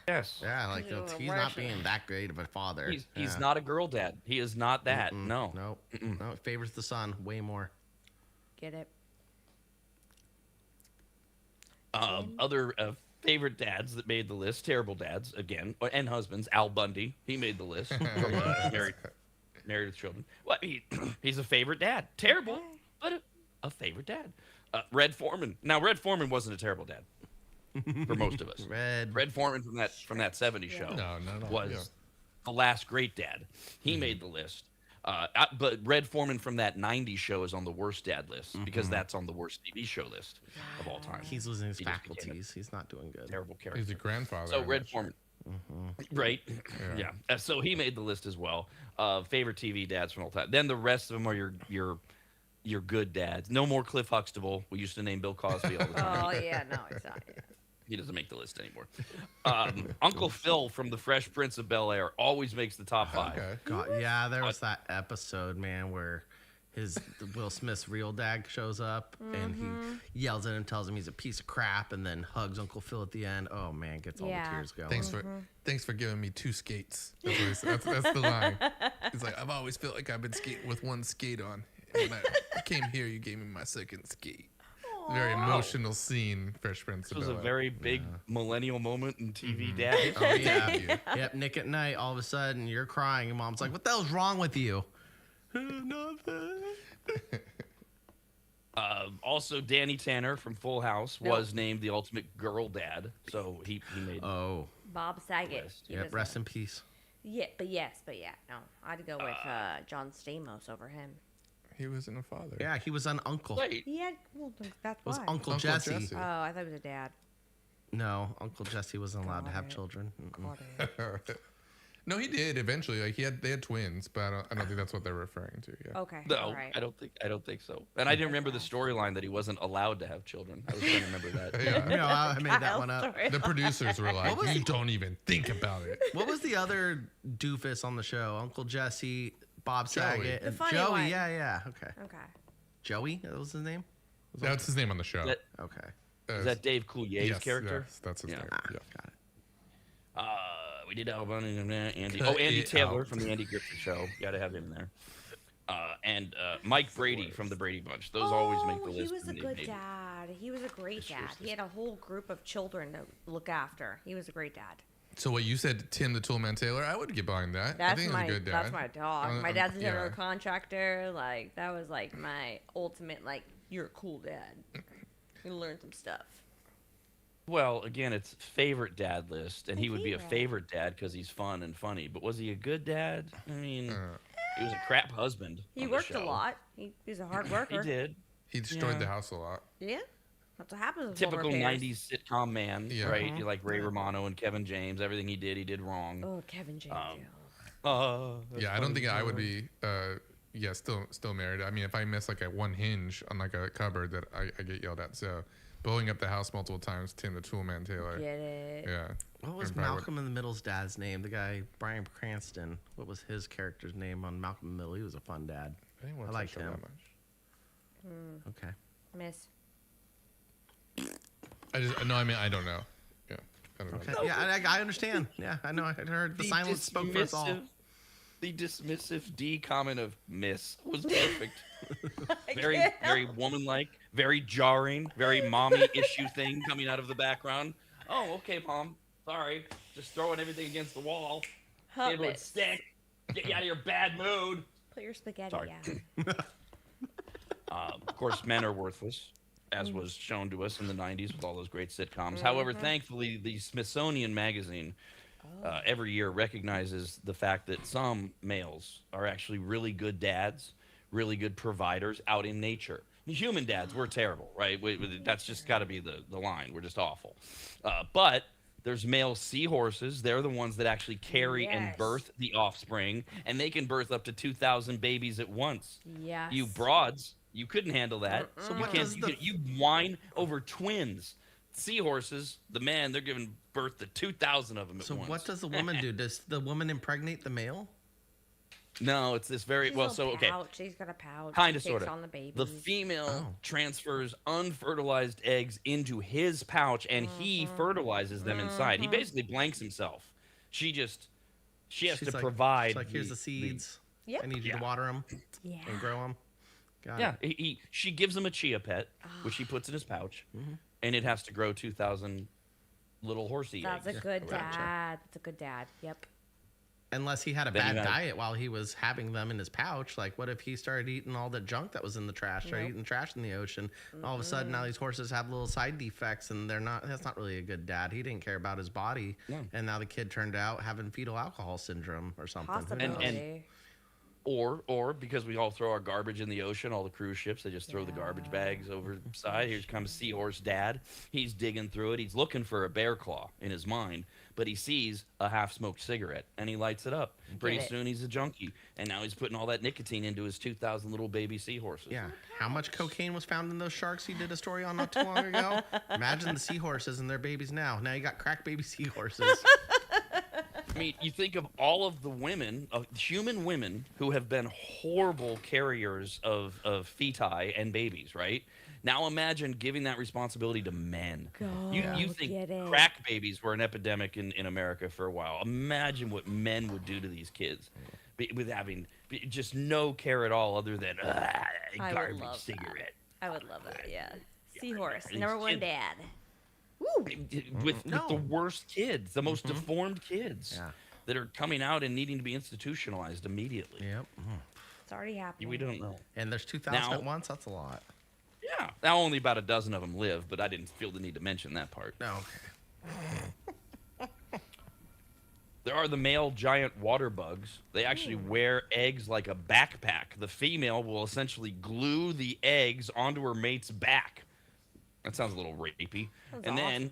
Yes. Yeah, like He's he's not being that great of a father. He's Yeah. not a girl dad. He is not that. No. No, no, favors the son way more. Get it? Other favorite dads that made the list, terrible dads again, and husbands. Al Bundy, he made the list. From, married with children. Well, he's a favorite dad. Terrible, but a favorite dad. Red Foreman. Now, Red Foreman wasn't a terrible dad for most of us. Red Foreman from that '70s show No, not at all. was Yeah. the last great dad. He made the list. But Red Foreman from that '90s show is on the worst dad list because that's on the worst TV show list of all time. He's losing his He just became faculties. He's not doing good. a terrible character. He's a grandfather. So on Red that show. Foreman, right? Yeah. So he made the list as well. Favorite TV dads from all time. Then the rest of them are your good dads. No more Cliff Huxtable. We used to name Bill Cosby all the time. Oh yeah, no, it's not. He doesn't make the list anymore. Uncle Phil from The Fresh Prince of Bel-Air always makes the top 5. Okay. God, yeah, there was that episode, man, where Will Smith's real dad shows up and he yells at him, tells him he's a piece of crap, and then hugs Uncle Phil at the end. Oh man, gets all the Yeah. tears going. Thanks for giving me 2 skates. That's, what he said. That's the line. He's like, I've always felt like I've been skating with 1 skate on. And when I came here, you gave me my 2nd skate. Very emotional scene, Fresh Prince This of was a Bel-Air. very big millennial moment in TV dad. Oh yeah, yep. Nick at night, all of a sudden you're crying, and mom's like, "What the hell's wrong with you?" Nothing. Also, Danny Tanner from Full House was named the ultimate girl dad, so he made. Oh, Bob Saget. List. He yep. was Rest a- in peace. Yeah, but yeah. No, I'd go with John Stamos over him. He wasn't a father. Yeah, he was an uncle. Wait, He had. Well, that's It was why. Uncle Uncle Jesse. Jesse. Oh, I thought he was a dad. No, Uncle Jesse wasn't allowed to have Got it. children. Got it. No, he did eventually. Like they had twins, but I don't think that's what they're referring to. Yeah. Okay. no, All right. I don't think so. And I didn't remember the storyline that he wasn't allowed to have children. I was trying to remember that. Yeah. You know, I made that one up. Sorry. The producers were like, "You don't even think about it." What was the other doofus on the show? Uncle Jesse, Bob Joey. Saget, The and funny Joey. one. Yeah. Okay. Okay. Joey, that was his name. That's his name on the show. That- Okay. Is that Dave Coulier's yes, character? Yes, that's his Yeah. name. Ah, Yeah. got it. We did Al Bundy and Andy. Cut Andy it Taylor out. from the Andy Griffith Show. Got to have him there. And Mike Brady from the Brady Bunch. Those always make the list. He was a and they good made- dad. He was a great dad. He had a whole group of children to look after. He was a great dad. So what you said, Tim the Toolman Taylor, I would get behind that. I That's think my he's a good dad. that's my dog. My dad's a general yeah. contractor. Like that was like my ultimate like you're a cool dad. You learn some stuff. Well, again, it's favorite dad list, and My he would be a favorite. favorite dad because he's fun and funny. But was he a good dad? I mean, he was a crap husband. He on the worked a show. lot. He's a hard worker. He did. He destroyed Yeah. the house a lot. Yeah. That's what happens with Typical home repairs. '90s sitcom man, Yeah. right? You like Ray Romano and Kevin James. Everything he did wrong. Oh, Kevin James. That's Yeah, I don't funny. think I would be. Still married. I mean, if I miss like a one hinge on like a cupboard, that I get yelled at. So blowing up the house multiple times, Tim the Toolman Taylor. Get it? Yeah. What was And probably Malcolm in the Middle's dad's name? The guy, Bryan Cranston. What was his character's name on Malcolm in the Middle? He was a fun dad. I didn't want I to liked touch on him. that much. Okay. Miss. I don't know. Yeah. I don't Okay. know. Yeah, I understand. Yeah, I know. I heard the silence spoke for us all. The dismissive D comment of miss was perfect. Very, very woman-like, very jarring, very mommy issue thing coming out of the background. Oh, okay, mom. Sorry. Just throwing everything against the wall. It would Hummus. stick. Get you out of your bad mood. Put your spaghetti Sorry. out. Of course, men are worthless, as was shown to us in the 90s with all those great sitcoms. However, thankfully, the Smithsonian Magazine every year recognizes the fact that some males are actually really good dads, really good providers out in nature. Human dads, we're terrible, right? That's just got to be the line. We're just awful. But there's male seahorses. They're the ones that actually carry and Yes. birth the offspring, and they can birth up to 2,000 babies at once. Yes. You broads, You couldn't handle that. So you what can't. does You whine over twins. Seahorses, the man, they're giving birth to 2,000 of them at So once. what does the woman do? Does the woman impregnate the male? No, it's this very She's well. a So little okay, pouch. She's got a pouch. kind of, She takes sort of. on the babies. The female Oh. transfers unfertilized eggs into his pouch, and he fertilizes them inside. He basically blanks himself. She has She's to like, provide. she's like, here's the seeds. Yep. I need you Yeah. to water them Yeah. and grow them. Got Yeah, it. she gives him a chia pet, which he puts in his pouch, and it has to grow 2,000 little horsey That's eggs. a good around. dad. That's a good dad. Yep. Unless he had a Then you bad have- diet while he was having them in his pouch. Like, what if he started eating all the junk that was in the trash, started Nope. eating trash in the ocean? And all of a sudden, now these horses have little side defects, and that's not really a good dad. He didn't care about his body. No. And now the kid turned out having fetal alcohol syndrome or something. Who knows? Possibility. Or because we all throw our garbage in the ocean, all the cruise ships, they just throw the garbage bags overside. Here comes Seahorse Dad. He's digging through it. He's looking for a bear claw in his mind, but he sees a half-smoked cigarette, and he lights it up. Pretty it. soon, he's a junkie, and now he's putting all that nicotine into his 2,000 little baby seahorses. Yeah. How much cocaine was found in those sharks he did a story on not too long ago? Imagine the seahorses and their babies now. Now you got crack baby seahorses. I mean, you think of all of the women, human women, who have been horrible carriers of feti and babies, right? Now imagine giving that responsibility to men. You think get it. crack babies were an epidemic in America for a while. Imagine what men would do to these kids with having just no care at all other than I would garbage love cigarette. I would love that. Yeah. Seahorse, these number one kids- dad. With the No. worst kids, the most deformed kids Yeah. that are coming out and needing to be institutionalized immediately. Yep. It's already happening. We don't know. And there's 2,000 Now- at once? That's a lot. Yeah. Now only about a dozen of them live, but I didn't feel the need to mention that part. No. There are the male giant water bugs. They actually wear eggs like a backpack. The female will essentially glue the eggs onto her mate's back. That sounds a little rapey. And then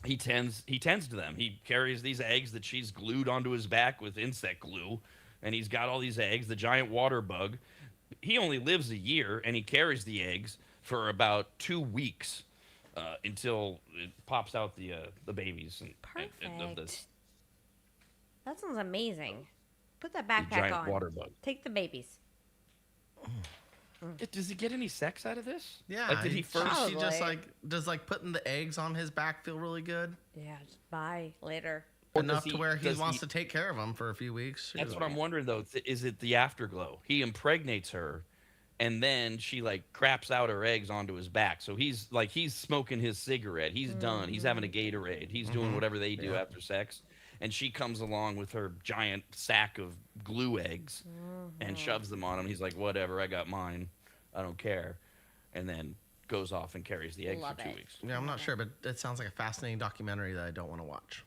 he tends to them. He carries these eggs that she's glued onto his back with insect glue, and he's got all these eggs. The giant water bug, he only lives a year, and he carries the eggs for about 2 weeks until it pops out the babies. And of this That sounds amazing. Put that the backpack giant on. water bug. Take the babies. Does he get any sex out of this? Yeah. Like, did he first? She just Probably. does putting the eggs on his back feel really good? Yeah, just bye later. Or Enough does to where he does wants to take care of them for a few weeks. That's what I'm wondering though. Is it the afterglow? He impregnates her, and then she like craps out her eggs onto his back. So he's smoking his cigarette. He's done. He's having a Gatorade. He's doing whatever they do after sex. And she comes along with her giant sack of glue eggs and shoves them on him. He's like, whatever, I got mine. I don't care. And then goes off and carries the eggs Love for 2 it. weeks. Yeah, I'm not sure, but it sounds like a fascinating documentary that I don't want to watch.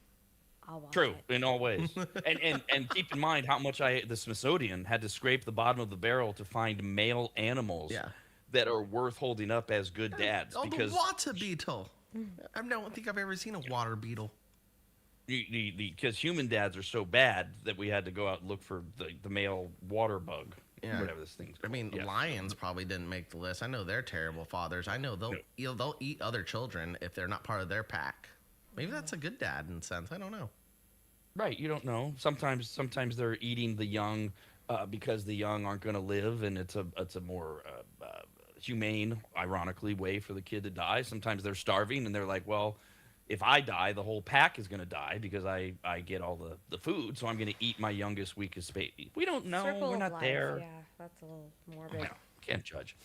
I'll watch True, it. in all ways. and keep in mind how much the Smithsonian had to scrape the bottom of the barrel to find male animals Yeah. that are worth holding up as good dads. Oh, because the water beetle. I don't think I've ever seen a water beetle. because human dads are so bad that we had to go out and look for the male water bug, Yeah. whatever this thing's I called. mean, Yeah. lions probably didn't make the list. I know they're terrible fathers. I know they'll eat other children if they're not part of their pack. Maybe that's a good dad in a sense. I don't know. Right, you don't know. Sometimes they're eating the young because the young aren't going to live, and it's a more humane, ironically, way for the kid to die. Sometimes they're starving, and they're like, well, if I die, the whole pack is going to die because I get all the food, so I'm going to eat my youngest, weakest baby. We don't know. Circle We're of not life. there. Yeah, that's a little morbid. No, can't judge.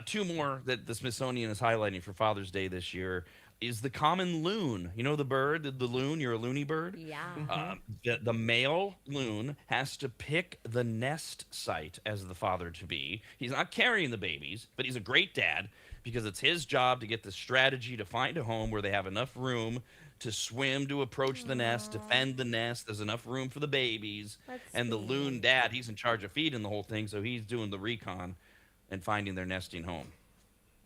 Two more that the Smithsonian is highlighting for Father's Day this year is the common loon. You know the bird, the loon? You're a loony bird? Yeah. The male loon has to pick the nest site as the father-to-be. He's not carrying the babies, but he's a great dad because it's his job to get the strategy to find a home where they have enough room to swim to approach the nest, defend the nest. There's enough room for the babies. That's And the sweet. loon dad, he's in charge of feeding the whole thing, so he's doing the recon and finding their nesting home.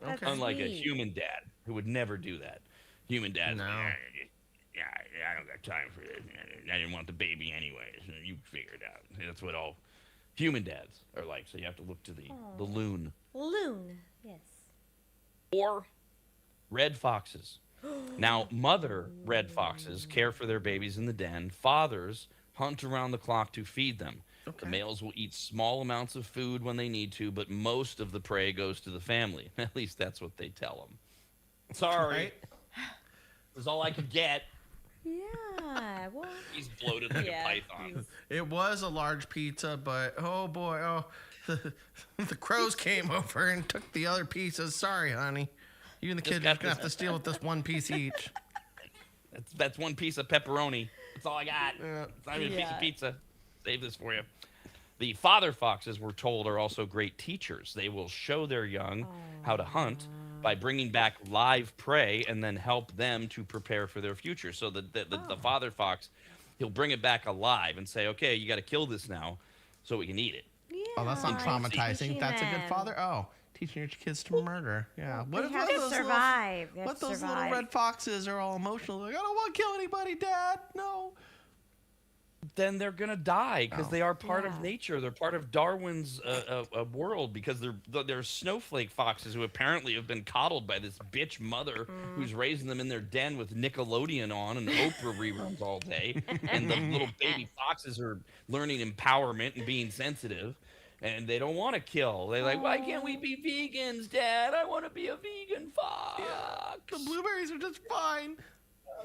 That's Unlike a sweet. human dad who would never do that. Human dad's No. like, yeah, I don't got time for this. I didn't want the baby anyways. You figure it out. That's what all human dads are like. So you have to look to the loon. Loon. Yes. Or red foxes. Now, mother red foxes care for their babies in the den. Fathers hunt around the clock to feed them. The males will eat small amounts of food when they need to, but most of the prey goes to the family. At least that's what they tell them. Sorry. Right? That's all I could get. Yeah. Well. He's bloated like Yeah, a python. It was a large pizza, but oh boy, the crows came over and took the other pieces. Sorry, honey. You and the kids are got gonna have to deal with this one piece each. That's one piece of pepperoni. That's all I got. Yeah. It's not even a piece Yeah. of pizza. Save this for you. The father foxes, we're told, are also great teachers. They will show their young how to hunt by bringing back live prey and then help them to prepare for their future. So the father fox, he'll bring it back alive and say, okay, you got to kill this now so we can eat it. Yeah. Oh, that's not traumatizing. Teaching That's a good them. father. Oh, teaching your kids to murder. Yeah. They have to survive. They have What to those little survive. red foxes are all emotional. Like, I don't want to kill anybody, Dad. No. Then they're gonna die because they are part Yeah. of nature. They're part of Darwin's world because they're snowflake foxes who apparently have been coddled by this bitch mother who's raising them in their den with Nickelodeon on and Oprah reruns all day, and the little baby foxes are learning empowerment and being sensitive, and they don't want to kill. They're like, why can't we be vegans, Dad? I want to be a vegan fox. The blueberries are just fine.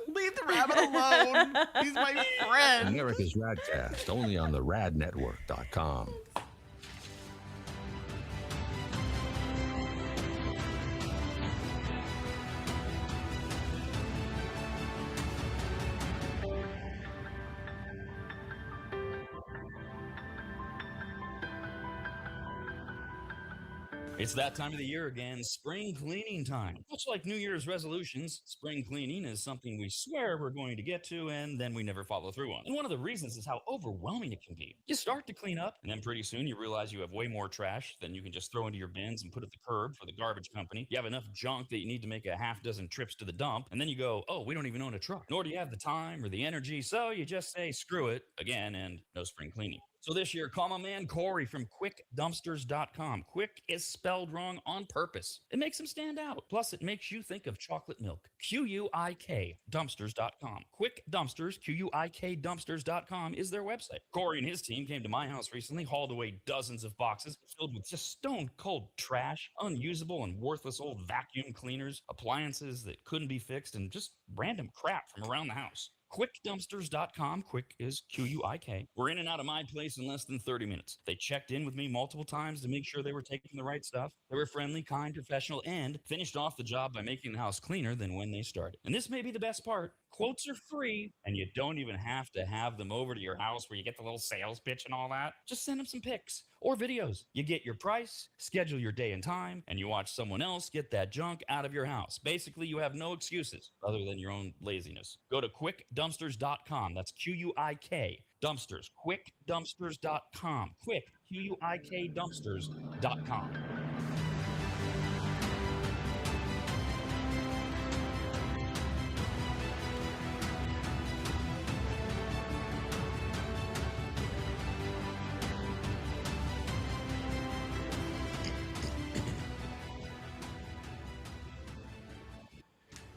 Leave the rabbit alone. He's my friend. America's Radcast, only on the radnetwork.com. It's that time of the year again, spring cleaning time. Much like New Year's resolutions, spring cleaning is something we swear we're going to get to and then we never follow through on. And one of the reasons is how overwhelming it can be. You start to clean up, and then pretty soon you realize you have way more trash than you can just throw into your bins and put at the curb for the garbage company. You have enough junk that you need to make a half dozen trips to the dump, and then you go, oh, we don't even own a truck. Nor do you have the time or the energy, so you just say screw it again and no spring cleaning. So this year, call my man Corey from QuickDumpsters.com. Quick is spelled wrong on purpose. It makes him stand out. Plus, it makes you think of chocolate milk. QUIK Dumpsters.com. Quick Dumpsters, QUIK Dumpsters.com is their website. Corey and his team came to my house recently, hauled away dozens of boxes filled with just stone cold trash, unusable and worthless old vacuum cleaners, appliances that couldn't be fixed, and just random crap from around the house. QuickDumpsters.com. Quick is QUIK. We're in and out of my place in less than 30 minutes. They checked in with me multiple times to make sure they were taking the right stuff. They were friendly, kind, professional, and finished off the job by making the house cleaner than when they started. And this may be the best part. Quotes are free, and you don't even have to have them over to your house where you get the little sales pitch and all that. Just send them some pics or videos. You get your price, schedule your day and time, and you watch someone else get that junk out of your house. Basically, you have no excuses other than your own laziness. Go to QuickDumpsters.com. That's QUIK Dumpsters. QuickDumpsters.com. Quick, QUIK Dumpsters.com.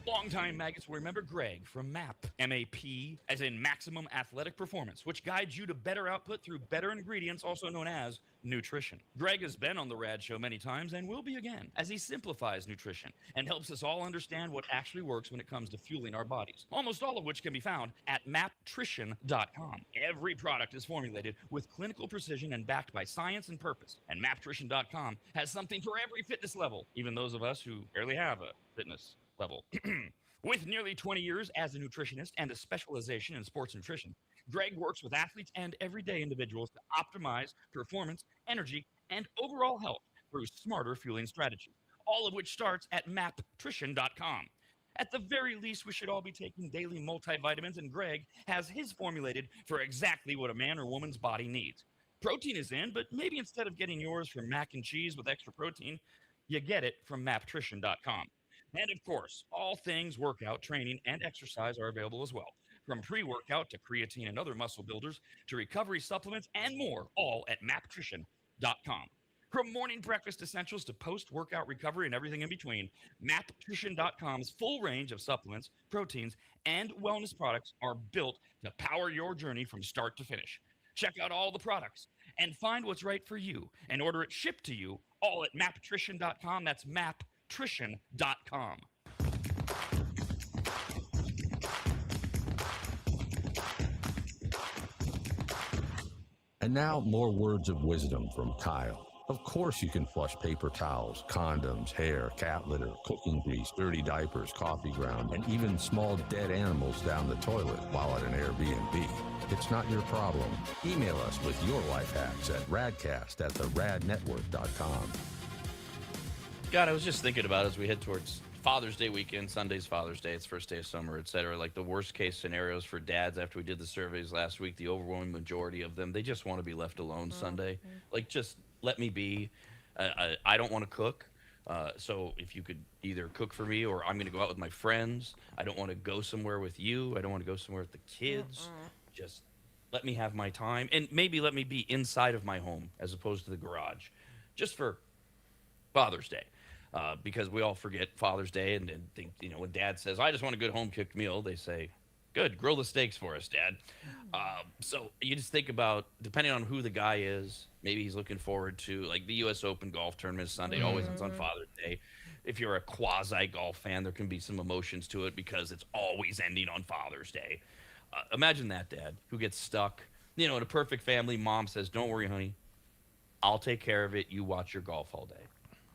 Longtime maggots will remember Greg from MAP, M-A-P, as in Maximum Athletic Performance, which guides you to better output through better ingredients, also known as nutrition. Greg has been on the RAD show many times and will be again, as he simplifies nutrition and helps us all understand what actually works when it comes to fueling our bodies, almost all of which can be found at maptrition.com. Every product is formulated with clinical precision and backed by science and purpose, and maptrition.com has something for every fitness level, even those of us who barely have a fitness level. With nearly 20 years as a nutritionist and a specialization in sports nutrition, Greg works with athletes and everyday individuals to optimize performance, energy, and overall health through smarter fueling strategies, all of which starts at maptrition.com. At the very least, we should all be taking daily multivitamins, and Greg has his formulated for exactly what a man or woman's body needs. Protein is in, but maybe instead of getting yours from mac and cheese with extra protein, you get it from maptrition.com. And of course, all things workout, training, and exercise are available as well. From pre-workout to creatine and other muscle builders to recovery supplements and more, all at maptrition.com. From morning breakfast essentials to post-workout recovery and everything in between, maptrition.com's full range of supplements, proteins, and wellness products are built to power your journey from start to finish. Check out all the products and find what's right for you and order it shipped to you all at maptrition.com. That's maptrition.com. And now, more words of wisdom from Kyle. Of course you can flush paper towels, condoms, hair, cat litter, cooking grease, dirty diapers, coffee ground, and even small dead animals down the toilet while at an Airbnb. It's not your problem. Email us with your life hacks at radcast@theradnetwork.com. God, I was just thinking about as we head towards Father's Day weekend. Sunday's Father's Day. It's first day of summer, etc. Like the worst case scenarios for dads after we did the surveys last week, the overwhelming majority of them, they just want to be left alone Sunday. Like, just let me be. I don't want to cook. So if you could either cook for me or I'm going to go out with my friends. I don't want to go somewhere with you. I don't want to go somewhere with the kids. Just let me have my time. And maybe let me be inside of my home as opposed to the garage. Just for Father's Day. Because we all forget Father's Day and think, when Dad says, I just want a good home-cooked meal, they say, good, grill the steaks for us, Dad. So you just think about, depending on who the guy is, maybe he's looking forward to, like, the U.S. Open golf tournament Sunday, always ends on Father's Day. If you're a quasi-golf fan, there can be some emotions to it because it's always ending on Father's Day. Imagine that, Dad, who gets stuck. In a perfect family, Mom says, don't worry, honey. I'll take care of it. You watch your golf all day.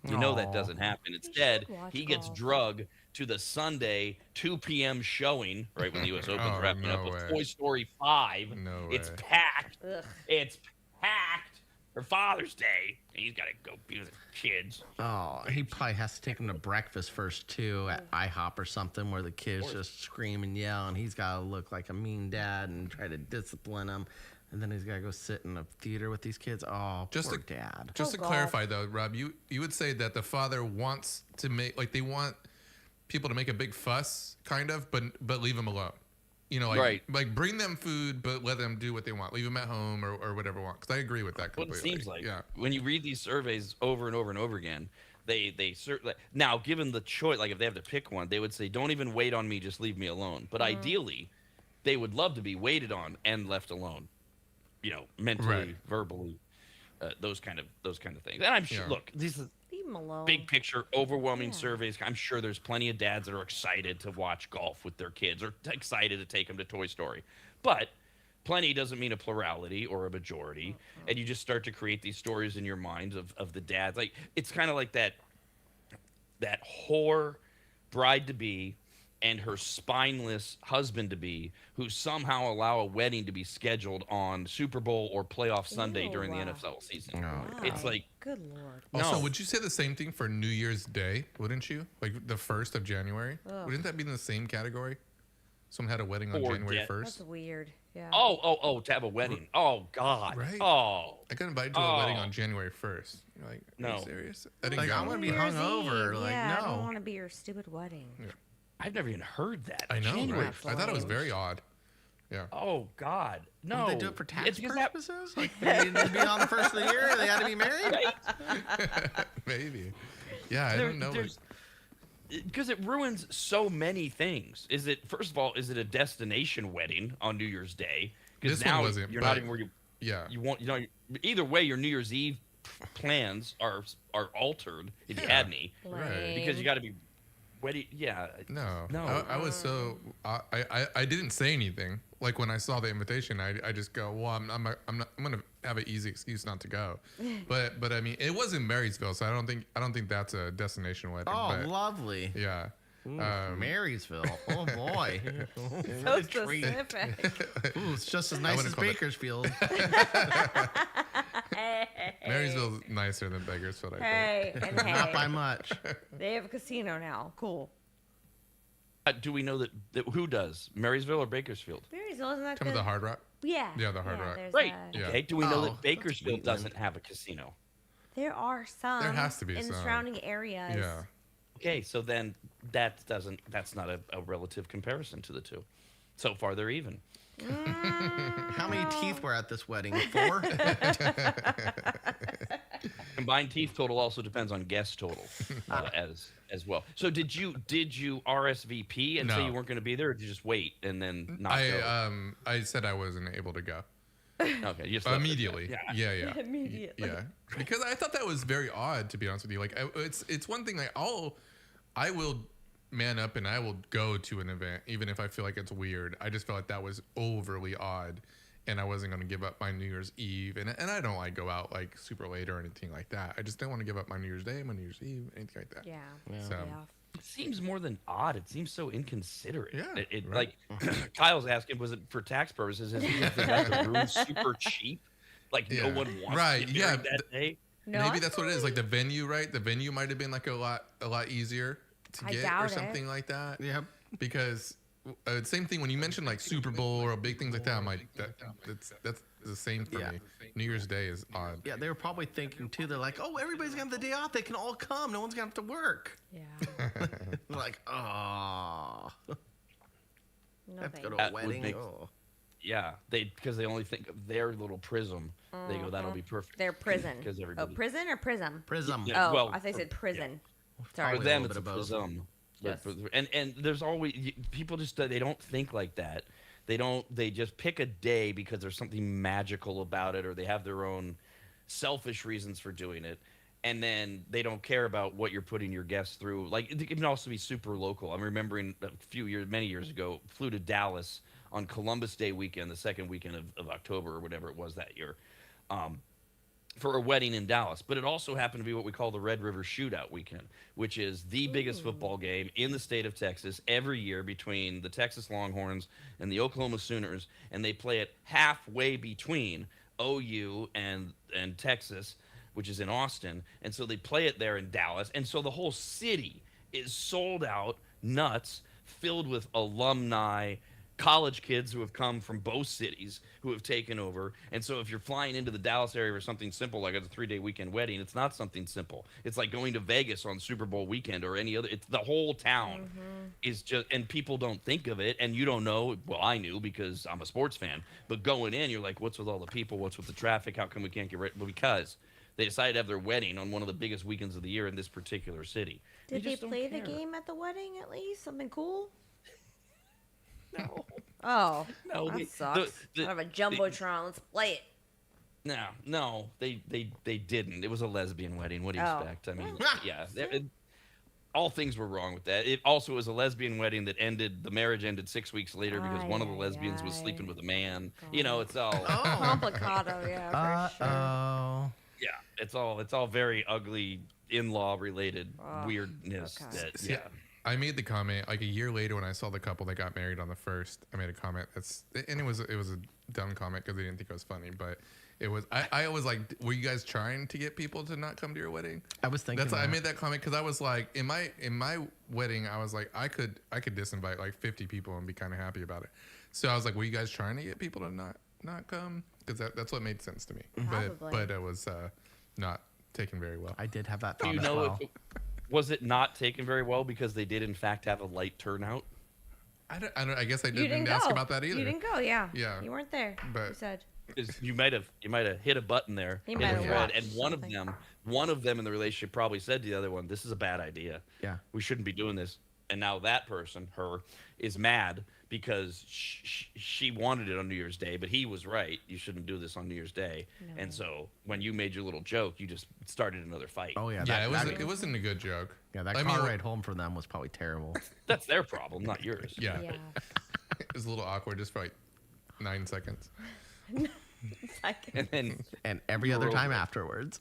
You know that doesn't happen. Instead, he gets drugged to the Sunday 2 p.m. showing, right when the U.S. Open's wrapping up with Toy Story 5. It's packed. It's packed for Father's Day. And he's got to go be with his kids. Oh, he probably has to take him to breakfast first, too, at IHOP or something where the kids just scream and yell, and he's got to look like a mean dad and try to discipline them. And then he's got to go sit in a theater with these kids. Oh, poor dad. Just to clarify, though, Rob, you would say that the father wants to make, like, they want people to make a big fuss, kind of, but leave them alone. Like bring them food, but let them do what they want. Leave them at home or whatever they want. Because I agree with that completely. Well, it seems like when you read these surveys over and over and over again, they certainly, now given the choice, like if they have to pick one, they would say, don't even wait on me, just leave me alone. But ideally, they would love to be waited on and left alone. Mentally, verbally, those kind of things. And I'm sure, look, these are big picture, overwhelming surveys. I'm sure there's plenty of dads that are excited to watch golf with their kids or excited to take them to Toy Story. But plenty doesn't mean a plurality or a majority. And you just start to create these stories in your mind of the dads. Like, it's kind of like that whore bride-to-be and her spineless husband-to-be who somehow allow a wedding to be scheduled on Super Bowl or playoff Sunday during the NFL season. Wow. It's like... Good Lord. Also, would you say the same thing for New Year's Day, wouldn't you? Like the 1st of January? Wouldn't that be in the same category? Someone had a wedding on January 1st? That's weird. Yeah. Oh, to have a wedding. Oh, God. Right? Oh. I got invited to a wedding on January 1st. You're like, are you serious? I didn't go. I want to be hungover. Like, I don't no. want to be your stupid wedding. Yeah. I've never even heard that. I know, January right? I thought it was very odd. Yeah. Oh, God. No. Don't they do it for tax because purposes? Like, they need to be on the first of the year? They got to be married? Maybe. Yeah, I don't know. Because it ruins so many things. First of all, is it a destination wedding on New Year's Day? Because This now one wasn't, you're but not even where you. Yeah. You want. Either way, your New Year's Eve plans are altered if you had any. Right. Because you got to be. Yeah. No. No. I was so I didn't say anything. Like when I saw the invitation, I just go, well, I'm gonna have an easy excuse not to go. But I mean, it was in Marysville, so I don't think that's a destination wedding. Oh, but, lovely. Yeah. Ooh, Marysville. Oh boy. So specific. Ooh, it's just as nice as Bakersfield. Marysville's nicer than Bakersfield, I think. Hey. Not by much. They have a casino now. Cool. Do we know that who does? Marysville or Bakersfield? Marysville, isn't that Come to the Hard Rock? Yeah. Yeah, the Hard Rock. Right. Yeah. Okay. Do we know that that's Bakersfield sweet, doesn't have a casino? There are some. There has to be in the some. surrounding areas. Yeah. Okay, so then that's not a relative comparison to the two. So far, they're even. How many teeth were at this wedding? 4? Combined teeth total also depends on guest total as well. So did you RSVP and say No. you weren't going to be there, or did you just wait and then not go? I said I wasn't able to go. Okay, you just left it. Immediately. Yeah. Immediately. Yeah, because I thought that was very odd, to be honest with you. Like, it's one thing. Like, I will man up and I will go to an event, even if I feel like it's weird. I just felt like that was overly odd, and I wasn't going to give up my New Year's Eve. And I don't like go out like super late or anything like that. I just don't want to give up my New Year's Day, my New Year's Eve, anything like that. Yeah. So, It seems more than odd. It seems so inconsiderate. Yeah, It right. like Kyle's asking, was it for tax purposes? Is it got the room super cheap? Like no one wants Right, to get yeah, married that day. No, maybe that's what it is. Like the venue, right? The venue might have been like a lot easier to I get doubt or it. something like that. Yep. Because same thing when you mentioned like Super Bowl or big things like that. I'm like that's the same for Yeah. me. New Year's Day is odd. Yeah, they were probably thinking too. They're like, "Oh, everybody's gonna have the day off. They can all come. No one's gonna have to work." Yeah. They're like, "Oh, No I have to go to thanks. a That would wedding." make- Oh. Yeah, because they only think of their little prism. They go, that'll be perfect. Their prison. Because Oh, everybody. prison or prism? Prism. Yeah. Oh, well, I thought you said prison. For Sorry. Probably a them, little it's bit a of both. prism. Yes. And there's always people just they don't think like that. They just pick a day because there's something magical about it, or they have their own selfish reasons for doing it, and then they don't care about what you're putting your guests through. Like it can also be super local. I'm remembering many years ago, flew to Dallas on Columbus Day weekend, the second weekend of October or whatever it was that year, for a wedding in Dallas. But it also happened to be what we call the Red River Shootout weekend, which is the biggest football game in the state of Texas every year between the Texas Longhorns and the Oklahoma Sooners, and they play it halfway between OU and Texas, which is in Austin. And so they play it there in Dallas, and so the whole city is sold out, nuts, filled with alumni, college kids who have come from both cities who have taken over. And so if you're flying into the Dallas area for something simple like a 3-day weekend wedding, it's not something simple. It's like going to Vegas on Super Bowl weekend or any other. It's the whole town is just, and people don't think of it, and you don't know. Well, I knew because I'm a sports fan, but going in, you're like, what's with all the people? What's with the traffic? How come we can't get ready? Well, because they decided to have their wedding on one of the biggest weekends of the year in this particular city. Did they just don't play the care. game at the wedding at least? Something cool? No. Oh, No, that the- sucks. the- I have a jumbotron. Let's play it. No, they didn't. It was a lesbian wedding. What do you Oh. expect? I mean, yeah, all things were wrong with that. It also was a lesbian wedding that ended. The marriage ended 6 weeks later because one of the lesbians was sleeping with a man. You know, it's all Complicado, yeah, for sure. Oh. yeah, it's all very ugly in-law related weirdness. okay. That See, yeah. I made the comment like a year later when I saw the couple that got married on the first. I made a comment and it was a dumb comment because they didn't think it was funny, but it was. I was like, were you guys trying to get people to not come to your wedding? I was thinking. I made that comment because I was like, in my wedding, I was like, I could disinvite like 50 people and be kind of happy about it. So I was like, were you guys trying to get people to not come? Because that's what made sense to me. Probably. But it was not taken very well. I did have that Do thought you as know well. was it not taken very well because they did in fact have a light turnout? I don't. I guess I You didn't didn't ask go. about that either. You didn't go, yeah. Yeah. You weren't there. But- You said. 'Cause you might have hit a button there You in might the have thread, watched and one of them in the relationship probably said to the other one, "This is a bad idea. Yeah. We shouldn't be doing this." And now that person, her, is mad because she wanted it on New Year's Day, but he was right. You shouldn't do this on New Year's Day. No. And so when you made your little joke, you just started another fight. Oh yeah. Yeah, that, it wasn't a good joke. Yeah, that I car mean, ride home for them was probably terrible. That's their problem, not yours. Yeah, Yeah. it was a little awkward just for like 9 seconds. And then And every other You're time over it. afterwards.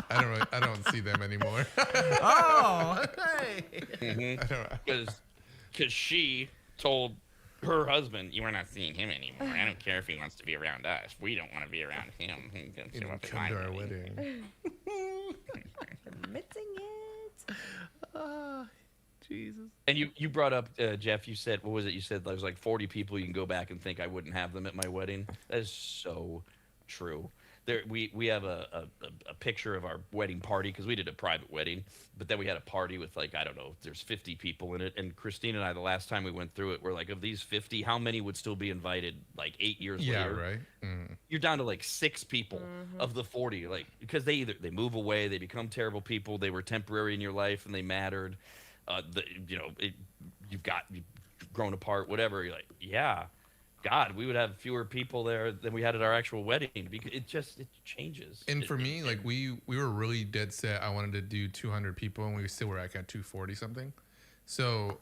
I don't see them anymore. Oh, hey. I don't. because she told her husband, "You are not seeing him anymore. I don't care if he wants to be around us. We don't want to be around him. He can You show know, up at come my to our wedding." wedding. Admitting it. Jesus. And you brought up Jeff. You said, what was it? You said there was like 40 people. You can go back and think I wouldn't have them at my wedding. That is so true. There we have a picture of our wedding party because we did a private wedding, but then we had a party with like, I don't know, there's 50 people in it. And Christine and I, the last time we went through it, we're like, of these 50, how many would still be invited like 8 years later? Yeah, right. You're down to like 6 people of the 40, like, because they move away, they become terrible people, they were temporary in your life and they mattered. You've grown apart, whatever. You're like, yeah, God, we would have fewer people there than we had at our actual wedding because it changes. And for me, like we were really dead set. I wanted to do 200 people, and we still were like at 240 something. So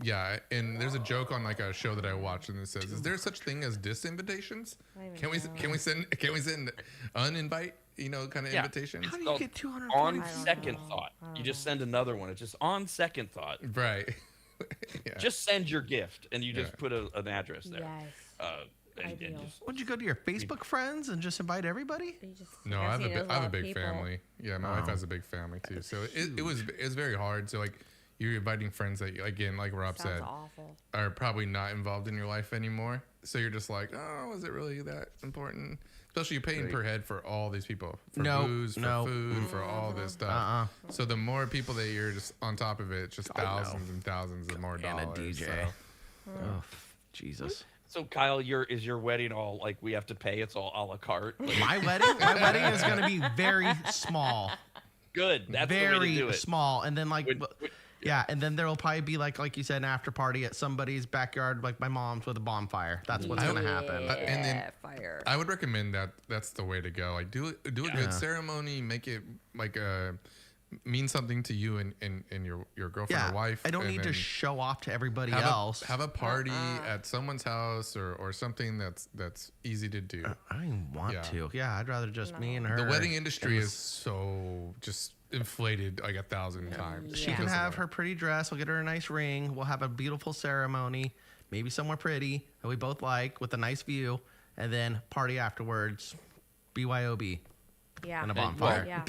yeah. And there's a joke on like a show that I watched, and it says, "Is there such thing as disinvitations? Can we send uninvite kind of invitations?" How do you get 240? On second thought, you just send another one. It's just on second thought. Right. Yeah. Just send your gift, and you just put an address there. Yes. Would you go to your Facebook friends and just invite everybody? No, I have a big family. Yeah, my wife has a big family too. So it was very hard. So like you're inviting friends that, again, like Rob said, awful. are probably not involved in your life anymore. So you're just like, oh, is it really that important? Especially you're paying per head for all these people, for booze, for food, for all this stuff. So the more people that you're just on top of it, it's just thousands and thousands of more dollars. And a DJ. So. Oh, Jesus. So Kyle, is your wedding all like we have to pay? It's all a la carte. Like, My wedding is going to be very small. good. That's the way to do Very it. small, and then yeah, and then there will probably be like you said, an after party at somebody's backyard, like my mom's, with a bonfire. That's what's going to happen. And then fire. I would recommend that's the way to go. Like do a good ceremony, make it like mean something to you and your girlfriend or wife. I don't need to show off to everybody else. Have a party at someone's house or something that's easy to do. I don't even want to. Yeah, I'd rather just me and her. The wedding industry is so just inflated like 1,000 times. She can have her pretty dress. I'll get her a nice ring. We'll have a beautiful ceremony, maybe somewhere pretty that we both like with a nice view, and then party afterwards. BYOB. Yeah. And a bonfire. Yeah.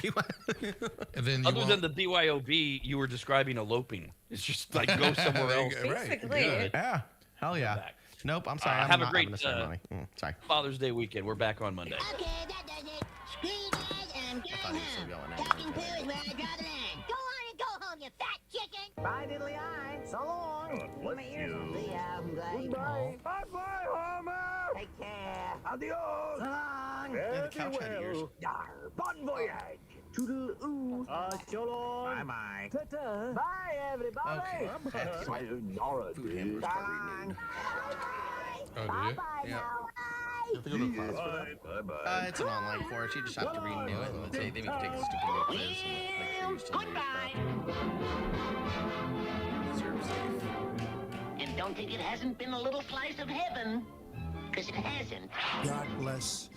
And then Other than the BYOB, you were describing eloping. It's just like go somewhere else. Basically. Yeah. Hell yeah. Back. Nope. I'm sorry. I'm have a not great having a ceremony. Sorry. Father's Day weekend. We're back on Monday. Okay, that does it. Screw you guys, and I'm thought he was still going going home. Talking anyway. to is where I draw the line. Go on and go home, you fat chicken. Bye, diddly eye. So long. Bless you. See ya. I'm glad you Bye. Bye-bye, Homer. Take care. Adios. So long. Yeah, the couch had ears. Yar. Bon voyage. Toodle-oo. So long. Bye-bye. Ta-ta. Bye, everybody. Okay. Sayonara, Food handlers got renewed. Oh, do you? Bye Yeah. now. You have to go to a class for that? Bye-bye. It's an online course. You just have to renew it, and then you can take a stupid little quiz and make sure you still do your stuff. Serve safe. And don't think it hasn't been a little slice of heaven, because it hasn't. God bless